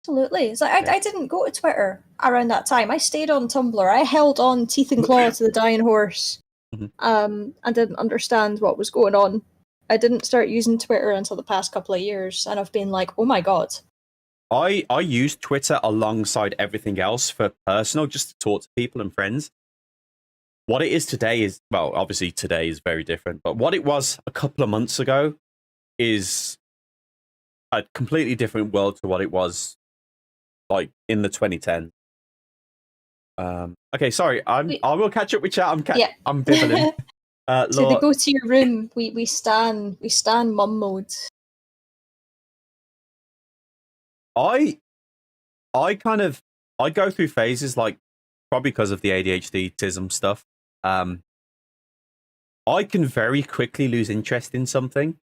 Absolutely. It's like I didn't go to Twitter around that time. I stayed on Tumblr. I held on teeth and claw to the dying horse. And didn't understand what was going on. I didn't start using Twitter until the past couple of years, and I've been like, oh my god. I used Twitter alongside everything else for personal, just to talk to people and friends. What it is today is, well, obviously today is very different, but what it was a couple of months ago is a completely different world to what it was like in the 2010s. Okay, sorry, I will catch up with chat. I'm bibbling. So they go to your room. We stand mum mode. I go through phases, like probably because of the ADHD-tism stuff. I can very quickly lose interest in something,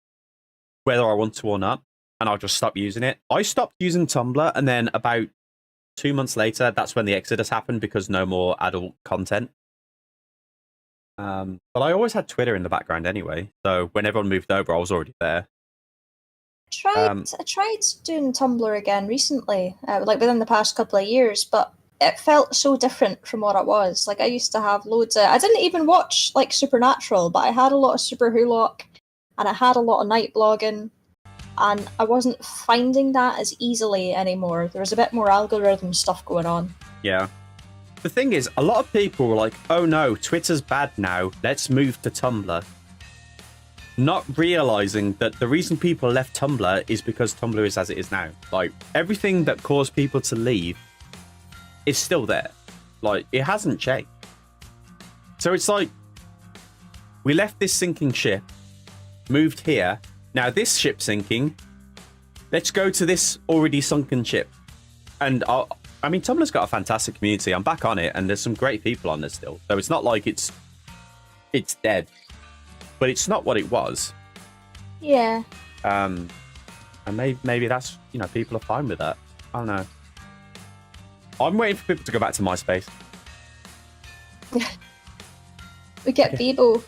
whether I want to or not, and I'll just stop using it. I stopped using Tumblr, and then about 2 months later, that's when the Exodus happened because no more adult content. But I always had Twitter in the background anyway, so when everyone moved over, I was already there. I tried doing Tumblr again recently, like within the past couple of years, but it felt so different from what it was. Like I used to have loads of. I didn't even watch like Supernatural, but I had a lot of Super Wholock, and I had a lot of night blogging, and I wasn't finding that as easily anymore. There was a bit more algorithm stuff going on. Yeah. The thing is, a lot of people were like, "Oh no, Twitter's bad now. Let's move to Tumblr." Not realizing that the reason people left Tumblr is because Tumblr is as it is now. Like, everything that caused people to leave is still there. Like, it hasn't changed. So it's like, we left this sinking ship, moved here. Now this ship's sinking. Let's go to this already sunken ship. And, I mean, Tumblr's got a fantastic community. I'm back on it, and there's some great people on there still. So it's not like it's dead. But it's not what it was. Yeah. And maybe that's, you know, people are fine with that. I don't know. I'm waiting for people to go back to MySpace. We get Bebo.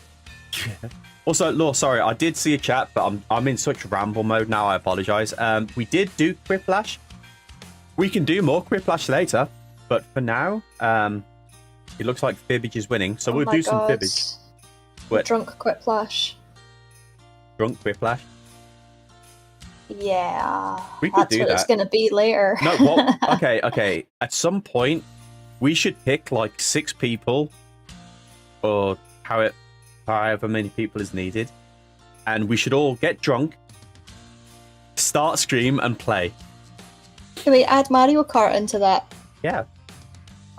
Yeah. Also, Law, sorry, I did see a chat, but I'm in such ramble mode now. I apologize. We did do Quiplash. We can do more Quiplash later, but for now, it looks like Fibbage is winning, so we'll do some Fibbage. What? Drunk Quiplash. Drunk Quiplash? Yeah. We could do that. That's what it's going to be later. No, what? Okay. At some point, we should pick like 6 people, or however many people is needed, and we should all get drunk, start stream, and play. Can we add Mario Kart into that? Yeah.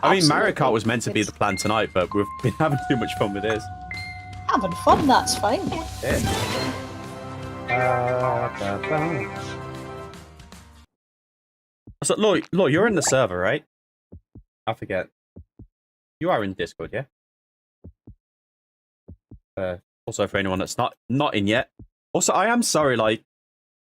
I mean, Mario Kart was meant to be the plan tonight, but we've been having too much fun with this. Having fun, that's fine. So, Law, you're in the server, right? I forget. You are in Discord, yeah? Also, for anyone that's not in yet. Also, I am sorry, like,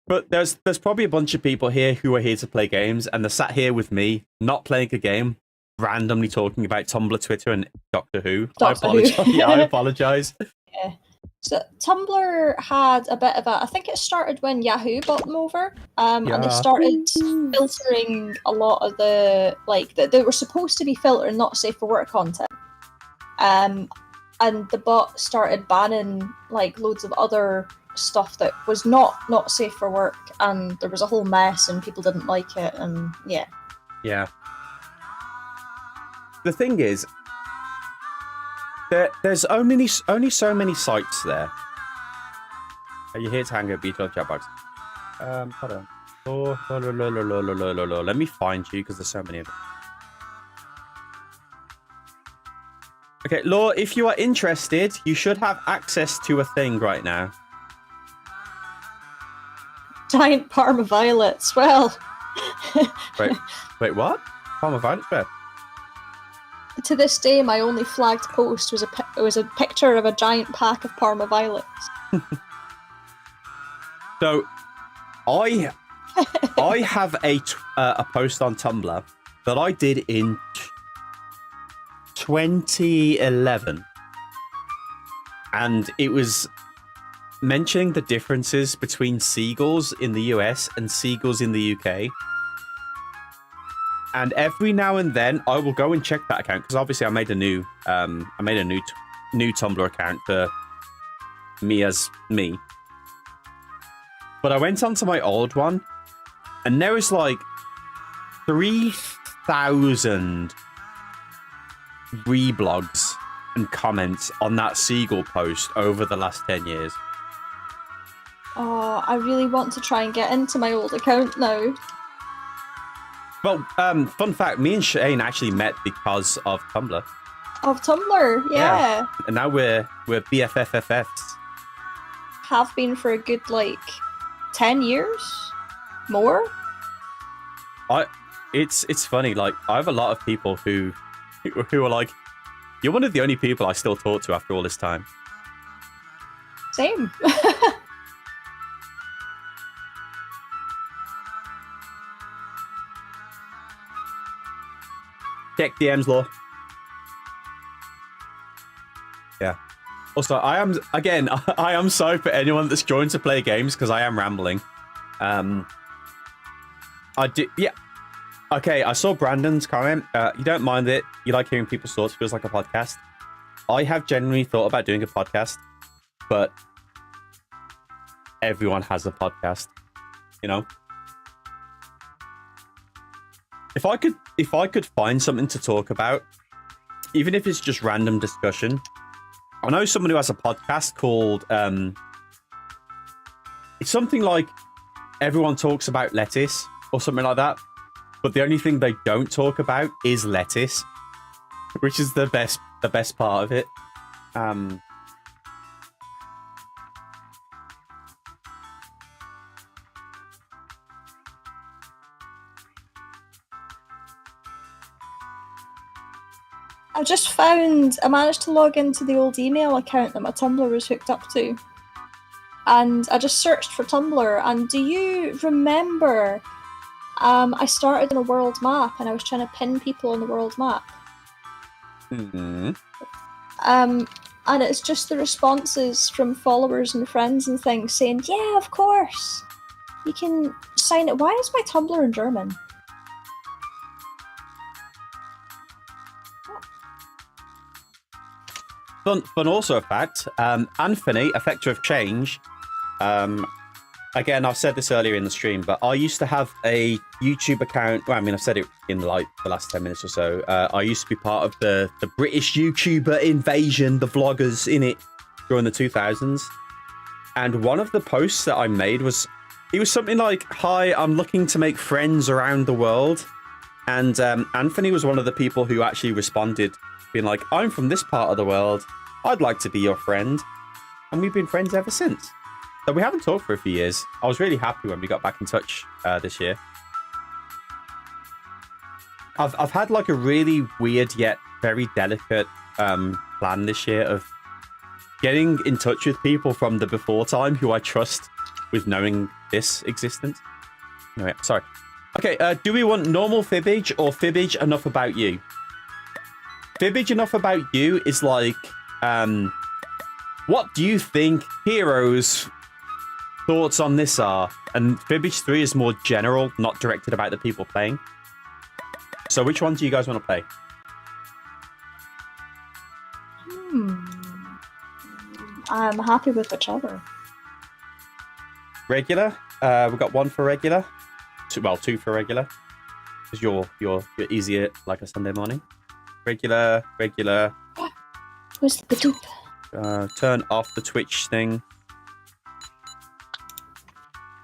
but there's probably a bunch of people here who are here to play games, and they're sat here with me, not playing a game, randomly talking about Tumblr, Twitter, and Doctor Who. I apologize. Yeah, I apologize. Yeah. So Tumblr had a bit of a. I think it started when Yahoo bought them over, and they started filtering a lot of the they were supposed to be filtering not safe for work content, and the bot started banning like loads of other stuff that was not safe for work, and there was a whole mess, and people didn't like it, and yeah. Yeah. The thing is, there's only so many sites there. Are you here to hang out, Beetle Jackbox? Hold on. Let me find you, because there's so many of them. Okay, Law, if you are interested, you should have access to a thing right now. Giant Parma violets. Well. Wait, what? Parma violets? Where? To this day, my only flagged post was a picture of a giant pack of Parma violets. So, I have a post on Tumblr that I did in 2011, and it was mentioning the differences between seagulls in the US and seagulls in the UK. And every now and then, I will go and check that account, because obviously I made a new new Tumblr account for me as me. But I went onto my old one, and there was like 3,000 reblogs and comments on that seagull post over the last 10 years. Oh, I really want to try and get into my old account now. Well, fun fact, me and Shane actually met because of Tumblr. Of Tumblr, yeah. And now we're BFFFs. Have been for a good, 10 years? More? It's funny, I have a lot of people who are like, you're one of the only people I still talk to after all this time. Same. Check DMs, Law. Yeah. Also, I am sorry for anyone that's joined to play games, because I am rambling. I did, yeah. Okay, I saw Brandon's comment. You don't mind it. You like hearing people's thoughts. Feels like a podcast. I have genuinely thought about doing a podcast, but everyone has a podcast, you know? If I could find something to talk about, even if it's just random discussion. I know someone who has a podcast called it's something like Everyone Talks About Lettuce or something like that. But the only thing they don't talk about is lettuce, which is the best part of it. I managed to log into the old email account that my Tumblr was hooked up to. And I just searched for Tumblr, and do you remember I started on a world map and I was trying to pin people on the world map? Mm-hmm. And it's just the responses from followers and friends and things saying, yeah, of course, you can sign it. Why is my Tumblr in German? Fun also a fact, Anthony, Effector of Change, again, I've said this earlier in the stream, but I used to have a YouTube account. Well, I mean, I've said it in like the last 10 minutes or so. I used to be part of the British YouTuber invasion, the vloggers in it during the 2000s. And one of the posts that I made was something like, "Hi, I'm looking to make friends around the world." And Anthony was one of the people who actually responded, being like, "I'm from this part of the world. I'd like to be your friend." And we've been friends ever since. So we haven't talked for a few years. I was really happy when we got back in touch this year. I've had like a really weird yet very delicate plan this year of getting in touch with people from the before time who I trust with knowing this existence. Anyway, sorry. Okay, do we want normal fibbage or fibbage enough about you? Fibbage enough about you is like, what do you think Kero's thoughts on this are? And fibbage 3 is more general, not directed about the people playing. So which one do you guys want to play? I'm happy with whichever. Regular? We've got one for regular. Two for regular. Because you're easier like a Sunday morning. Regular. Where's the Vtuber? Turn off the Twitch thing.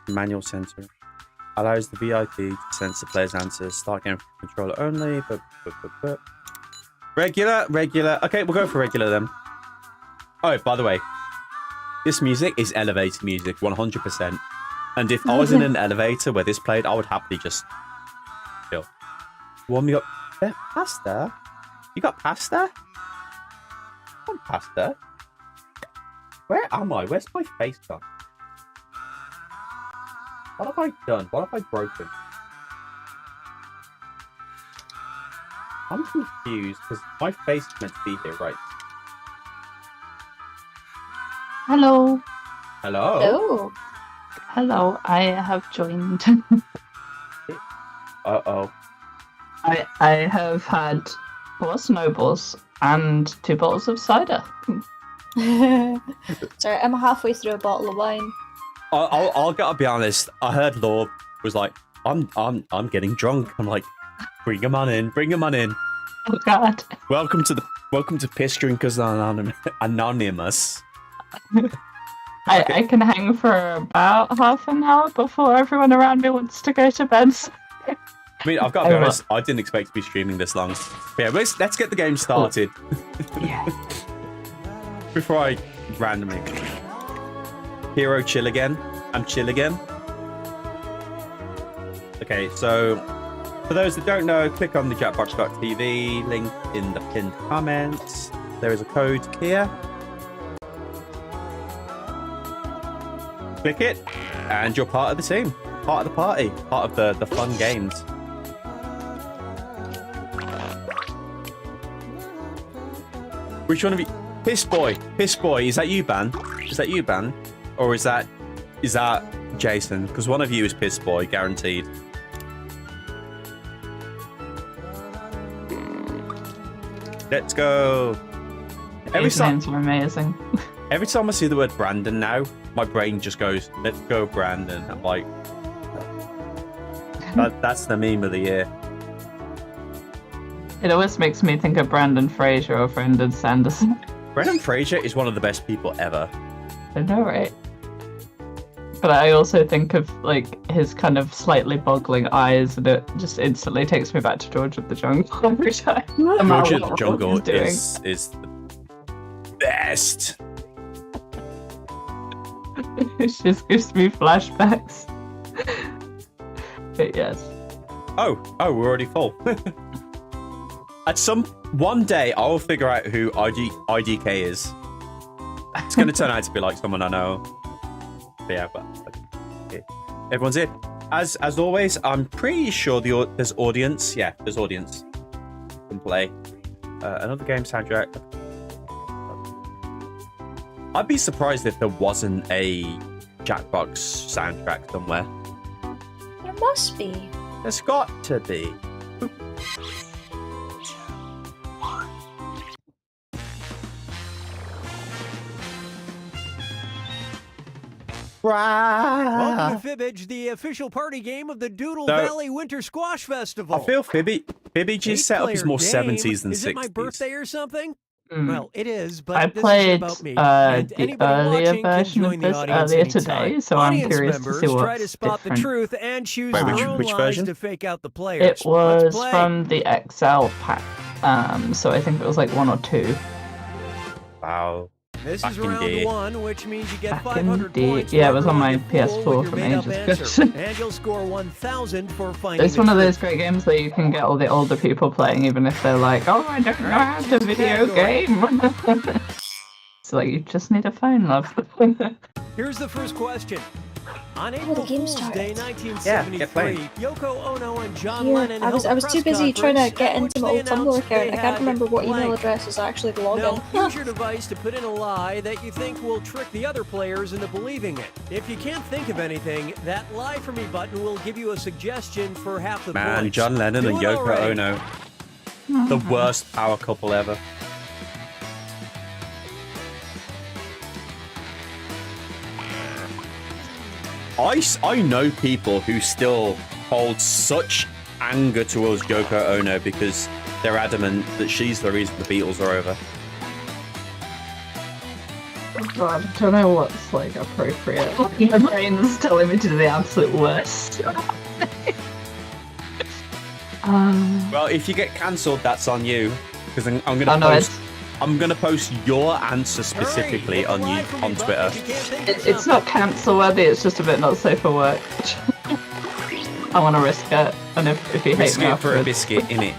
Manual censor. Allows the VIP to censor players' answers. Start game from controller only. Regular. Okay, we'll go for regular then. Oh, by the way, this music is elevator music, 100%. And if I was in an elevator where this played, I would happily just chill. Warm me up. Pasta? You got pasta? I want pasta. Where am I? Where's my face gone? What have I done? What have I broken? I'm confused because my face is meant to be here, right? Hello. Hello. Hello, I have joined. Uh-oh. I have had 4 snowballs and 2 bottles of cider. Sorry, I'm halfway through a bottle of wine. I'll gotta be honest. I heard Law was like, I'm getting drunk. I'm like, bring him on in. Oh God. Welcome to Piss Drinkers Anonymous. I can hang for about half an hour before everyone around me wants to go to bed. I mean, I've got to be honest, I didn't expect to be streaming this long. But yeah, let's get the game started. Yeah. Before I randomly. Kero, chill again. I'm chill again. Okay, so for those that don't know, click on the Jackbox.tv link in the pinned comments. There is a code here. Click it, and you're part of the team, part of the party, part of the fun games. Which one of you? Piss boy, is that you, Ban? Is that you, Ban? Or is that Jason, because one of you is piss boy, guaranteed. Let's go. These names are amazing. Every time I see the word Brandon now, my brain just goes, "Let's go, Brandon." I'm like, that's the meme of the year. It always makes me think of Brandon Fraser or Brendan Sanderson. Brendan Fraser is one of the best people ever. I know, right? But I also think of like his kind of slightly boggling eyes, and it just instantly takes me back to George of the Jungle every time. George of the Jungle is the best. It just gives me flashbacks. But yes. Oh, we're already full. One day I'll figure out who IDK is. It's going to turn out to be like someone I know. But yeah, but okay. Everyone's in. As always, I'm pretty sure there's audience. Yeah, there's audience. Can play another game soundtrack. I'd be surprised if there wasn't a Jackbox soundtrack somewhere. There must be. There's got to be. Welcome to Fibbage, the official party game of the Doodle Valley Winter Squash Festival. I feel Fibbage's setup is more 70s than 60s. Is it my birthday or something? Well, it is, but I this played isn't about me. the earlier version of this earlier today, so I'm curious to see what's try to spot different. the truth and choose Wait, their own which lies version? to fake out the players. It was Let's play. from the XL pack, so I think it was like 1 or 2. Wow. This Back is in round day. 1, which means you get Back 500 in points. day. Yeah, it was for on my every fool PS4 with your from made-up ages answer. ago. And you'll score 1,000 for finding It's the one of truth. those great games that you can get all the older people playing, even if they're like, "Oh, I don't know how to video game." So like, you just need a phone, love. Here's the first question. On the April game Fool's started. Day Yeah, get 1973, playing. Yoko Ono and John Yeah, Lennon I was held a too press busy trying to conference get at which into my they old Tumblr announced account. they I can't had remember what email blank. address is actually the login. Now, use your device to put in a lie that you think will trick the other players into believing it. If you can't think of anything, that Lie For Me button will give you a suggestion for half the Man, points. John Lennon Do and it Yoko already. Ono. The worst power couple ever. I know people who still hold such anger towards Yoko Ono because they're adamant that she's the reason the Beatles are over. Oh God, I don't know what's like appropriate. My brain's telling me to do the absolute worst. Well, if you get cancelled, that's on you because I'm gonna Oh, no, post. I'm gonna post your answer specifically on Twitter. It's not cancel worthy, it's just a bit not safe for work. I want to risk it, and if you hate me Biscuit for a afterwards. biscuit, innit?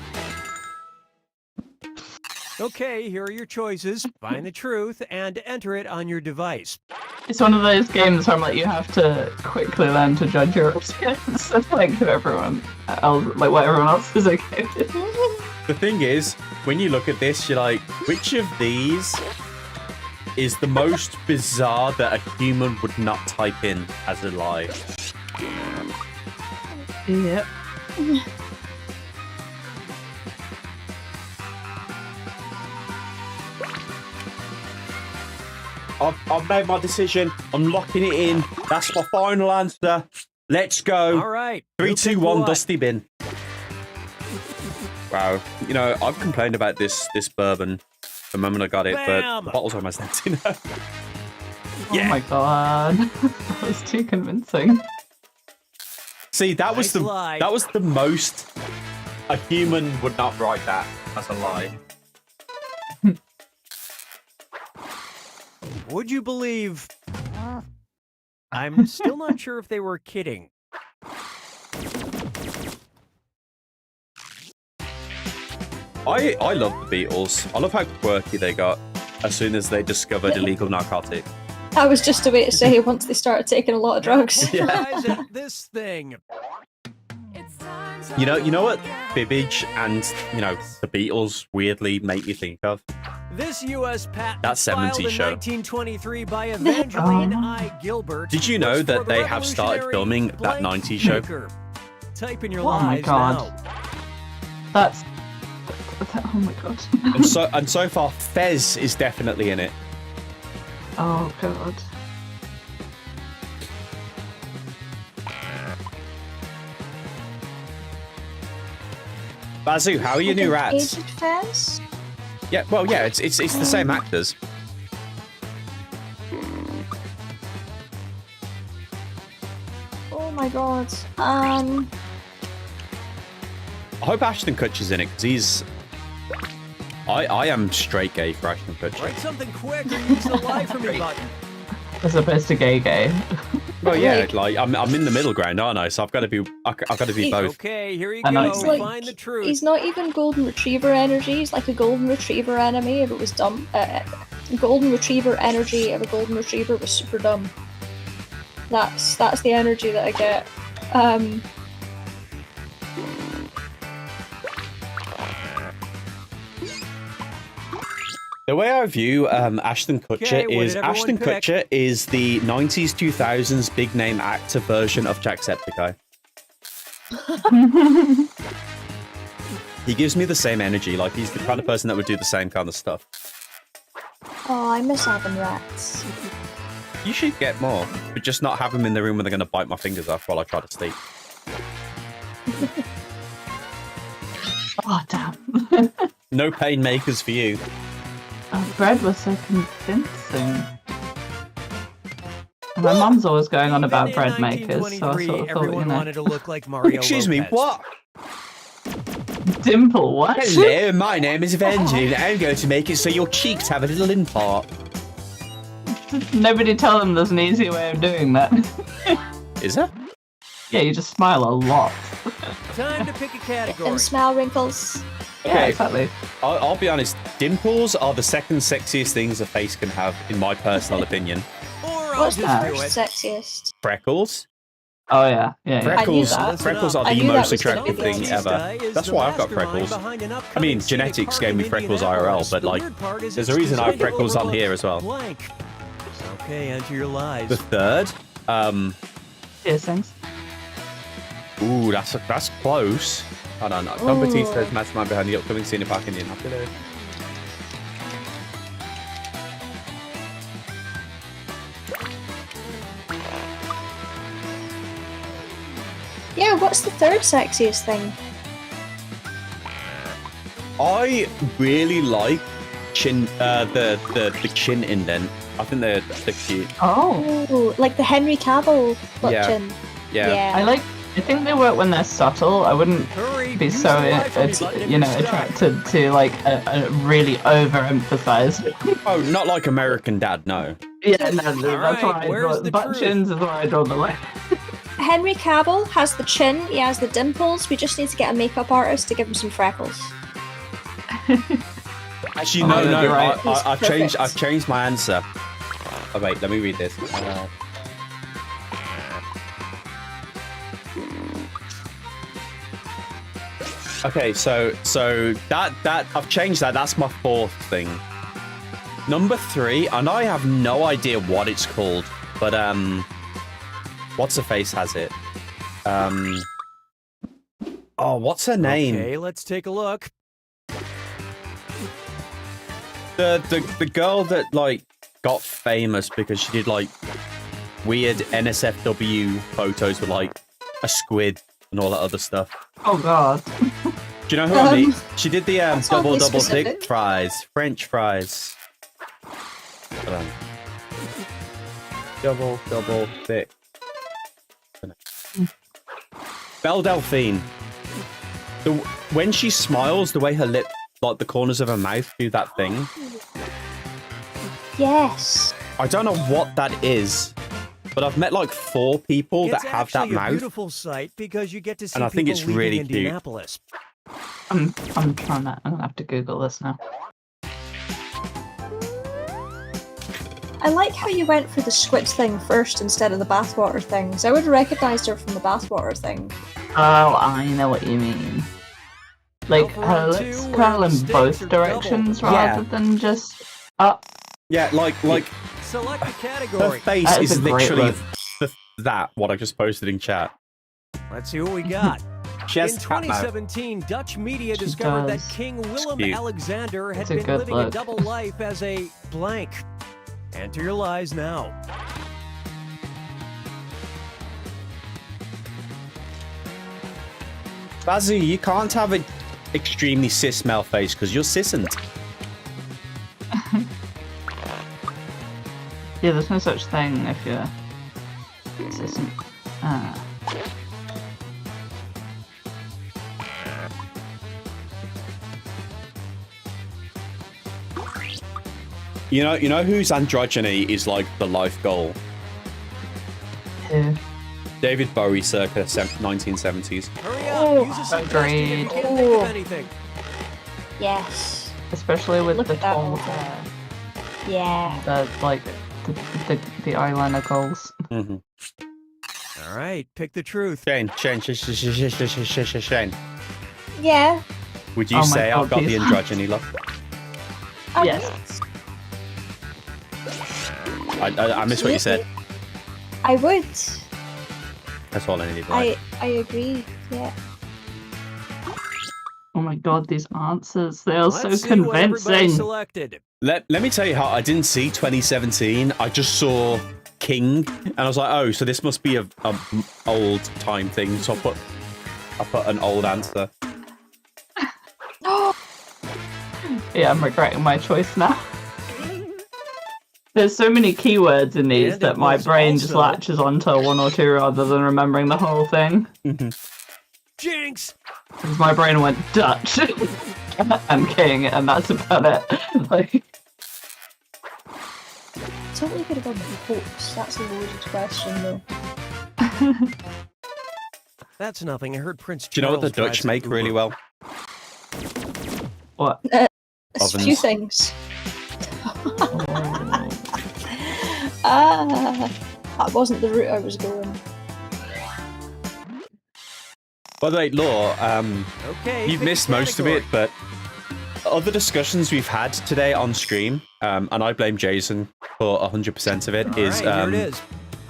Okay, here are your choices. Find the truth and enter it on your device. It's one of those games where I'm like, you have to quickly learn to judge your options, like everyone else, like what everyone else is okay with. The thing is, when you look at this, you're like, which of these is the most bizarre that a human would not type in as a lie? Yep. I've made my decision. I'm locking it in. That's my final answer. Let's go. All right. 3, 2, 1, what? dusty bin. Wow. You know, I've complained about this bourbon the moment I got it, Bam! but the bottle's almost empty now. Oh my God. That was too convincing. See, that was Nice lie. that was the most a human would not write that as a lie. Would you believe? I'm still not sure if they were kidding. I love the Beatles. I love how quirky they got as soon as they discovered illegal narcotic. I was just about to say once they started taking a lot of drugs. Guys, at this thing. You know what Fibbage and, you know, the Beatles weirdly make you think of? This U.S. patent That 70s filed in show. 1923 by Evangeline I. Gilbert. Did you know was that for the they have started revolutionary filming that blank 90s show? maker. Type in your Oh my lies God. now. That's. Oh my God. And so far, Fez is definitely in it. Oh God. Bazoo, how are your new rats? Aged Fez? Yeah, well, yeah, it's the same actors. Oh my god. I hope Ashton Kutcher's in it because he's. I am straight gay for Ashton Kutcher. Write something quick or use the lie for me button. As opposed to gay. Well, yeah, like I'm in the middle ground, aren't I? So I've got to be both. Okay, here you I know. go. It's like, Find the truth. he's not even golden retriever energy. He's like a golden retriever enemy if it was dumb. Golden retriever energy if a golden retriever was super dumb. That's the energy that I get. The way I view Ashton Kutcher Okay, what is did everyone Ashton pick? Kutcher is the 90s 2000s big name actor version of Jacksepticeye. He gives me the same energy, like he's the kind of person that would do the same kind of stuff. Oh, I miss having rats. You should get more, but just not have them in the room when they're going to bite my fingers off while I try to sleep. Oh damn. No pain makers for you. Bread was so convincing. And my mum's always going on about bread makers, so I sort of thought, everyone wanted to look like Mario Excuse me, Lopez. what? Dimple, what? Hello, my name is Evangeline. I'm going to make it so your cheeks have a little impart. Nobody tell them there's an easy way of doing that. Is there? Yeah, you just smile a lot. Time to pick a category. And smile wrinkles. Yeah, exactly. I'll be honest, dimples are the second sexiest things a face can have, in my personal opinion. Or I'll What's the just do first it. sexiest? Freckles. Oh yeah, yeah. Freckles, I knew that. freckles are I the knew that most was gonna attractive be thing the ever. answer. Is That's the why I've got mastermind freckles. behind an I upcoming mean, city genetics park gave me in freckles IRL, Indianapolis. but The like, weird part is there's a it's reason I have designed to freckles on overlook here as well. Blank. Okay, enter your lies. The third, Piercings. ooh, that's close. Hold on, Tom Batista's mastermind behind the upcoming city park in Indianapolis. Yeah, what's the third sexiest thing? I really like chin, the chin indent. I think they're cute. Oh. Like the Henry Cavill butt Yeah. chin. Yeah. I think they work when they're subtle. I wouldn't be so attracted to like a really overemphasized. Oh, not like American Dad, no. Yeah, no, that's right, why I where's draw the butt truth? chins is where I draw the line. Henry Cavill has the chin, he has the dimples. We just need to get a makeup artist to give him some freckles. Actually, Oh, no, yeah, no. you're right. I've changed my answer. Oh wait, let me read this. Okay, so that I've changed that. That's my fourth thing. Number 3, and I have no idea what it's called, but what's her face has it? Oh, what's her name? Okay, let's take a look. The girl that like got famous because she did like weird NSFW photos with like a squid and all that other stuff. Oh god. Do you know who I mean? She did the double oddly thick specific. fries, French fries. Hold on. Double thick. Belle Delphine. When she smiles, the way her lip, like the corners of her mouth, do that thing. Yes. I don't know what that is, but I've met like 4 people that have that It's actually a mouth. beautiful sight because you get to see And I think people it's leaving really cute. Indianapolis. I'm trying to. I'm gonna have to Google this now. I like how you went for the squid thing first instead of the bathwater thing. So I would have recognised her from the bathwater thing. Oh, I know what you mean. Like, let's curl in both directions rather than just up. Yeah, like Select a her category. face is literally that, what I just posted in chat. Let's see what we got. She has In cat mouth. 2017, Dutch media discovered that King Willem-Alexander had been living a double life as a blank. Enter your lies now. Bazoo, you can't have an extremely cis male face because you're cisn't. Yeah, there's no such thing if you're cisn't. You know whose androgyny is like the life goal? Who? David Bowie, circa 1970s. Hurry up, use a suggestion if you can't think of anything. Yes. Especially with the that whole, Yeah. the eyeliner goals. Mm-hmm. All right, pick the truth. Shane. Yeah. Would you say I've got the androgyny look? Yes. I missed what you said. I would. That's all I needed. Right? I agree. Yeah. Oh my god, these answers, they are Let's so see what everybody convincing. selected. Let me tell you how I didn't see 2017. I just saw King, and I was like, oh, so this must be a old time thing. So I put an old answer. Yeah, I'm regretting my choice now. There's so many keywords in these that my brain just latches onto one or two rather than remembering the whole thing. Jinx! Because my brain went Dutch and King, and that's about it. Like, Totally could have gone with hopes. That's a loaded question, though. That's nothing. I heard Prince Charles. Do you know what the Dutch make really well? What? A Ovens. few things. That wasn't the route I was going. By the way, Law, Okay, you've pick missed a most of it, category. but other discussions we've had today on stream, and I blame Jason for 100% of it, is All right, here it is.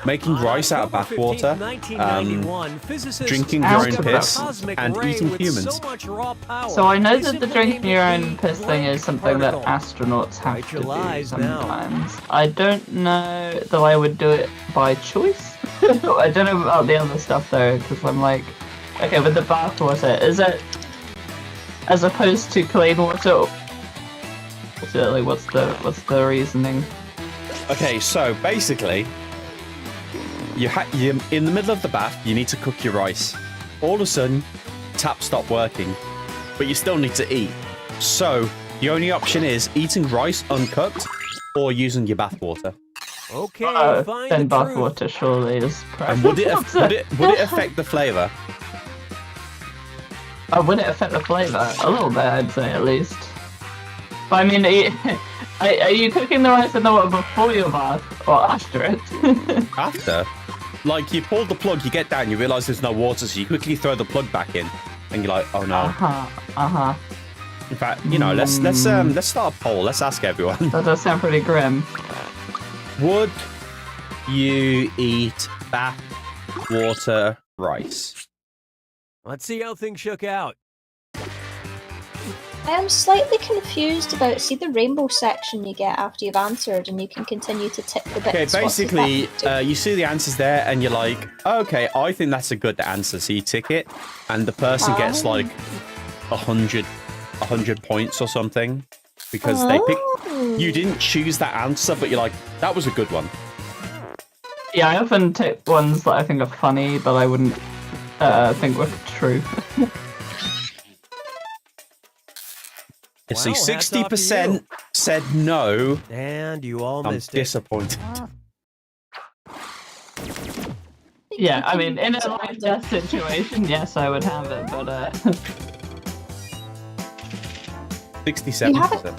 making rice out of October 15th, bathwater, 1991, physicists drinking your own discovered a piss, cosmic and ray eating with humans. So much raw power, so I know they that the simply drinking named your it own the piss thing is blank something that particle. astronauts have Write to your do lies now. sometimes. I don't know that I would do it by choice. I don't know about the other stuff though, because I'm like, okay, with the bathwater, is it as opposed to clean water? So, like, what's the reasoning? Okay, so basically, you in the middle of the bath, you need to cook your rice. All of a sudden, tap stopped working, but you still need to eat. So the only option is eating rice uncooked or using your bathwater. Okay, find then the truth. bathwater surely is And would it affect the flavour? Would it affect the flavour? A little bit, I'd say, at least. But I mean, are you cooking the rice in the water before your bath or after it? After? Like, you pull the plug, you get down, you realise there's no water, so you quickly throw the plug back in, and you're like, oh no. In fact, you know, let's start a poll. Let's ask everyone. That does sound pretty grim. Would you eat bath water rice? Let's see how things shook out. I am slightly confused about, see the rainbow section you get after you've answered, and you can continue to tick the bits. Okay, What's the basically, button? you see the answers there, and you're like, okay, I think that's a good answer. So you tick it, and the person gets like 100 points or something because they pick. You didn't choose that answer, but you're like, that was a good one. Yeah, I often take ones that I think are funny, but I wouldn't think were true. See, 60% said no, and you all I'm missed disappointed. Yeah, I mean, in a life-death situation, yes, I would have it, but 67%.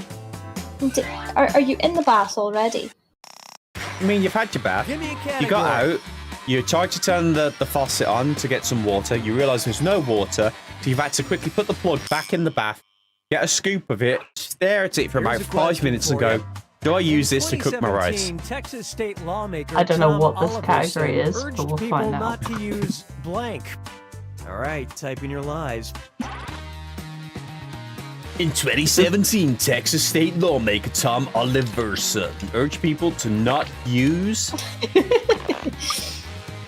Are you in the bath already? I mean, you've had your bath. Give me a You got category. out. You try to turn the faucet on to get some water. You realise there's no water, so you've had to quickly put the plug back in the bath, get a scoop of it, stare at it for about 5 minutes and go, do I use this to cook my rice? Texas state lawmaker I don't know Tom what this Oliver category is, urged but we'll people find out. not to use blank. All right, type in your lies. In 2017, Texas state lawmaker Tom Oliver urged people to not use...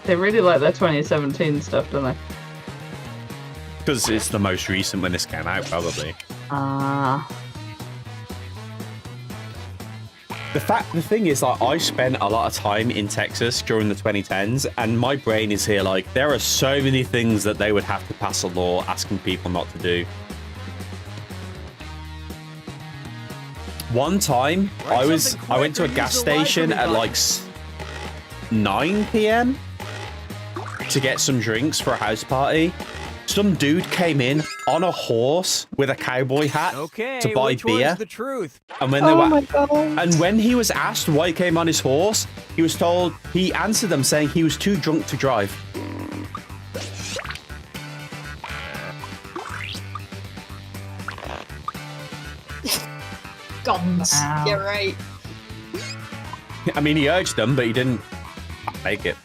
They really like their 2017 stuff, don't they? Because it's the most recent when this came out, probably. The thing is, like, I spent a lot of time in Texas during the 2010s, and my brain is here, like, there are so many things that they would have to pass a law asking people not to do. One time, I went to a gas station at like 9 p.m. to get some drinks for a house party. Some dude came in on a horse with a cowboy hat to buy which beer. one's the truth? And when and when he was asked why he came on his horse, he was told he answered them saying he was too drunk to drive. Guns. You're right. I mean, he urged them, but he didn't make it.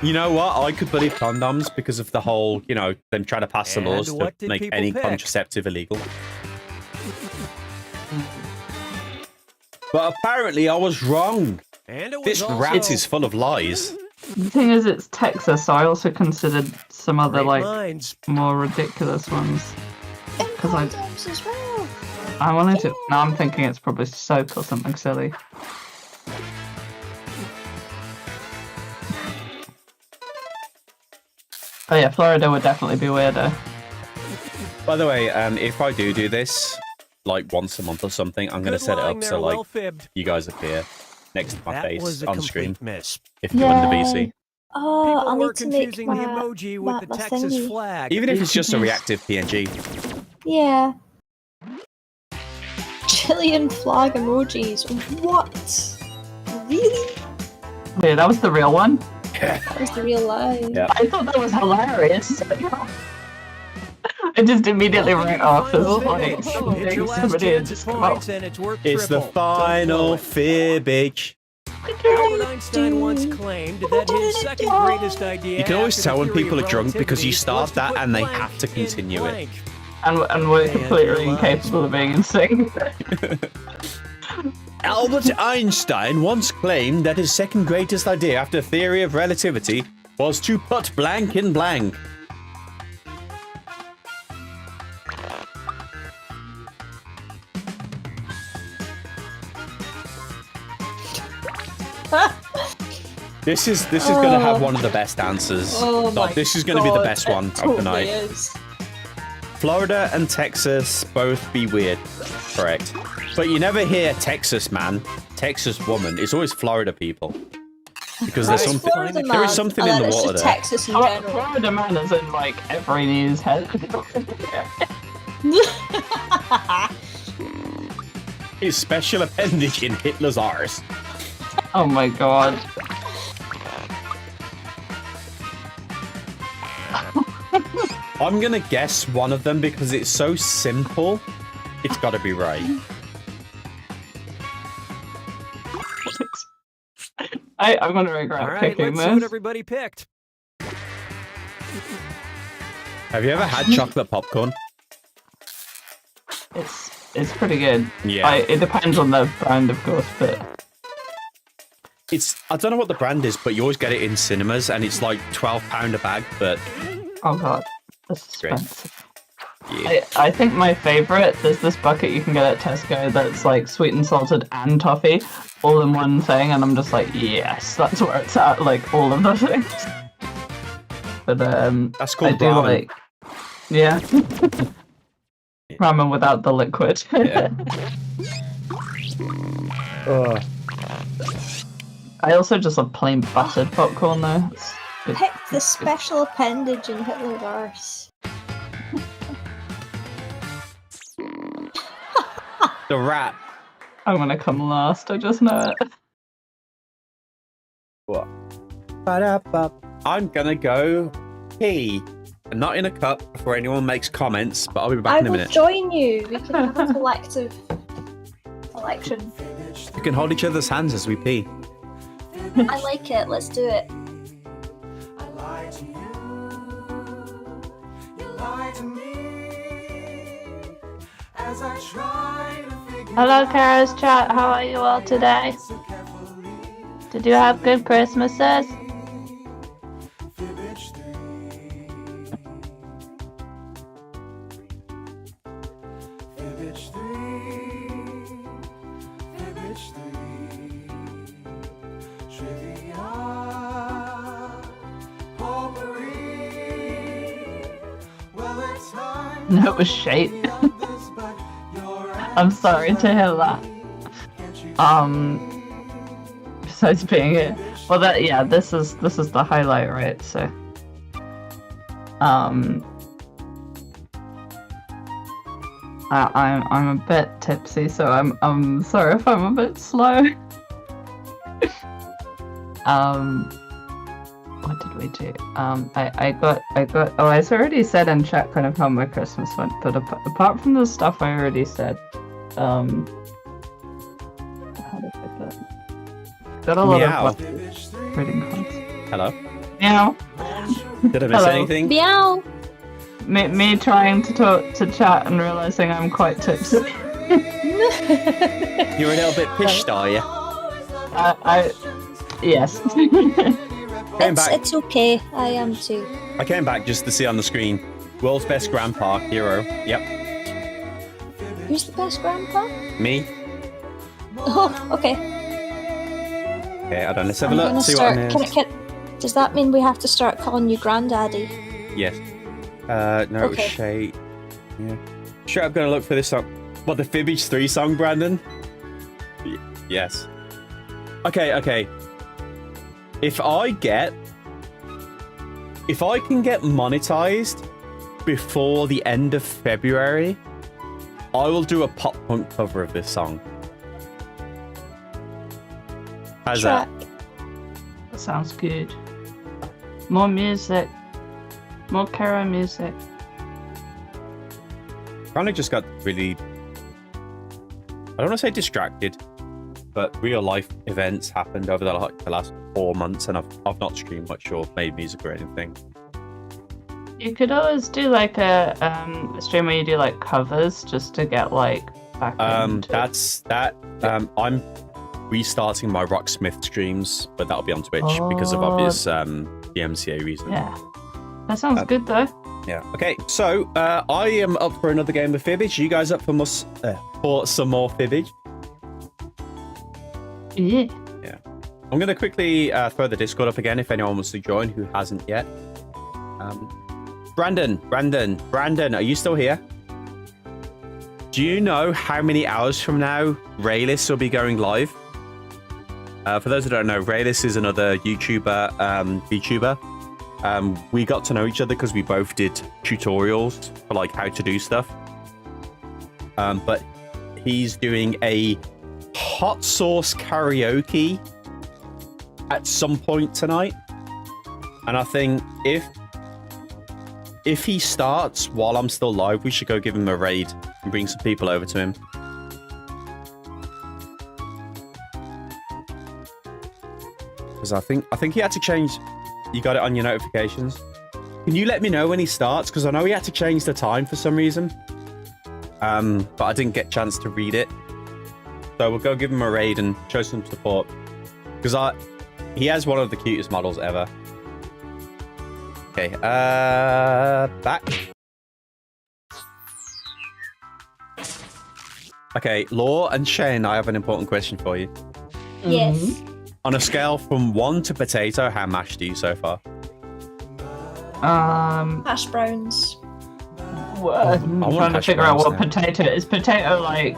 You know what? I could believe condoms because of the whole, you know, them trying to pass the laws to make any contraceptive illegal. But apparently I was wrong. This rat is full of lies. The thing is, it's Texas, so I also considered some other, like, more ridiculous ones. Because as well. I wanted to... Now I'm thinking it's probably soap or something silly. Oh yeah, Florida would definitely be weirder. By the way, if I do this, like, once a month or something, I'm going to set it up so, like, you guys appear next to my face on screen. If you're in the VC. Oh, I were need to make confusing my, the emoji with the my Texas thingy. flag. Even if it's just a reactive PNG. Yeah. Chilean flag emojis. What? Really? Yeah, that was the real one? That was the real life. Yeah. I thought that was hilarious. I just immediately ran off as like somebody had just come up. It's the final fibbage. Albert Einstein once claimed that his second greatest idea. You can always after tell the when theory people of are drunk because you relativity start that was to and they put have to blank in continue it. blank. And we're completely incapable of being in sync. Albert Einstein once claimed that his second greatest idea after theory of relativity was to put blank in blank. This is going to have one of the best answers. Oh my this is going to be the God, best it one of the totally night. is. Florida and Texas both be weird, correct? But you never hear Texas man, Texas woman. It's always Florida people. Because there's something, there is something in the water there. Texas in general. Florida man is in like every news head. His special appendage in Hitler's arse. Oh my god. I'm gonna guess one of them because it's so simple. It's gotta be right. I'm gonna regret All right, picking let's this. see what everybody picked. Have you ever had chocolate popcorn? It's pretty good. Yeah. It depends on the brand, of course, but I don't know what the brand is, but you always get it in cinemas, and it's like £12 a bag. But oh god, that's expensive. Yeah. I think my favorite, there's this bucket you can get at Tesco that's like sweet and salted and toffee all in one thing, and I'm just like, yes, that's where it's at, like all of the things. But that's called I do ramen. like, yeah. Ramen without the liquid. Yeah. I also just love plain buttered popcorn though. Pick the special appendage in Hitler's arse. The rat I'm gonna come last. I just know it. What? I'm gonna go pee. I'm not in a cup before anyone makes comments, but I'll be back in a minute. I will join you. We can have a collective election. We can hold each other's hands as we pee. I like it. Let's do it. Hello, Kero's chat. How are you all today? Did you have good Christmases? No, it was shite. I'm sorry to hear that. Besides being it, well, this is the highlight, right? So, I'm a bit tipsy, so I'm sorry if I'm a bit slow. What did we do? I got. Oh, I already said in chat kind of how my Christmas went, but apart from the stuff I already said, how did I put that? Got a lot of reading cards. Hello. Meow. Did I miss anything? Meow. Me trying to talk to chat and realizing I'm quite tipsy. You're a little bit pissed, are you? Yes. It's okay. I am too. I came back just to see on the screen, world's best grandpa, Kero. Yep. Who's the best grandpa? Me. Oh, okay. Okay, hold on. Let's have a look. See what I missed. Does that mean we have to start calling you Granddaddy? Yes. No, it was Okay. Shay. Yeah. Sure, I'm gonna look for this song. What, the Fibbage 3 song, Brandon? Yes. Okay. If I can get monetized before the end of February, I will do a pop punk cover of this song. How's that? That sounds good. More music. More Kero music. Kind of just got really, I don't want to say distracted, but real life events happened over the last 4 months, and I've not streamed much or made music or anything. You could always do like a stream where you do like covers just to get like back into I'm restarting my Rocksmith streams, but that'll be on Twitch because of obvious DMCA reasons. Yeah. That sounds good though. Yeah. Okay, so I am up for another game of Fibbage. You guys up for some more Fibbage? Yeah. Yeah. I'm going to quickly throw the Discord up again if anyone wants to join who hasn't yet. Brandon, are you still here? Do you know how many hours from now Raylis will be going live? For those who don't know, Raylis is another YouTuber, VTuber. We got to know each other because we both did tutorials for like how to do stuff. But he's doing a hot sauce karaoke at some point tonight, and I think if he starts while I'm still live, we should go give him a raid and bring some people over to him. Because I think he had to change. You got it on your notifications. Can you let me know when he starts? Because I know he had to change the time for some reason. But I didn't get a chance to read it. So we'll go give him a raid and show some support. Because he has one of the cutest models ever. Okay, back. Okay, Law and Shane, I have an important question for you. Yes. On a scale from 1 to potato, how mashed are you so far? Hash browns. I'm trying to figure out what potato is. Potato like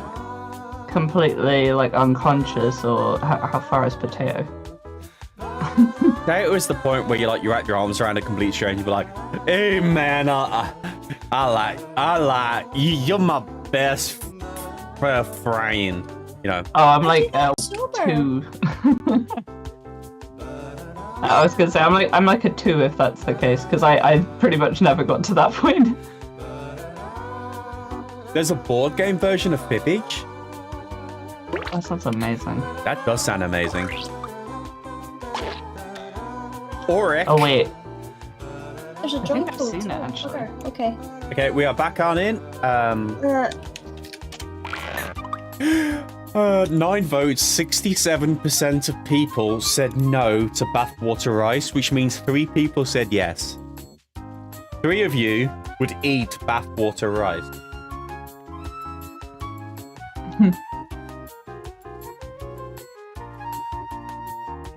completely like unconscious, or how far is potato? Potato is the point where you like you wrap your arms around a complete stranger, be like, "Hey man, I like you. You're my best friend." you know. Oh, I'm like 2. I was gonna say I'm like a 2 if that's the case, because I pretty much never got to that point. There's a board game version of Fibbage. That sounds amazing. That does sound amazing. Auric. Oh wait. There's a I think junk I've code. seen it, actually. Okay. Okay, we are back on in. 9 votes, 67% of people said no to bathwater rice, which means 3 people said yes. 3 of you would eat bathwater rice.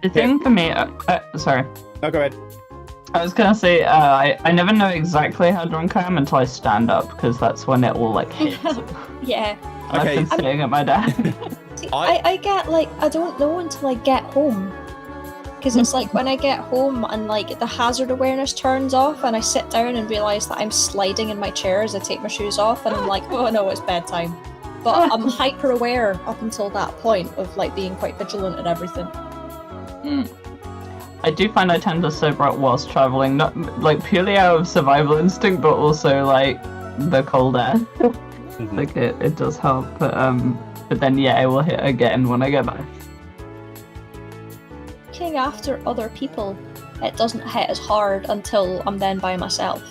The thing for me, sorry. No, go ahead. I was gonna say, I never know exactly how drunk I am until I stand up, because that's when it all like hits. Yeah. Okay. I've been staring at my dad. See, I get like, I don't know until I get home. Because it's like when I get home and like the hazard awareness turns off and I sit down and realise that I'm sliding in my chair as I take my shoes off and I'm like, oh no, it's bedtime. But I'm hyper aware up until that point of like being quite vigilant and everything. I do find I tend to sober up whilst traveling, not like purely out of survival instinct, but also like the cold air. Like it does help, but then yeah, it will hit again when I get back. Looking after other people, it doesn't hit as hard until I'm then by myself.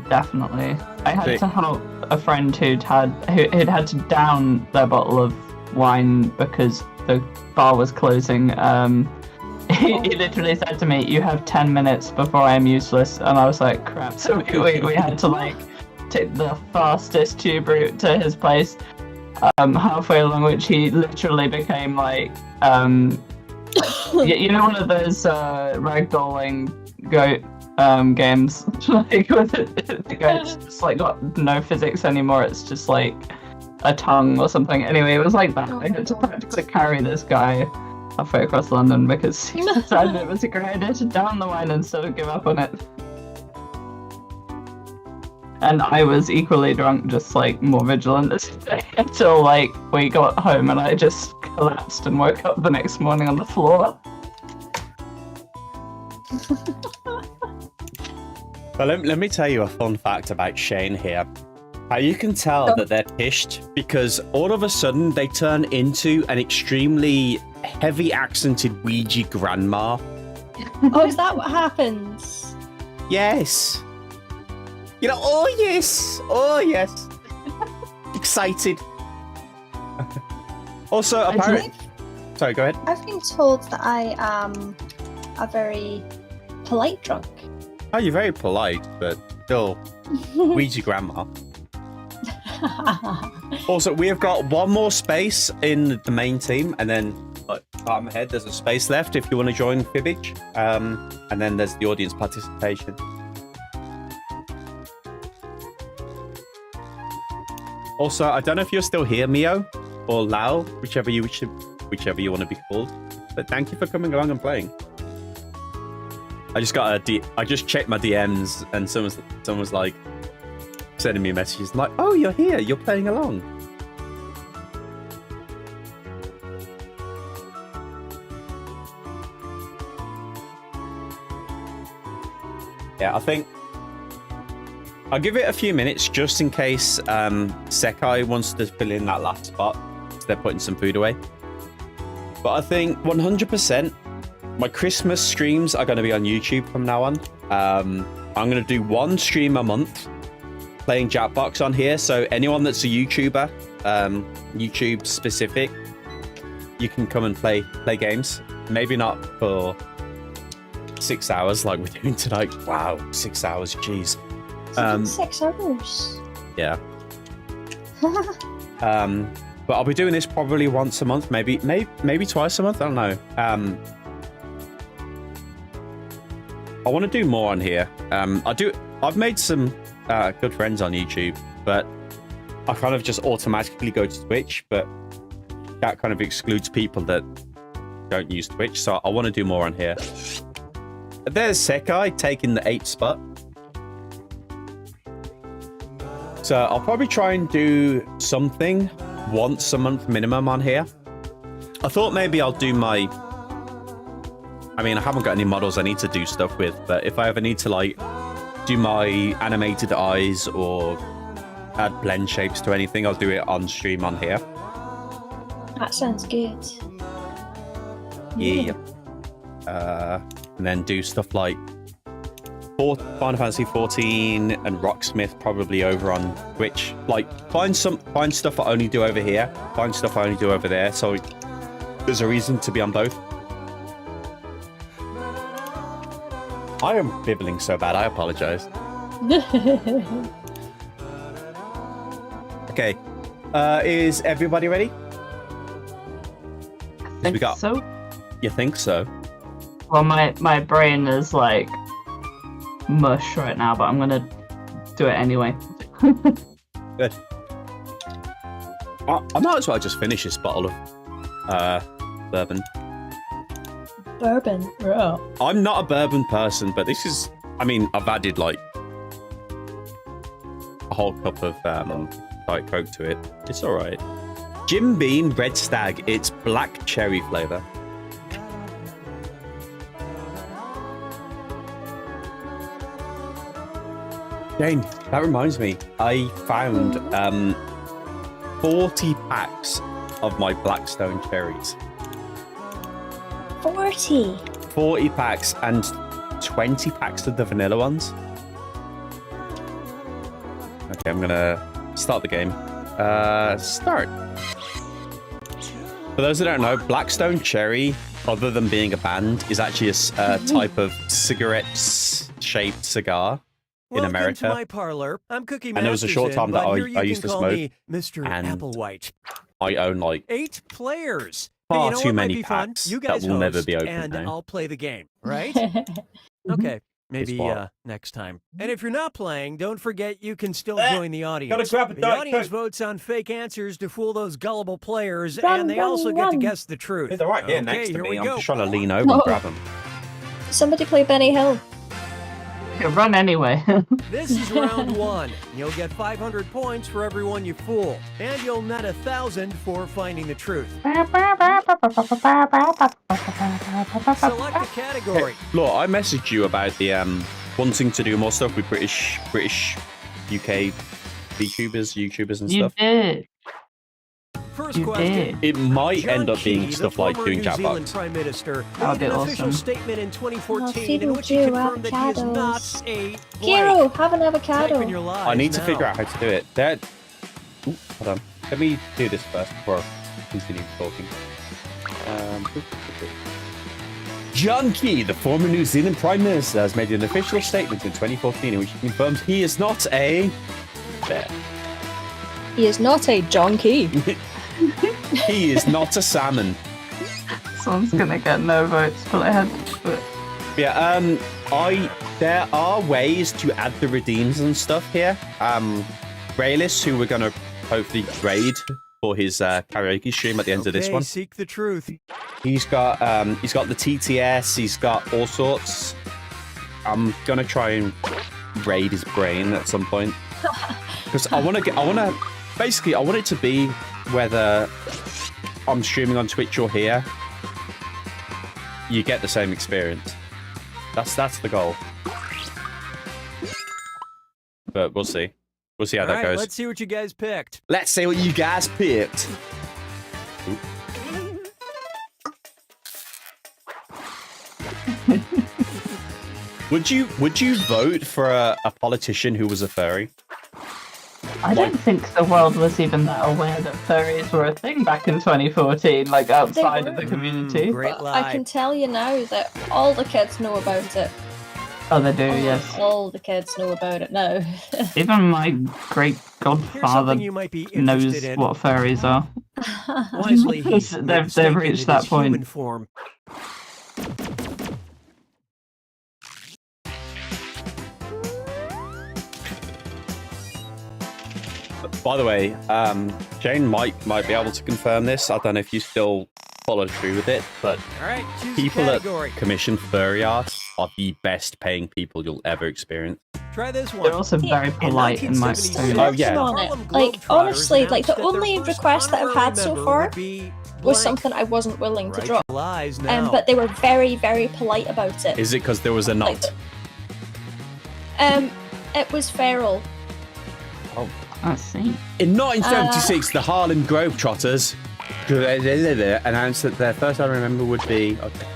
Definitely. I had to help a friend who'd had to down their bottle of wine because the bar was closing. He literally said to me, "You have 10 minutes before I am useless," and I was like, "Crap!" So we had to like take the fastest tube route to his place. Halfway along which he literally became like, you know, one of those ragdolling goat games, like with the goat's just like got no physics anymore. It's just like a tongue or something. Anyway, it was like that. I had to practically carry this guy halfway across London because he decided it was a great idea to down the wine instead of give up on it. And I was equally drunk, just like more vigilant this day, until like we got home and I just collapsed and woke up the next morning on the floor. Well, let me tell you a fun fact about Shane here. How you can tell that they're pissed because all of a sudden they turn into an extremely heavy accented Ouija grandma. Oh, is that what happens? Yes. You know, oh yes. Excited. Also, apparently... Sorry, go ahead. I've been told that I am a very polite drunk. Oh, you're very polite, but still Ouija grandma. Also, we have got one more space in the main team, and then bottom head, there's a space left if you want to join Fibbage. And then there's the audience participation. Also, I don't know if you're still here, Mio, or Lau, whichever you want to be called. But thank you for coming along and playing. I just checked my DMs, and someone was like sending me messages like, "Oh, you're here. You're playing along." Yeah, I think I'll give it a few minutes just in case Sekai wants to fill in that last spot. So they're putting some food away. But I think 100% my Christmas streams are going to be on YouTube from now on. I'm going to do one stream a month playing Jackbox on here. So anyone that's a YouTuber, YouTube specific, you can come and play games. Maybe not for 6 hours like we're doing tonight. Wow, 6 hours, jeez. 6 hours. Yeah. But I'll be doing this probably once a month, maybe twice a month. I don't know. I want to do more on here. I've made some good friends on YouTube, but I kind of just automatically go to Twitch. But that kind of excludes people that don't use Twitch. So I want to do more on here. There's Sekai taking the 8th spot. So I'll probably try and do something once a month minimum on here. I thought maybe I'll do my... I mean, I haven't got any models I need to do stuff with, but if I ever need to, like, do my animated eyes or add blend shapes to anything, I'll do it on stream on here. That sounds good. Yeah. And then do stuff like Final Fantasy 14 and Rocksmith probably over on Twitch. Like, find stuff I only do over here, find stuff I only do over there, so there's a reason to be on both. I am bibbling so bad, I apologize. Okay. Is everybody ready? I think so. You think so? Well, my brain is like mush right now, but I'm gonna do it anyway. Good. I might as well just finish this bottle of bourbon. Bourbon, bro. I'm not a bourbon person, but this is... I mean, I've added like a whole cup of Diet Coke to it. It's all right. Jim Beam Red Stag. It's black cherry flavor. Jane, that reminds me. I found 40 packs of my Blackstone cherries. 40? 40 packs and 20 packs of the vanilla ones. Okay, I'm gonna start the game. Start. For those that don't know, Blackstone Cherry, other than being a band, is actually a type of cigarette-shaped cigar in America. Welcome to my parlor. I'm Cookie Masterson, and there was a short time that I used to smoke. Mr. And Applewhite. I own like 8 players. far you know too what might many be fun? packs You guys that will never host, be opened and now. I'll play the game, right? Okay, maybe what? next time. And if you're not playing, don't forget you can still join the audience. Gotta grab a the Diet audience Coke. votes on fake answers to fool those gullible players, Run, and they run, also get to run. guess the truth. They're right here okay, next to here me. we I'm go. just trying to lean over and grab them. Somebody play Benny Hill. You run anyway. This is round 1. You'll get 500 points for everyone you fool, and you'll net 1,000 for finding the truth. Select a category. Look, I messaged you about the wanting to do more stuff with British UK YouTubers and You stuff. did. First You question. It might John end up being Key, stuff the like former doing New Zealand Jackbox. Prime Minister, That would made be an official awesome. statement in 2014 in feeding which he you confirmed that he is not avocados. a blank. Kero, have an Type avocado. in your lies I need to now. figure out how to do it. Hold on. Let me do this first before I continue talking. John Key, the former New Zealand Prime Minister, has made an official statement in 2014 in which he confirms he is not a bear. He is not a John Key. He is not a salmon. Someone's gonna get no votes, but I had to do it. Yeah, there are ways to add the redeems and stuff here. Raylis, who we're gonna hopefully grade for his karaoke stream at the end of this one. Seek the truth. He's got the TTS, he's got all sorts. I'm gonna try and raid his brain at some point. Because I want it to be whether I'm streaming on Twitch or here, you get the same experience. That's the goal. But we'll see. We'll see how that goes. Let's see what you guys picked. Let's see what you guys picked. Would you vote for a politician who was a furry? I don't think the world was even that aware that furries were a thing back in 2014, like outside of the community. Great lie. I can tell you now that all the kids know about it. Oh, they do, yes. All the kids know about it now. Even my great godfather you might be knows interested in. what furries are. Wisely, he's they've reached that point. Human form. By the way, Jane might be able to confirm this. I don't know if you still follow through with it, but All right, choose people a that category. commission furry art are the best paying people you'll ever experience. Try this one. They're also very polite in my experience. Oh, yeah. On it. Like, honestly, like, the only request that I've had so far was something I wasn't willing to drop. But they were very, very polite about it. Is it because there was a knot? It was feral. Oh. I see. In 1976, the Harlem Globetrotters announced that their first album, I remember, would be... Okay.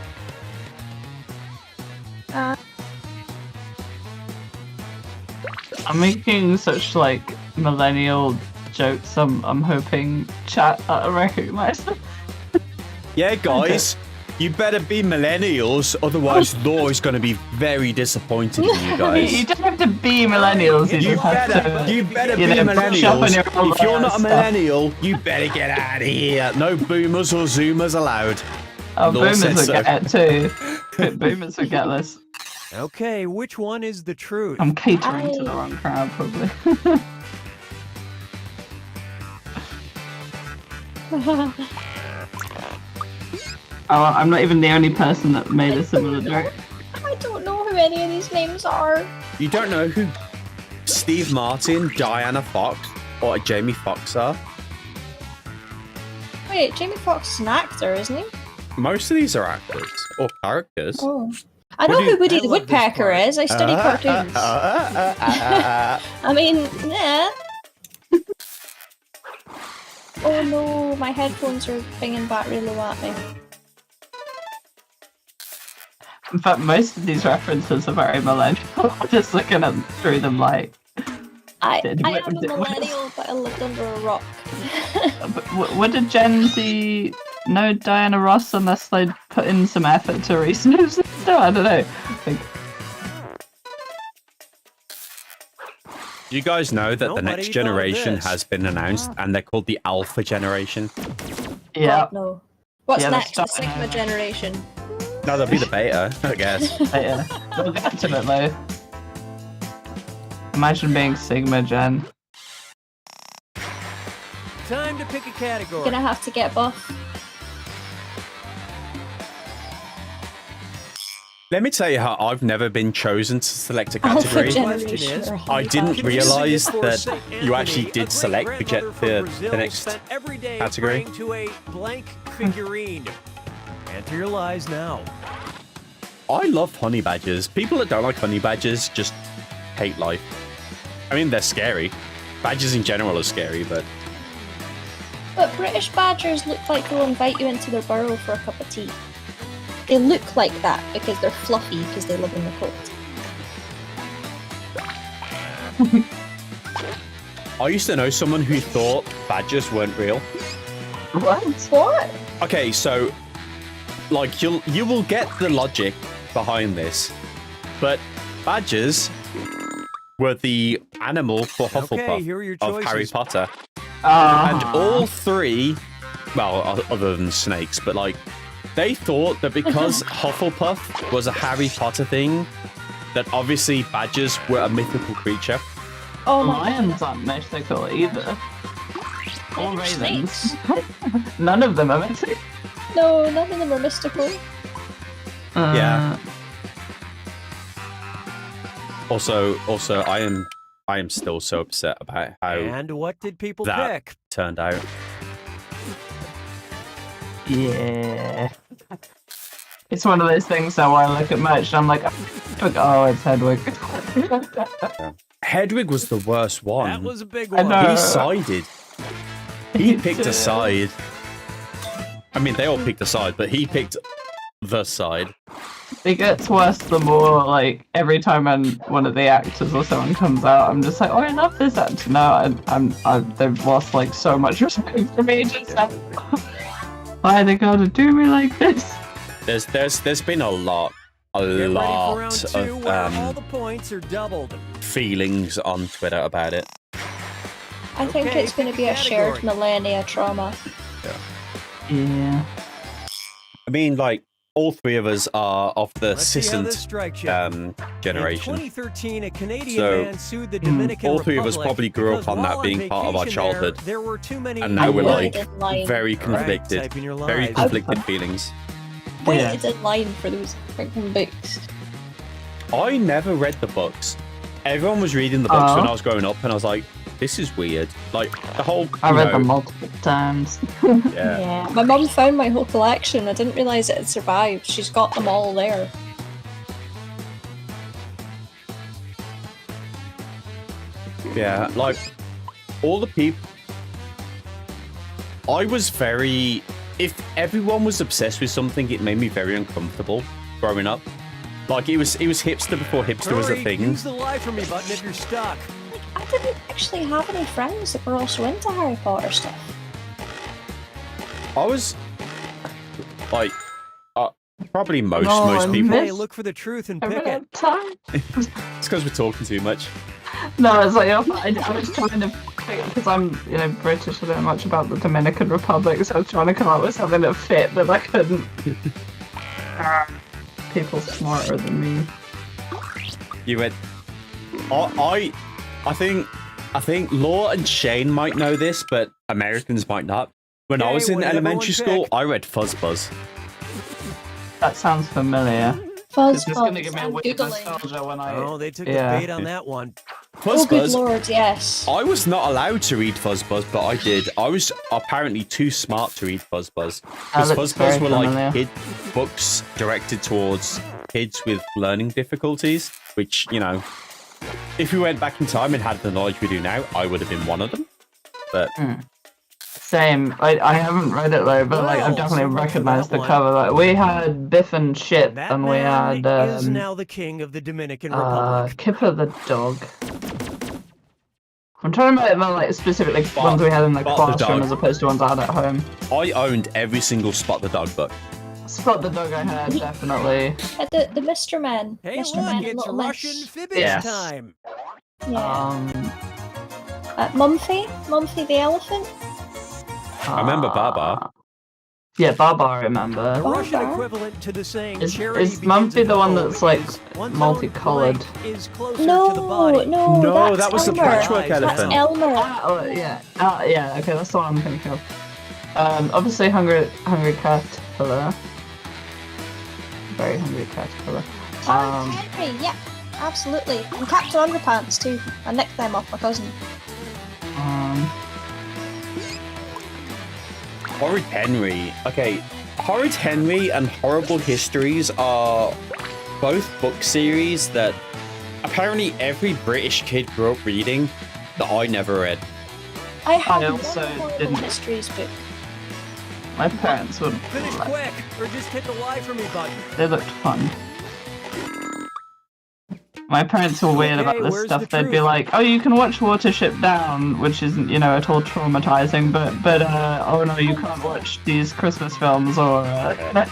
I'm making such like millennial jokes. I'm hoping chat recognize them. Yeah, guys, you better be millennials, otherwise Laura's going to be very disappointed in you guys. You don't have to be millennials. You better be millennials. If you're not a millennial, you better get out of here. No boomers or zoomers allowed. Oh, boomers will get it too. Boomers will get this. Okay, which one is the truth? I'm catering to the wrong crowd, probably. I'm not even the only person that made a similar joke. I don't know who any of these names are. You don't know who Steve Martin, Diana Fox, or Jamie Foxx are? Wait, Jamie Foxx is an actor, isn't he? Most of these are actors or characters. Oh. I know who Woody the Woodpecker is. I study cartoons. I mean, yeah. Oh no, my headphones are bringing battery low at me. In fact, most of these references are very millennial. I'm just looking through them like... I am a millennial, but I lived under a rock. Would a Gen Z know Diana Ross unless they'd put in some effort to research? No, I don't know. Do you guys know that the next generation has been announced and they're called the Alpha Generation? Yeah. No. What's next? The Sigma generation. No, that'll be the Beta, I guess. Beta. We'll get to it though. Imagine being Sigma Gen. Time to pick a category. Gonna have to get buff. Let me tell you how I've never been chosen to select a category. I didn't realise that you actually did select the next category. To a blank figurine. Enter your lies now. I love honey badgers. People that don't like honey badgers just hate life. I mean, they're scary. Badgers in general are scary, but... But British badgers look like they'll invite you into their burrow for a cup of tea. They look like that because they're fluffy because they live in the cold. I used to know someone who thought badgers weren't real. What? Okay, so like you will get the logic behind this, but badgers were the animal for Hufflepuff of Harry Potter, and all three, well, other than snakes, but like. They thought that because Hufflepuff was a Harry Potter thing, that obviously badgers were a mythical creature. Oh, lions aren't mythical either. Or ravens. None of them are mythical. No, none of them are mystical. Yeah. Also, I am still so upset about how and what did people that pick? Turned out. Yeah. It's one of those things that when I look at merch and I'm like, oh, it's Hedwig. Hedwig was the worst one. That was a big one. He sided. He picked a side. I mean, they all picked a side, but he picked the side. It gets worse the more, like, every time one of the actors or someone comes out, I'm just like, oh, I love this actor. No, they've lost, like, so much respect for me. Just why they gotta do me like this? There's been a lot of all the points are doubled. Feelings on Twitter about it. I think it's going to be a shared millennia trauma. Yeah. I mean, like, all three of us are of the Sissant generation. In 2013, a Canadian man sued the Dominican all three of us Republic probably grew up on that being part of our childhood. And now we're like very conflicted, very conflicted feelings. Waited in line for those freaking books. I never read the books. everyone was reading the books when I was growing up, and I was like, this is weird. Like, the whole... I read them multiple times. Yeah. My mum found my whole collection. I didn't realise it had survived. She's got them all there. Yeah, like, all the people... I was very... If everyone was obsessed with something, it made me very uncomfortable growing up. Like, it was hipster before hipster was a thing. Use the lie for me button if you're stuck. I didn't actually have any friends that were also into Harry Potter stuff. I was... Like... probably most people. Hey, look for the truth and pick it. It's because we're talking too much. No, it's like I was trying to because I'm British. I don't know much about the Dominican Republic, so I was trying to come up with something that fit, but I couldn't. People smarter than me. You went. I think Law and Shane might know this, but Americans might not. When I was in elementary school, I read Fuzzbuzz. That sounds familiar. Fuzzbuzz. It's gonna give me a weird nostalgia when I. Oh, they took the bait on that one. Fuzzbuzz. Oh, good lord, yes. I was not allowed to read Fuzzbuzz, but I did. I was apparently too smart to read Fuzzbuzz. Because Fuzzbuzz were like kid books directed towards kids with learning difficulties, which, if we went back in time and had the knowledge we do now, I would have been one of them. But... Same. I haven't read it though, but I've definitely recognized the cover. Like, we had Biff and Chip, and we had is now the king of the Dominican Republic. Kipper the dog. I'm trying to remember specifically ones we had in the classroom as opposed to ones I had at home. I owned every single Spot the Dog book. Spot the Dog I had, definitely. The Mr. Men. Hey, Mr. look, Men, it's Little Russian Miss. fibbage time. Yeah. Mumphy the elephant. I remember Baba. Yeah, Baba I remember. The Russian equivalent to the saying Is charity Mumphy the one that's multicolored? No, that was the Elmer. patchwork elephant. That's Elmer. Yeah, okay, that's the one I'm thinking of. Obviously Hungry Caterpillar. Very hungry caterpillar. Henry, yeah, absolutely. And Captain Underpants too. I nicked them off my cousin. Horrid Henry. Okay, Horrid Henry and Horrible Histories are both book series that apparently every British kid grew up reading that I never read. I have also one Horrible didn't. Histories book. My parents would. Finish quick, or just hit the lie for me button. They looked fun. My parents were weird about this stuff. They'd be like, "Oh, you can watch Watership Down," which isn't, at all traumatizing. But oh no, you can't watch these Christmas films or. I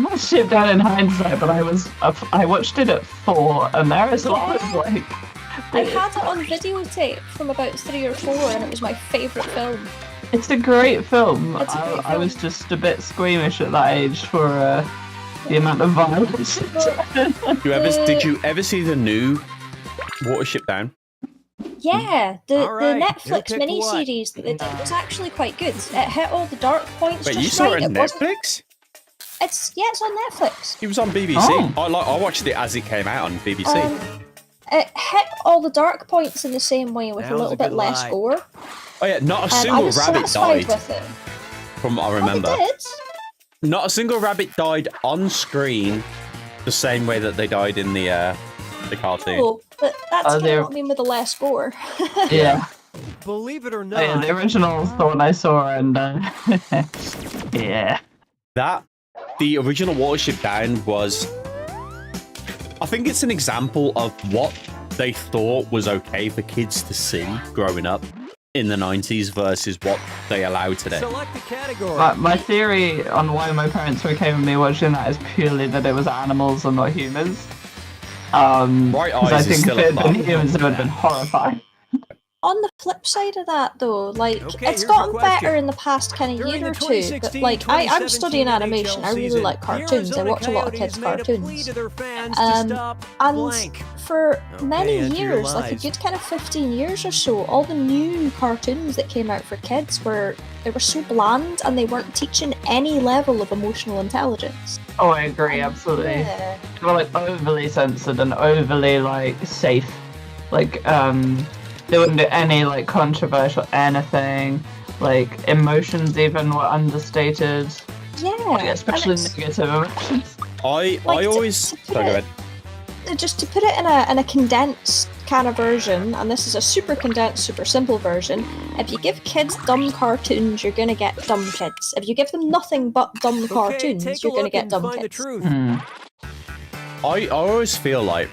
watched Ship Down in hindsight, but I watched it at 4, and there is always like. I had it on videotape from about 3 or 4, and it was my favourite film. It's a great film. It's a great I was just a bit squeamish at that age for the amount of violence. Did you ever see the new Watership Down? Yeah, the right, Netflix who picked what? miniseries that they did was actually quite good. It hit all the dark points. Wait, just you saw right. it on wasn't- Netflix? It's on Netflix. It was on BBC. Oh. I watched it as it came out on BBC. It hit all the dark points in the same way with That a was little a bit good less lie. gore. Oh yeah, not a And I single was rabbit satisfied died, with it. from what I remember. Oh, they did? Not a single rabbit died on screen the same way that they died in the cartoon. Oh, but that's kind they're- of what I mean with the less gore. Yeah. Believe it or Oh, not, yeah, the original's the one I saw, and yeah. The original Watership Down was... I think it's an example of what they thought was okay for kids to see growing up in the 90s versus what they allowed today. select the category. My theory on why my parents were okay with me watching that is purely that it was animals and not humans. Bright 'cause Eyes I is think still if a it had been flop. humans, it would have been horrifying. On the flip side of that, though, like, Okay, it's here's gotten your question. better in the past kind of During year or the two, but, like, I'm 2016-2017 studying animation, I really season, like the cartoons, I Arizona watch a lot of Coyotes kids' made a plea cartoons. to their fans to stop And blank. for many enter your years, like a lives. good kind of 15 years or so, all the new cartoons that came out for kids were so bland and they weren't teaching any level of emotional intelligence. Oh, I agree, absolutely. Yeah. They were like overly censored and overly like safe. Like, they wouldn't do any like controversial anything. Like emotions even were understated. Yeah, Like, especially negative emotions. I always sorry, go ahead. Just to put it in a condensed kind of version, and this is a super condensed, super simple version, if you give kids dumb cartoons, you're gonna get dumb kids. If you give them nothing but dumb cartoons, take a you're gonna look get and dumb find the kids. truth. I always feel like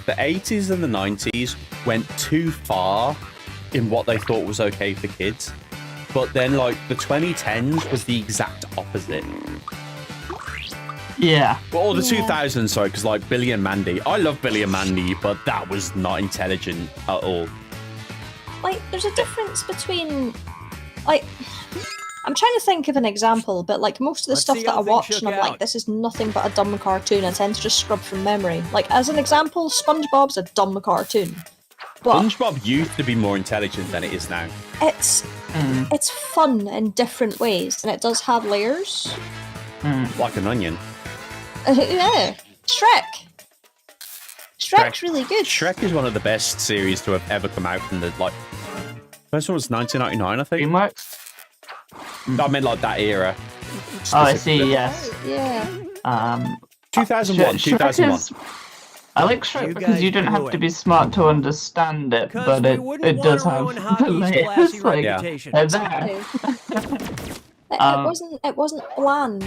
the 80s and the 90s went too far in what they thought was okay for kids, but then like the 2010s was the exact opposite. Yeah. Well, or the 2000s, sorry, because like Billy and Mandy. I love Billy and Mandy, but that was not intelligent at all. Like, there's a difference between, like, I'm trying to think of an example, but like most of the Let's stuff see that how I things watch, shook and I'm like, out. this is nothing but a dumb cartoon, I tend to just scrub from memory. Like, as an example, SpongeBob's a dumb cartoon. But SpongeBob used to be more intelligent than it is now. it's fun in different ways, and it does have layers. Like an onion. Yeah. Shrek's really good. Shrek is one of the best series to have ever come out from the, like, first one was 1999, I think. DreamWorks? I meant like that era. Oh, I see, yes. Yeah. 2001, Shrek 2001. is- I like Shrek because you don't have to be smart to understand it, but it does have the layers. Like, they're there. It wasn't bland.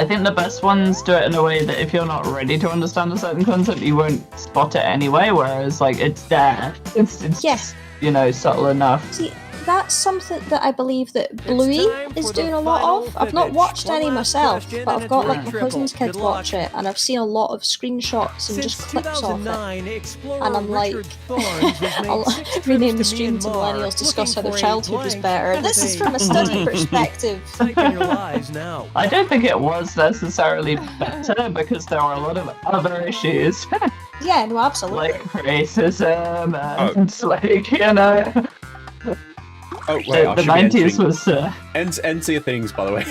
I think the best ones do it in a way that if you're not ready to understand a certain concept, you won't spot it anyway, whereas like it's there. It's Yes. you know, subtle enough. See, that's something that I believe that Bluey is doing a lot of. I've not watched any myself, but I've got like my cousin's kids watch it, and I've seen a lot of screenshots and just clips of it. And I'm like, I'll rename the stream to Millennials Discuss How Their Childhood Was Better. This is from a study perspective. I don't think it was necessarily better because there were a lot of other issues. Yeah, no, absolutely. Like racism and like, you know. Oh, wait, the 90s was. Enter your things, by the way.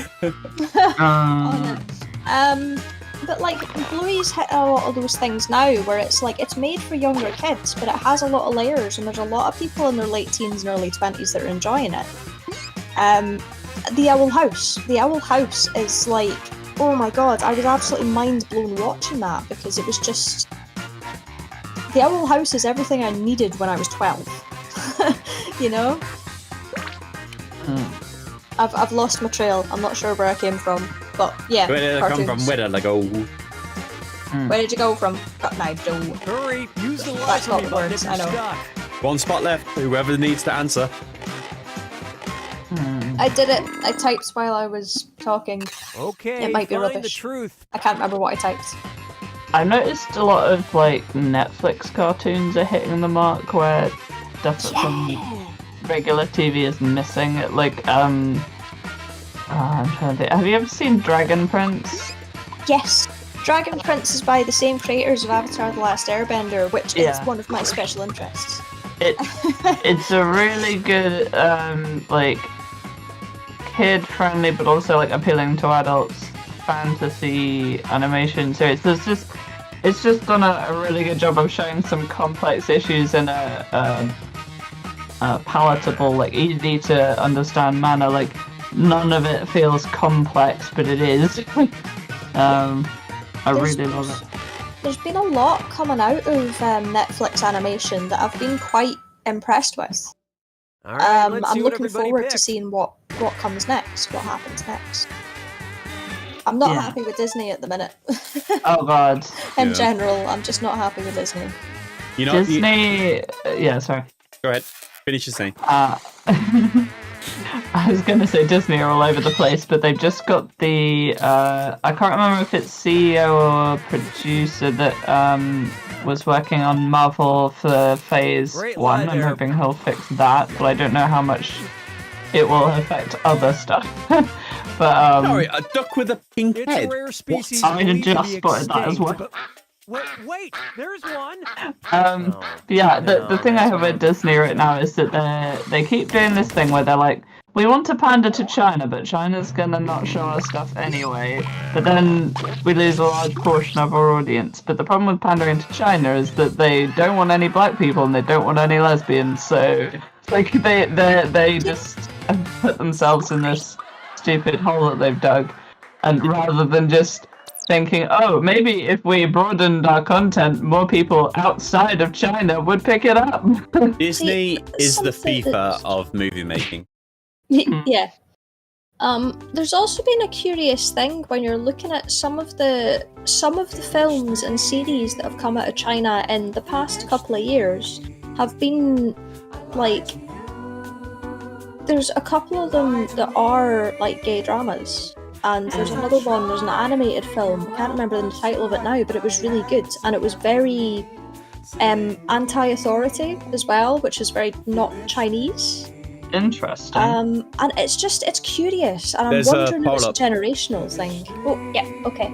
But like Bluey's hit a lot of those things now, where it's like it's made for younger kids, but it has a lot of layers, and there's a lot of people in their late teens and early 20s that are enjoying it. The Owl House. The Owl House is like, oh my god, I was absolutely mind blown watching that because it was just. The Owl House is everything I needed when I was 12. You know? I've lost my trail. I'm not sure where I came from, but yeah. Where did I come from? Where did I go? Where did you go from? God, I don't. Hurry, use the That's not the button words, if I you're know. stuck. One spot left. Whoever needs to answer. I did it. I typed while I was talking. Okay, It might be find rubbish. the truth. I can't remember what I typed. I've noticed a lot of like Netflix cartoons are hitting the mark where stuff that's on regular TV is missing. Like I'm trying to think. Have you ever seen Dragon Prince? Yes. Dragon Prince is by the same creators of Avatar: The Last Airbender, which is one of my special interests. It's a really good like kid friendly but also like appealing to adults fantasy animation series. It's just done a really good job of showing some complex issues in a palatable, like easy to understand manner. Like none of it feels complex, but it is. I really love it. There's been a lot coming out of Netflix animation that I've been quite impressed with. All right, let's I'm see what looking everybody forward to picked. seeing what comes next, what happens next. I'm not happy with Disney at the minute. Oh god. In general, I'm just not happy with Disney. You know, Disney. Yeah, sorry. Go ahead. Finish your thing. I was going to say Disney are all over the place, but they've just got the I can't remember if it's CEO or producer that was working on Marvel for Phase 1. I'm hoping he'll fix that, but I don't know how much it will affect other stuff. But sorry, a duck with a pink It's head. a rare species. I believed to just be spotted that as well. extinct, but- Wait, there's one. Yeah, the thing I have with Disney right now is that they keep doing this thing where they're like, we want to pander to China, but China's gonna not show us stuff anyway. But then we lose a large portion of our audience. But the problem with pandering to China is that they don't want any black people and they don't want any lesbians. So like they just put themselves in this stupid hole that they've dug, and rather than just thinking, oh, maybe if we broadened our content, more people outside of China would pick it up. Disney is the FIFA of movie making. Yeah. There's also been a curious thing when you're looking at some of the films and series that have come out of China in the past couple of years have been like, there's a couple of them that are like gay dramas. And there's another one, there's an animated film, I can't remember the title of it now, but it was really good, and it was very anti-authority as well, which is very not Chinese. Interesting. And it's curious, and I'm wondering if it's a generational thing. Oh, yeah, okay.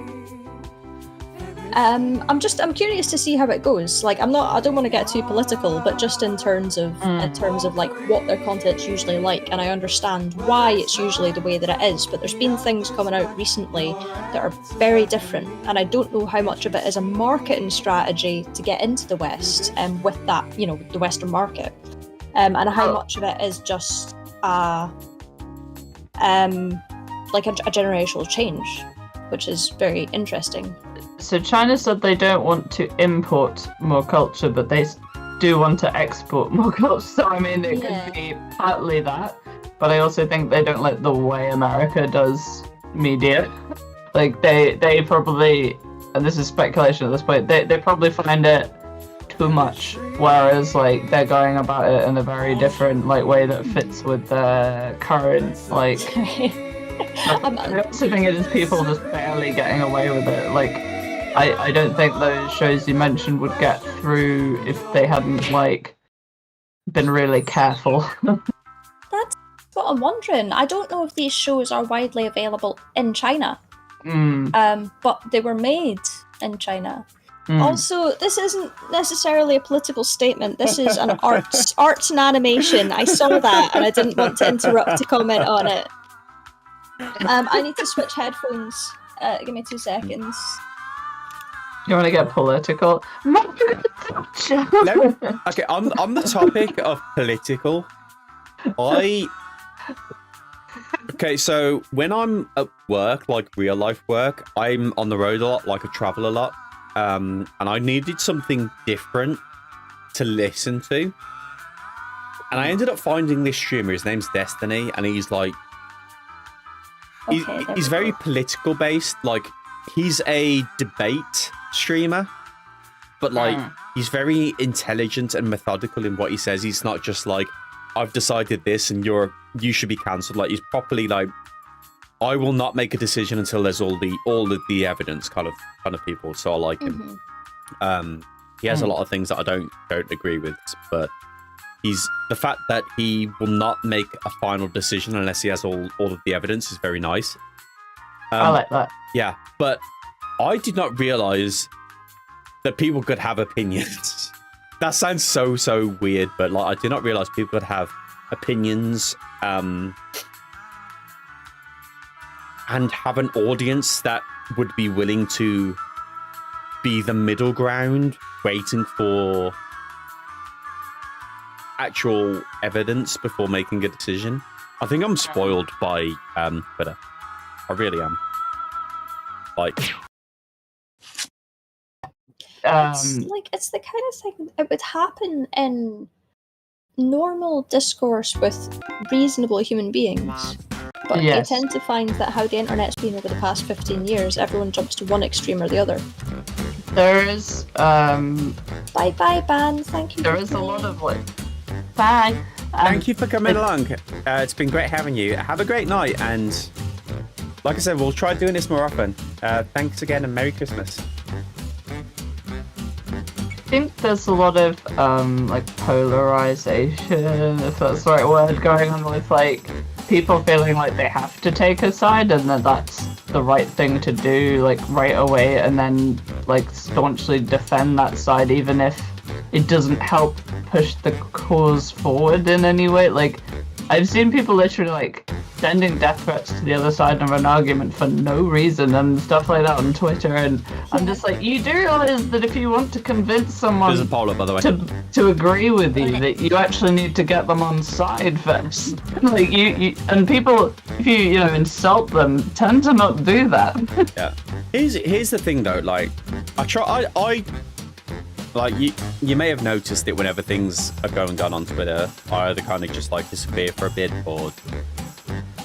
I'm curious to see how it goes. Like, I don't want to get too political, but just in terms of like what their content's usually like, and I understand why it's usually the way that it is, but there's been things coming out recently that are very different, and I don't know how much of it is a marketing strategy to get into the West, with that, the Western market, and how much of it is just like a generational change, which is very interesting. So China said they don't want to import more culture, but they do want to export more culture. So I mean, it could be partly that, but I also think they don't like the way America does media. Like they probably, and this is speculation at this point, they probably find it too much, whereas like they're going about it in a very different way that fits with their current I also think it is people just barely getting away with it. Like, I don't think those shows you mentioned would get through if they hadn't been really careful. That's what I'm wondering. I don't know if these shows are widely available in China, but they were made in China. Also, this isn't necessarily a political statement. This is an arts and animation. I saw that and I didn't want to interrupt to comment on it. I need to switch headphones. Give me 2 seconds. You want to get political? Okay, on the topic of political, okay, so when I'm at work, like real life work, I'm on the road a lot, I travel a lot, and I needed something different to listen to, and I ended up finding this streamer. His name's Destiny, and he's he's very political based. Like, he's a debate streamer, but he's very intelligent and methodical in what he says. He's not just like, I've decided this and you should be cancelled. Like, he's properly like, I will not make a decision until there's all of the evidence kind of people. So I like him. He has a lot of things that I don't agree with, but the fact that he will not make a final decision unless he has all of the evidence is very nice. I like that. Yeah, but I did not realize that people could have opinions. That sounds so weird, but I did not realize people could have opinions and have an audience that would be willing to be the middle ground, waiting for actual evidence before making a decision. I think I'm spoiled by Twitter. I really am. It's the kind of thing that would happen in normal discourse with reasonable human beings. But you tend to find that how the internet's been over the past 15 years, everyone jumps to one extreme or the other. There is Bye ban, thank you. There is a lot of bye. thank you for coming along. It's been great having you. Have a great night, and like I said, we'll try doing this more often. Thanks again, and Merry Christmas. I think there's a lot of like polarization, if that's the right word, going on with like people feeling like they have to take a side and that that's the right thing to do like right away, and then like staunchly defend that side even if it doesn't help push the cause forward in any way. Like I've seen people literally like sending death threats to the other side of an argument for no reason and stuff like that on Twitter, and I'm just like, you do realize that if you want to convince someone There's a poll up, by the way. to agree with you, that you actually need to get them on side first. Like you and people, if you insult them, tend to not do that. Yeah. Here's the thing though, like I like you may have noticed it whenever things are going on Twitter, I either kind of just like disappear for a bit or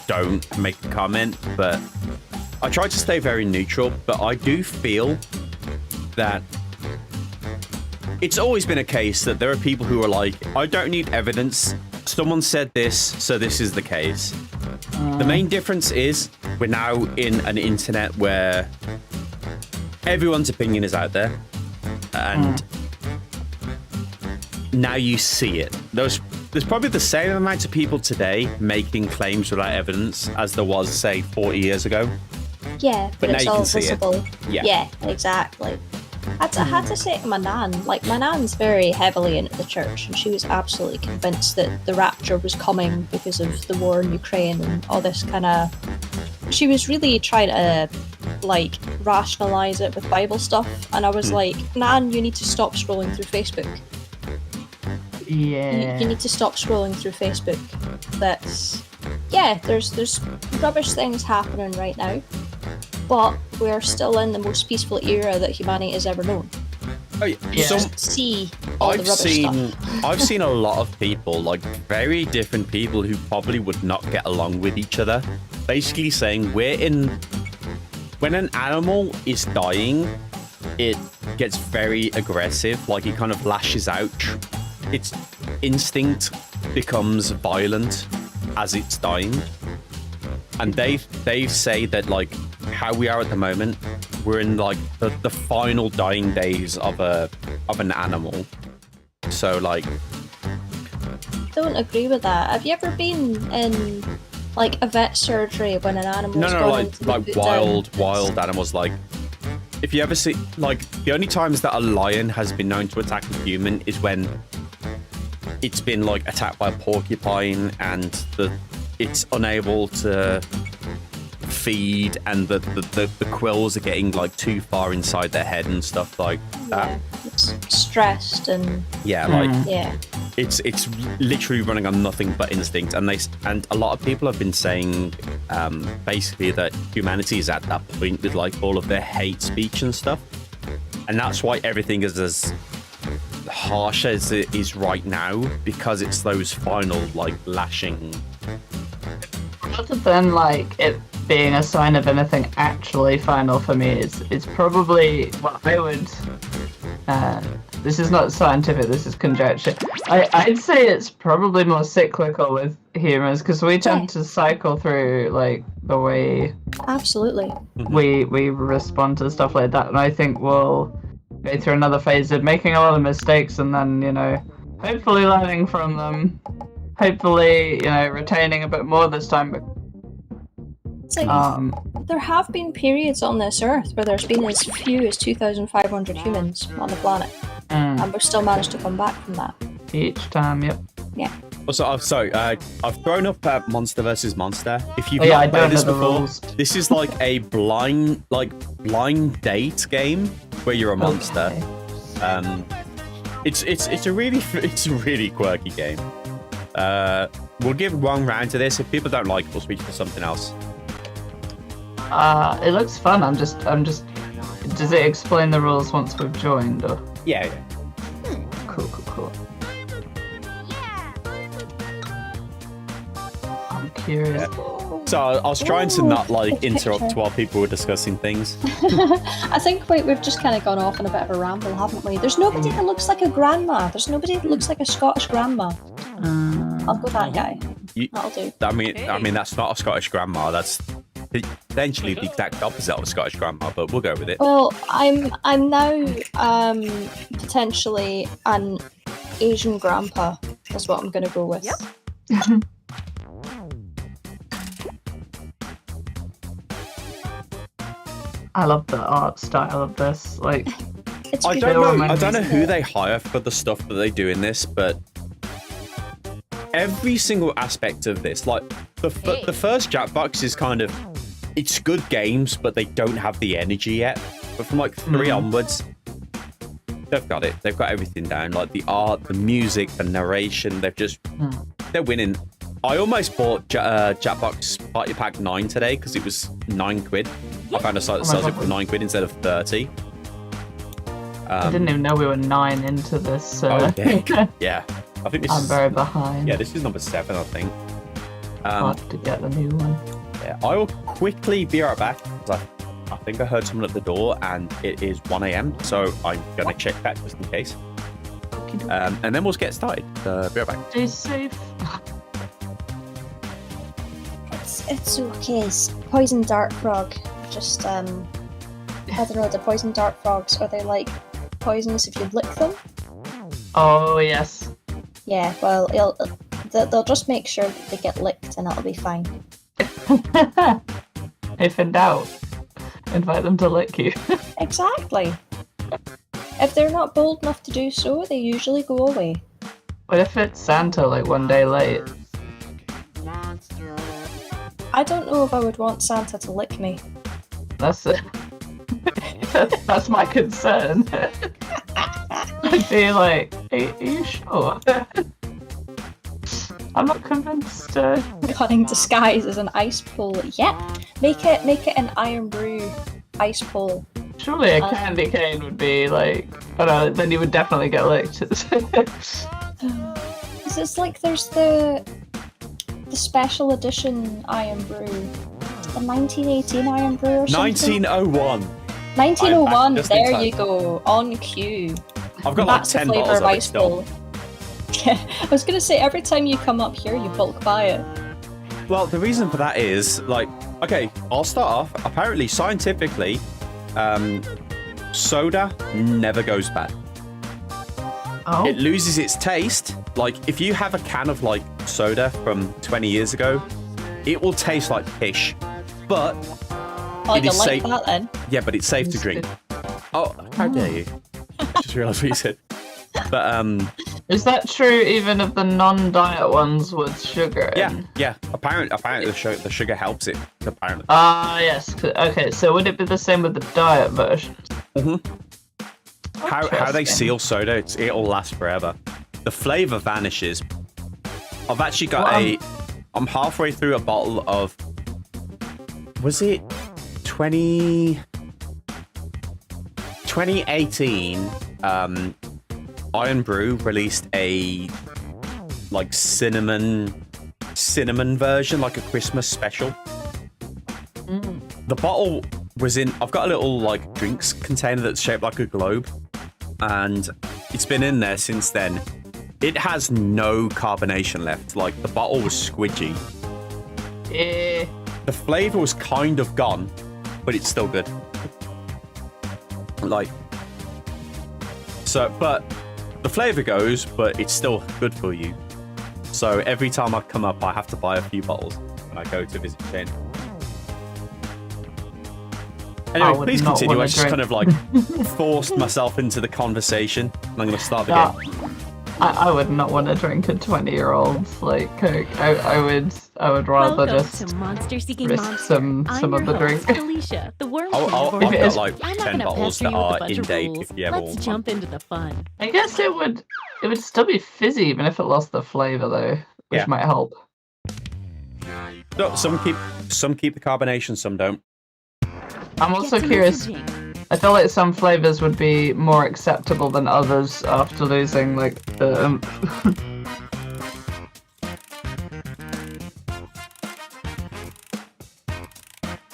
don't make a comment, but I try to stay very neutral. But I do feel that it's always been a case that there are people who are like, I don't need evidence, someone said this, so this is the case. The main difference is we're now in an internet where everyone's opinion is out there, and now you see it. There's probably the same amount of people today making claims without evidence as there was, say, 40 years ago. Yeah, but it's all visible. Yeah, exactly. I had to say to my nan, like my nan's very heavily into the church, and she was absolutely convinced that the rapture was coming because of the war in Ukraine and all this kind of. She was really trying to like rationalize it with Bible stuff, and I was like, Nan, you need to stop scrolling through Facebook. Yeah. You need to stop scrolling through Facebook. There's rubbish things happening right now, but we're still in the most peaceful era that humanity has ever known. Oh, yeah. Just see all the rubbish stuff. I've seen a lot of people, like very different people who probably would not get along with each other, basically saying when an animal is dying, it gets very aggressive, like it kind of lashes out. Its instinct becomes violent as it's dying, and they say that like how we are at the moment, we're in like the final dying days of an animal. So like, don't agree with that. Have you ever been in like a vet surgery when an animal? like wild animals. Like if you ever see, like the only times that a lion has been known to attack a human is when it's been like attacked by a porcupine and it's unable to feed, and the quills are getting like too far inside their head and stuff like that. It's stressed and it's literally running on nothing but instinct, and a lot of people have been saying basically that humanity is at that point with like all of their hate speech and stuff, and that's why everything is as harsh as it is right now, because it's those final like lashing. Rather than like it being a sign of anything actually final for me, it's probably what I would. This is not scientific. This is conjecture. I'd say it's probably more cyclical with humans, because we tend to cycle through like the way absolutely we respond to stuff like that, and I think we'll go through another phase of making a lot of mistakes and then hopefully learning from them, hopefully retaining a bit more this time. It's like, there have been periods on this earth where there's been as few as 2,500 humans on the planet, and we've still managed to come back from that each time. Yeah. Also, I've thrown up Monster vs. Monster. If you've not played this before, this is like a blind date game where you're a monster. It's a really quirky game. We'll give one round to this. If people don't like it, we'll switch to something else. It looks fun. I'm just. Does it explain the rules once we've joined, or? Yeah. Cool. I'm curious. Yeah. So I was trying to not interrupt while people were discussing things. I think we've just kind of gone off on a bit of a ramble, haven't we? There's nobody that looks like a grandma. There's nobody that looks like a Scottish grandma. I'll go that guy. That'll do. I mean, that's not a Scottish grandma. That's potentially the exact opposite of a Scottish grandma, but we'll go with it. Well, I'm now potentially an Asian grandpa. That's what I'm gonna go with. Yep. I love the art style of this. Like, I don't know who they hire for the stuff that they do in this, but every single aspect of this, like the first Jackbox is kind of, it's good games, but they don't have the energy yet. But from like 3 onwards, they've got it. They've got everything down. Like the art, the music, the narration. They're winning. I almost bought Jackbox Party Pack 9 today because it was £9. I found a site that sells it for £9 instead of 30. I didn't even know we were 9 into this. So. Yeah. I think this I'm very behind. Yeah, this is number 7, I think. I'll have to get the new one. Yeah, I will quickly be right back because I think I heard someone at the door and it is 1 a.m. So I'm gonna check that just in case. And then we'll get started. Be right back. Stay safe. It's okay. It's poison dart frog. Just I don't know. The poison dart frogs, are they like poisonous if you lick them? Oh yes. Yeah. Well, they'll just make sure that they get licked and it'll be fine. If in doubt, invite them to lick you. Exactly. If they're not bold enough to do so, they usually go away. What if it's Santa like one day late? I don't know if I would want Santa to lick me. That's it. That's my concern. I'd be like, are you sure? I'm not convinced. Cunning disguise as an ice pole. Yep. Make it an Iron Brew ice pole. Surely a candy cane would be like, I don't know, then you would definitely get licked. It's like there's the special edition Iron Brew. The 1918 Iron Brew or something? 1901. 1901, there you go. On cue. I've got like 10 bottles of it still. Yeah, I was going to say, every time you come up here, you bulk buy it. Well, the reason for that is, like, okay, I'll start off. Apparently, scientifically, soda never goes bad. Oh. It loses its taste. Like, if you have a can of, like, soda from 20 years ago, it will taste like pish. But it is safe. That, then. Yeah, but it's safe to drink. Oh, how dare you? I just realised what you said. But, is that true even of the non-diet ones with sugar in? Yeah. Apparently the sugar helps it. Apparently. Yes. Okay, so would it be the same with the diet version? How they seal soda, it'll last forever. The flavour vanishes. I've actually got I'm halfway through a bottle of... Was it 2018? Iron Brew released a like cinnamon version, like a Christmas special. The bottle was in. I've got a little like drinks container that's shaped like a globe, and it's been in there since then. It has no carbonation left. Like the bottle was squidgy. Yeah. The flavor was kind of gone, but it's still good. Like so, but. The flavour goes, but it's still good for you. So every time I come up, I have to buy a few bottles when I go to visit Shane. Anyway, please continue. I just kind of like forced myself into the conversation. And I'm going to start the game. I would not want to drink a 20-year-old's like Coke. I would rather just risk some of the drink. Alicia, the worm I've got like 10 bottles that are in date if you ever want. Let's jump into the fun. I guess it would still be fizzy even if it lost the flavour though, which might help. No, some keep the carbonation, some don't. I'm also curious. I feel like some flavors would be more acceptable than others after losing like the.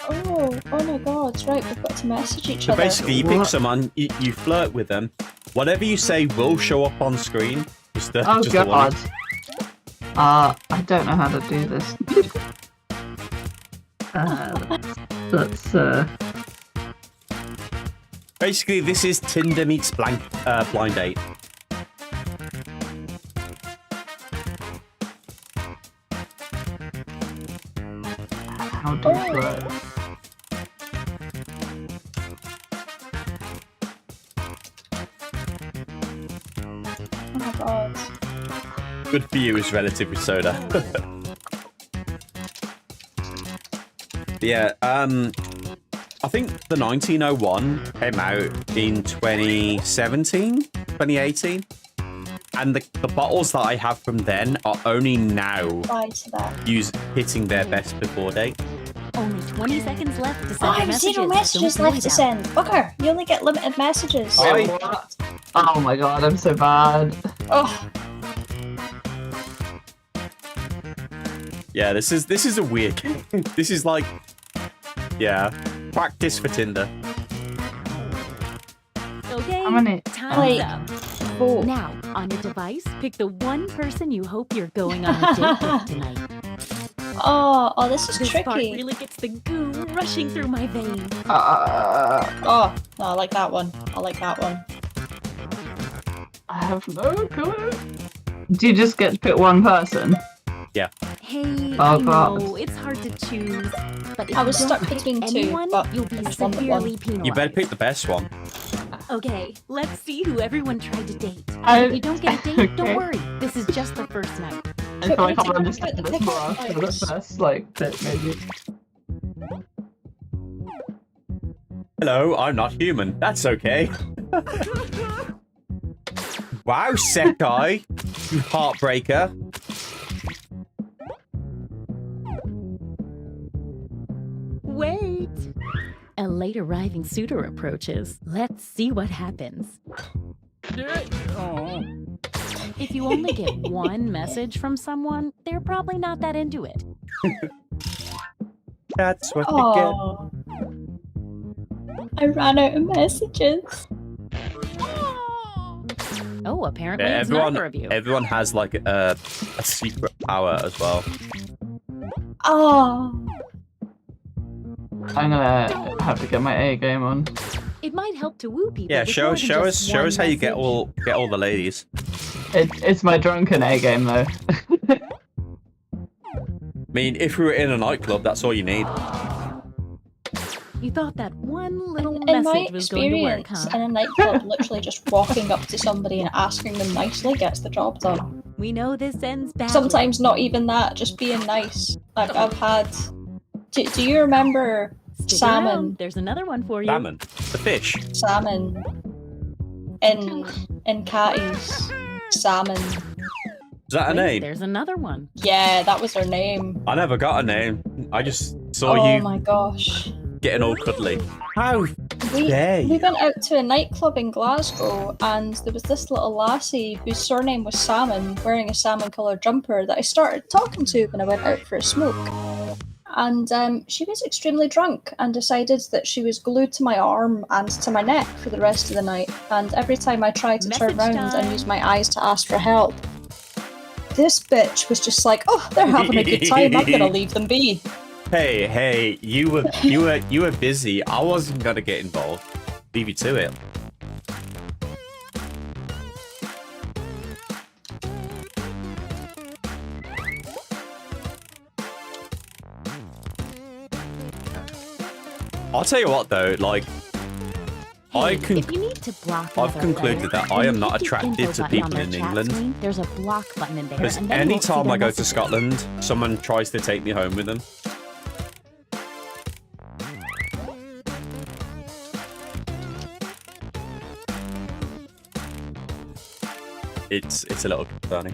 Oh my God! Right, we've got to message each So other. basically, you pick someone, you flirt with them. Whatever you say will show up on screen. Just God! I don't know how to do this. Let's Basically, this is Tinder meets blind date. How do you play? Oh my god. Good for you is relative with soda. Yeah, I think the 1901 came out in 2017, 2018. And the bottles that I have from then are only now hitting their best before date. Only 20 seconds left to Oh, send I your have 0 messages. messages left to send. Bugger, you only get limited messages. Oh my god, I'm so bad. Oh. Yeah, this is a weird game. This is like, yeah, practice for Tinder. Okay, How many? time's up. Now, on your device, pick the one person you hope you're going on a date with tonight. Oh, this is This tricky. part really gets the goo rushing through my veins. Oh, no, I like that one. I like that one. I have no clue. Do you just get to pick one person? Yeah. Hey, Oh, I God. know, it's hard to choose. But if I was you don't stuck pick between two, anyone, but you'll be I just wanted one. severely penalized. You better pick the best one. Okay, let's see who everyone tried to date. I- If you don't get a date, Okay. don't worry. This is just the first night. I feel like I'll understand this more after the first, like, bit, maybe. Hello, I'm not human. That's okay. Wow, Sekai, you heartbreaker. Wait! A late arriving suitor approaches. Let's see what happens. If you only get one message from someone, they're probably not that into it. That's what you get. Oh. I ran out of messages. Oh, apparently Yeah, it's neither of you. everyone has like a secret power as well. Oh. I'm gonna have to get my A game on. It might help to woo people. Yeah, with show more us than show just us one how you get message. all the ladies. It's my drunken A game though. I mean, if we were in a nightclub, that's all you need. You thought that one little In my message was going to work, experience, huh? in a nightclub, literally just walking up to somebody and asking them nicely gets the job done. We know this ends badly. Sometimes not even that, just being nice. Like I've had. Do you remember Stick salmon? around, there's another one for you. Salmon, the fish. Salmon. In Catty's. Salmon. Is that a Wait, name? There's another one. Yeah, that was her name. I never got a name. I just saw Oh you my gosh. getting all cuddly. How We dare you? went out to a nightclub in Glasgow and there was this little lassie whose surname was Salmon, wearing a salmon coloured jumper that I started talking to when I went out for a smoke. And she was extremely drunk and decided that she was glued to my arm and to my neck for the rest of the night. And every time I tried to turn Message around time. and use my eyes to ask for help, this bitch was just like, "Oh, they're having a good time. I'm gonna leave them be." Hey, you were busy. I wasn't gonna get involved. Leave you to it. I'll tell you what though, like If you need to block I've another concluded player, that I when am you not hit the attracted info to button people on in their chat England. screen, there's a block button in there. Because and then you won't see anytime their I go to messages. Scotland, someone tries to take me home with them. It's a little concerning.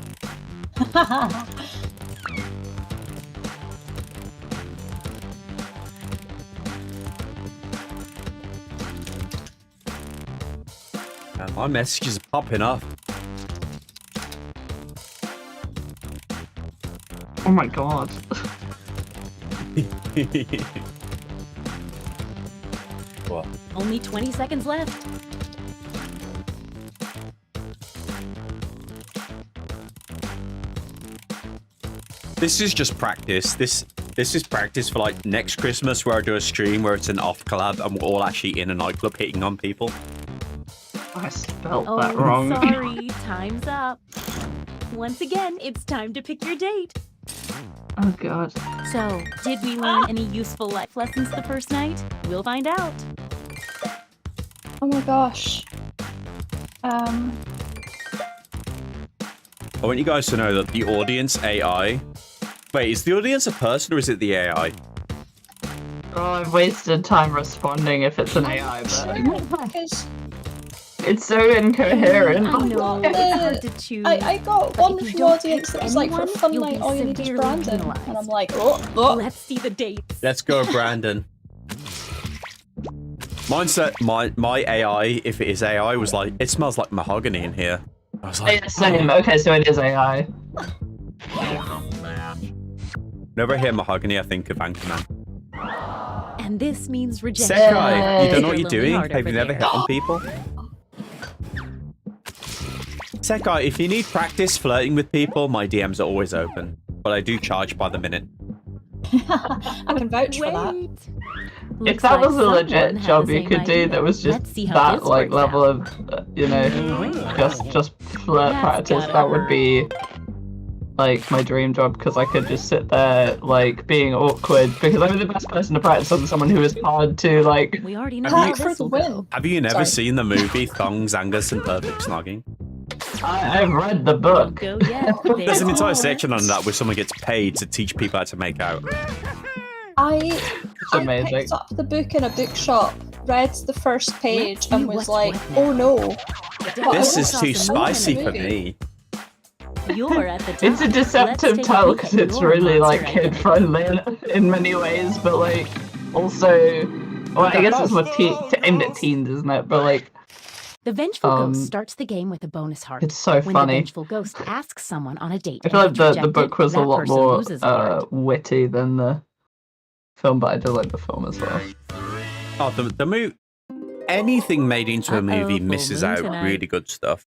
And my messages are popping up. Oh my god. What? Only 20 seconds left. This is just practice. This is practice for like next Christmas where I do a stream where it's an off collab and we're all actually in a nightclub hitting on people. I spelled Oh, that wrong. sorry. Time's up. Once again, it's time to pick your date. Oh god. So, did we learn any useful life lessons the first night? We'll find out. Oh my gosh. I want you guys to know that the audience AI... Wait, is the audience a person or is it the AI? Oh, I've wasted time responding if it's an AI, but... It's so incoherent. I know, it's hard to choose. I got but one if you from the don't audience pick that was like, for anyone, fun you'll night, be all you need is severely Brandon. penalized. And I'm like, oh. Let's see the dates. Let's go, Brandon. Mine's that my AI, if it is AI, was like, it smells like mahogany in here. I was like, Yeah, same. Okay, so it is AI. Whenever I hear mahogany, I think of Anchorman. And this means rejection. Sekai, you don't know what You're you're doing? lonely Have you never hit on people? Sekai, if you need practice flirting with people, my DMs are always open. But I do charge by the minute. I can vouch for that. If that was a legit job you could do that was just that like level of, you know, just flirt practice, that would be like my dream job because I could just sit there like being awkward because I'm the best person to practice on someone who is hard to like. We already know Have how you- this will go. Have you never Sorry. seen the movie Thongs, Angus, and Perfect Snogging? I've read the book. Go yet. There's an entire section on that where someone gets paid to teach people how to make out. I amazing. picked up the book in a bookshop, read the first page, and was like, oh no. This is too spicy for me. You're at the top. It's a deceptive Let's take tale peek because at it's your really like monster kid friendly in many ways, but like also, well, I guess it's more aimed at teens, isn't it? But like, The Vengeful Ghost starts the game with a bonus heart. it's so When funny. the Vengeful Ghost asks someone on a date, I feel and like gets the rejected, book was a that lot person more loses a heart. witty than the film, but I do like the film as well. Oh, the movie. Anything made into a movie full misses moon out tonight. really good stuff.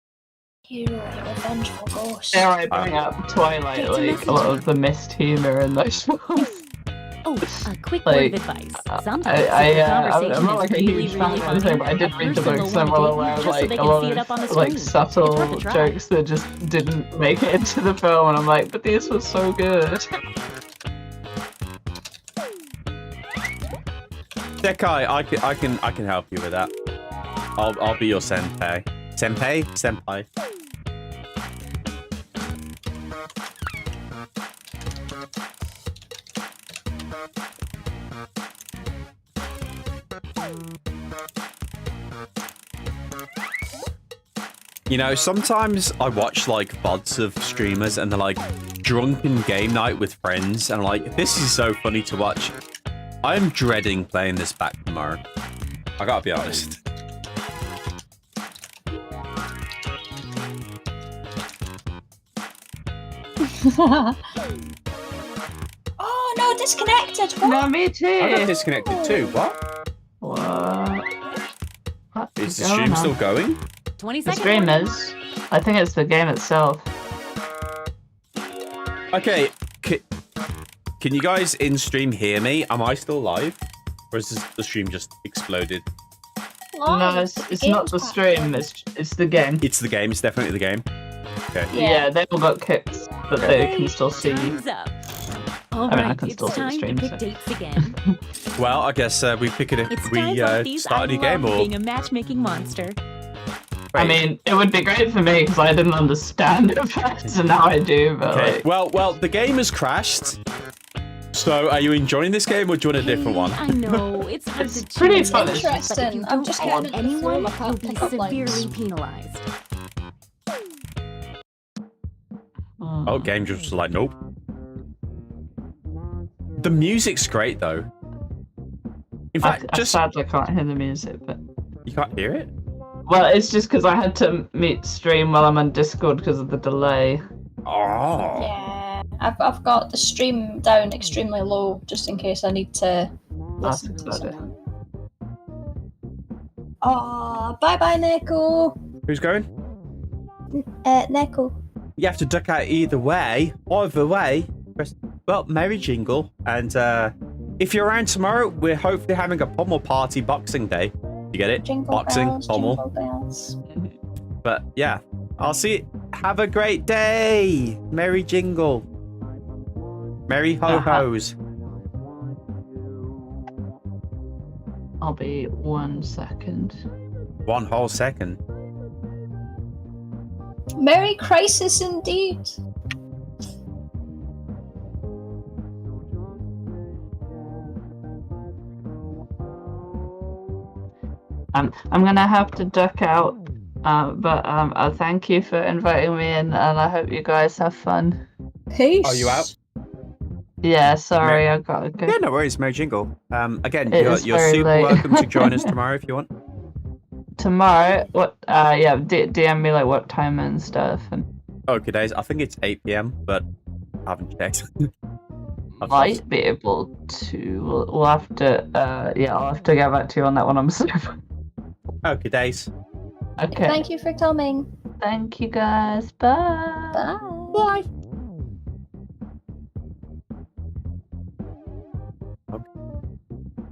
Hero, the vengeful ghost. Dare I bring up Twilight, like a lot of the missed humor in those films. Oh, a quick Like, word of advice. Sometimes I'm not like a huge fan or anything, but I did read the books and I'm well aware of like a lot of like subtle jokes that just didn't make it into the film, and I'm like, but this was so good. Sekai, I can help you with that. I'll be your senpai. Senpai. You know, sometimes I watch like VODs of streamers and they're like drunken game night with friends, and I'm like, this is so funny to watch. I'm dreading playing this back tomorrow. I gotta be honest. Oh no, disconnected. What? No, me too. I got disconnected too. What? What? Is the stream still going? 20 The seconds. stream is. I think it's the game itself. Okay, can you guys in stream hear me? Am I still live? Or is the stream just exploded? No, it's not the stream. It's the game. It's the game. It's definitely the game. Okay. Yeah, they all got kicked, but they can still see you. Time's up. All I mean, I right, can it's still see the time stream, to pick so. dates again. Well, I guess we pick it. It's We times off these. start a new I game, love or being a matchmaking monster. I mean, it would be great for me because I didn't understand it first, and now I do. But okay. like, Well, the game has crashed. So, are you enjoying this game, or do you want a different one? I know, it's hard to choose. pretty fun. But if you Interesting. I'm don't just pick getting into the anyone, flow. I you'll can't be pick up severely lines. penalized. Oh, game just was like, nope. The music's great though. In fact, I just sadly can't hear the music, but you can't hear it. well, it's just because I had to mute stream while I'm on Discord because of the delay. Oh. Yeah, I've got the stream down extremely low just in case I need to listen to something. Oh, bye bye, Neko. Who's going? Neko. You have to duck out either way. Either way. Well, Merry Jingle. And if you're around tomorrow, we're hopefully having a pommel party Boxing Day. You get it? Jingle Boxing, bells, pommel. jingle bells. But yeah, I'll see you. Have a great day. Merry Jingle. Merry ho-hos. I'll be 1 second. 1 whole second. Merry Crisis indeed. I'm gonna have to duck out, but thank you for inviting me in, and I hope you guys have fun. Peace. Are you out? Yeah, sorry, I gotta go. Yeah, no worries, Merry Jingle. Again, It you're is very super late. welcome to join us tomorrow if you want. Tomorrow, what? Yeah, DM me like what time and stuff, and Okay, days. I think it's 8 p.m., but I haven't checked. might be able to. We'll have to. Yeah, I'll have to get back to you on that one. I'm sorry. Okay, days. Okay. Thank you for coming. Thank you guys. Bye. Bye.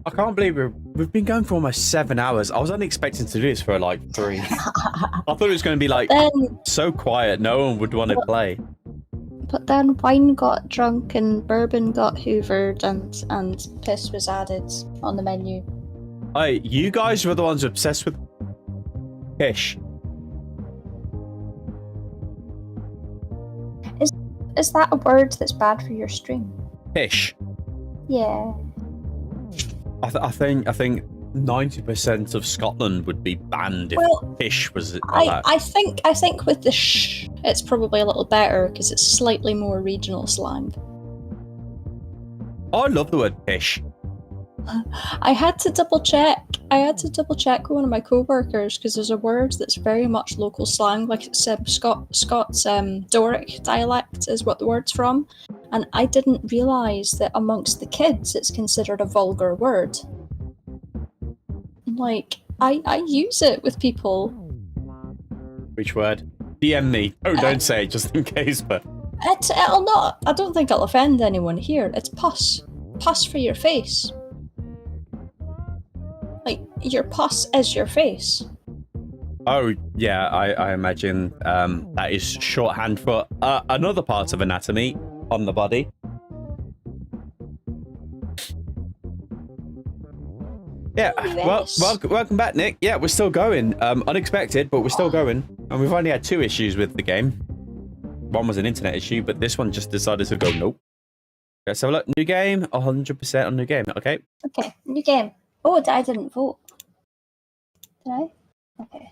I can't believe we've been going for almost 7 hours. I was only expecting to do this for like 3. I thought it was going to be like so quiet, no one would want to play. But then wine got drunk and bourbon got hoovered and piss was added on the menu. Hey, you guys were the ones obsessed with fish. Is that a word that's bad for your stream? Fish. Yeah. I think 90% of Scotland would be banned if fish was I think with the sh, it's probably a little better because it's slightly more regional slang. I love the word fish. I had to double check with one of my co-workers because there's a word that's very much local slang, like it's Scots Doric dialect is what the word's from, and I didn't realise that amongst the kids it's considered a vulgar word. Like I use it with people. Which word? DM me. Oh, don't say it just in case, but It'll not. I don't think it'll offend anyone here. It's pus. Pus for your face. Like, your pus is your face. oh yeah, I imagine that is shorthand for another part of anatomy on the body. Yeah, well, welcome back, Nick. Yeah, we're still going. Unexpected, but we're still going. And we've only had 2 issues with the game. One was an internet issue, but this one just decided to go nope. Okay, so look, new game, 100% on new game, okay? Okay, new game. Oh, I didn't vote. Did I? Okay.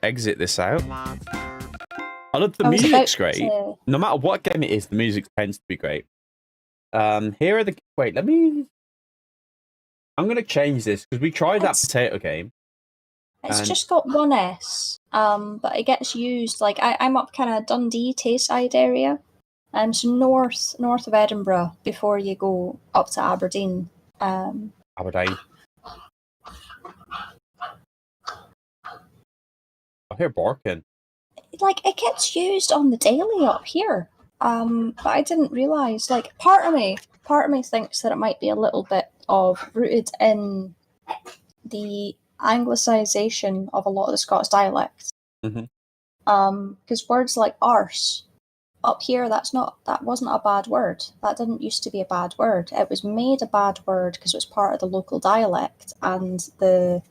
Exit this out. I love the I was music's about great. to- No matter what game it is, the music tends to be great. Here are the... Wait, let me... I'm going to change this, because we tried that potato game. It's and- just got 1S, but it gets used, like, I'm up kind of Dundee, Tayside area. So north of Edinburgh before you go up to Aberdeen. Aberdeen. I hear barking. Like, it gets used on the daily up here. But I didn't realise, like, part of me thinks that it might be a little bit of rooted in the anglicisation of a lot of the Scots dialects. Because words like arse, up here, that wasn't a bad word. That didn't used to be a bad word. It was made a bad word because it was part of the local dialect, and the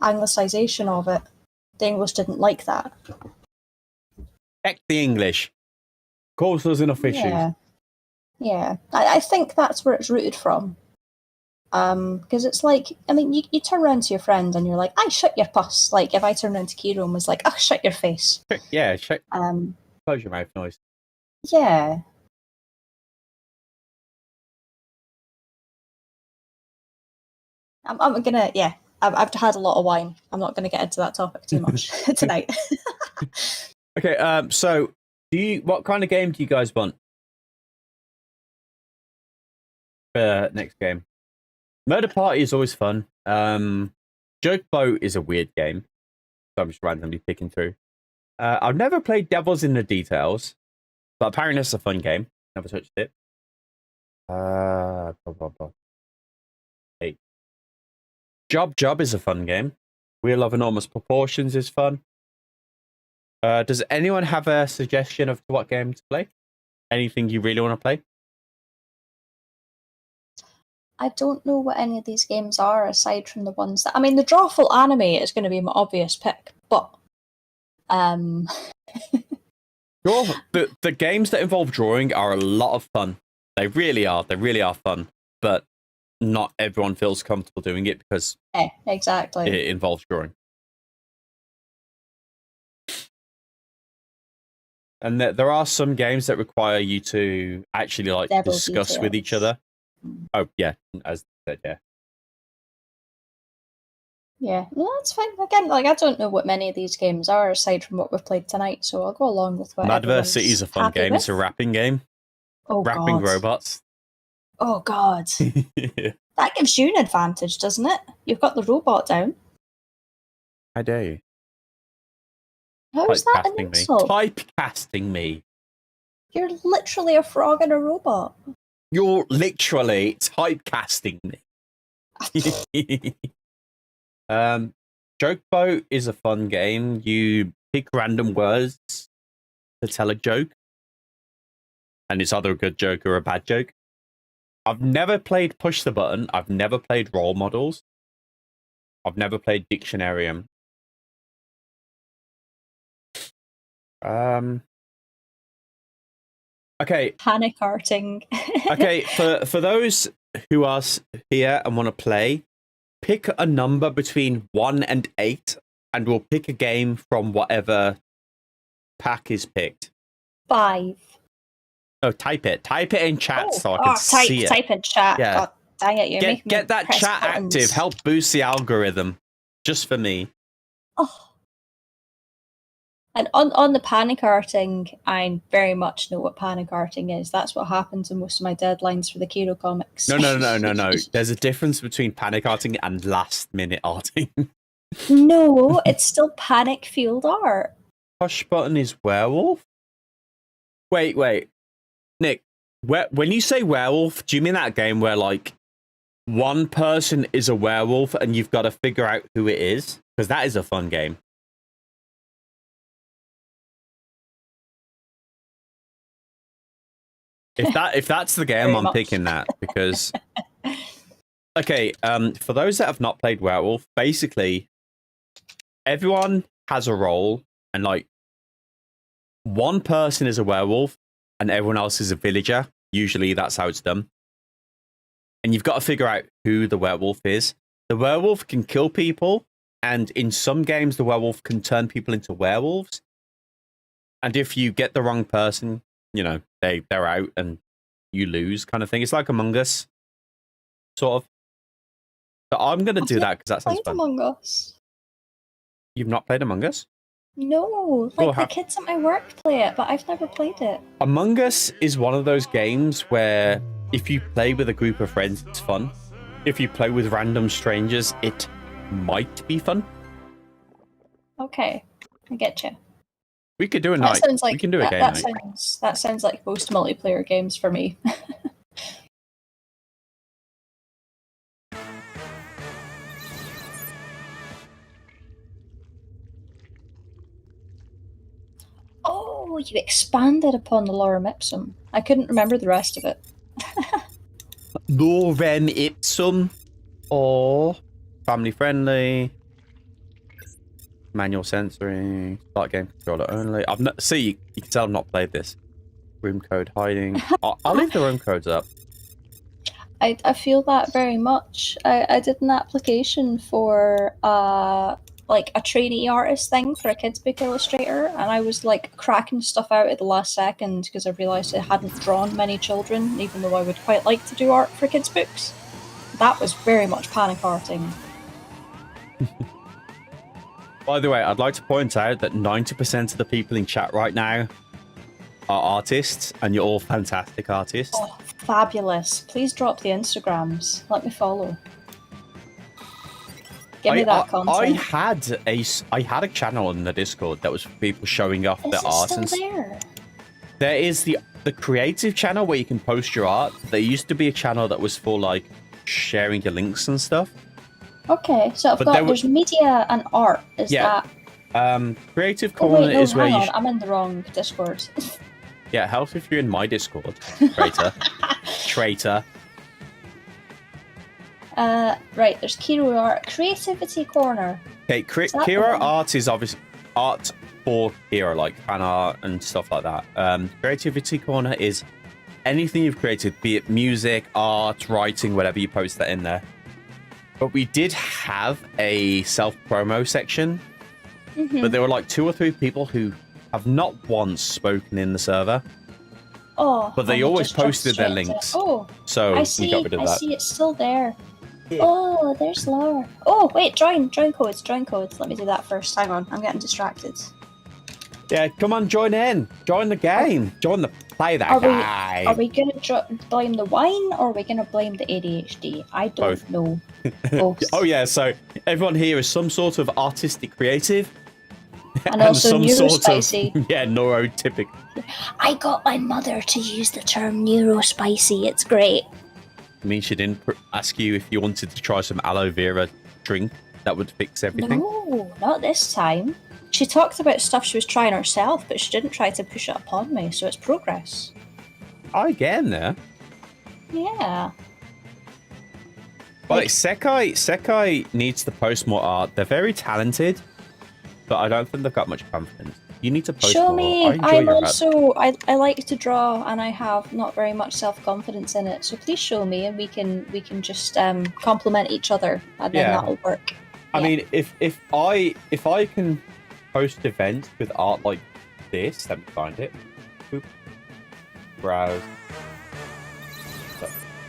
anglicisation of it, the English didn't like that. Heck the English. Cause there's enough issues. Yeah. I think that's where it's rooted from. Because it's like, I mean, you turn around to your friend and you're like, "I shut your puss." Like, if I turn around to Kero and was like, "Oh, shut your face." Yeah, close your mouth noise. Yeah. I'm gonna, yeah. I've had a lot of wine. I'm not gonna get into that topic too much tonight. Okay, so what kind of game do you guys want? Next game. Murder Party is always fun. Joke Boat is a weird game. So I'm just randomly picking through. I've never played Devils in the Details, but apparently it's a fun game. Never touched it. Blah, blah, blah. Hey. Job is a fun game. Wheel of Enormous Proportions is fun. Does anyone have a suggestion of what game to play? Anything you really want to play? I don't know what any of these games are aside from the ones that... I mean, the Drawful Anime is going to be my obvious pick, but... The games that involve drawing are a lot of fun. They really are. They really are fun. But not everyone feels comfortable doing it because exactly. It involves drawing. And there are some games that require you to actually like discuss with each other. Oh yeah, as I said, yeah. Yeah, no, that's fine. Again, like I don't know what many of these games are aside from what we've played tonight, so I'll go along with what. Madverse City is a fun game. With. It's a rapping game. Oh rapping God. Robots. Oh God. That gives you an advantage, doesn't it? You've got the robot down. How dare you? How is that an insult? Typecasting me. You're literally a frog and a robot. You're literally typecasting me. Joke Boat is a fun game. You pick random words to tell a joke. And it's either a good joke or a bad joke. I've never played Push the Button. I've never played Role Models. I've never played Dictionarium. Okay. Panic arting. Okay, for those who are here and want to play, pick a number between 1 and 8, and we'll pick a game from whatever pack is picked. 5. Oh, type it. Type it in chat so I can see it. Type in chat. Yeah. God, dang it, you're making get me that press chat buttons. active. Help boost the algorithm. Just for me. Oh. And on the panic arting, I very much know what panic arting is. That's what happens in most of my deadlines for the Kero comics. No. There's a difference between panic arting and last minute arting. No, it's still panic field art. Push Button is werewolf? Wait. Nick, when you say werewolf, do you mean that game where like one person is a werewolf and you've got to figure out who it is? Because that is a fun game. If that's the game, I'm picking that because okay, for those that have not played Werewolf, basically everyone has a role and like one person is a werewolf and everyone else is a villager. Usually that's how it's done. And you've got to figure out who the werewolf is. The werewolf can kill people, and in some games the werewolf can turn people into werewolves. And if you get the wrong person, you know, they're out and you lose kind of thing. It's like Among Us, sort of. So I'm going to do that because that sounds fun. Among Us. You've not played Among Us? No, like the kids at my work play it, but I've never played it. Among Us is one of those games where if you play with a group of friends, it's fun. If you play with random strangers, it might be fun. Okay, I get you. We could do a night. We can do a game night. That sounds like most multiplayer games for me. Oh, you expanded upon the lorem ipsum. I couldn't remember the rest of it. Lorem ipsum, or family friendly. Manual sensory, start game controller only. I've not you can tell I've not played this. Room code hiding. I'll leave the room codes up. I feel that very much. I did an application for like a trainee artist thing for a kids book illustrator, and I was like cracking stuff out at the last second because I realised I hadn't drawn many children, even though I would quite like to do art for kids books. That was very much panic arting. By the way, I'd like to point out that 90% of the people in chat right now are artists, and you're all fantastic artists. Oh, fabulous. Please drop the Instagrams. Let me follow. Give me that content. I had a channel on the Discord that was for people showing off their art and there? There is the creative channel where you can post your art, there used to be a channel that was for like sharing your links and stuff. Okay, so I've got there's media and art. Is that? Creative Oh corner wait, no, is where hang you. on, I'm in the wrong Discord. Yeah, help if you're in my Discord, traitor. Traitor. Right, there's Kero Art Creativity Corner. Okay, Kero Art is obviously art for Kero, like fan art and stuff like that. Creativity Corner is anything you've created, be it music, art, writing, whatever, you post that in there. But we did have a self-promo section, but there were like 2 or 3 people who have not once spoken in the server. Oh, but they always posted their links. Oh, so I see. we got rid of that. I see it's still there. Oh, there's Laura. Oh, wait, join codes. Let me do that first. Hang on, I'm getting distracted. Yeah, come on, join in. Join the game. Play that guy. Are we gonna blame the wine or are we gonna blame the ADHD? I don't know. Oh yeah, so everyone here is some sort of artistic creative. And also some sort neurospicy. of neurotypical. I got my mother to use the term neurospicy. It's great. I mean, she didn't ask you if you wanted to try some aloe vera drink that would fix everything? No, not this time. She talked about stuff she was trying herself, but she didn't try to push it upon me, so it's progress. I get in there. Yeah. But Sekai needs to post more art. They're very talented, but I don't think they've got much confidence. You need to post Show more. me. I like to draw, and I have not very much self-confidence in it. So please show me, and we can just compliment each other, and then that'll work. I mean, if I can post events with art like this, let me find it. Boop. Browse.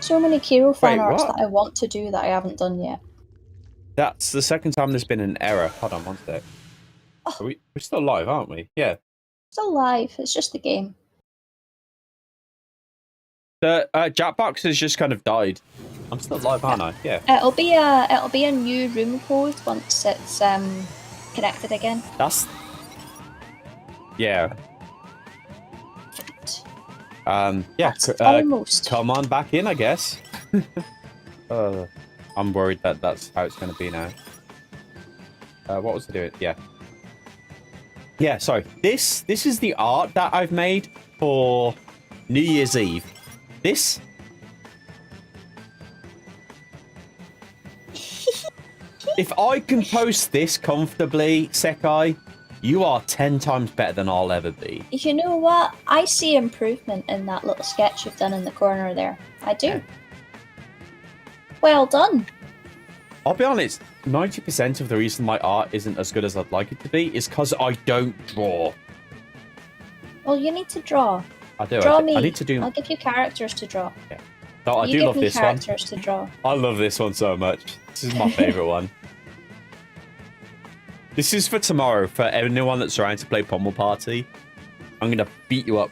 So many Kero fan arts what? that I want to do that I haven't done yet. That's the second time there's been an error. Hold on one sec. We're still live, aren't we? Yeah. Still live. It's just the game. The Jackbox has just kind of died. I'm still live, aren't I? Yeah. It'll be a new room code once it's connected again. Yeah. Yeah. Almost. Come on back in, I guess. I'm worried that's how it's going to be now. What was I doing? Yeah. Yeah. Sorry. This is the art that I've made for New Year's Eve. This. If I can post this comfortably, Sekai, you are 10 times better than I'll ever be. You know what? I see improvement in that little sketch you've done in the corner there. I do. Yeah. Well done. I'll be honest, 90% of the reason my art isn't as good as I'd like it to be is because I don't draw. Well, you need to draw. I do. Draw me. I need to do. I'll give you characters to draw. Yeah. No, I you do love give me this one. characters to draw. I love this one so much. This is my favorite one. This is for tomorrow, for anyone that's trying to play Pommel Party. I'm going to beat you up,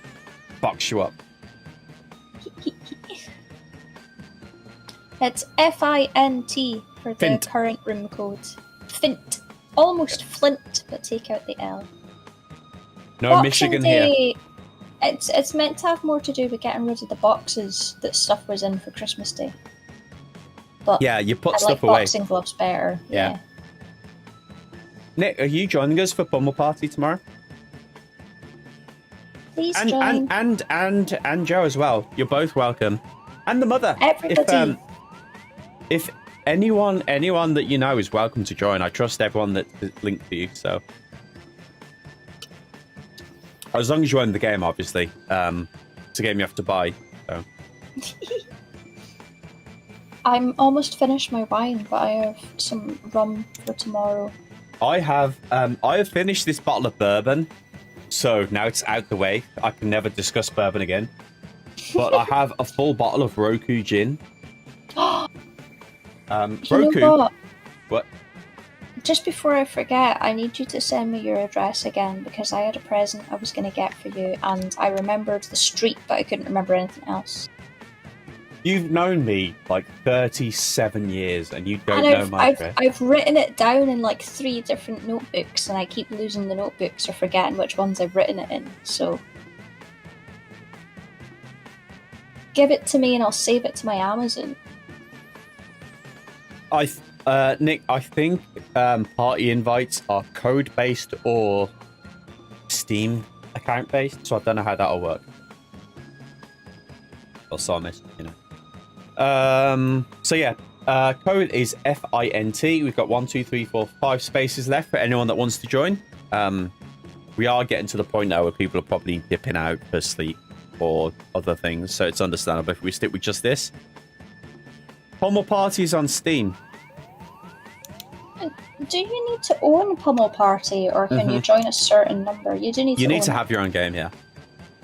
box you up. It's F-I-N-T for the current room code. Fint. Almost Flint, but take out the L. No Boxing Michigan Day. here. It's meant to have more to do with getting rid of the boxes that stuff was in for Christmas Day. But yeah, you put I stuff like away. boxing gloves better. Yeah. Nick, are you joining us for Pommel Party tomorrow? Please join. And Joe as well. You're both welcome. And the mother. Everybody. If anyone that you know is welcome to join, I trust everyone that's linked to you. So as long as you own the game, obviously. It's a game you have to buy. So. I'm almost finished my wine, but I have some rum for tomorrow. I have finished this bottle of bourbon, so now it's out the way. I can never discuss bourbon again. But I have a full bottle of Roku gin. Roku. You know what? Just before I forget, I need you to send me your address again because I had a present I was going to get for you, and I remembered the street, but I couldn't remember anything else. You've known me like 37 years, and you don't know my address. I've written it down in like 3 different notebooks, and I keep losing the notebooks or forgetting which ones I've written it in. So give it to me and I'll save it to my Amazon. Nick, I think party invites are code-based or Steam account-based, so I don't know how that'll work. Or Samus, you know. So yeah, code is FINT. We've got 1, 2, 3, 4, 5 spaces left for anyone that wants to join. We are getting to the point now where people are probably dipping out for sleep or other things, so it's understandable if we stick with just this. Pummel Parties on Steam. Do you need to own Pummel Party, or can you join a certain number? You do need to. You need own to it. have your own game, yeah.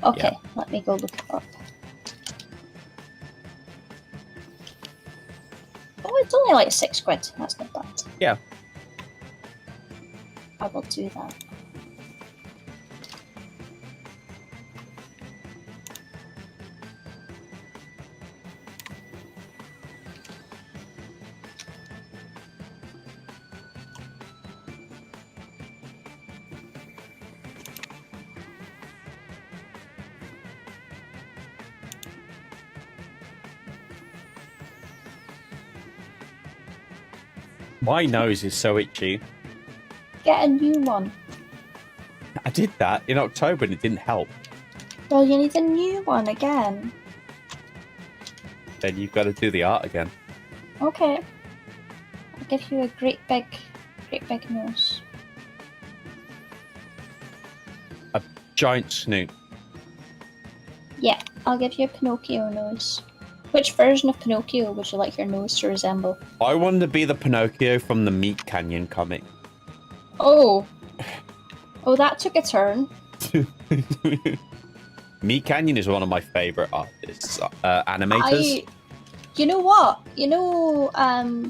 Okay, Yeah. let me go look it up. Oh, it's only like £6. That's not bad. Yeah. I will do that. My nose is so itchy. Get a new one. I did that in October and it didn't help. Well, you need a new one again. Then you've got to do the art again. Okay. I'll give you a great big nose. A giant snoot. Yeah, I'll give you a Pinocchio nose. Which version of Pinocchio would you like your nose to resemble? I wanted to be the Pinocchio from the Meat Canyon comic. Oh. Oh, that took a turn. Meat Canyon is one of my favorite artists, animators. You know what? You know,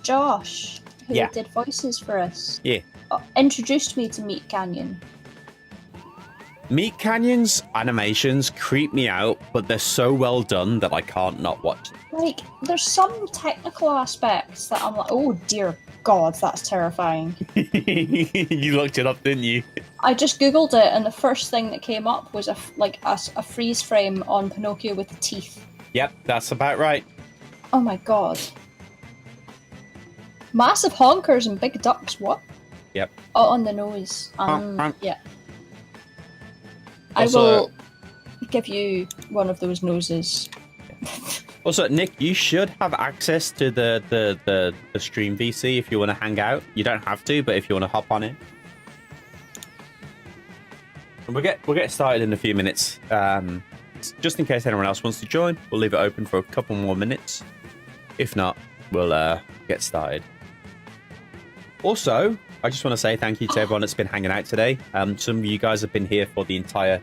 Josh, who Yeah. did voices for us, Yeah. introduced me to Meat Canyon. Meat Canyon's animations creep me out, but they're so well done that I can't not watch them. Like, there's some technical aspects that I'm like, oh dear God, that's terrifying. You looked it up, didn't you? I just googled it, and the first thing that came up was a freeze frame on Pinocchio with the teeth. Yep, that's about right. Oh my God. Massive honkers and big ducks. What? Yep. Oh, on the nose. Yeah. Also- I will give you one of those noses. Also, Nick, you should have access to the stream VC if you want to hang out. You don't have to, but if you want to hop on it. And we'll get started in a few minutes. Just in case anyone else wants to join, we'll leave it open for a couple more minutes. If not, we'll get started. Also, I just want to say thank you to everyone that's been hanging out today. Some of you guys have been here for the entire,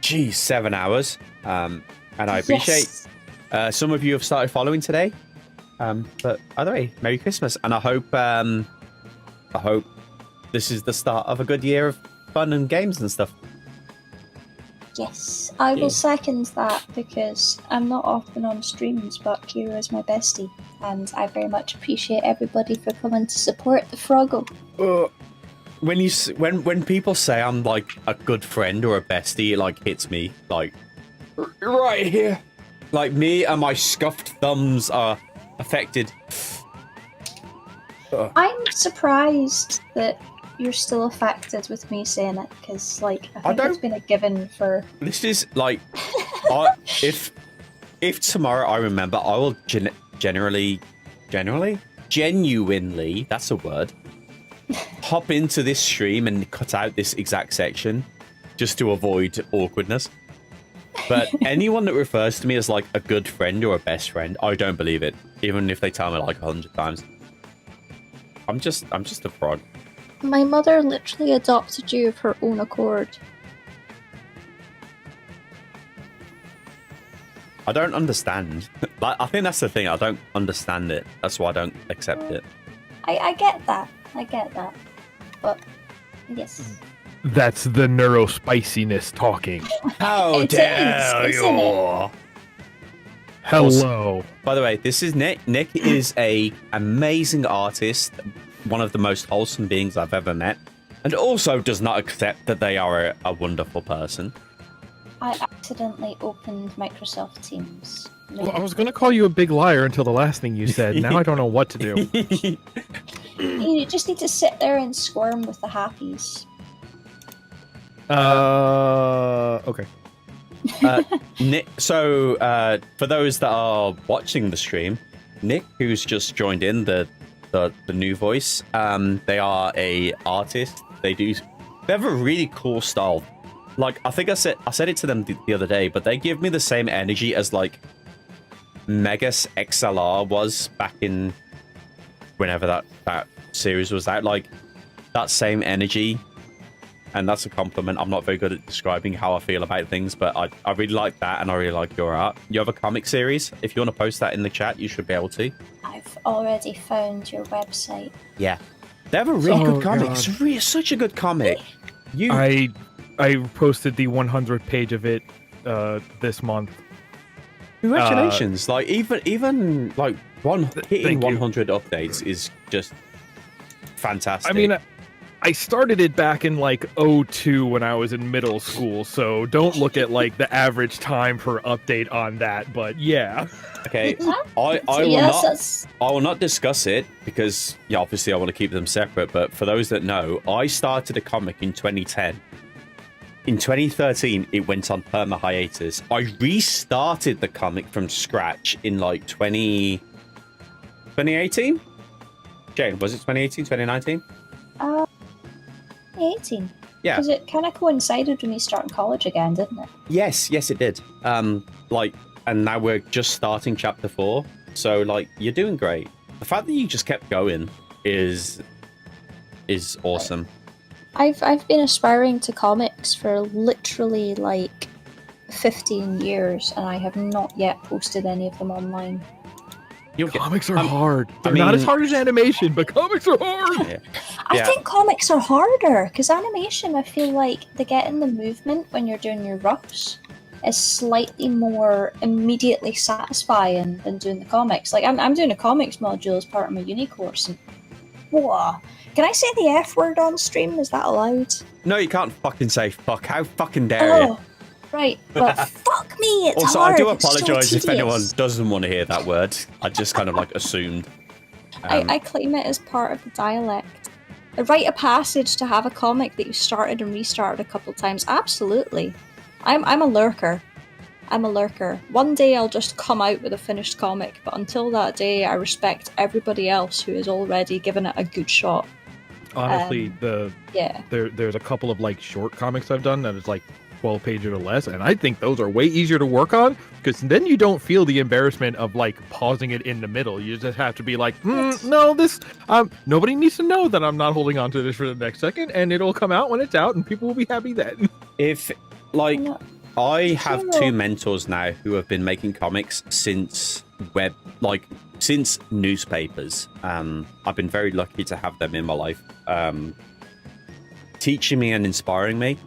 7 hours. And I appreciate some of you have started following today. But either way, Merry Christmas. And I hope this is the start of a good year of fun and games and stuff. Yes, I will second that because I'm not often on streams, but Kero is my bestie, and I very much appreciate everybody for coming to support the Froggle. When people say I'm like a good friend or a bestie, it like hits me like right here. Like me and my scuffed thumbs are affected. I'm surprised that you're still affected with me saying it, because like I think it's been a given for. This is like, if tomorrow I remember, I will genuinely, that's a word, hop into this stream and cut out this exact section just to avoid awkwardness. But anyone that refers to me as like a good friend or a best friend, I don't believe it, even if they tell me like 100 times. I'm just a fraud. My mother literally adopted you of her own accord. I don't understand. Like, I think that's the thing. I don't understand it. That's why I don't accept it. I get that. But yes. That's the neurospiciness talking. How dare you! Hello. Also, by the way, this is Nick. Nick is a amazing artist, one of the most wholesome beings I've ever met, and also does not accept that they are a wonderful person. I accidentally opened Microsoft Teams. Well, I was going to call you a big liar until the last thing you said. Now I don't know what to do. You just need to sit there and squirm with the happies. Okay. Nick, so for those that are watching the stream, Nick, who's just joined in, the new voice, they are a artist. They have a really cool style. Like, I think I said it to them the other day, but they give me the same energy as like Megas XLR was back in whenever that series was out. Like, that same energy. And that's a compliment. I'm not very good at describing how I feel about things, but I really like that, and I really like your art. You have a comic series. If you want to post that in the chat, you should be able to. I've already found your website. Yeah. They have a really good comic. God. It's such a good comic. I posted the 100th page of it this month. Congratulations. Like, even like hitting 100 updates is just fantastic. I mean, I started it back in like 2002 when I was in middle school, so don't look at like the average time per update on that, but yeah. Okay, I will not discuss it because obviously I want to keep them separate, but for those that know, I started a comic in 2010. In 2013, it went on perma hiatus. I restarted the comic from scratch in like 2018? Jane, was it 2018, 2019? 2018. Yeah. Because it kind of coincided with me starting college again, didn't it? Yes, it did. And now we're just starting chapter 4. So, like, you're doing great. The fact that you just kept going is awesome. I've been aspiring to comics for literally like 15 years, and I have not yet posted any of them online. Comics are hard. They're not as hard as animation, but comics are hard. Yeah. I think comics are harder because animation, I feel like the getting the movement when you're doing your roughs is slightly more immediately satisfying than doing the comics. Like I'm doing a comics module as part of my uni course, and whoa, can I say the F word on stream? Is that allowed? No, you can't fucking say fuck. How fucking dare you? Right, but fuck me, it's Also, hard. I do It's so apologize if tedious. anyone doesn't want to hear that word. I just kind of like assumed. I claim it as part of the dialect. A rite of passage to have a comic that you started and restarted a couple times. Absolutely. I'm a lurker. I'm a lurker. One day I'll just come out with a finished comic, but until that day I respect everybody else who has already given it a good shot. Honestly, yeah. there's a couple of like short comics I've done that is like 12 pages or less, and I think those are way easier to work on because then you don't feel the embarrassment of like pausing it in the middle. You just have to be like, no, this nobody needs to know that I'm not holding on to this for the next second, and it'll come out when it's out, and people will be happy then. If like I have two mentors now who have been making comics since since newspapers. I've been very lucky to have them in my life, teaching me and inspiring me.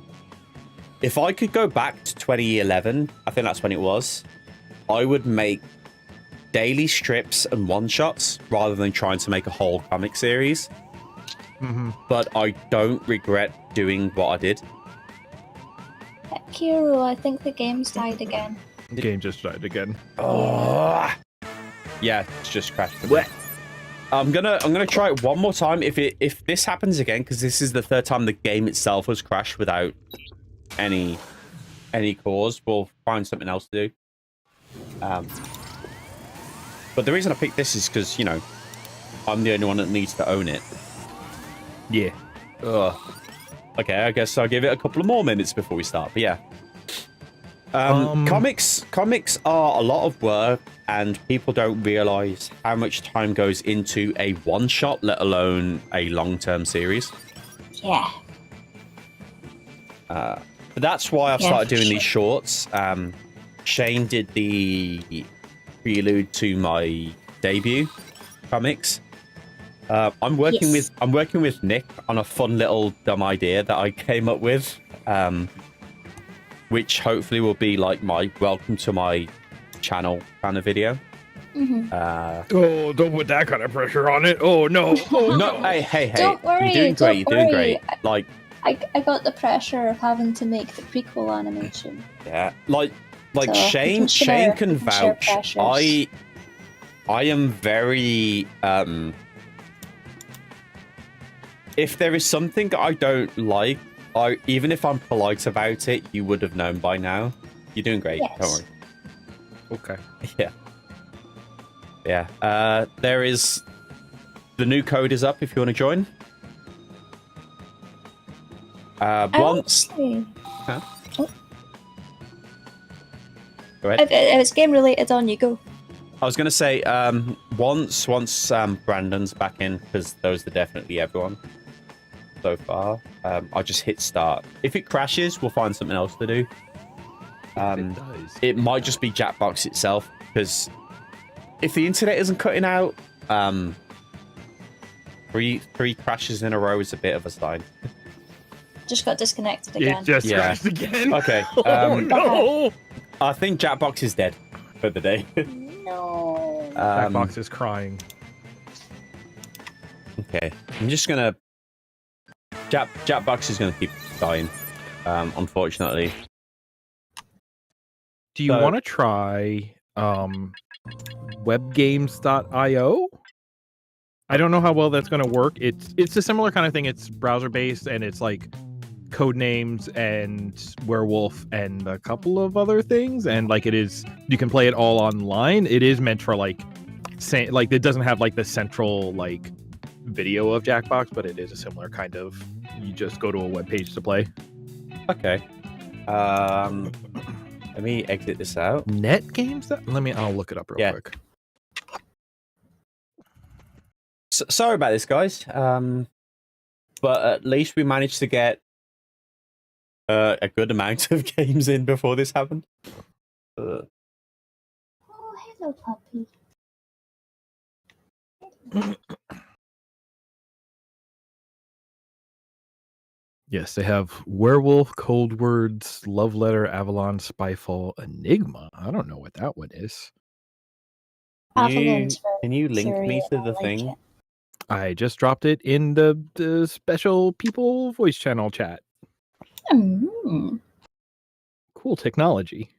If I could go back to 2011, I think that's when it was, I would make daily strips and one-shots rather than trying to make a whole comic series. But I don't regret doing what I did. Kero, I think the game's died again. The game just died again. Oh. Yeah, it's just crashed. I'm gonna try it one more time. If this happens again, because this is the third time the game itself has crashed without any cause, we'll find something else to do. But the reason I picked this is because, you know, I'm the only one that needs to own it. Yeah. Ugh. Okay, I guess I'll give it a couple of more minutes before we start. But yeah. Comics are a lot of work, and people don't realize how much time goes into a one-shot, let alone a long-term series. Yeah. But that's why I've started doing these shorts. Shane did the prelude to my debut comics. I'm working with Nick on a fun little dumb idea that I came up with, which hopefully will be like my welcome to my channel kind of video. Oh, don't put that kind of pressure on it. Oh no. No, hey. Don't worry, You're doing great. don't You're doing worry. great. Like, I got the pressure of having to make the prequel animation. Yeah, like So, Shane. we Shane can we share vouch. pressures. I am very if there is something I don't like, even if I'm polite about it, you would have known by now. You're doing great. Yes. Don't worry. Okay. Yeah. Yeah. There is the new code is up if you want to join. Once. Huh? Oh. Go ahead. If it's game related, on you go. I was gonna say once Brandon's back in, because those are definitely everyone so far. I'll just hit start. If it crashes, we'll find something else to do. It might just be Jackbox itself, because if the internet isn't cutting out, three crashes in a row is a bit of a sign. Just got disconnected again. It just crashed again. Okay. Oh no! I think Jackbox is dead for the day. No. Jackbox is crying. Okay, I'm just gonna. Jackbox is gonna keep dying, unfortunately. Do you want to try webgames.io? I don't know how well that's going to work. It's a similar kind of thing. It's browser based and it's like Codenames and Werewolf and a couple of other things. And like it is, you can play it all online. It is meant for like it doesn't have like the central like video of Jackbox, but it is a similar kind of. You just go to a web page to play. Okay. Let me exit this out. Netgames? I'll look it up real quick. Sorry about this, guys. But at least we managed to get a good amount of games in before this happened. Oh, hello, puppy. Yes, they have Werewolf, Cold Words, Love Letter, Avalon, Spyfall, Enigma. I don't know what that one is. Can you link me to the thing? I just dropped it in the special people voice channel chat. Cool technology.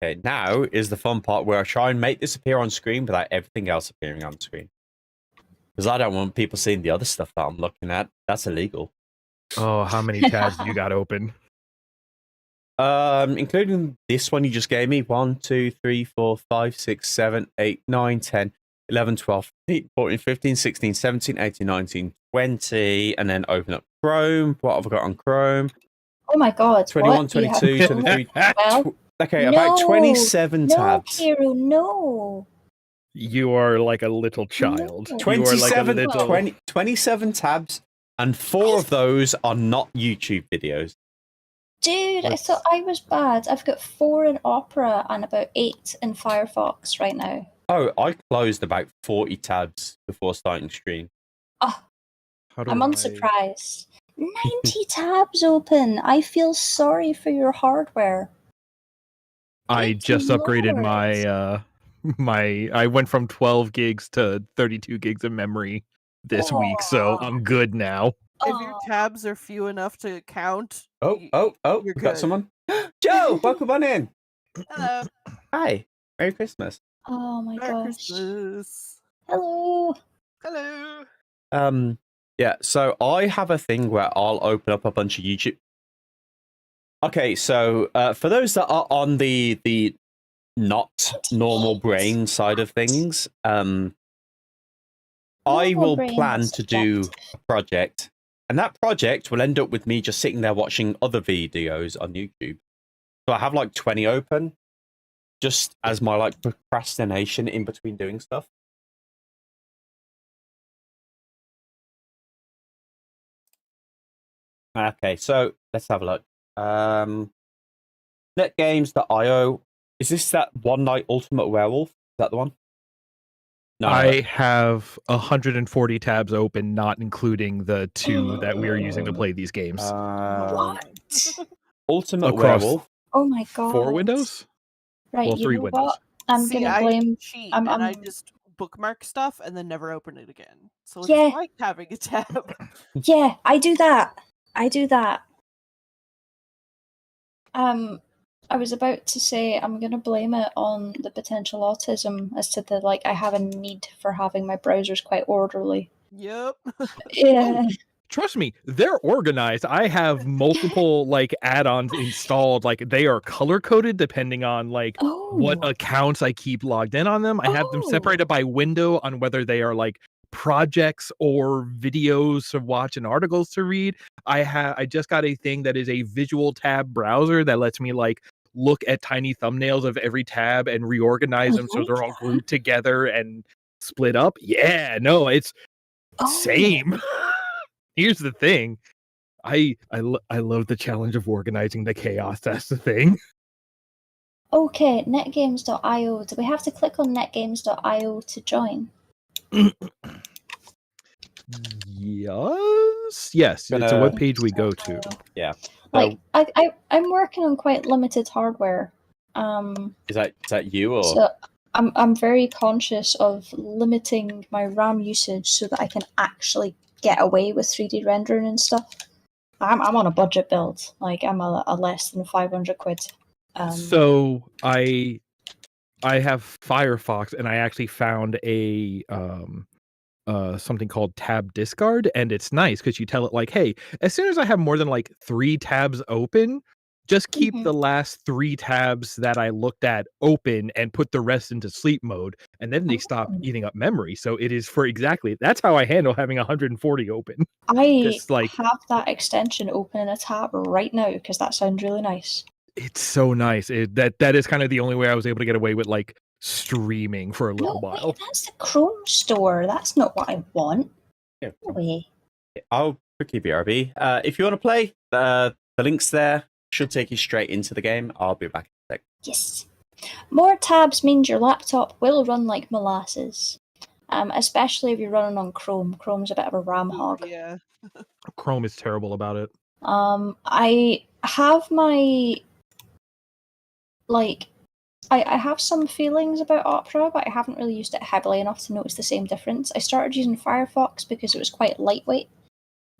Okay, now is the fun part where I try and make this appear on screen without everything else appearing on screen. Because I don't want people seeing the other stuff that I'm looking at. That's illegal. Oh, how many tabs you got open? Including this one you just gave me. 1, 2, 3, 4, 5, 6, 7, 8, 9, 10, 11, 12, 13, 14, 15, 16, 17, 18, 19, 20. And then open up Chrome. What have I got on Chrome? Oh my god. 21, 22, 23. Okay, no, about 27 tabs. No, Kero, no. You are like a little child. No. 27, like 27 tabs, and 4 of those are not YouTube videos. Dude, I thought I was bad. I've got 4 in Opera and about 8 in Firefox right now. Oh, I closed about 40 tabs before starting stream. Oh, I'm unsurprised. 90 tabs open. I feel sorry for your hardware. I just upgraded my I went from 12 gigs to 32 gigs of memory this week, so I'm good now. If your tabs are few enough to count, we you're got good. someone. Joe, welcome on in. Hello. Hi. Merry Christmas. Oh my Merry gosh. Christmas. Hello. Hello. Yeah, so I have a thing where I'll open up a bunch of YouTube. Okay, so for those that are on the not normal brain side of things, I will plan to do a project, and that project will end up with me just sitting there watching other videos on YouTube. So I have like 20 open, just as my like procrastination in between doing stuff. Okay, so let's have a look. Netgames.io. Is this that One Night Ultimate Werewolf? Is that the one? No. I have 140 tabs open, not including the 2 that we are using to play these games. What? Ultimate Across Werewolf. Oh my god. 4 windows? Right, Well, you 3 know windows. what? I'm See, gonna I blame. cheat I'm and I just bookmark stuff and then never open it again. So it's Yeah. like having a tab. Yeah, I do that. I do that. I was about to say I'm gonna blame it on the potential autism as to the I have a need for having my browsers quite orderly. Yep. Yeah. Oh, trust me, they're organized. I have multiple add-ons installed. They are color coded depending on what accounts I keep logged in on them. I have them separated by window on whether they are projects or videos to watch and articles to read. I just got a thing that is a visual tab browser that lets me look at tiny thumbnails of every tab and reorganize them so they're all grouped together and split up. Yeah, no, it's same. Here's the thing. I love the challenge of organizing the chaos. That's the thing. Okay, netgames.io. Do we have to click on netgames.io to join? Yes. It's a web page we go to. Yeah. I'm working on quite limited hardware. Is that you or? So I'm very conscious of limiting my RAM usage so that I can actually get away with 3D rendering and stuff. I'm on a budget build. I'm a less than 500 quid. So I have Firefox, and I actually found a something called tab discard, and it's nice because you tell it hey, as soon as I have more than 3 tabs open, just keep the last 3 tabs that I looked at open and put the rest into sleep mode, and then they stop eating up memory. So it is that's how I handle having 140 open. I have that extension open in a tab right now because that sounds really nice. It's so nice. That is kind of the only way I was able to get away with streaming for a little while. Wait, that's the Chrome store. That's not what I want. Yeah. No way. I'll quickly BRB. If you want to play, the link's there. Should take you straight into the game. I'll be back in a sec. Yes. More tabs means your laptop will run like molasses. Especially if you're running on Chrome. Chrome's a bit of a RAM hog. Yeah. Chrome is terrible about it. I have my I have some feelings about Opera, but I haven't really used it heavily enough to notice the same difference. I started using Firefox because it was quite lightweight.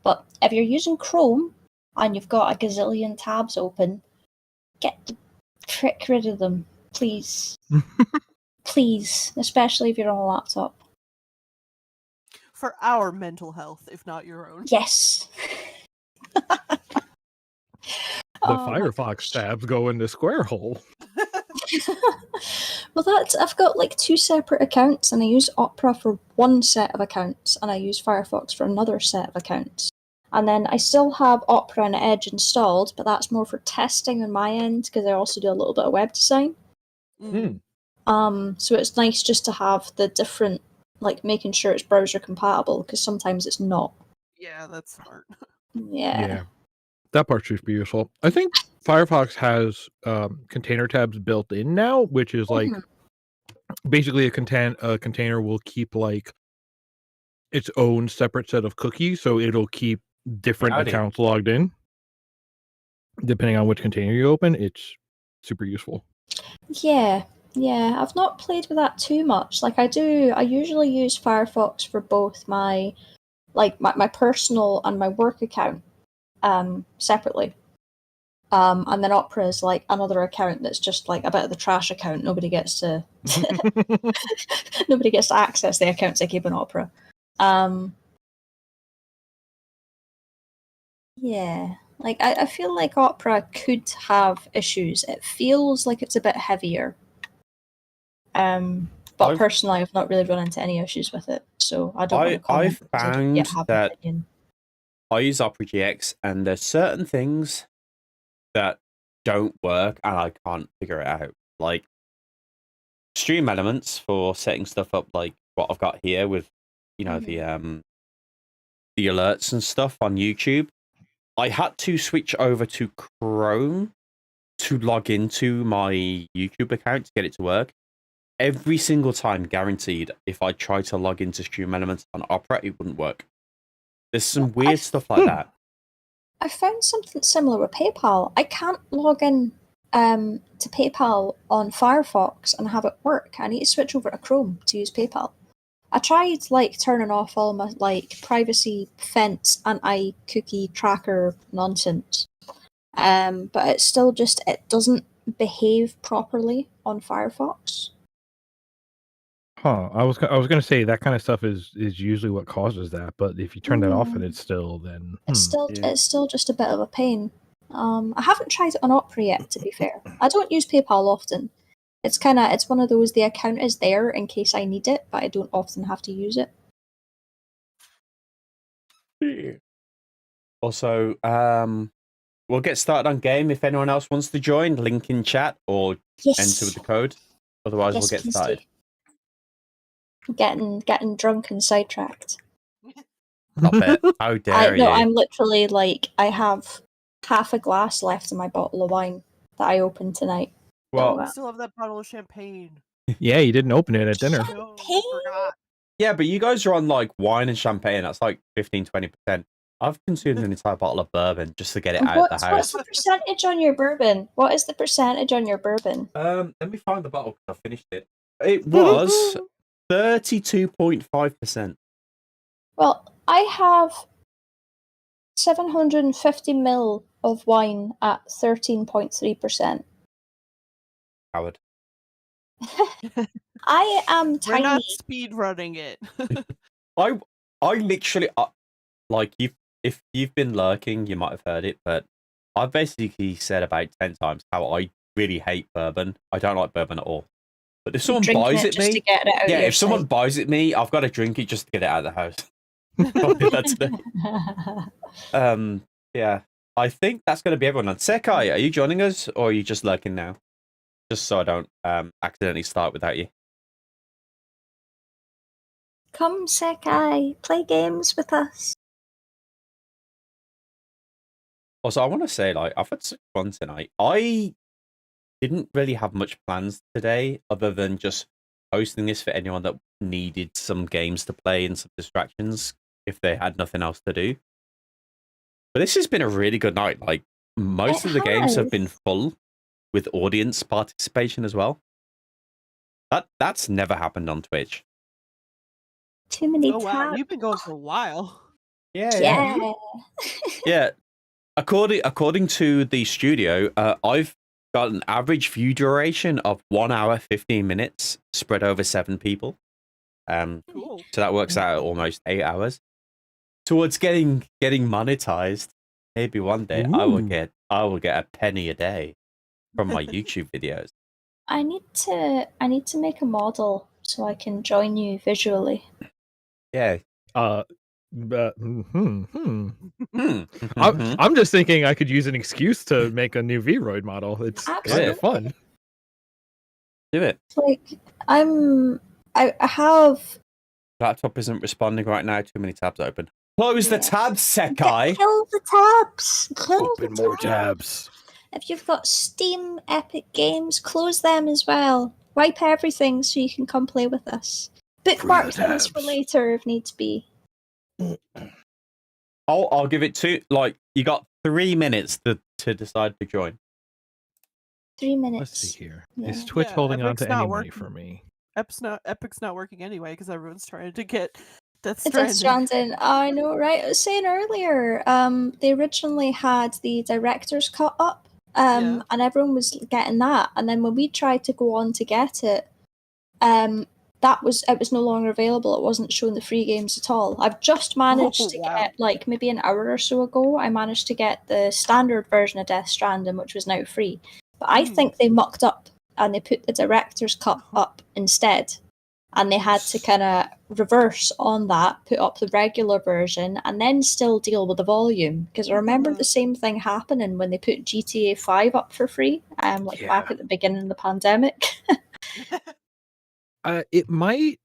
But if you're using Chrome and you've got a gazillion tabs open, get the frick rid of them, please. Please, especially if you're on a laptop. For our mental health, if not your own. Yes. The Firefox tabs go in the square hole. Well, I've got 2 separate accounts, and I use Opera for one set of accounts, and I use Firefox for another set of accounts. And then I still have Opera and Edge installed, but that's more for testing on my end because I also do a little bit of web design. So it's nice just to have the different, making sure it's browser compatible because sometimes it's not. Yeah, that's smart. Yeah. That part's just beautiful. I think Firefox has container tabs built in now, which is basically a container will keep its own separate set of cookies, so it'll keep different accounts logged in. Depending on which container you open, it's super useful. Yeah, I've not played with that too much. I usually use Firefox for both my personal and my work account separately. And then Opera is another account that's just a bit of the trash account. Nobody gets to access the accounts I keep in Opera. Yeah. I feel like Opera could have issues. It feels like it's a bit heavier. But personally, I've not really run into any issues with it, so I don't want to comment. I found that I use Opera GX, and there's certain things that don't work, and I can't figure it out. Stream elements for setting stuff up, like what I've got here with, the alerts and stuff on YouTube. I had to switch over to Chrome to log into my YouTube account to get it to work. Every single time, guaranteed, if I try to log into Stream Elements on Opera, it wouldn't work. There's some weird stuff like that. I found something similar with PayPal. I can't log in to PayPal on Firefox and have it work. I need to switch over to Chrome to use PayPal. I tried like turning off all my like privacy fence anti-cookie tracker nonsense, but it still it doesn't behave properly on Firefox. Huh. I was gonna say that kind of stuff is usually what causes that, but if you turn that off and it's still then It's still just a bit of a pain. I haven't tried it on Opera yet, to be fair. I don't use PayPal often. It's one of those, the account is there in case I need it, but I don't often have to use it. Also, we'll get started on game. If anyone else wants to join, link in chat or enter with the code. Otherwise, we'll get started. Getting drunk and sidetracked. Stop it. How dare you? I'm literally like, I have half a glass left in my bottle of wine that I opened tonight. Well, I still have that bottle of champagne. Yeah, you didn't open it at dinner. No, forgot. Yeah, but you guys are on like wine and champagne. That's like 15-20%. I've consumed an entire bottle of bourbon just to get it out of the house. What's the percentage on your bourbon? What is the percentage on your bourbon? Let me find the bottle because I finished it. It was 32.5%. Well, I have 750 ml of wine at 13.3%. Howard. I am tiny. We're not speed running it. I literally like if you've been lurking, you might have heard it, but I've basically said about 10 times how I really hate bourbon. I don't like bourbon at all. But if someone buys it me, if someone buys it me, I've got to drink it just to get it out of the house. I did that today. Yeah, I think that's going to be everyone. On Sekai, are you joining us or are you just lurking now? Just so I don't accidentally start without you. Come, Sekai, play games with us. Also, I want to say, like, I've had such fun tonight. I didn't really have much plans today other than just posting this for anyone that needed some games to play and some distractions if they had nothing else to do. But this has been a really good night. Like, most of the games have been full with audience participation as well. That's never happened on Twitch. Too many tabs. Wow, you've been going for a while. Yeah. Yeah. According to the studio, I've got an average view duration of 1 hour 15 minutes spread over 7 people. Cool. So that works out at almost 8 hours. Towards getting monetized, maybe one day I will get a penny a day from my YouTube videos. I need to make a model so I can join you visually. Yeah. I'm just thinking I could use an excuse to make a new Vroid model. It's kind of fun. Do it. Like I have. Laptop isn't responding right now. Too many tabs open. Close the tabs, Sekai. Kill the tabs. Open more tabs. If you've got Steam, Epic Games, close them as well. Wipe everything so you can come play with us. Bookmark things for later if needs be. I'll give it you got 3 minutes to decide to join. 3 minutes. Let's see here. Is Twitch holding on to any money for me? Epic's not working anyway because everyone's trying to get Death Stranding. I know, right? I was saying earlier, they originally had the director's cut up, and everyone was getting that. And then when we tried to go on to get it, it was no longer available. It wasn't showing the free games at all. I've just managed to get, like, maybe an hour or so ago, I managed to get the standard version of Death Stranding, which was now free. But I think they mucked up and they put the director's cut up instead. And they had to kind of reverse on that, put up the regular version, and then still deal with the volume. Because I remember the same thing happening when they put GTA 5 up for free, back at the beginning of the pandemic. It might.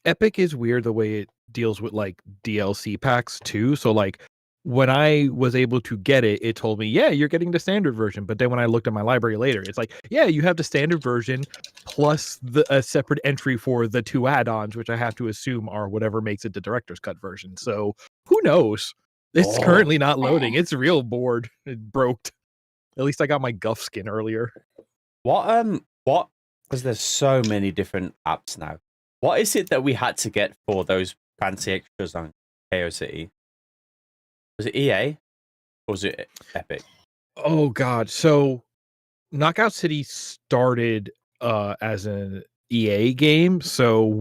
Epic is weird the way it deals with like DLC packs too. So like when I was able to get it, it told me, yeah, you're getting the standard version. But then when I looked at my library later, it's like, yeah, you have the standard version plus a separate entry for the 2 add-ons, which I have to assume are whatever makes it the director's cut version. So who knows? It's currently not loading. It's real bored. It broke. At least I got my Guff skin earlier. What? Because there's so many different apps now. What is it that we had to get for those fancy extras on KO City? Was it EA or was it Epic? Oh God! So Knockout City started as an EA game. So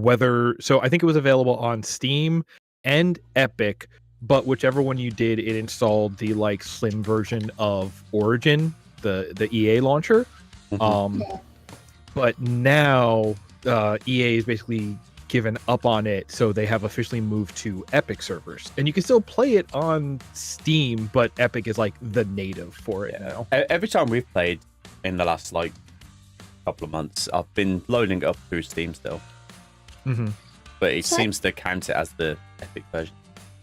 I think it was available on Steam and Epic, but whichever one you did, it installed the like slim version of Origin, the EA launcher. But now EA is basically given up on it, so they have officially moved to Epic servers, and you can still play it on Steam, but Epic is like the native for it now. Every time we've played in the last like couple of months, I've been loading it up through Steam still, but it seems to count it as the Epic version.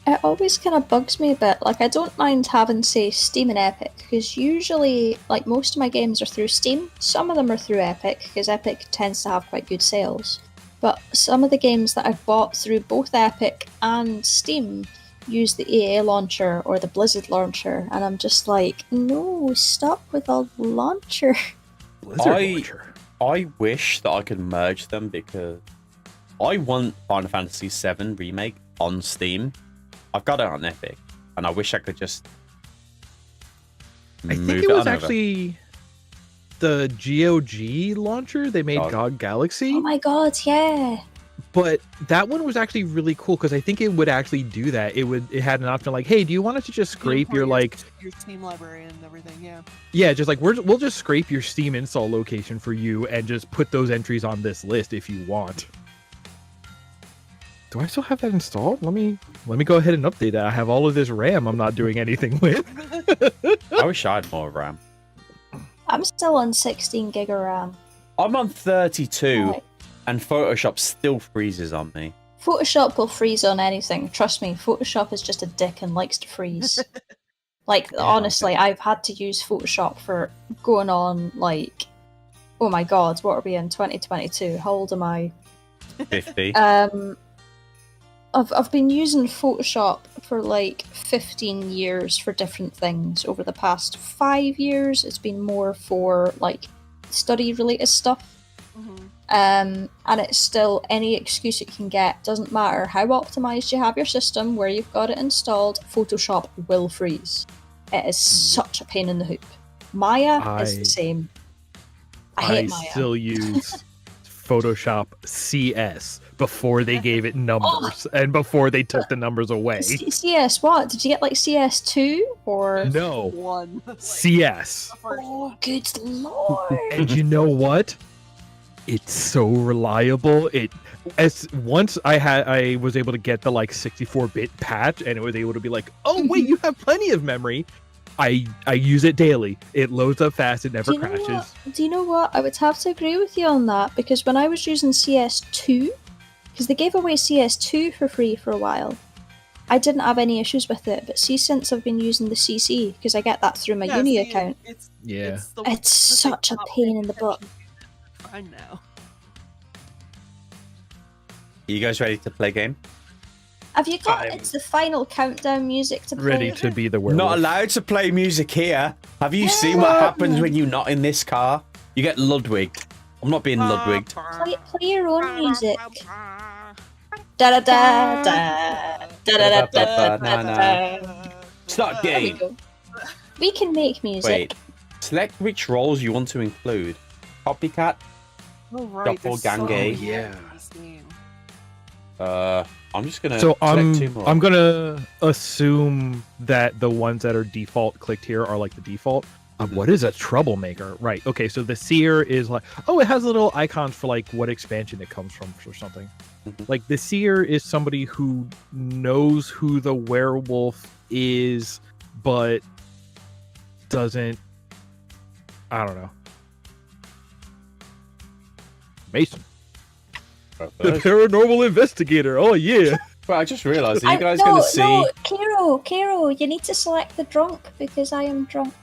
It always kind of bugs me a bit. Like, I don't mind having, say, Steam and Epic, because usually, like, most of my games are through Steam. Some of them are through Epic, because Epic tends to have quite good sales. But some of the games that I've bought through both Epic and Steam use the EA launcher or the Blizzard launcher, and I'm just like, no, stop with all the launcher. I wish that I could merge them, because I want Final Fantasy VII Remake on Steam. I've got it on Epic, and I wish I could just I think it was actually the GOG launcher. They made GOG Galaxy. Oh my god, yeah. But that one was actually really cool, because I think it would actually do that. It had an option like, hey, do you want us to just scrape your like your Steam library and everything? Yeah. Yeah, just like we'll just scrape your Steam install location for you and just put those entries on this list if you want. Do I still have that installed? Let me go ahead and update that. I have all of this RAM I'm not doing anything with. I wish I had more RAM. I'm still on 16 gig of RAM. I'm on 32, and Photoshop still freezes on me. Photoshop will freeze on anything. Trust me, Photoshop is just a dick and likes to freeze. Like, honestly, I've had to use Photoshop for going on, like, oh my god, what are we in, 2022? How old am I? 50. I've been using Photoshop for like 15 years for different things. Over the past 5 years, it's been more for like study related stuff. And it's still any excuse you can get. Doesn't matter how optimized you have your system, where you've got it installed, Photoshop will freeze. It is such a pain in the hoop. Maya is the same. I hate Maya. I still use Photoshop CS before they gave it numbers and before they took the numbers away. CS what? Did you get like CS2 or no? 1. CS. Oh, good lord! And you know what? It's so reliable. Once I was able to get the like 64-bit patch, and it was able to be like, oh wait, you have plenty of memory. I use it daily. It loads up fast. It never crashes. Do you know what? I would have to agree with you on that, because when I was using CS2, because they gave away CS2 for free for a while, I didn't have any issues with it. But see, since I've been using the CC, because I get that through my uni account, it's such a pain in the butt. Fine now. Are you guys ready to play a game? Have you got it's the final countdown music to play? Ready to be the werewolf. Not allowed to play music here. Have you seen what happens when you're not in this car? You get Ludwigged. I'm not being Ludwigged. Play your own music. Da da da da da da da da. Start game. We can make music. Wait. Select which roles you want to include. Copycat. Doppelganger. I'm just gonna. So select 2 more. I'm gonna assume that the ones that are default clicked here are like the default. What is a troublemaker? Right. Okay. So the seer is like, oh, it has little icons for like what expansion it comes from or something. Like the seer is somebody who knows who the werewolf is, but doesn't. I don't know. Mason. The paranormal investigator. Oh yeah. Well, I just realized. Are you guys gonna see? No, Kero, you need to select the drunk because I am drunk.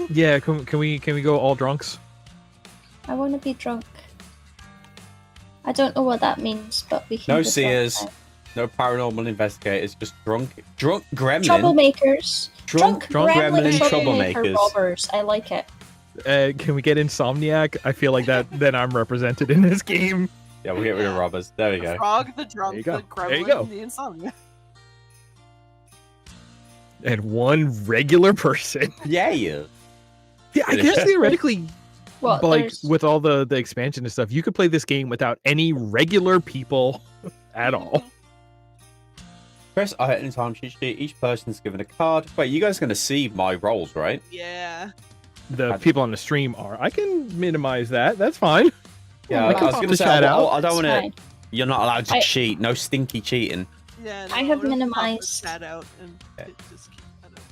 Yeah. Can we go all drunks? I want to be drunk. I don't know what that means, but we can. No seers, no paranormal investigators, just drunk gremlin. Troublemakers. Drunk gremlin troublemakers. Robbers. I like it. Can we get Insomniac? I feel like that. Then I'm represented in this game. Yeah, we'll get rid of robbers. There we The go. frog, the drunk, you go. the There you gremlin, go. and the insomnia. And one regular person. Yeah. Yeah, I guess theoretically, Well, like there's- with all the expansion and stuff, you could play this game without any regular people at all. Press I at any time cheat sheet. Each person's given a card. Wait, you guys are going to see my rolls, right? Yeah. The people on the stream are. I can minimize that. That's fine. Yeah, I I can was pop going the to say, chat out. I don't It's want to... You're not allowed to I- cheat. No stinky cheating. Yeah. I have would pop the minimized- chat out and just keep that up.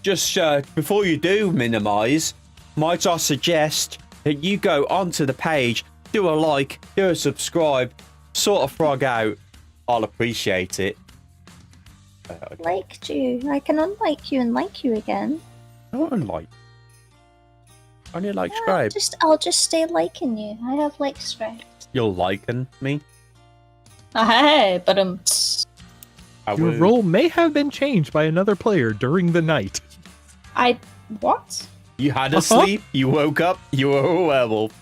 Just before you do minimize, might I suggest that you go onto the page, do a like, do a subscribe, sort of frog out. I'll appreciate it. Liked you. I can unlike you and like you again. I don't unlike. Only like subscribe. I'll just stay liking you. I have like subscribe. You'll liken me. Hey, but Your role may have been changed by another player during the night. What? You had a sleep. You woke up. You were a werewolf.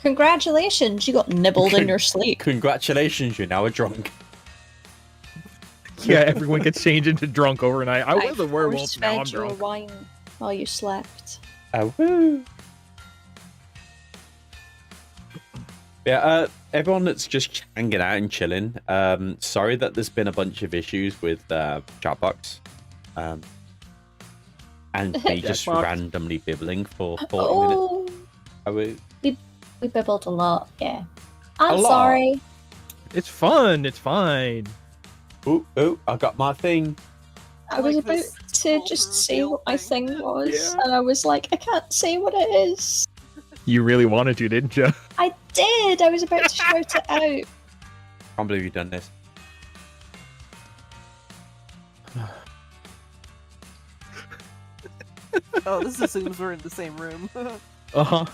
Congratulations, you got nibbled in your sleep. Congratulations, you're now a drunk. Yeah, everyone gets changed into drunk overnight. I was a werewolf, force now I'm fed you a drunk. wine while you slept. Woo. Yeah, everyone that's just hanging out and chilling. Sorry that there's been a bunch of issues with Jackbox. And me just Jackbox. randomly bibbling for 40 minutes. We bibbled a lot, yeah. I'm A lot? sorry. It's fun. It's fine. Oh, I got my thing. I was about to just say what my thing was, and I was like, I can't say what it is. You really wanted to, didn't you? I did. I was about to shout it out. Can't believe you've done this. Oh, this assumes we're in the same room. Uh-huh.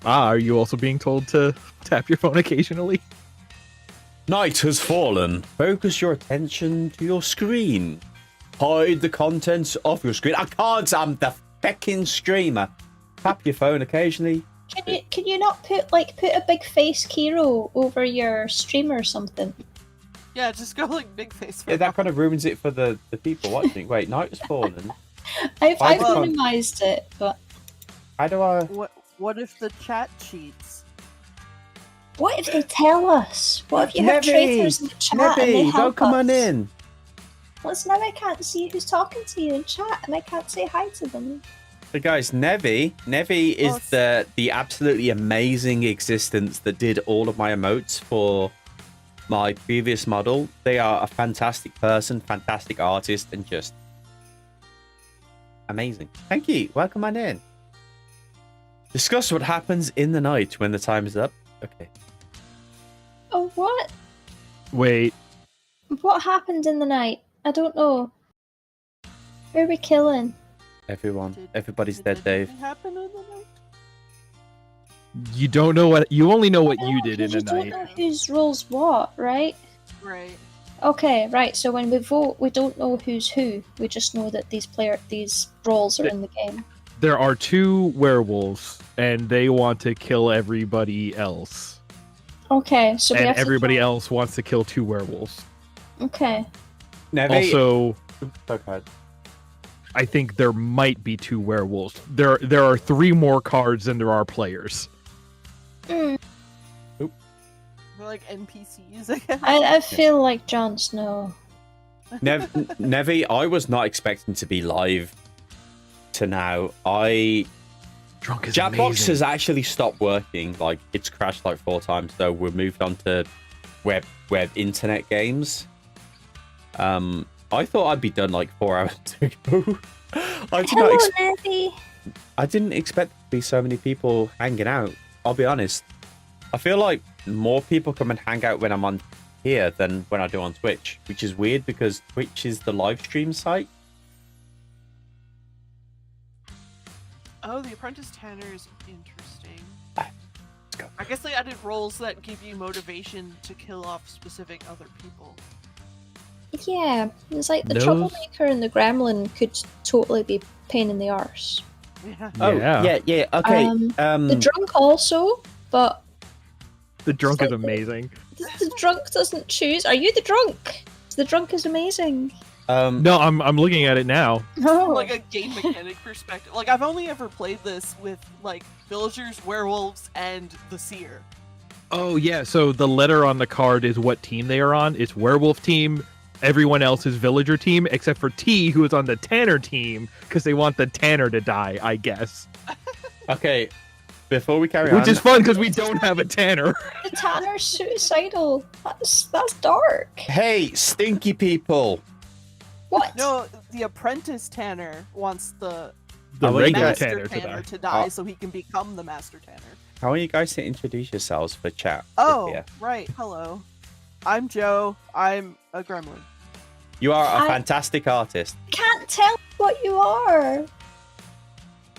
Are you also being told to tap your phone occasionally? Night has fallen. Focus your attention to your screen. Hide the contents of your screen. I can't. I'm the feckin' streamer. Tap your phone occasionally. Can you not put a big face Kero over your stream or something? Yeah, just go like big face. Yeah, that kind of ruins it for the people watching. Wait, night has fallen. I've Hide the con- minimized it, but How do I? What if the chat cheats? what if they tell us? What if you have traitors in the chat and they Nebby, help come us? on in. Well, now I can't see who's talking to you in chat, and I can't say hi to them. So guys, Nevi is the absolutely amazing existence that did all of my emotes for my previous model. They are a fantastic person, fantastic artist, and just amazing. Thank you. Welcome on in. Discuss what happens in the night when the time is up. Okay. Oh, what? Wait. What happened in the night? I don't know. Who are we killing? Everybody's dead, Dave. Happen in the night? You don't know what. You only know what you did in the You don't night. know whose roles what, right? Right. Okay, right. So when we vote, we don't know who's who. We just know that these roles are in the game. There are 2 werewolves, and they want to kill everybody else. Okay, so we And have everybody else wants to kill 2 werewolves. to. Okay. Nevi. Also, Okay. I think there might be 2 werewolves. There are 3 more cards than there are players. Mm. They're like NPCs, I guess. I feel like Jon Snow. Nevi, I was not expecting to be live to now. Drunk is Jackbox amazing. has actually stopped working. Like, it's crashed like 4 times, so we moved on to web internet games. I thought I'd be done like 4 hours ago. Hello, Nevi. I didn't expect there to be so many people hanging out. I'll be honest. I feel like more people come and hang out when I'm on here than when I do on Twitch, which is weird because Twitch is the live stream site. Oh, the Apprentice Tanner is interesting. I guess they added roles that give you motivation to kill off specific other people. Yeah, it's like the Those- troublemaker and the gremlin could totally be pain in the arse. Yeah. Oh, yeah. Okay. The drunk also, but The drunk is amazing. The drunk doesn't choose. Are you the drunk? The drunk is amazing. No, I'm looking at it now. Oh. From like a game mechanic perspective, like I've only ever played this with like villagers, werewolves, and the seer. Oh yeah, so the letter on the card is what team they are on. It's werewolf team. Everyone else is villager team, except for T, who is on the Tanner team, because they want the Tanner to die, I guess. Okay, before we carry on... Which is fun, because we don't have a Tanner. The Tanner's suicidal. That's dark. Hey, stinky people! What? No, the apprentice Tanner wants the regular master Tanner to die Oh. so he can become the master Tanner. I want you guys to introduce yourselves for chat. Oh, Yeah. right. Hello. I'm Joe. I'm a gremlin. You are a fantastic artist. Can't tell what you are.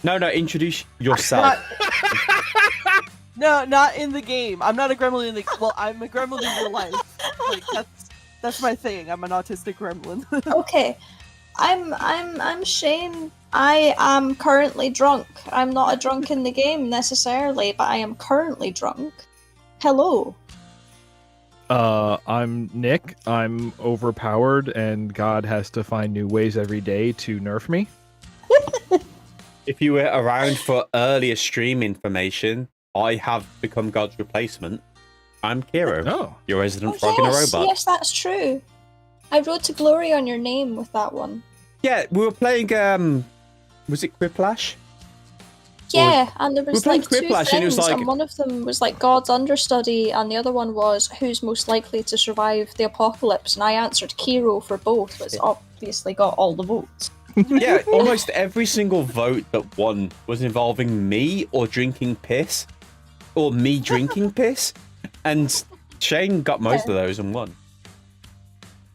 No, introduce yourself. No, not in the game. I'm not a gremlin in the... Well, I'm a gremlin in real life. Like, that's my thing. I'm an autistic gremlin. Okay. I'm Shane. I am currently drunk. I'm not a drunk in the game necessarily, but I am currently drunk. Hello. I'm Nick. I'm overpowered, and God has to find new ways every day to nerf me. If you were around for earlier stream information, I have become God's replacement. I'm Kero, your resident frog in a robot. Yes, that's true. I wrote to glory on your name with that one. Yeah, we were playing, was it Quiplash? Yeah, and there was playing like two Quiplash, things, and it was like- one of them was like God's understudy, and the other one was who's most likely to survive the apocalypse, and I answered Kero for both, but it's obviously got all the votes. Yeah, almost every single vote that won was involving me or drinking piss, or me drinking piss, and Shane got most of those and won.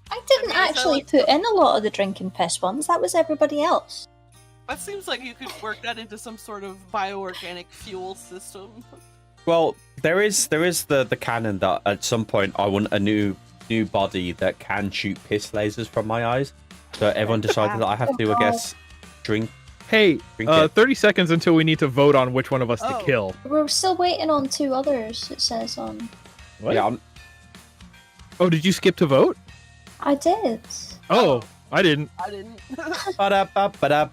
I didn't actually put in a lot of the drinking piss ones, that was everybody else. That seems like you could work that into some sort of bioorganic fuel system. Well, there is the canon that at some point I want a new body that can shoot piss lasers from my eyes. So everyone decided that I have to, I guess, drink. Hey, it. 30 seconds until we need to vote on which one of us to kill. We're still waiting on two others, it says on. What? Yeah, Oh, did you skip to vote? I did. Oh, I didn't. I didn't.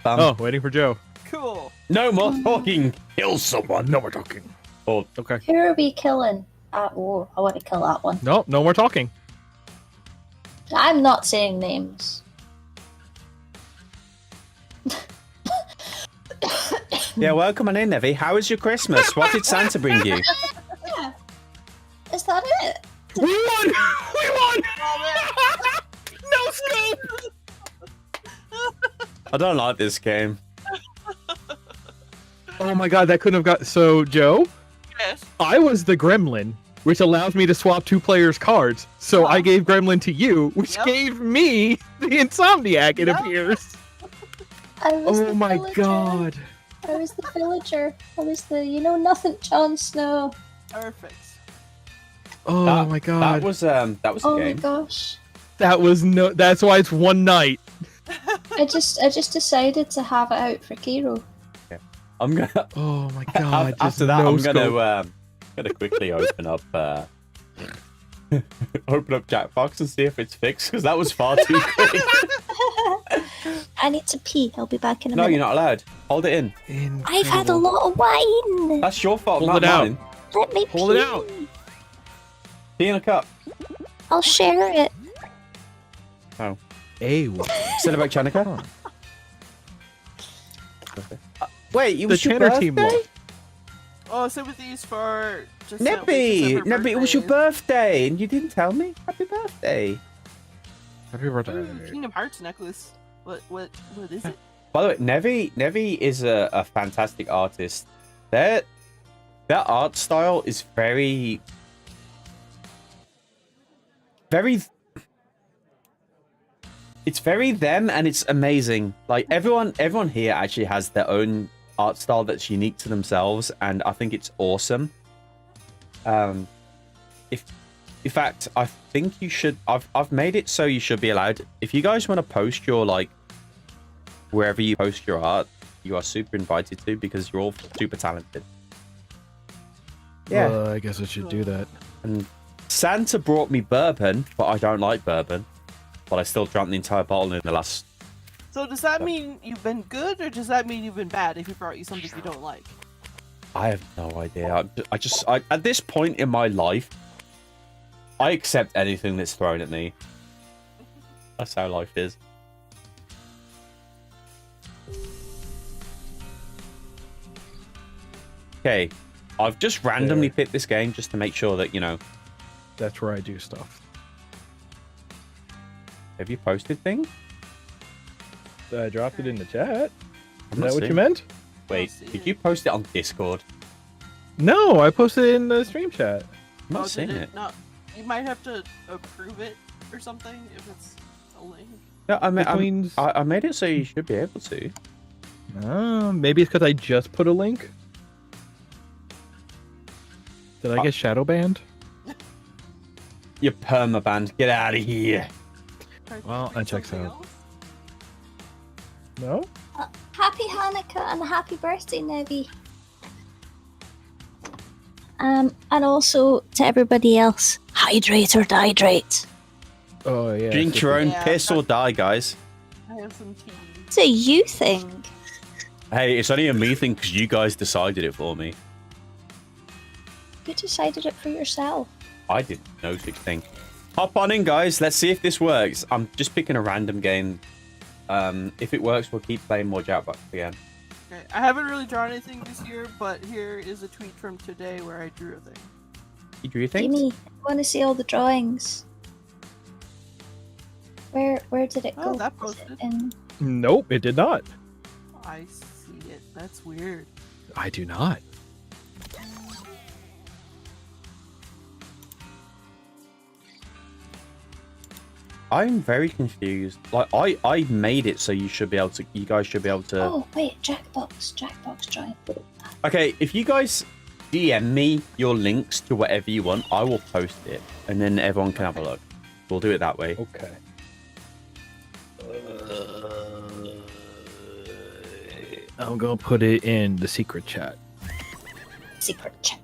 Oh, waiting for Joe. Cool. No more talking. Kill someone. No more talking. Oh, okay. Who are we killing? Oh, I want to kill that one. No more talking. I'm not saying names. Yeah, welcome on in, Nevi. How was your Christmas? What did Santa bring you? Yeah. Is that it? We won! We won! No scope! I don't like this game. Oh my god, that couldn't have got... So, Joe? Yes? I was the gremlin, which allows me to swap two players' cards. So I gave gremlin to you, which gave me the insomniac, it appears. I was Oh the my villager. god. I was the villager. I was the nothing Jon Snow. Perfect. Oh my god. That was a Oh my game. gosh. That was no... That's why it's one night. I just decided to have it out for Kero. I'm gonna. Oh my god. After that, I'm gonna quickly open up Jackbox and see if it's fixed because that was far too quick. I need to pee. I'll be back in a No, minute. you're not allowed. Hold it in. I've had a lot of wine. That's your fault, Hold not it out. mine. Let me Hold pee. it out. Pee in a cup. I'll share it. Oh. Ew. Cinematic Chanika. Wait, it was The your Tanner birthday? team won. Oh, so with these for just Nebby, it was your birthday, and you didn't tell me. Happy birthday! Happy birthday. Kingdom Hearts necklace. What is it? By the way, Nevi is a fantastic artist. Their art style is very. It's very them, and it's amazing. Like everyone here actually has their own art style that's unique to themselves, and I think it's awesome. In fact, I think you should. I've made it so you should be allowed. If you guys want to post your wherever you post your art, you are super invited to because you're all super talented. Yeah. I guess I should do that. And Santa brought me bourbon, but I don't like bourbon. But I still drank the entire bottle in the last... So does that mean you've been good, or does that mean you've been bad if he brought you something you don't like? I have no idea. I at this point in my life, I accept anything that's thrown at me. That's how life is. Okay, I've just randomly picked this game just to make sure that, you know... That's where I do stuff. Have you posted things? I dropped it in the chat. Is not that what seeing you meant? Wait, did you post it on Discord? No, I posted it in the stream chat. I'm not seeing it. Not, you might have to approve it or something if it's a link. No, I made it so you should be able to. Maybe it's because I just put a link. Did I get shadow banned? You're permabanned. Get out of here. Well, that checks out. No? Happy Hanukkah and happy birthday, Nevi. And also to everybody else, hydrate or dihydrate. Oh yeah. Drink your own piss or die, guys. I have some tea. It's a you thing. Hey, it's only a me thing because you guys decided it for me. You decided it for yourself. I did no such thing. Hop on in, guys. Let's see if this works. I'm just picking a random game. If it works, we'll keep playing more Jackbox again. Okay. I haven't really drawn anything this year, but here is a tweet from today where I drew a thing. You drew things? Amy, I want to see all the drawings. Where did it go? Oh, that posted. Nope, it did not. I see it. That's weird. I do not. I'm very confused. Like I made it so you should be able to. You guys should be able to. Oh wait, Jackbox join. Okay, if you guys DM me your links to whatever you want, I will post it, and then everyone can have a look. We'll do it that way. Okay. I'm gonna put it in the secret chat. Secret chat.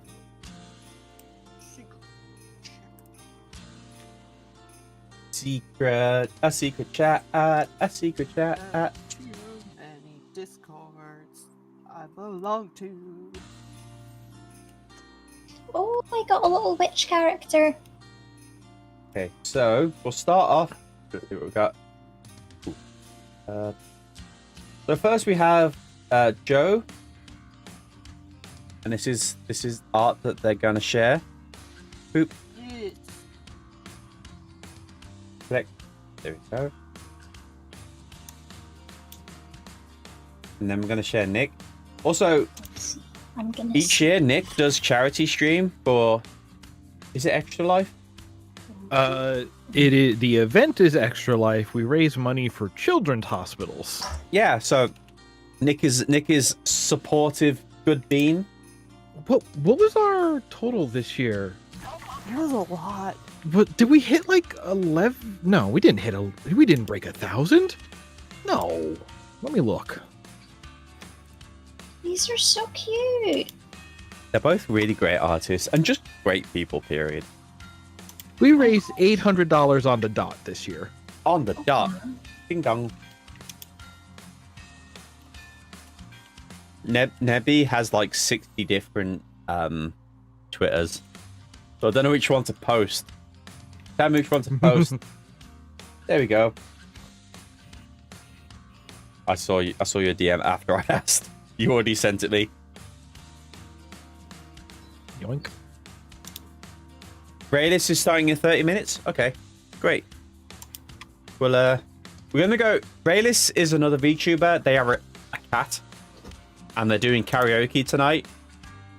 A secret chat, a secret chat. Too many discords I belong to. Oh, I got a little witch character. Okay, so we'll start off. Let's see what we've got. So first we have Joe, and this is art that they're gonna share. Boop. Yes. Click. There we go. And then we're gonna share Nick. Also, I'm gonna each year Nick does charity stream for. Is it Extra Life? It is, the event is Extra Life. We raise money for children's hospitals. Yeah, so Nick is supportive, good bean. What was our total this year? It was a lot. But did we hit like 11? No, we didn't hit we didn't break 1,000. No, let me look. These are so cute. They're both really great artists and just great people. Period. We raised $800 on the dot this year. On the dot. Ding dong. Nebby has like 60 different Twitters. So I don't know which one to post. Tell me which one to post. There we go. I saw your DM after I asked. You already sent it me. Yoink. Rayless is starting in 30 minutes. Okay, great. Well, we're gonna go. Rayless is another VTuber. They are a cat, and they're doing karaoke tonight,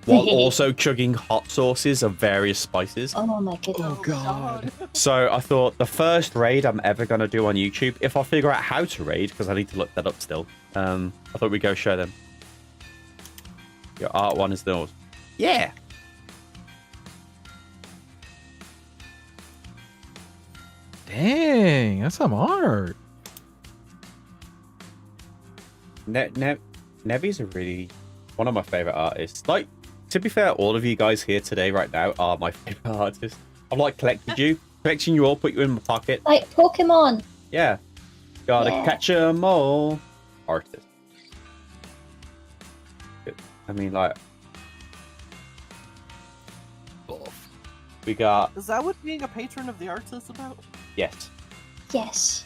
while also chugging hot sauces of various spices. Oh my goodness. Oh god. So I thought the first raid I'm ever gonna do on YouTube, if I figure out how to raid, because I need to look that up still. I thought we'd go show them. Your art one is those. Yeah. Dang, that's some art. Nevi's a really one of my favorite artists. Like, to be fair, all of you guys here today, right now, are my favorite artists. I've like collected you, collecting you all, put you in my pocket. Like Pokemon. Yeah. Gotta Yeah. catch 'em all. Artist. I mean, like. We got. Is that what being a patron of the arts is about? Yes. Yes.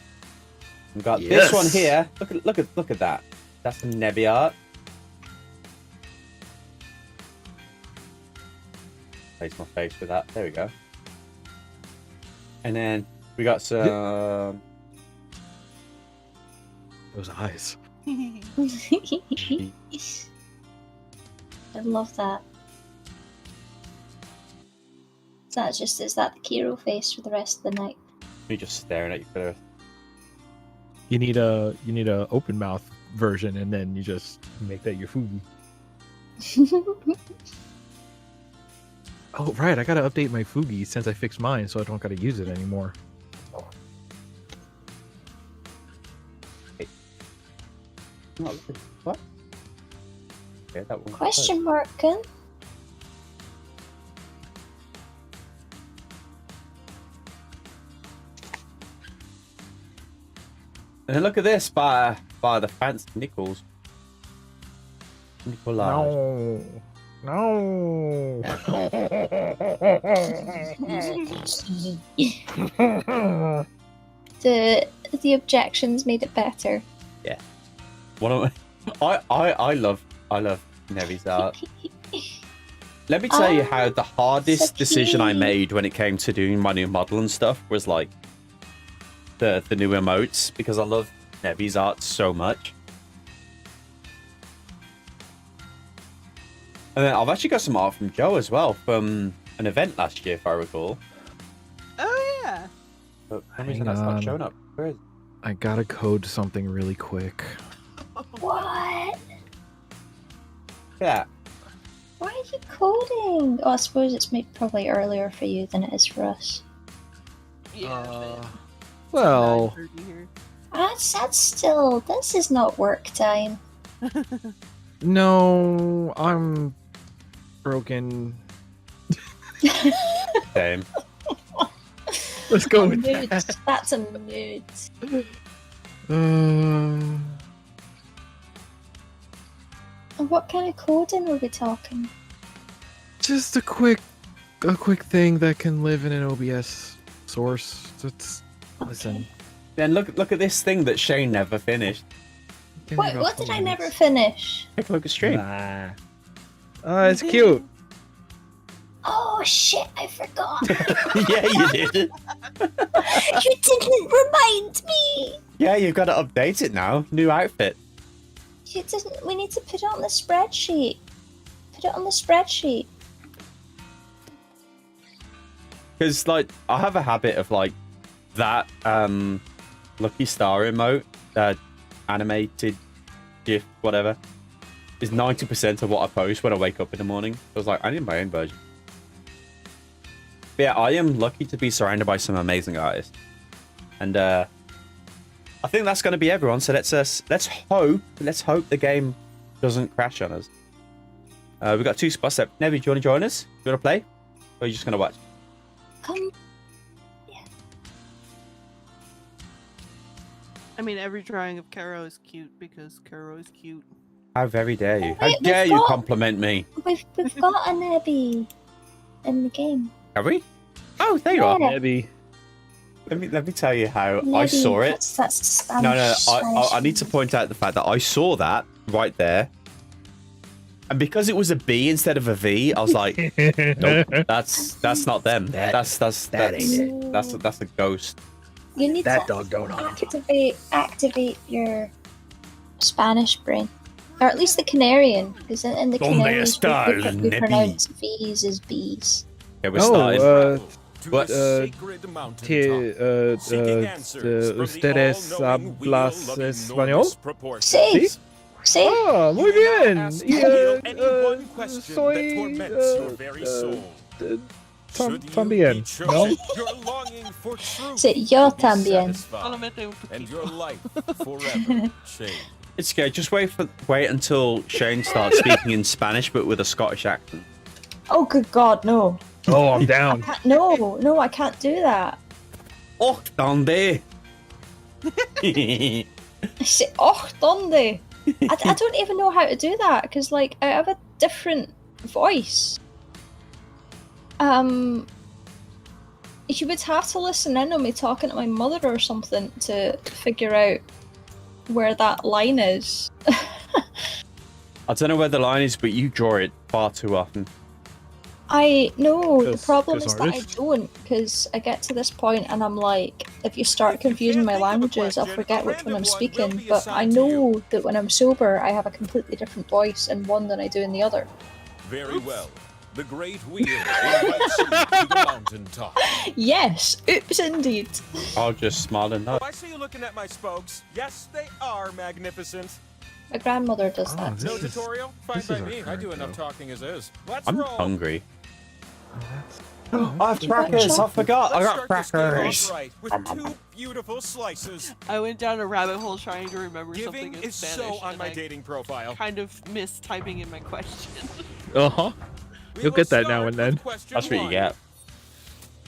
We got Yes. this one here. Look at that. That's some Nebby art. Face my face with that. There we go. And then we got some. Those eyes. I love that. Is that the Kero face for the rest of the night? Me just staring at you for the. You need a open mouth version, and then you just make that your food. Oh right, I gotta update my Fugi since I fixed mine, so I don't gotta use it anymore. What? Okay, that one. Question mark, Ken? And then look at this by the fancy Nichols. Nikolai. No. The objections made it better. Yeah. One of my, I love Nevi's art. Let me tell you how the hardest so decision I cute. made when it came to doing my new model and stuff was like the new emotes, because I love Nevi's art so much. And then I've actually got some art from Joe as well from an event last year, if I recall. Oh yeah. But for some reason that's not showing up. Where is it? I gotta code something really quick. What? Yeah. Why are you coding? Oh, I suppose it's probably earlier for you than it is for us. Yeah. Well, That's still. This is not work time. no, I'm broken. Same. Let's go with Mood. that. That's a mood. What kind of coding are we talking? Just a quick thing that can live in an OBS source. That's listen. Then look at this thing that Shane never finished. Wait, what did I never finish? Take a look at stream. It's cute. Oh shit, I forgot. Yeah, you did. You didn't remind me. Yeah, you've got to update it now. New outfit. You didn't. We need to put it on the spreadsheet. Put it on the spreadsheet. Because like I have a habit of like that Lucky Star emote, animated GIF, whatever, is 90% of what I post when I wake up in the morning. I was like, I need my own version. But yeah, I am lucky to be surrounded by some amazing artists, and I think that's going to be everyone. So let's hope the game doesn't crash on us. We've got 2 spots left. Nevi, do you want to join us? Do you want to play, or are you just going to watch? Come. I mean, every drawing of Kero is cute because Kero is cute. How very dare you? How Wait, dare we've you got- compliment me? We've got a Nebby in the game. Have we? Oh, there you are. Yeah. Nebby. Let me tell you how I Nebby, saw it. That's Spanish. No, Spanish. I need to point out the fact that I saw that right there, and because it was a B instead of a V, I was like, nope, that's not them. That's a ghost. You need That to dog don't know. activate your Spanish brain, or at least the Canarian, because in the Donde Canarians está el we Nebby? pronounce V's as B's. Yeah, we're starting. What? ¿Ustedes hablas español? Sí. Sí. Ah, muy bien. Soy también, ¿no? Sí, yo también. And your life forever changed. It's okay. Just wait until Shane starts speaking in Spanish, but with a Scottish accent. Oh, good God, no. Oh, I'm down. No, I can't do that. Oh, Dundee. I say, oh, Dundee. I don't even know how to do that because, like, I have a different voice. You would have to listen in on me talking to my mother or something to figure out where that line is. I don't know where the line is, but you draw it far too often. I know, the 'Cause- problem 'cause is that I artist. don't, because I get to this point and I'm like, if you start confusing my languages, I'll forget which one I'm speaking, but I know that when I'm sober, I have a completely different voice in one than I do in the other. Very well. The Great Wheel invites you to the mountaintop. Yes, oops indeed. I'll just smile and nod. I see you looking at my spokes. Yes, they are magnificent. My grandmother does that No too. tutorial? Fine this by is our me. I do enough talking as is. Let's I'm roll. hungry. Oh, I have crackers. I forgot. I got Let's start this crackers. game off right with two beautiful slices. I went down a rabbit hole trying to remember Giving something in is Spanish. so on and my I dating profile. kind of missed typing in my question. Uh-huh. You'll get that now and then. Question That's what you one. get.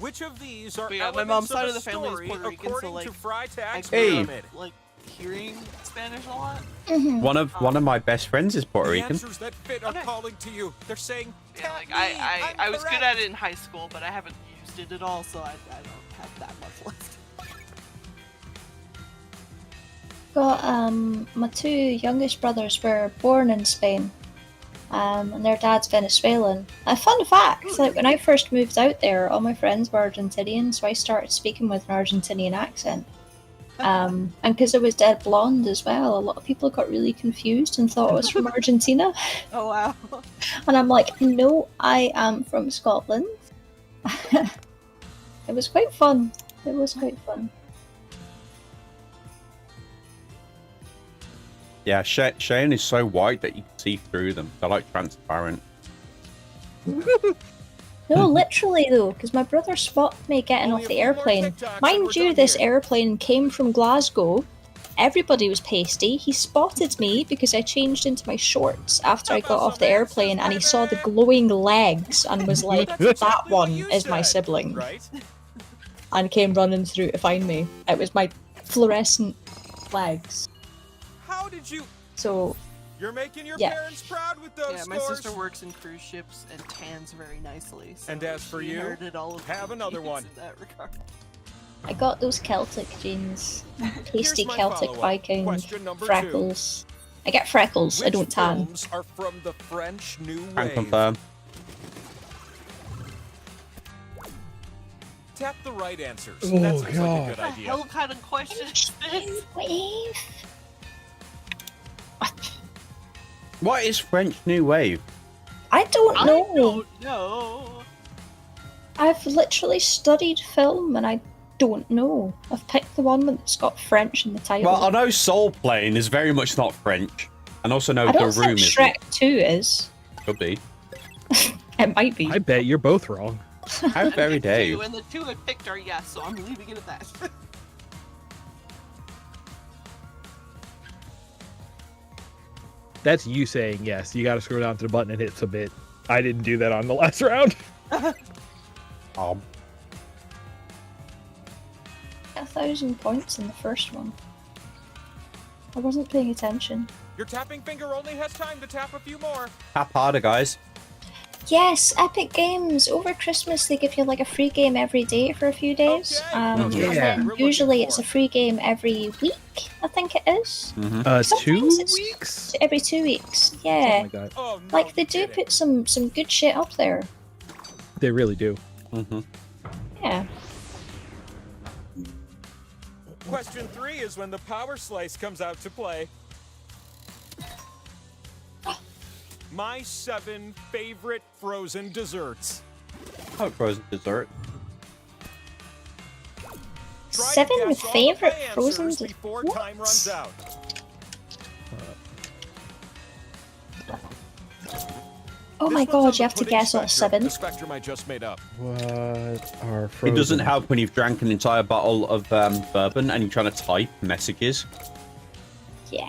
Which of these are But yeah, my elements mom's side a of the family is story Puerto Rican, so according like to Fry I Tags Hey. Pyramid? like hearing Spanish a lot. One of my best friends is Puerto The Rican. answers that fit are calling to you. They're saying, Yeah, like I was good at it in high school, but I haven't used it at all, so I don't have that much left. Got my two youngest brothers were born in Spain, and their dad's Venezuelan. A fun fact: like when I first moved out there, all my friends were Argentinian, so I started speaking with an Argentinian accent. And because I was dead blonde as well, a lot of people got really confused and thought I was from Argentina. Oh wow! And I'm like, no, I am from Scotland. It was quite fun. It was quite fun. Yeah, Shane is so white that you can see through them. They're like transparent. No, literally though, because my brother spotted me getting off the airplane. Mind you, this airplane came from Glasgow. Everybody was pasty. He spotted me because I changed into my shorts after I got off the airplane, and he saw the glowing legs and was like, that one is my sibling. And came running through to find me. It was my fluorescent legs. How did you? So, You're making your yeah. parents proud with those Yeah, my scores. sister works in cruise ships and tans very nicely. So And as for she you, inherited all of have the another genes one. in that regard. I got those Celtic genes. Tasty Here's my Celtic follow-up. Viking Question number freckles. I get freckles, I Which don't tan. films are from the French New Can Wave? confirm. Tap the right answers. Oh, that seems like a God. good What the idea. hell kind of question is this? Wave. What is French New Wave? I don't know. I don't know. I've literally studied film and I don't know. I've picked the one that's got French in the title. Well, I know Soul Plane is very much not French, and also know I The don't Room think is. Shrek 2 is. Could be. It might be. I bet you're both wrong. How very dare you? Two, and the two I picked are yes, so I'm leaving it at that. That's you saying yes. You got to scroll down to the button and hit submit. I didn't do that on the last round. 1,000 points in the first one. I wasn't paying attention. Your tapping finger only has time to tap a few more. Tap harder, guys. Yes, Epic Games. Over Christmas, they give you like a free game every day for a few days. And Yeah. then usually it's a free game every week, I think it is. 2 Sometimes it's weeks? every 2 weeks. Yeah. Something like that. Oh, no Like they do kidding. put some good shit up there. They really do. Yeah. Question 3 is when the power slice comes out to play. My 7 favorite frozen desserts. Oh, frozen dessert. Try to 7 guess all the favorite play frozen answers before time runs out. Oh my This one's on god, the you have to pudding guess all spectrum, 7. The spectrum I just made up. What are It frozen? doesn't help when you've drank an entire bottle of bourbon and you're trying to type messages. Yeah.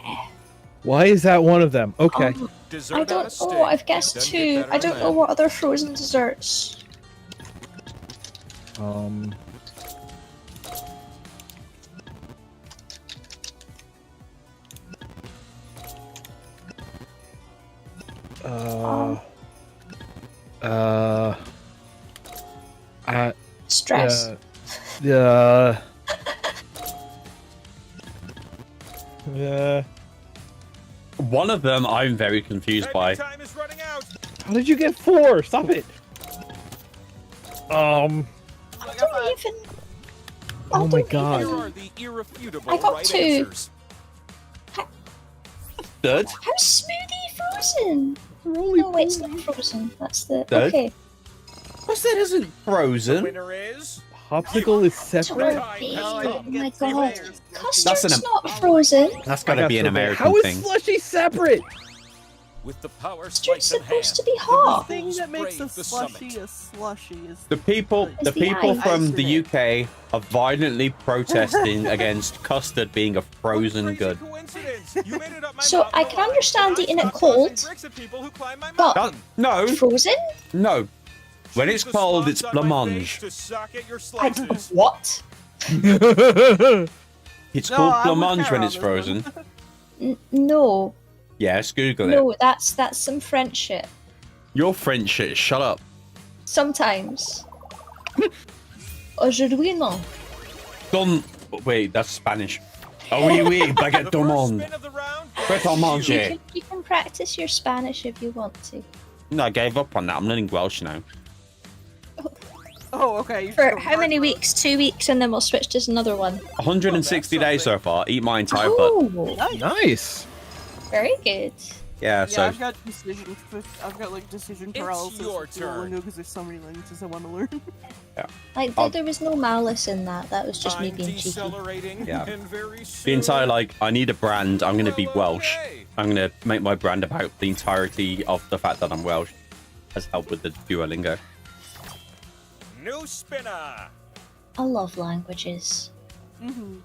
Why is that one of them? Okay. I don't know. I've guessed 2. I don't know what other frozen desserts. Stress. Yeah. One of them I'm very confused by. How did you get 4? Stop it. I don't even. Oh my god. I got 2. Third. How's smoothie frozen? No, wait, it's not frozen. That's the. Third. Okay. What's that isn't frozen? Popsicle is separate. Oh my god. Custard's not frozen. That's gotta be an American How is thing. slushy separate? With the power Custard's supposed to be hot. The thing that makes a slushy a slushy is The people the from ice. the UK are violently protesting against custard being a frozen good. So I can understand eating it cold, but No, frozen? no. When it's cold, it's blancmange. What? It's No, called I'm with blancmange when Kero it's on frozen. No, Yes, Google it. no, that's some French shit. Your French shit, shut up. Sometimes. Aujourd'hui non. Wait, that's Spanish. Oh, oui, oui, baguette du monde. Prêt à manger. You can practice your Spanish if you want to. No, I gave up on that. I'm learning Welsh now. Oh, okay. For how many weeks? 2 weeks, and then we'll switch to another one. 160 days so far. Eat my entire butt. Oh, Nice. very good. Yeah, Yeah, so I've got decision. I've got like decision paralysis. your turn. Because there's so many languages I want to learn. Like, there was no malice in that. That was just me being cheeky. yeah. The entire I need a brand. I'm gonna be Welsh. I'm gonna make my brand about the entirety of the fact that I'm Welsh. Has helped with the Duolingo. New spinner. I love languages.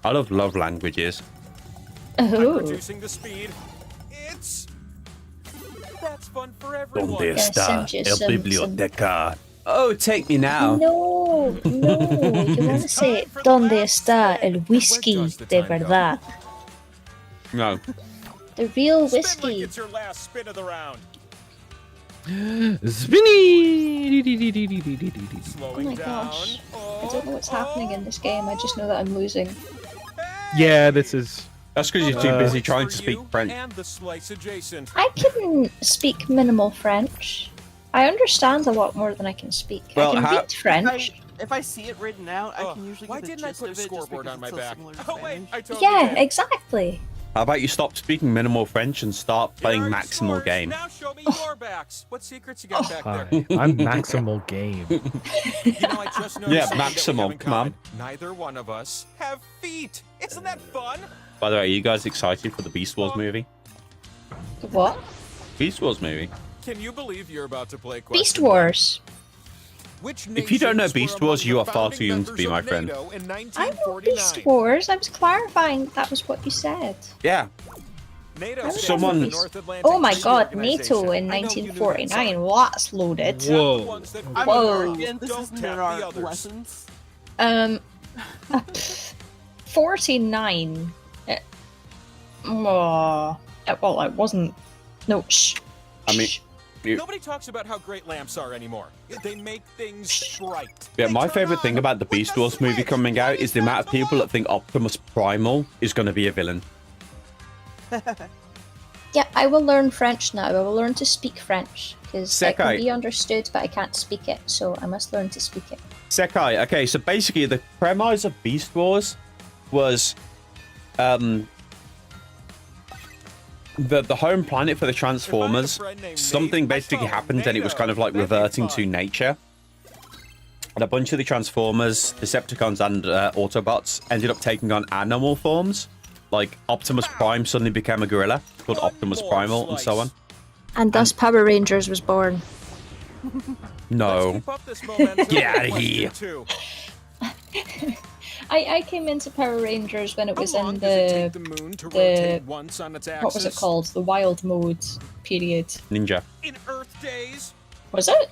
I love languages. Oh. Reducing the speed. That's fun for everyone. ¿Dónde está send you el some- biblioteca? Oh, take me now. No, no, you want to say, ¿Dónde está el whisky de verdad? No. The real Spin like whiskey. it's your last spin of the round. Spinny. Oh Slowing my down. gosh. I don't know what's happening in this game, I just know that I'm losing. Yeah, this is. That's because you're too busy trying to speak French. And the slice adjacent. I can speak minimal French. I understand a lot more than I can speak. Well, I can how- read French. If I see it written out, I can usually Why get the didn't I gist put a of it just scoreboard because on my it's so back? similar to Oh wait, Spanish. I totally Yeah, did. exactly. How about you stop speaking minimal French and start playing maximal game? Now show me your backs. What secrets you got back Hi, there? I'm maximal game. You know, I just noticed Yeah, something that we have maximal. in Come on. common. Neither one of us have feet. Isn't that fun? By the way, are you guys excited for the Beast Wars movie? What? Beast Wars movie. Can you believe you're about to play Beast question Wars. Which If you don't know nations were Beast Wars, among you the are far founding too young to be members my of friend. NATO in I know 1949? Beast Wars. I was clarifying that was what you said. Yeah. NATO I was stands Someone- for the Beast- North Atlantic Oh my Treaty god, Organization. NATO in I know you knew that, 1949. Well, that's loaded. Whoa. I'm Whoa. American. This Don't isn't tap in the our others. lessons. 49. Well, it wasn't. No, shh. I mean, Nobody talks about how great lamps are anymore. They make things bright. yeah, They my turn favorite on thing about the with Beast Wars movie switch. coming out is the amount of people that think Optimus Primal is going to be a villain. Yeah, I will learn French now. I will learn to speak French because it can Sekai. be understood, but I can't speak it. So I must learn to speak it. Sekai. Okay, so basically the premise of Beast Wars was the home planet for the Transformers. Something basically happened and it was kind of like reverting to nature. And a bunch of the Transformers, Decepticons and Autobots ended up taking on animal forms. Like Optimus Prime suddenly became a gorilla called Optimus Primal and so on. And thus Power Rangers was born. No. Keep up this momentum. Get out of here. Too. I came into Power Rangers when it was in does it take the moon to rotate once on its axis? what was it called? The Wild Mode period. Ninja. In Earth days. Was it?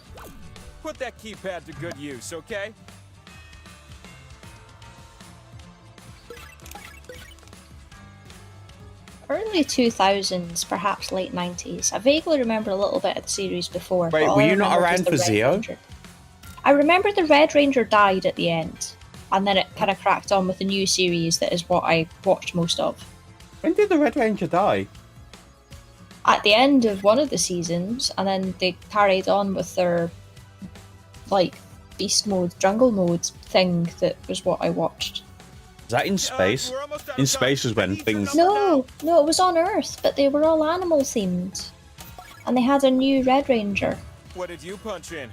Put that keypad to good use, okay? Early 2000s, perhaps late 90s. I vaguely remember a little bit of the series before. Wait, but all were I you not remember around was the for Red Zeo? Ranger. I remember the Red Ranger died at the end, and then it kind of cracked on with the new series that is what I watched most of. When did the Red Ranger die? At the end of one of the seasons, and then they carried on with their, like, beast mode, jungle mode thing that was what I watched. Is that in space? In space was when things... No, it was on Earth, but they were all animal themed. And they had a new Red Ranger. What did you punch in?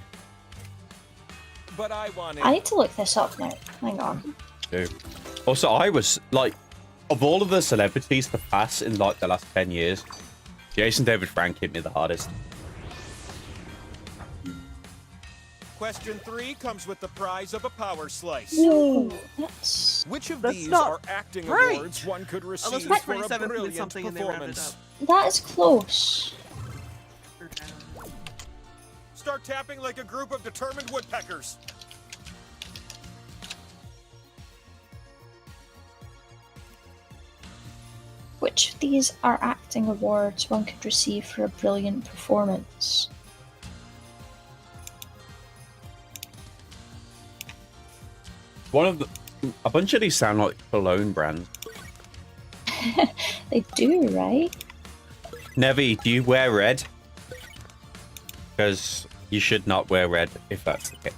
But I wanted... I need to look this up now. Hang on. Also, I was, like, of all of the celebrities to pass in, like, the last 10 years, Jason David Frank hit me the hardest. Question 3 comes with the prize of a power slice. No, Which of that's these not are acting right. awards one could receive Unless it's for a 27th and brilliant something and they rounded performance? that is close. Start tapping like a group of determined woodpeckers. Which of these are acting awards one could receive for a brilliant performance? A bunch of these sound like cologne brands. They do, right? Nevi, do you wear red? Because you should not wear red if that's the case.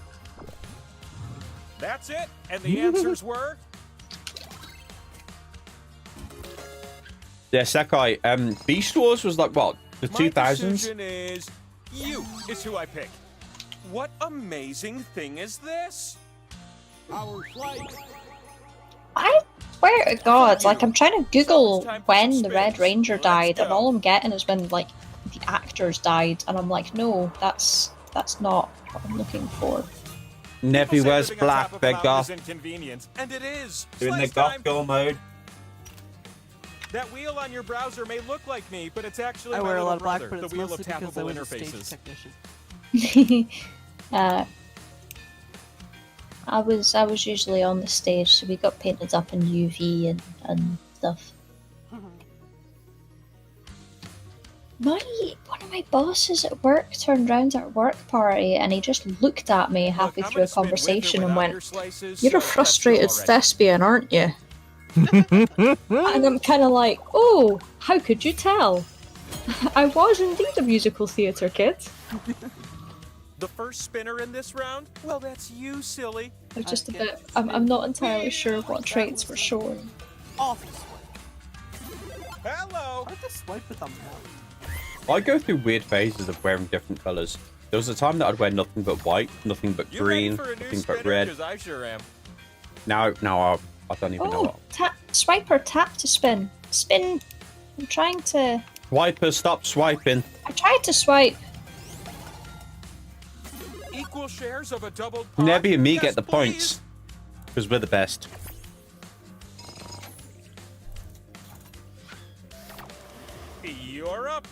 That's it? And the answers were? Yeah, Sakai, Beast Wars was like, what, the My 2000s? decision is you is who I pick. What amazing thing is this? Our flight. I swear to God, like, I'm trying to Google when the Red Ranger died, and all I'm getting is when, like, the actors died, and I'm like, no, that's not what I'm looking for. Nevi wears Living on black, top of a they're mountain goth. is inconvenient, and it is. Doing the Slice goth time. girl mode. That wheel on your browser may look like me, but it's actually I my wear a little lot of black, brother, but the it's wheel of mostly because I tappable was a stage interfaces. technician. I was usually on the stage, so we got painted up in UV and stuff. One of my bosses at work turned round at a work party and he just looked at me halfway through a conversation and went, "You're a frustrated thespian, aren't you?" And I'm kind of like, "Oh, how could you tell? I was indeed a musical theatre kid." The first spinner in this round? Well, that's you, silly. I'm just a bit. I'm not entirely sure what traits were shown. Awful swipe. Hello. Why the swipe with a mouse? I go through weird phases of wearing different colours. There was a time that I'd wear nothing but white, nothing but green, nothing but red. Because I sure am. Now I don't even know what. Swiper, tap to spin. Spin. I'm trying to. Swiper, stop swiping. I tried to swipe. Equal shares of a doubled pot? Nevi and me Yes, get the please. points. Because we're the best. You're up.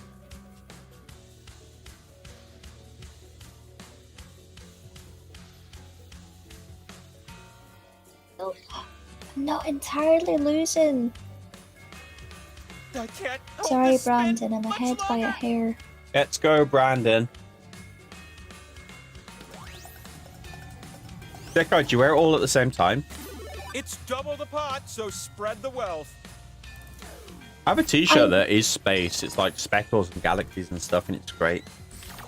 I'm not entirely losing. I can't. Sorry, Brandon, I'm ahead by a hair. Let's go, Brandon. Check out, do you wear it all at the same time? It's double the pot, so spread the wealth. I have a t-shirt that is space. It's like speckles and galaxies and stuff, and it's great.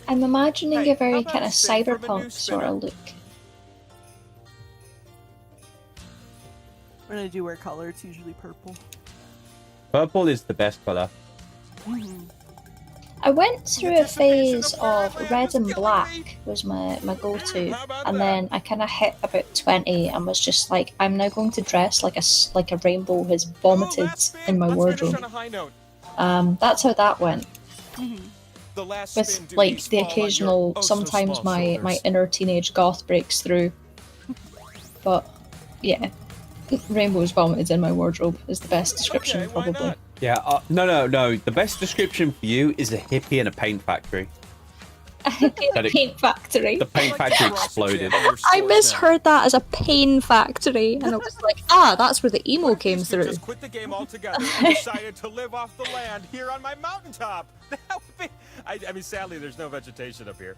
I'm imagining Hey, a very how about kind of a spin from a new cyberpunk sort of look. When I do wear color, it's usually purple. Purple is the best colour. I went through a phase of red and black was my go-to, and then I kind of hit about 20 and was just like, I'm now going to dress like a rainbow has vomited in my wardrobe. That's how that went. With like the occasional, sometimes my inner teenage goth breaks through. But yeah. Rainbows vomited in my wardrobe is the best description, probably. Yeah, no. The best description for you is a hippie in a paint factory. Paint factory. The paint factory exploded. I misheard that as a pain factory, and I was like, that's where the emo came through. Just quit the game altogether and decided to live off the land here on my mountaintop. That would be... I mean, sadly, there's no vegetation up here.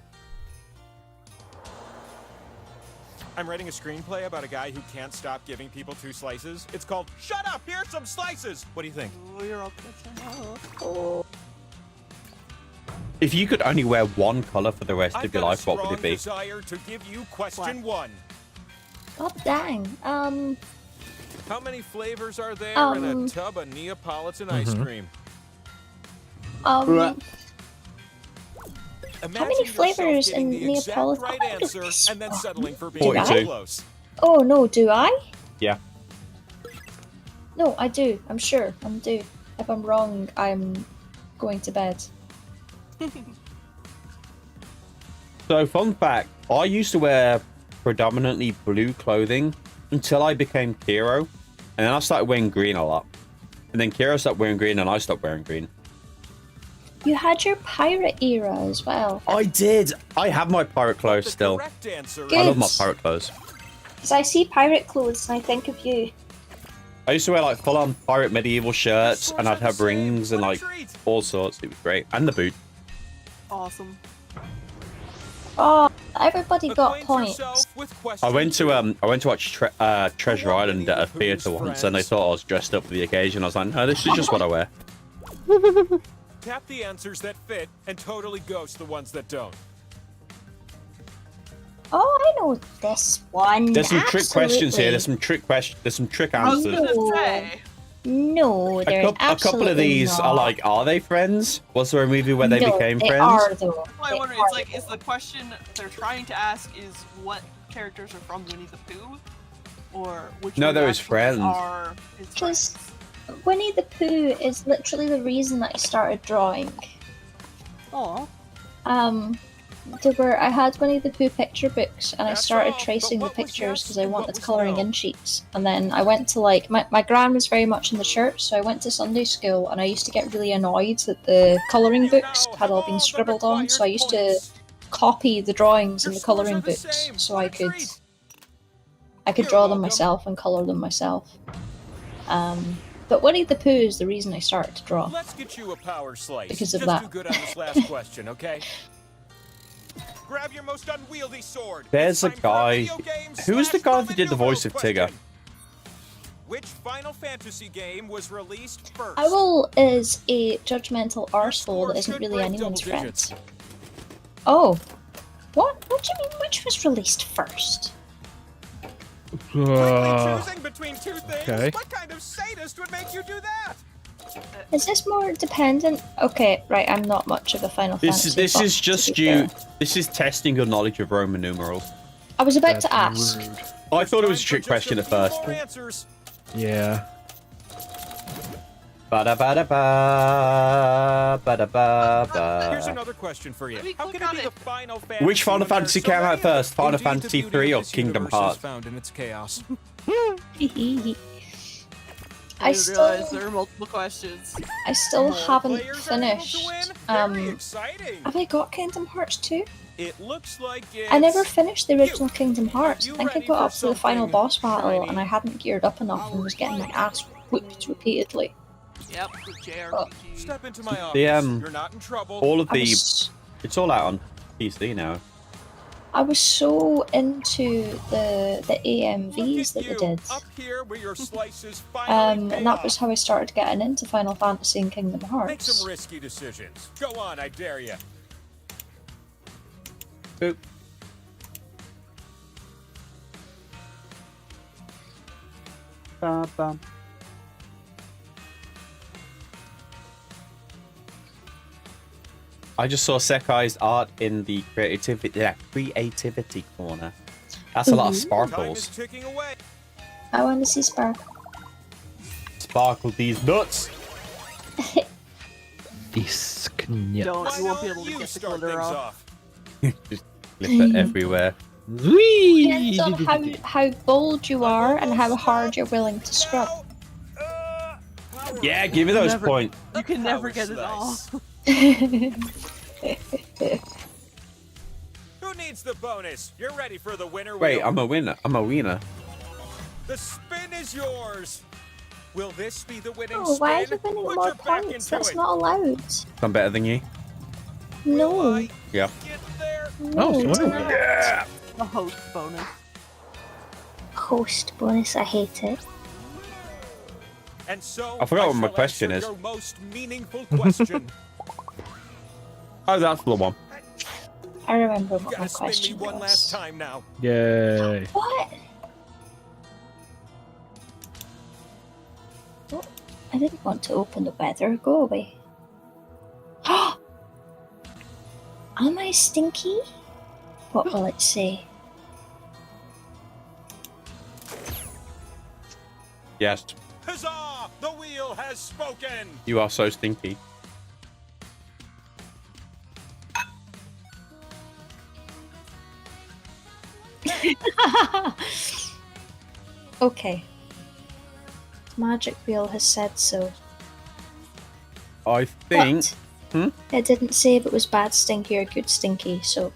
I'm writing a screenplay about a guy who can't stop giving people 2 slices. It's called Shut Up, Here's Some Slices. What do you think? Oh, you're all pitching. If you could only wear one color for the rest of your life, what would it be? Desire to give you question 1. Oh, dang. How many flavors are there in a tub of Neapolitan ice cream? How many flavors in Neapolitan? Right answer and then settling for being 42. close. Oh no, do I? Yeah. No, I do. I'm sure. I do. If I'm wrong, I'm going to bed. So, fun fact, I used to wear predominantly blue clothing until I became Kero, and then I started wearing green a lot. And then Kero stopped wearing green, and I stopped wearing green. You had your pirate era as well. I did. I have my pirate clothes still. I love my pirate clothes. Because I see pirate clothes and I think of you. I used to wear like full-on pirate medieval shirts, and I'd have rings and like all sorts. It was great, and the boot. Awesome. Oh, everybody got points. I went to watch Treasure Island at a theater once, and they thought I was dressed up for the occasion. I was like, no, this is just what I wear. Tap the answers that fit and totally ghost the ones that don't. Oh, I know this one. There's some trick questions here. There's some trick There's some trick answers. No, A couple of these are like, are they friends? Was there a movie where they became friends? Are, though. Well, I wonder, it's like, is the question they're trying to ask is what characters are from Winnie the Pooh? Or which No, ones they're his actually friends. are his friends? Because Winnie the Pooh is literally the reason that I started drawing. Aw. I had Winnie the Pooh picture books, and I started tracing the pictures because I wanted colouring in sheets. And then I went to my gran was very much in the church, so I went to Sunday school, and I used to get really annoyed that the colouring books had all been scribbled on. So I used to copy the drawings in the colouring books so I could draw them myself and colour them myself. But Winnie the Pooh is the reason I started to draw. Let's get you a power slice. Because of Just that. do good on this last question, okay? Grab your most unwieldy sword. There's a guy. Who is the guy that did the voice of Tigger? Which Final Fantasy game was released first? Owl is a judgmental arsehole that isn't really anyone's friend. Oh. What? What do you mean which was released first? Choosing between 2 things? Okay. What kind of sadist would make you do that? Is this more dependent? Okay, right, I'm not much of a Final Fantasy This buff, is just to be you. fair. This is testing your knowledge of Roman numerals. I was about to ask. I thought it was a trick question at first. Yeah. Ba-da-ba-da-ba, ba-da-ba-ba. Here's another question for you. How can it be the Final Fantasy? Which Final when Fantasy there's came out so first? Final many? Indeed, Fantasy the beauty 3 or of this Kingdom universe is Hearts? found in its chaos. I didn't realize there are multiple questions. I still haven't players are able to finished. Very exciting. Have I got Kingdom Hearts 2? It looks like it's... I never finished the original Kingdom Hearts. I think I ready got for up to the final something boss battle shiny? and I hadn't geared up enough and was getting my ass whooped repeatedly. Yep, the JRPG. Step into my office. You're not in trouble. all of the, it's all out on PC now. I was so into the AMVs that they did. Up here where your slices finally And that was how I started getting into Final Fantasy and Kingdom Make Hearts. some risky decisions. Go on, I dare you. Boop. Ba-bum. I just saw Sekai's art in the creativity corner. That's a lot of sparkles. I want to see Sparkle. Sparkle these nuts. Don't, you won't be able to get the glitter off. Just flip it everywhere. Depends on how bold you are and how hard you're willing to scrub. Yeah, give me those points. You can never get it all. Who needs the bonus? You're ready for the winner. Wait, I'm a winner. I'm a wiener. The spin is yours. Will this be the winning Oh, why are spin? you winning Put more your back points? into That's it. not allowed. I'm better than you. No. Yeah. No, it's not. Yeah. The host bonus. Host bonus, I hate it. And so I forgot what my shall question answer is. Your most meaningful question. Oh, that's the one. I remember what my Gotta spin me question one was. last time now. Yay. What? Oh, I didn't want to open the weather. Go away. Am I stinky? What will it say? Yes. Huzzah! The wheel has spoken. You are so stinky. Okay. Magic wheel has said so. I think. But it didn't say if it was bad stinky or good stinky, so.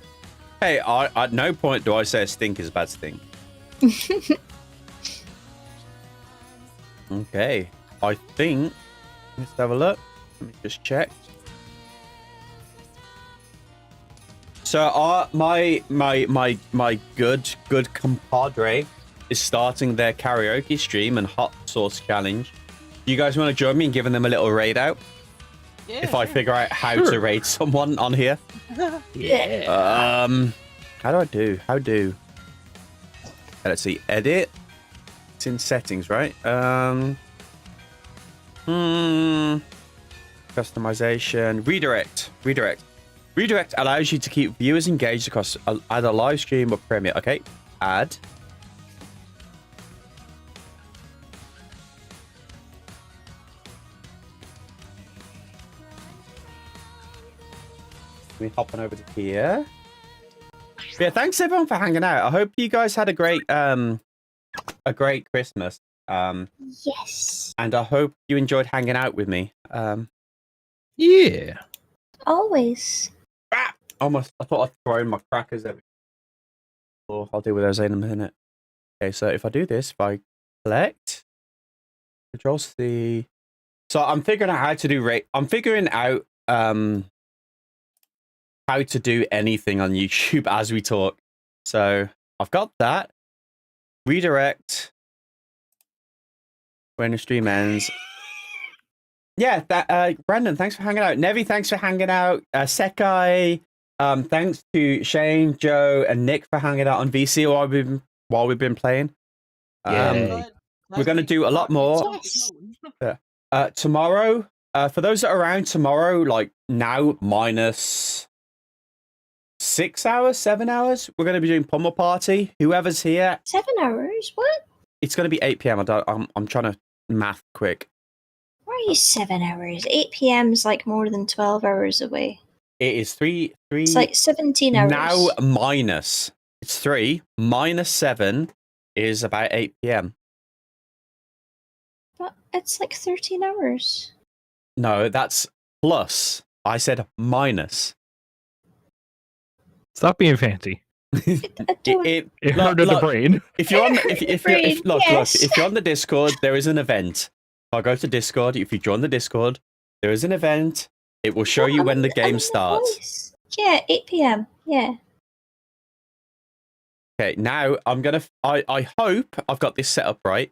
Hey, at no point do I say a stink is a bad stink. Okay. I think. Let's have a look. Let me just check. So, my good compadre is starting their karaoke stream and hot sauce challenge. You guys want to join me in giving them a little raid out? Yeah, if I figure out how to raid someone on here. Yeah. How do I do? Let's see. Edit. It's in settings, right? Customization. Redirect. Redirect allows you to keep viewers engaged across either live stream or premiere. Okay. Add. We're hopping over to here. Yeah, thanks everyone for hanging out. I hope you guys had a great Christmas. Yes. And I hope you enjoyed hanging out with me. Yeah. Always. Almost, I thought I'd thrown my crackers at me. Oh, I'll deal with those in a minute. Okay, so if I do this, if I select, Control C. So I'm figuring out how to do rate. I'm figuring out how to do anything on YouTube as we talk. So I've got that. Redirect. When the stream ends. Yeah, that Brandon, thanks for hanging out. Nevi, thanks for hanging out. Sekai, thanks to Shane, Joe, and Nick for hanging out on VC while we've been playing. We're going to do a lot more. Tomorrow, for those that are around tomorrow, like now minus 6 hours, 7 hours, we're going to be doing Pummel Party. Whoever's here. 7 hours? What? It's going to be 8 p.m. I'm trying to math quick. Why are you 7 hours? 8 p.m. is like more than 12 hours away. It is 3. It's like 17 hours. Now minus. It's 3 minus 7 is about 8 p.m. But it's like 13 hours. No, that's plus. I said minus. Stop being fancy. It hurted the brain. If you're on, if you're on the Discord, there is an event. I'll go to Discord. If you join the Discord, there is an event. It will show you when the game starts. Yeah, 8 p.m. Yeah. Okay, now I'm gonna. I hope I've got this set up right.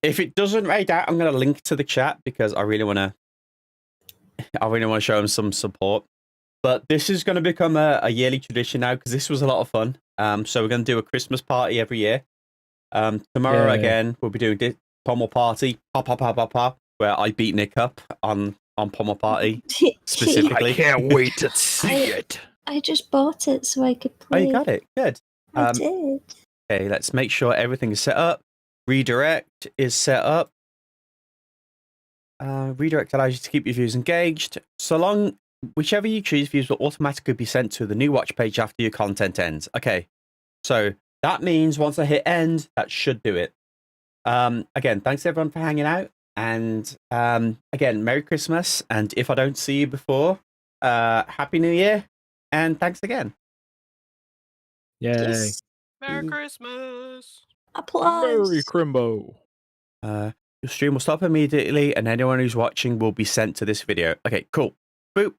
If it doesn't raid out, I'm gonna link to the chat because I really wanna show them some support. But this is going to become a yearly tradition now because this was a lot of fun. So we're going to do a Christmas party every year. Tomorrow again, we'll be doing Pummel Party, where I beat Nick up on Pummel Party specifically. I can't wait to see it. I just bought it so I could play. Oh, you got it. Good. I did. Okay, let's make sure everything is set up. Redirect is set up. Redirect allows you to keep your viewers engaged. So long whichever you choose views will automatically be sent to the new watch page after your content ends. Okay, so that means once I hit end, that should do it. Again, thanks everyone for hanging out. And again, Merry Christmas. And if I don't see you before, Happy New Year. And thanks again. Yay. Yes. Merry Christmas. Applause. Merry Crimbo. Your stream will stop immediately, and anyone who's watching will be sent to this video. Okay, cool. Boop.